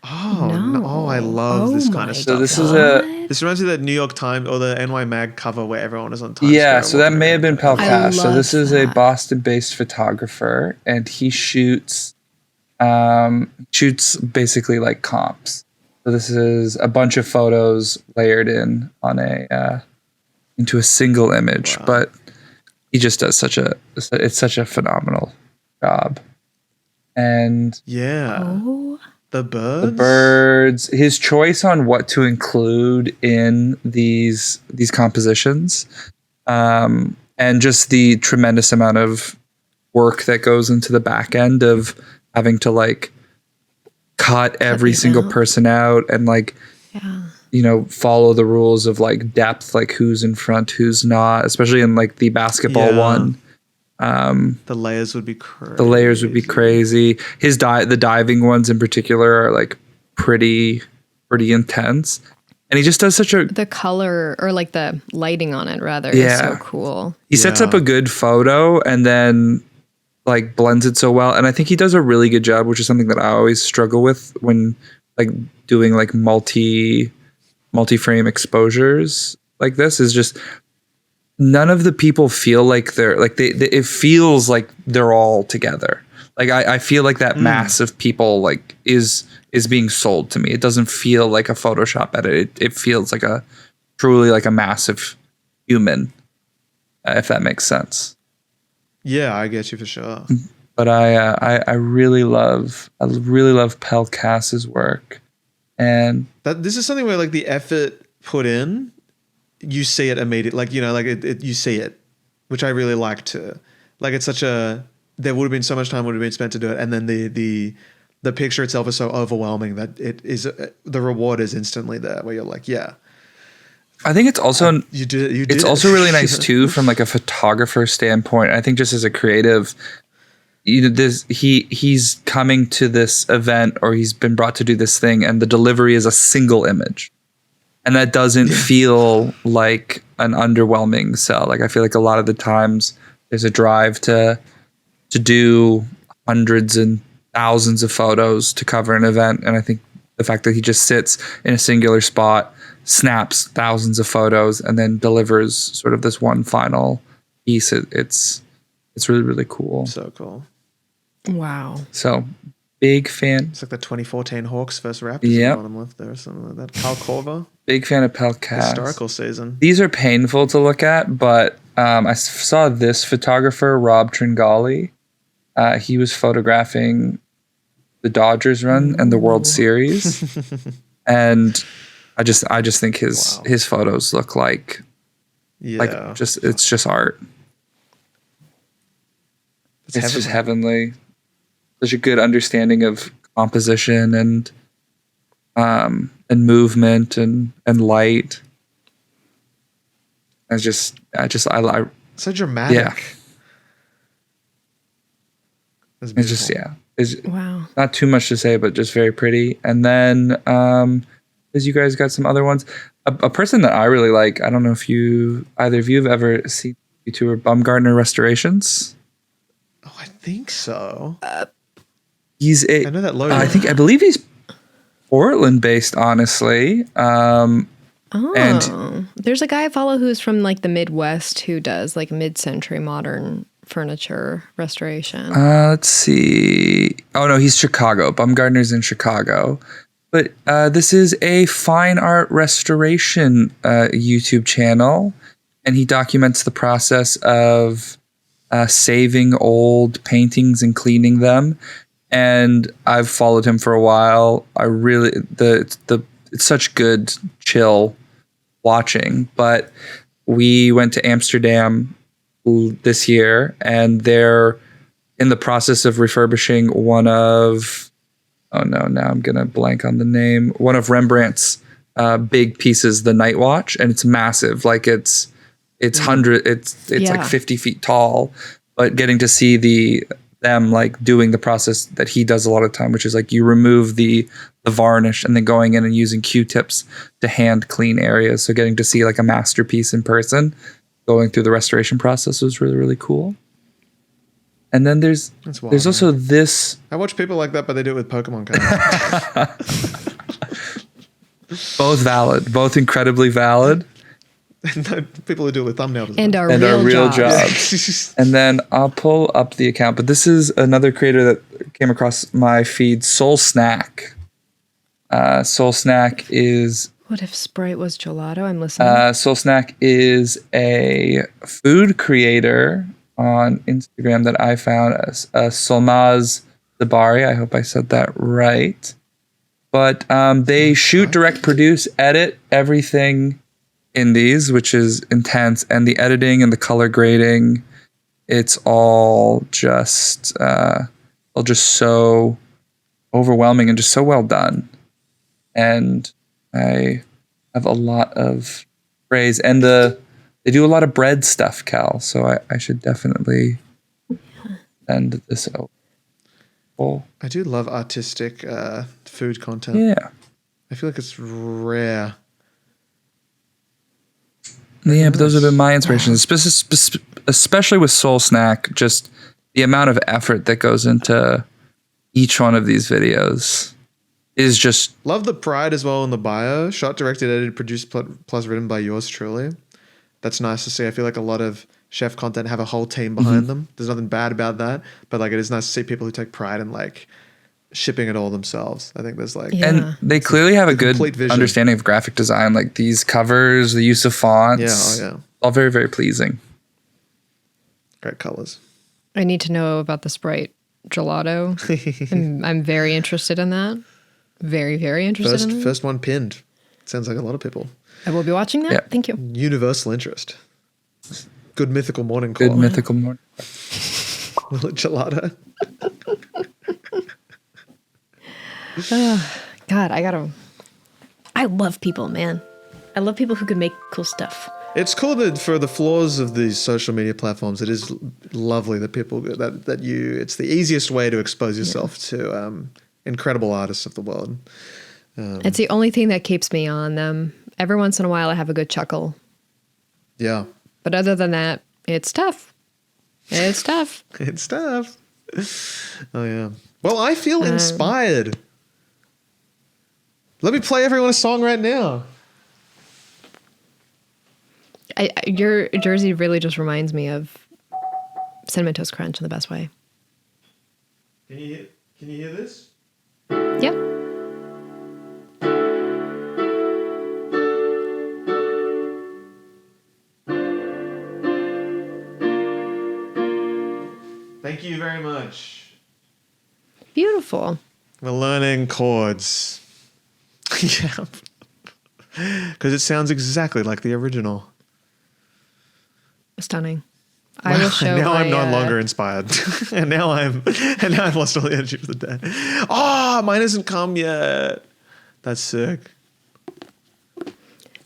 Oh, no. I love this kind of stuff. So this reminds me of that New York Times or the NY Mag cover where everyone is on Times Square. So that may have been Pelcast. So this is that. a Boston-based photographer, and he shoots basically like comps. So this is a bunch of photos layered in on into a single image, but he just does such a phenomenal job. And the birds, his choice on what to include in these compositions, and just the tremendous amount of work that goes into the back end of having to like cut every single person out and like follow the rules of like depth, like who's in front, who's not, especially in like the basketball one. The layers would be crazy. The diving ones in particular are like pretty intense, and he just does the color or like the lighting on it rather is so cool. He sets up a good photo and then like blends it so well, and I think he does a really good job, which is something that I always struggle with when like doing like multi-frame exposures like this, is just none of the people feel like they're like it feels like they're all together. Like I feel like that mass of people like is being sold to me. It doesn't feel like a Photoshop edit. It feels like a truly like a massive human, if that makes sense. Yeah, I get you for sure. But I really love Pel Cass's work, and this is something where like the effort put in, you see it immediately. Like, you know, like you see it, which I really like too. Like it's such a, there would have been so much time would have been spent to do it, and then the picture itself is so overwhelming that it is the reward is instantly there, where you're like, yeah. I think it's also it's also really nice too from like a photographer standpoint. I think just as a creative, you know, he's coming to this event or he's been brought to do this thing, and the delivery is a single image, and that doesn't feel like an underwhelming sell. Like I feel like a lot of the times there's a drive to do hundreds and thousands of photos to cover an event, and I think the fact that he just sits in a singular spot, snaps thousands of photos, and then delivers sort of this one final piece, it's really, really cool. So cool. Wow. So big fan. It's like the 2014 Hawks versus Raptors. Yeah. Bottom left there or something like that. Kyle Korver. Big fan of Pel Cass. Historical season. These are painful to look at, but I saw this photographer, Rob Tringali. He was photographing the Dodgers run and the World Series. And I just think his photos look like it's just art. It's just heavenly. Such a good understanding of composition and movement and light. I so dramatic. Yeah. It's just it's wow. Not too much to say, but just very pretty. And then as you guys got some other ones, a person that I really like. I don't know if either of you have ever seen YouTuber Bumgarner Restorations. Oh, I think so. I know that logo. I believe he's Portland based, honestly. And there's a guy I follow who's from like the Midwest who does like mid-century modern furniture restoration. Let's see. Oh no, he's Chicago. Bumgarner's in Chicago. But this is a fine art restoration YouTube channel, and he documents the process of saving old paintings and cleaning them. And I've followed him for a while. I really it's such good chill watching. But we went to Amsterdam this year, and they're in the process of refurbishing one of now I'm gonna blank on the name. One of Rembrandt's big pieces, the Night Watch, and it's massive. Like it's like 50 feet tall. But getting to see them like doing the process that he does a lot of the time, which is like you remove the varnish and then going in and using Q-tips to hand clean areas. So getting to see like a masterpiece in person, going through the restoration process was really, really cool. And then there's also this. I watch people like that, but they do it with Pokemon cards. Both valid, both incredibly valid. People who do it with thumbnails and our real jobs. And then I'll pull up the account, but this is another creator that came across my feed, Soul Snack. Soul Snack is. What if Sprite was gelato? I'm listening. Soul Snack is a food creator on Instagram that I found as Solmaz Zabari. I hope I said that right. But they shoot, direct, produce, edit everything in these, which is intense. And the editing and the color grading, it's all just so overwhelming and just so well done. And I have a lot of praise. And they do a lot of bread stuff, Cal. So I should definitely send this out. I do love artistic food content. Yeah. I feel like it's rare. Yeah, but those have been my inspirations, especially with Soul Snack. Just the amount of effort that goes into each one of these videos is just... Love the pride as well in the bio. Shot, directed, edited, produced, plus written by yours truly. That's nice to see. I feel like a lot of chef content have a whole team behind them. There's nothing bad about that, but like it is nice to see people who take pride in like shipping it all themselves. I think there's like... Yeah. And they clearly have a good understanding of graphic design, like these covers, the use of fonts. Yeah, all very, very pleasing. Great colors. I need to know about the Sprite gelato. I'm very interested in that. Very, very interested in that. First one pinned. Sounds like a lot of people. I will be watching that. Yeah. Thank you. Universal interest. Good mythical morning call. Good mythical morning. Gelato. God, I love people, man. I love people who can make cool stuff. It's cool that for the flaws of these social media platforms, it is lovely that it's the easiest way to expose yourself to incredible artists of the world. It's the only thing that keeps me on them. Every once in a while, I have a good chuckle. Yeah. But other than that, it's tough. It's tough. It's tough. Oh, yeah. Well, I feel inspired. Let me play everyone a song right now. Your jersey really just reminds me of Cinnamon Toast Crunch in the best way. Can you hear this? Yep. Thank you very much. Beautiful. We're learning chords. Yeah. Because it sounds exactly like the original. Stunning. I will show now I'm no longer inspired. and now I've lost all the energy for the day. Oh, mine hasn't come yet. That's sick.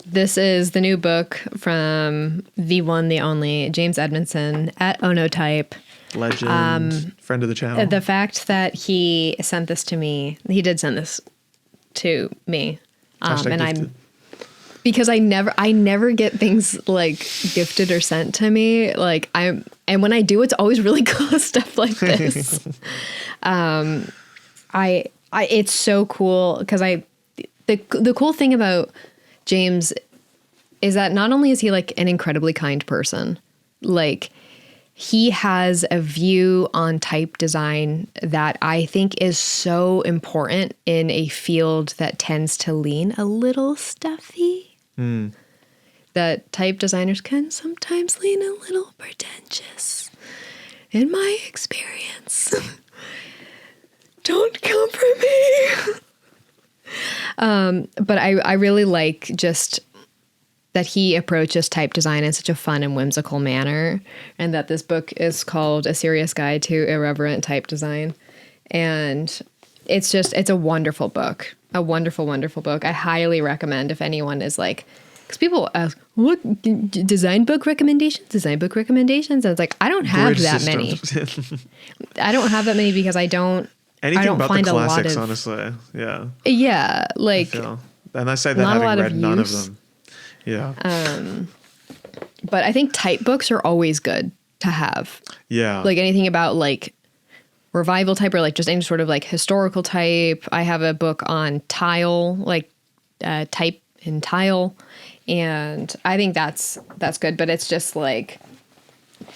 This is the new book from the one, the only, James Edmondson at Onotype. Legend. Friend of the channel. The fact that he sent this to me, he did send this to me. And because I never get things like gifted or sent to me. And when I do, it's always really cool stuff like this. It's so cool because the cool thing about James is that not only is he like an incredibly kind person, like he has a view on type design that I think is so important in a field that tends to lean a little stuffy. That type designers can sometimes lean a little pretentious, in my experience. Don't come for me. But I really like just that he approaches type design in such a fun and whimsical manner, and that this book is called A Serious Guide to Irreverent Type Design. And it's a wonderful book. A wonderful, wonderful book. I highly recommend if anyone is like, because people ask, what design book recommendations? And it's like, I don't have that many. I don't have that many because I don't Anything but find the classics, a lot of, honestly. Yeah. Yeah. Like, and I say that having read none of them. Yeah. But I think type books are always good to have. Yeah. Like anything about like revival type or like just any sort of like historical type. I have a book on tile, like type in tile. And I think that's good. But it's just like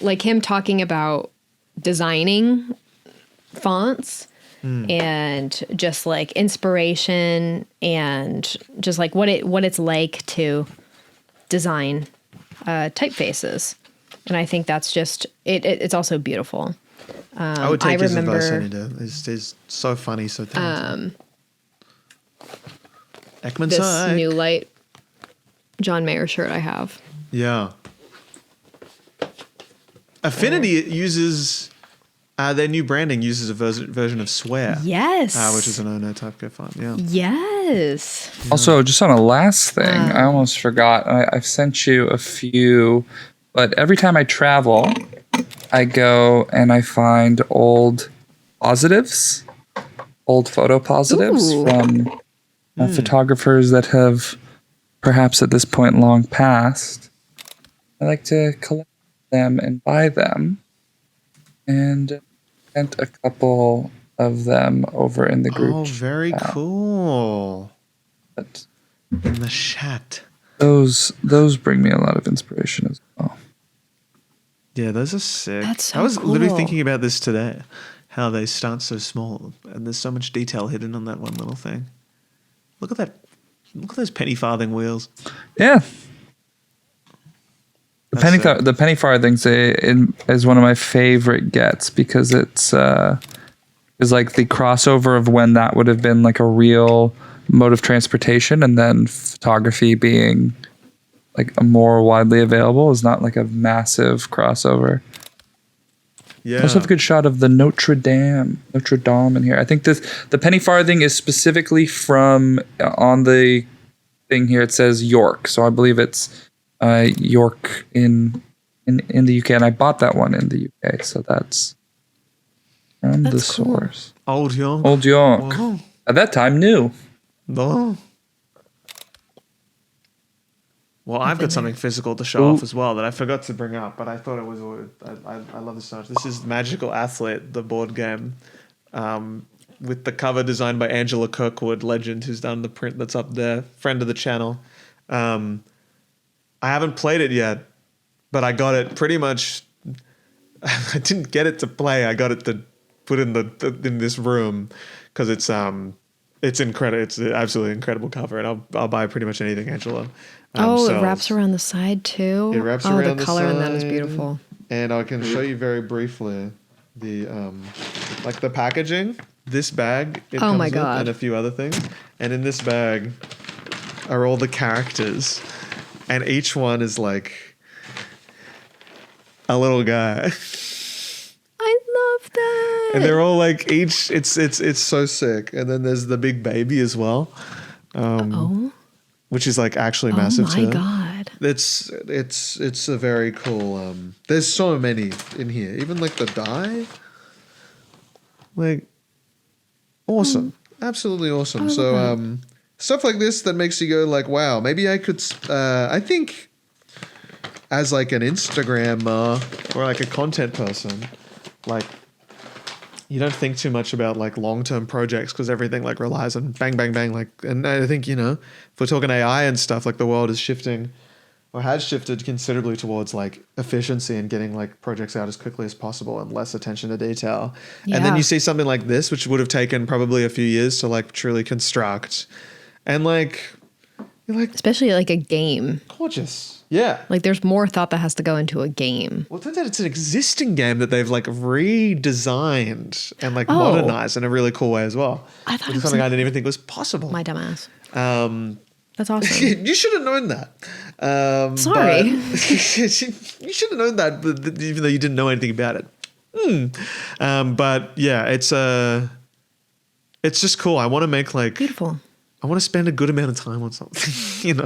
him talking about designing fonts and just like inspiration and just like what it's like to design typefaces. And I think that's just it's also beautiful. I would take his advice any day. He's so funny, so talented. Ekman this Psych. New Light John Mayer shirt I have. Yeah. Affinity uses their new branding uses a version of Swear. Yes. Which is an Onotype font. Yeah. Yes. Also, just on a last thing, I almost forgot. I've sent you a few, but every time I travel, I go and I find old positives, old photo positives from photographers that have perhaps at this point long past. I like to collect them and buy them, and sent a couple of them over in the group. Oh, very cool. But in the chat. Those bring me a lot of inspiration as well. Yeah, those are sick. That's so I was cool. literally thinking about this today, how they start so small and there's so much detail hidden on that one little thing. Look at that. Look at those penny farthing wheels. Yeah. The penny farthings is one of my favorite gets because it's is like the crossover of when that would have been like a real mode of transportation, and then photography being like a more widely available is not like a massive crossover. Yeah. Also have a good shot of the Notre Dame in here. I think the penny farthing is specifically from on the thing here. It says York, so I believe it's York in the UK, and I bought that one in the UK, so that's from the source. Old York. Old York. Wow. At that time, new. No. Well, I've got something physical to show off as well that I forgot to bring up, but I thought it was. I love this so much. This is Magical Athlete, the board game, with the cover designed by Angela Kirkwood, legend, who's done the print that's up there, friend of the channel. I haven't played it yet, but I got it pretty much. I didn't get it to play. I got it to put in in this room because it's incredible. It's an absolutely incredible cover, and I'll buy pretty much anything Angela. It wraps around the side too. It wraps around the color side, in that is beautiful. And I can show you very briefly the like the packaging. This bag it comes my with, God. and a few other things. And in this bag are all the characters, and each one is like a little guy. I love that. And they're all like each. It's so sick. And then there's the big baby as well. Which is like actually massive too. Oh my God. It's a very cool. There's so many in here. Even like the die. Like, awesome, absolutely awesome. So stuff like this that makes you go like, wow, maybe I could. I think as like an Instagrammer or like a content person, like. You don't think too much about like long-term projects because everything like relies on bang, bang, bang. Like, and I think, if we're talking AI and stuff, like the world is shifting or has shifted considerably towards like efficiency and getting like projects out as quickly as possible and less attention to detail. Yeah. And then you see something like this, which would have taken probably a few years to like truly construct, and like, you're like, especially like a game. Gorgeous. Yeah. Like there's more thought that has to go into a game. Well, it turns out it's an existing game that they've like redesigned and like modernized in a really cool way as well. I thought it was something I didn't even think was possible. My dumbass. That's awesome. You should have known that. Sorry. You should have known that, even though you didn't know anything about it. But yeah, it's just cool. I want to make like beautiful. I want to spend a good amount of time on something,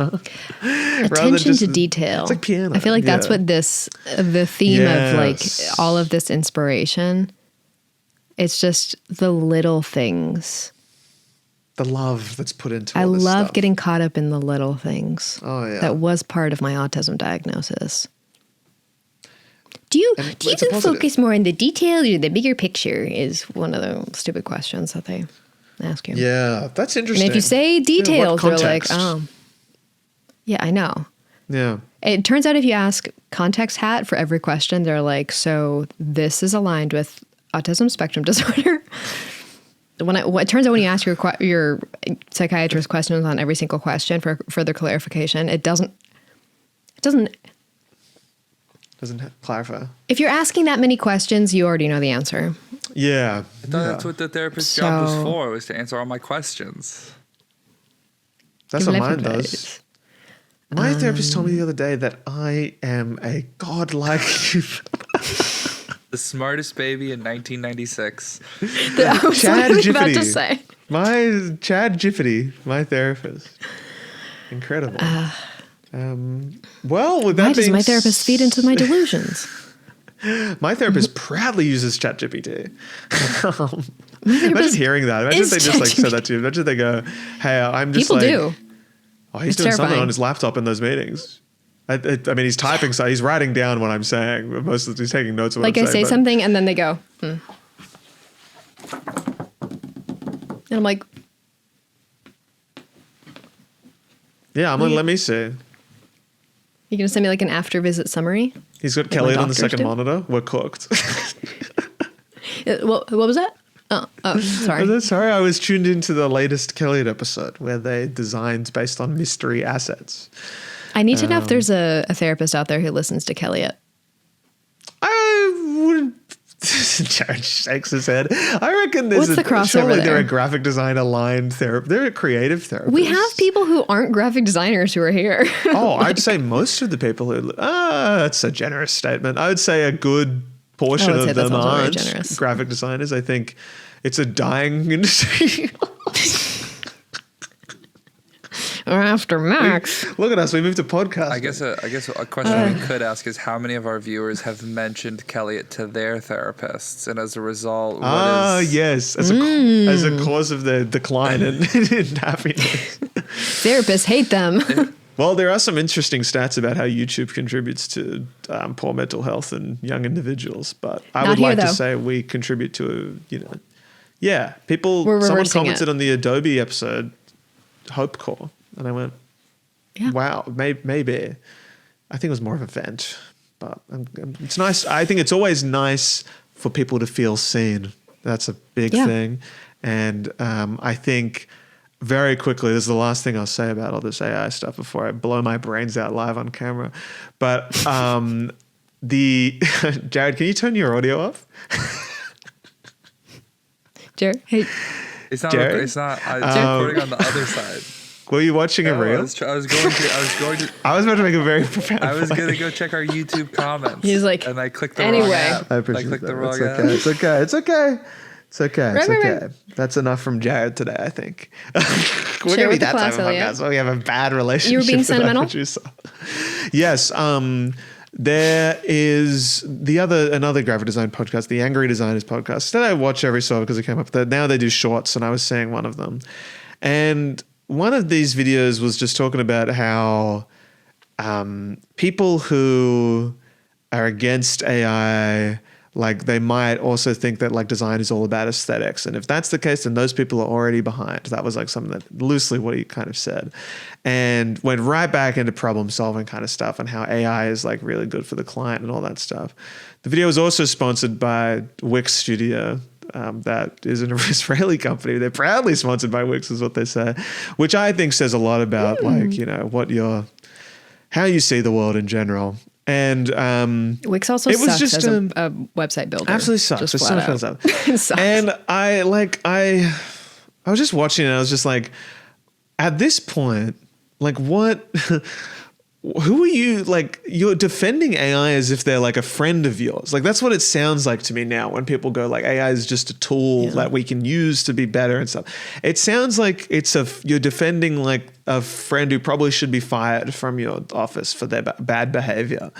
Attention to detail. It's like piano. I feel like that's what the theme of like all of this inspiration. It's just the little things. The love that's put into I all this love stuff. getting caught up in the little things. Oh yeah. That was part of my autism diagnosis. Do you focus more on the detail or the bigger picture is one of the stupid questions that they ask you. Yeah, that's interesting. And if you say details, they're like, oh. Yeah, I know. Yeah. It turns out if you ask context hat for every question, they're like, so this is aligned with autism spectrum disorder. It turns out when you ask your psychiatrist questions on every single question for further clarification, it doesn't clarify. If you're asking that many questions, you already know the answer. Yeah. I thought that's what the therapist's job was for, was to answer all my questions. That's what mine does. My therapist told me the other day that I am a godlike the smartest baby in 1996. I was about to say. My Chad Jiffity, my therapist. Incredible. Well, with that why does my therapist feed into my delusions? My therapist proudly uses ChatGPT. Imagine hearing that. Imagine if they just like said that to you. Imagine they go, "Hey, I'm just People like." do. Oh, he's doing something on his laptop in those meetings. I mean, he's typing, so he's writing down what I'm saying. He's taking notes of what like I'm I saying. say something, and then they go, And I'm like, yeah, I'm like, let me see. you gonna send me like an after visit summary? He's got Kelliot on the second monitor. We're cooked. What was that? Oh, sorry. Sorry, I was tuned into the latest Kelliot episode where they designed based on mystery assets. I need to know if there's a therapist out there who listens to Kelliot. I wouldn't Jared shakes his head. I reckon there's What's the crossover surely there? they're a graphic design aligned therapist. They're a creative therapist. We have people who aren't graphic designers who are here. Oh, I'd say most of the people who that's a generous statement. I would say a good portion of them aren't graphic designers. I think it's a dying industry. After Max. Look at us. We moved to podcast. I guess a question we could ask is how many of our viewers have mentioned Kelliot to their therapists, and as a result, yes, as a cause of the decline in happiness. Therapists hate them. Well, there are some interesting stats about how YouTube contributes to poor mental health in young individuals, but I would like to say we contribute to people. Someone commented on the Adobe episode, Hope Core. And I went, wow, maybe. I think it was more of a vent. But it's nice. I think it's always nice for people to feel seen. That's a big thing. And I think very quickly, this is the last thing I'll say about all this AI stuff before I blow my brains out live on camera. But Jared, can you turn your audio off? Jared, hey. It's not recording on the other side. Were you watching a reel? I was going to. I was about to make a very profound. I was going to go check our YouTube comments. He's like, and I clicked the wrong app. I appreciate clicked that. the wrong app. It's okay. Right. That's enough from Jared today, I think. We're Share gonna be with the that class, type of Elliot. podcast. We have a bad relationship. You were being with our sentimental? producer. Yes. There is another graphic design podcast, the Angry Designers podcast, that I watch every so often because it came up there. Now they do shorts, and I was seeing one of them. And one of these videos was just talking about how people who are against AI, like they might also think that like design is all about aesthetics. And if that's the case, then those people are already behind. That was like something that loosely what he kind of said, and went right back into problem solving kind of stuff and how AI is like really good for the client and all that stuff. The video was also sponsored by Wix Studio. That is an Israeli company. They're proudly sponsored by Wix, is what they say, which I think says a lot about how you see the world in general. And Wix also sucks as a website builder. Absolutely sucks. Just There's so much fun stuff. It sucks. And I was just watching it. I was just like, at this point, like what? Who are you? Like, you're defending AI as if they're like a friend of yours. Like, that's what it sounds like to me now when people go like AI is just a tool that we can use to be better and stuff. It sounds like you're defending like a friend who probably should be fired from your office for their bad behavior.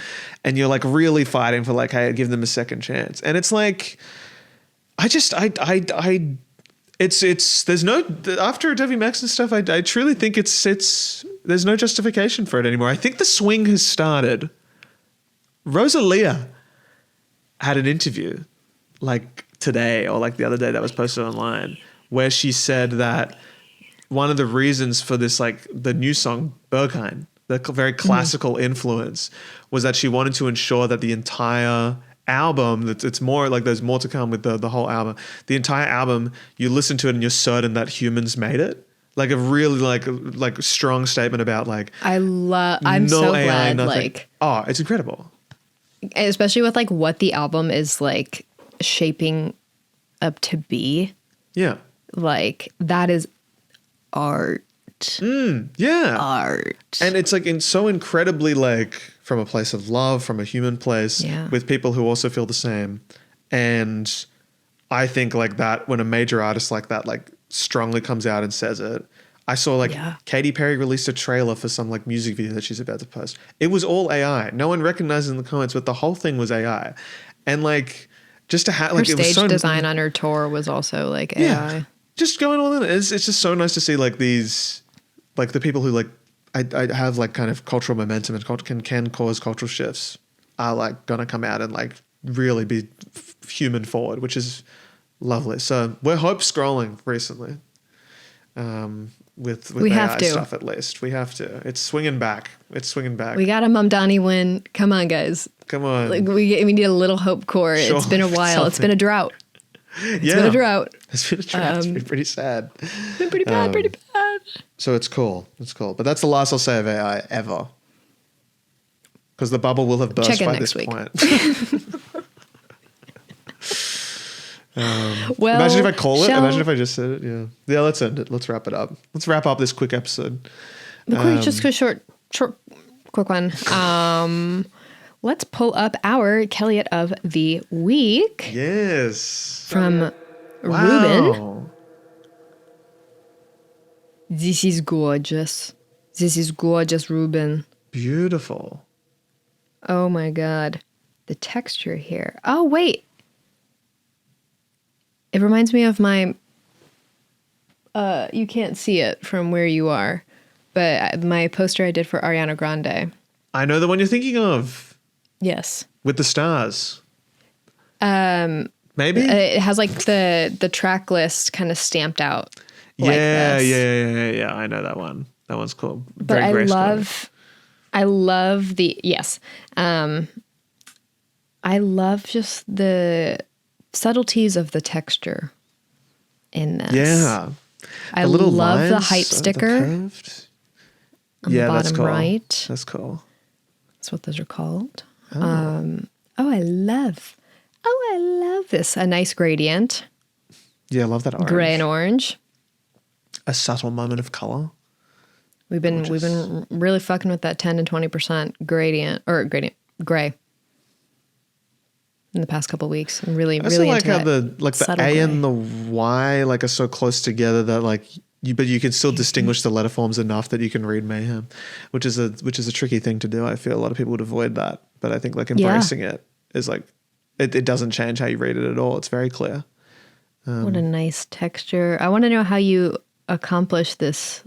And you're like really fighting for like, hey, give them a second chance. And it's like, there's no, after Adobe Max and stuff, I truly think there's no justification for it anymore. I think the swing has started. Rosalia had an interview like today or like the other day that was posted online where she said that one of the reasons for this, like the new song Berghain, the very classical influence, was that she wanted to ensure that the entire album, that it's more like there's more to come with the whole album. The entire album, you listen to it and you're certain that humans made it. Like a really like strong statement about like I'm so AI, glad nothing. like It's incredible. Especially with like what the album is like shaping up to be. Yeah. Like that is art. Art. And it's like so incredibly like from a place of love, from a human place, with people who also feel the same. And I think like that when a major artist like that like strongly comes out and says it. I saw like Katy Perry released a trailer for some like music video that she's about to post. It was all AI. No one recognized in the comments, but the whole thing was AI. And like just to have like her it was stage design on her tour was also like AI. Just going all in. It's just so nice to see like these like the people who like I have like kind of cultural momentum and can cause cultural shifts are like gonna come out and like really be human forward, which is lovely. So we're hope scrolling recently with we AI have to. Stuff at least. We have to. It's swinging back. We got a Mamdani win. Come on, guys. Come on. Like we need a little hope core. Sure. It's been a while. It's been a drought. It's been a drought. It's been a drought. It's been pretty sad. It's been pretty bad. So it's cool. It's cool. But that's the last I'll say of AI ever. Because the bubble will have burst by this point. Well, imagine if I call it. Imagine if I just said it. Yeah. Yeah. Let's end it. Let's wrap it up. Let's wrap up this quick episode. Just a short, quick one. Let's pull up our Kelliot of the week. Yes. From Ruben. This is gorgeous. This is gorgeous, Ruben. Beautiful. Oh my God. The texture here. Oh, wait. It reminds me of my, you can't see it from where you are, but my poster I did for Ariana Grande. I know the one you're thinking of. Yes. With the stars. Maybe? It has like the track list kind of stamped out. Yeah. I know that one. That one's cool. But I love the, yes. I love just the subtleties of the texture in this. Yeah. I love the hype sticker on the bottom cool. right. That's cool. That's what those are called. I love this. A nice gradient. Yeah, I love that orange. Gray and orange. A subtle moment of color. We've been really fucking with that 10 and 20% gray in the past couple of weeks. I'm really like into how the A and the Y are so close together that but you can still distinguish the letter forms enough that you can read Mayhem, which is a tricky thing to do. I feel a lot of people would avoid that, but I think embracing it is it doesn't change how you read it at all. It's very clear. What a nice texture. I want to know how you accomplish this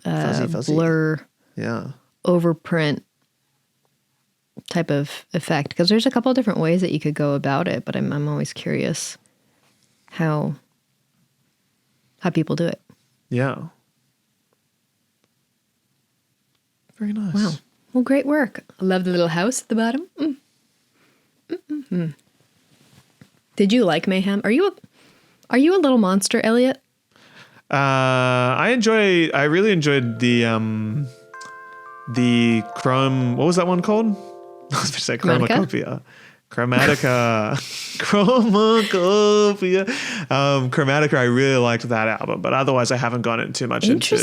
fuzzy. blur, yeah, overprint type of effect, because there's a couple of different ways that you could go about it, but I'm always curious how people do it. Yeah. Very nice. Wow. Well, great work. I love the little house at the bottom. Did you like Mayhem? Are you a little monster, Elliot? I really enjoyed the Chrome. What was that one called? I was going to say Chromacopia. Chromatica. Chromatica, I really liked that album, but otherwise I haven't gone too much into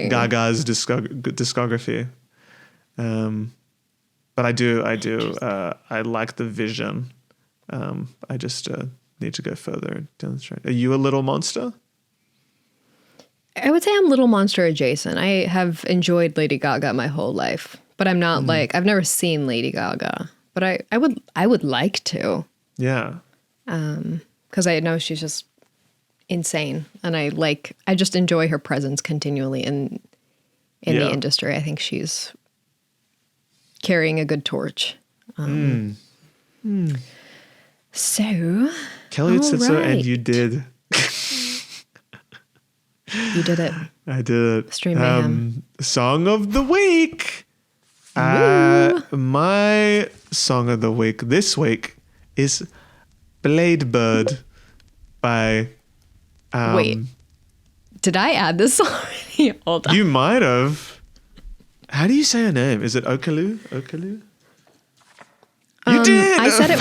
Gaga's discography. But I do. I like the vision. I just need to go further down the track. Are you a little monster? I would say I'm Little Monster adjacent. I have enjoyed Lady Gaga my whole life, but I'm not I've never seen Lady Gaga, but I would like to. Yeah. Because I know she's just insane, and I just enjoy her presence continually in the industry. I think she's carrying a good torch. So, Kelliot said so, and you did. You did it. I did it. Stream Mayhem. Song of the week. My song of the week this week is Blade Bird by... Wait. Did I add this already? Hold on. You might have. How do you say her name? Is it Okalu? You did! I said it...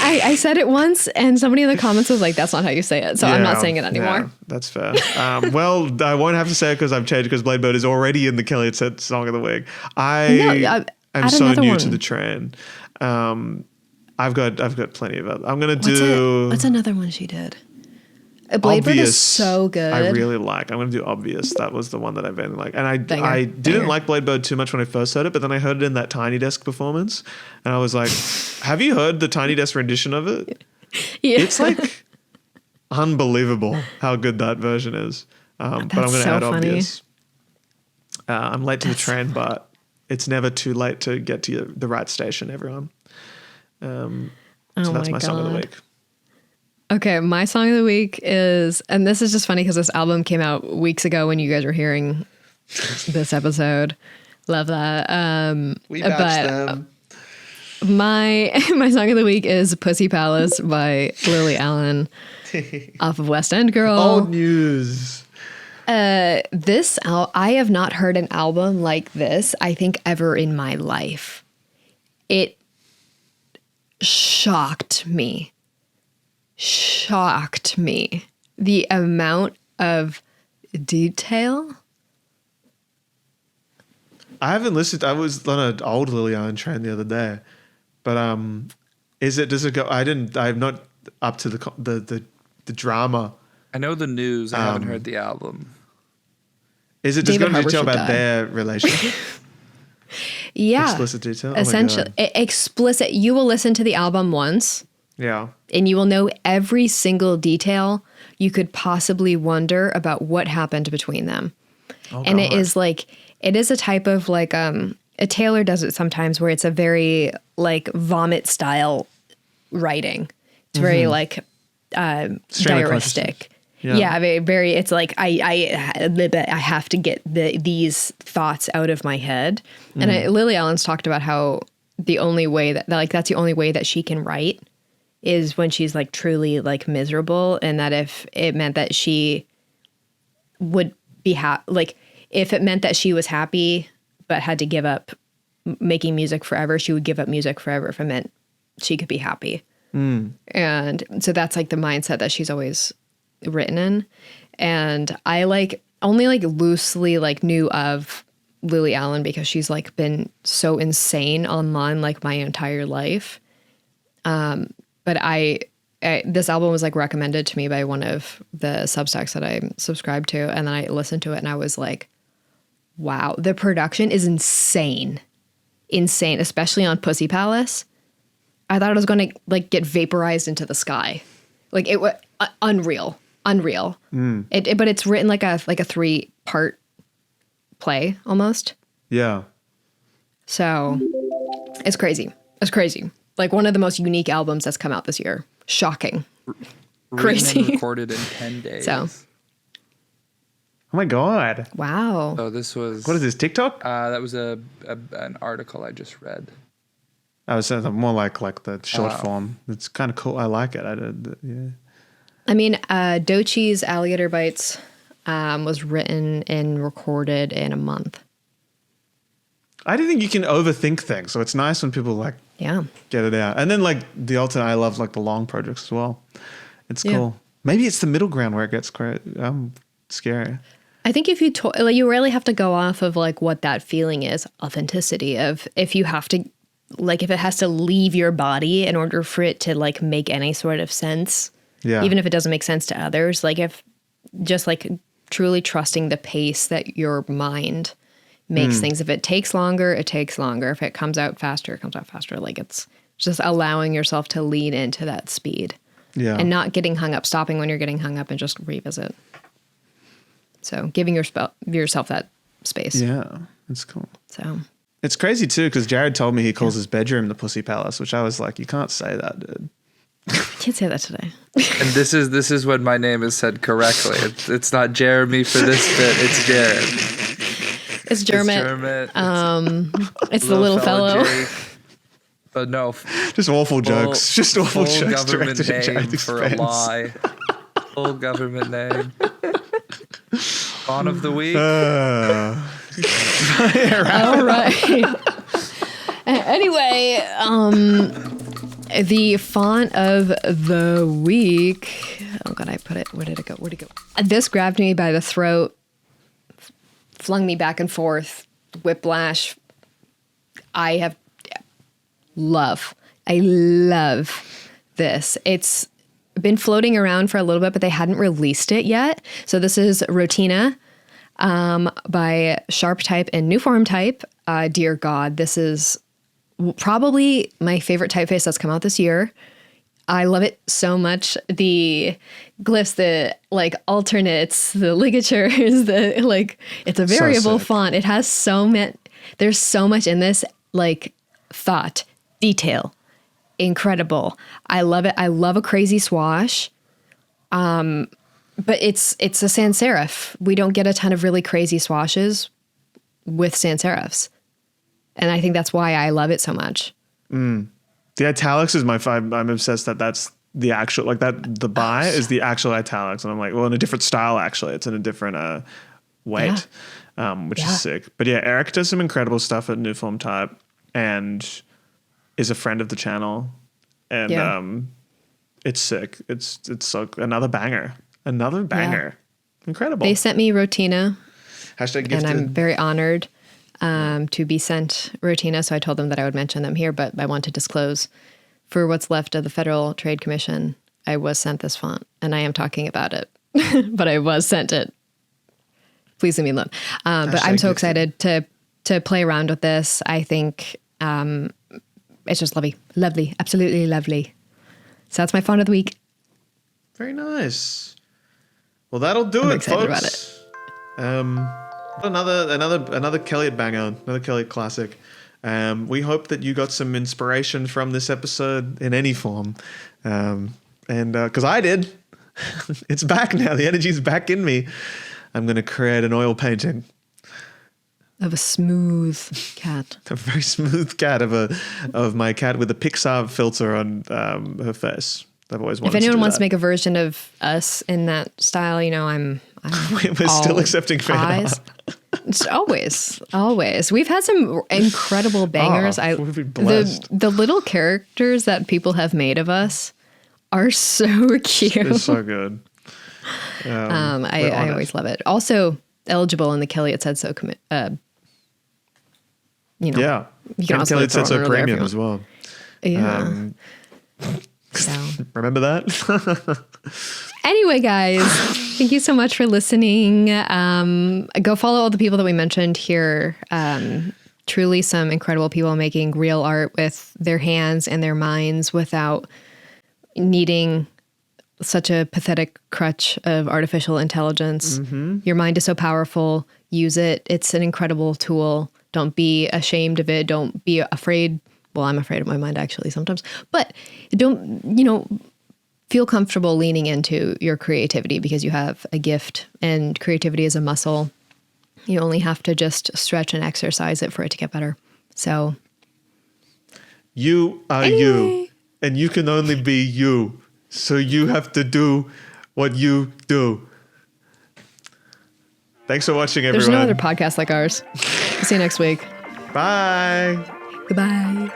I said it once, and somebody in the comments was like, that's not how you say it. So I'm not saying it anymore. Yeah, that's fair. Well, I won't have to say it because I've changed, because Blade Bird is already in the Kelliot said song of the week. I'm so new to the train. I've got plenty of it. I'm going to do... What's another one she did? Blade Bird is so good. I really like. I'm going to do Obvious. That was the one that I really like. And I didn't like Blade Bird too much when I first heard it, but then I heard it in that Tiny Desk performance, and I was like, have you heard the Tiny Desk rendition of it? Yeah. It's unbelievable how good that version is. But I'm going to add funny. Obvious. I'm late to the train, but it's never too late to get to the right station, everyone. So that's my song of the week. Okay, my song of the week is, and this is just funny because this album came out weeks ago when you guys were hearing this episode. Love that. We batched them. My song of the week is Pussy Palace by Lily Allen off of West End Girl. Old news. I have not heard an album like this, I think, ever in my life. It shocked me shocked me. The amount of detail. I haven't listened. I was on an old Lily Allen train the other day, but does it go? I'm not up to the drama. I know the news. I haven't heard the album. Does it go into detail about their relationship? Yeah. Explicit detail? Essentially. Explicit. You will listen to the album once. Yeah. And you will know every single detail you could possibly wonder about what happened between them. Oh, and God. It is a type of like, a Taylor does it sometimes where it's a very like vomit style writing. It's very like diaristic. Yeah, very. It's like I have to get these thoughts out of my head. And Lily Allen's talked about how the only way that's the only way that she can write is when she's like truly like miserable, and that if it meant that she would be if it meant that she was happy but had to give up making music forever, she would give up music forever if it meant she could be happy. And so that's like the mindset that she's always written in. And I only loosely knew of Lily Allen because she's been so insane online my entire life. But this album was recommended to me by one of the Substacks that I subscribed to, and then I listened to it and I was like, wow, the production is insane, especially on Pussy Palace. I thought it was going to get vaporized into the sky. It was unreal. But it's written like a 3-part play almost. Yeah. So it's crazy. One of the most unique albums that's come out this year. Shocking. Crazy. And recorded in 10 days. So. Oh my God. Wow. So this was. What is this, TikTok? That was an article I just read. I was saying more like the short form. It's kind of cool. I like it. Yeah. I mean, Doechie's Alligator Bites was written and recorded in a month. I do think you can overthink things, so it's nice when people get it out. And then the alternate, I love the long projects as well. It's cool. Maybe it's the middle ground where it gets scary. I think if you really have to go off of what that feeling is, authenticity of if you have to if it has to leave your body in order for it to make any sort of sense. Yeah. Even if it doesn't make sense to others, if just truly trusting the pace that your mind makes things. If it takes longer, it takes longer. If it comes out faster, it comes out faster. It's just allowing yourself to lean into that speed. Yeah. And not getting hung up, stopping when you're getting hung up and just revisit. So giving yourself that space. Yeah, it's cool. So it's crazy too, because Jared told me he calls his bedroom the Pussy Palace, which I was like, you can't say that, dude. You can't say that today. And this is when my name is said correctly. It's not Jeremy for this bit. It's Jared. It's Jermit. It's the little fellow. But no. Just awful jokes. Just awful full jokes government directed at name Jared's for expense. a lie. Full government name. Font of the week. All right. Anyway, the font of the week. Oh God, I put it. Where'd it go? This grabbed me by the throat, flung me back and forth, whiplash. I love this. It's been floating around for a little bit, but they hadn't released it yet. So this is Rotina by Sharp Type and New Form Type. Dear God, this is probably my favorite typeface that's come out this year. I love it so much. The glyphs, the alternates, the ligatures, it's a variable font. It has there's so much in this, thought, detail, incredible. I love it. I love a crazy swash. But it's a sans serif. We don't get a ton of really crazy swashes with sans serifs. And I think that's why I love it so much. The italics is my five. I'm obsessed that's the actual, the buy is the actual italics. And I'm well, in a different style, actually. It's in a different weight, which is sick. But yeah, Eric does some incredible stuff at New Form Type and is a friend of the channel. And It's sick. It's so another banger. Another banger. Yeah. Incredible. They sent me Rotina. Hashtag And gifted. I'm very honored to be sent Rotina. So I told them that I would mention them here, but I want to disclose for what's left of the Federal Trade Commission, I was sent this font and I am talking about it, but I was sent it. Please leave me alone. But I'm so excited to play around with this. I think it's just lovely, absolutely lovely. So that's my font of the week. Very nice. Well, that'll do I'm it, excited folks. about it. Another Kelliot banger, another Kelliot classic. We hope that you got some inspiration from this episode in any form, and because I did, it's back now. The energy's back in me. I'm going to create an oil painting of a smooth cat. A very smooth cat of my cat with a Pixar filter on her face. I've always wanted. If anyone to wants that. to make a version of us in that style, I'm We're still accepting fan art. It's always. We've had some incredible bangers. We've been blessed. The little characters that people have made of us are so cute. It's so good. I always love it. Also eligible in the Kelliot Said So yeah. You can And also Kelliot Said throw So it there if premium you as well. Yeah. So. Remember that? Anyway, guys, thank you so much for listening. Go follow all the people that we mentioned here. Truly some incredible people making real art with their hands and their minds without needing such a pathetic crutch of artificial intelligence. Mm-hmm. Your mind is so powerful. Use it. It's an incredible tool. Don't be ashamed of it. Don't be afraid. Well, I'm afraid of my mind actually sometimes, but don't, feel comfortable leaning into your creativity because you have a gift, and creativity is a muscle. You only have to just stretch and exercise it for it to get better. So you are you, and you can only be you. So you have to do what you do. Thanks for watching, everyone. There's no other podcast like ours. See you next week. Bye. Goodbye.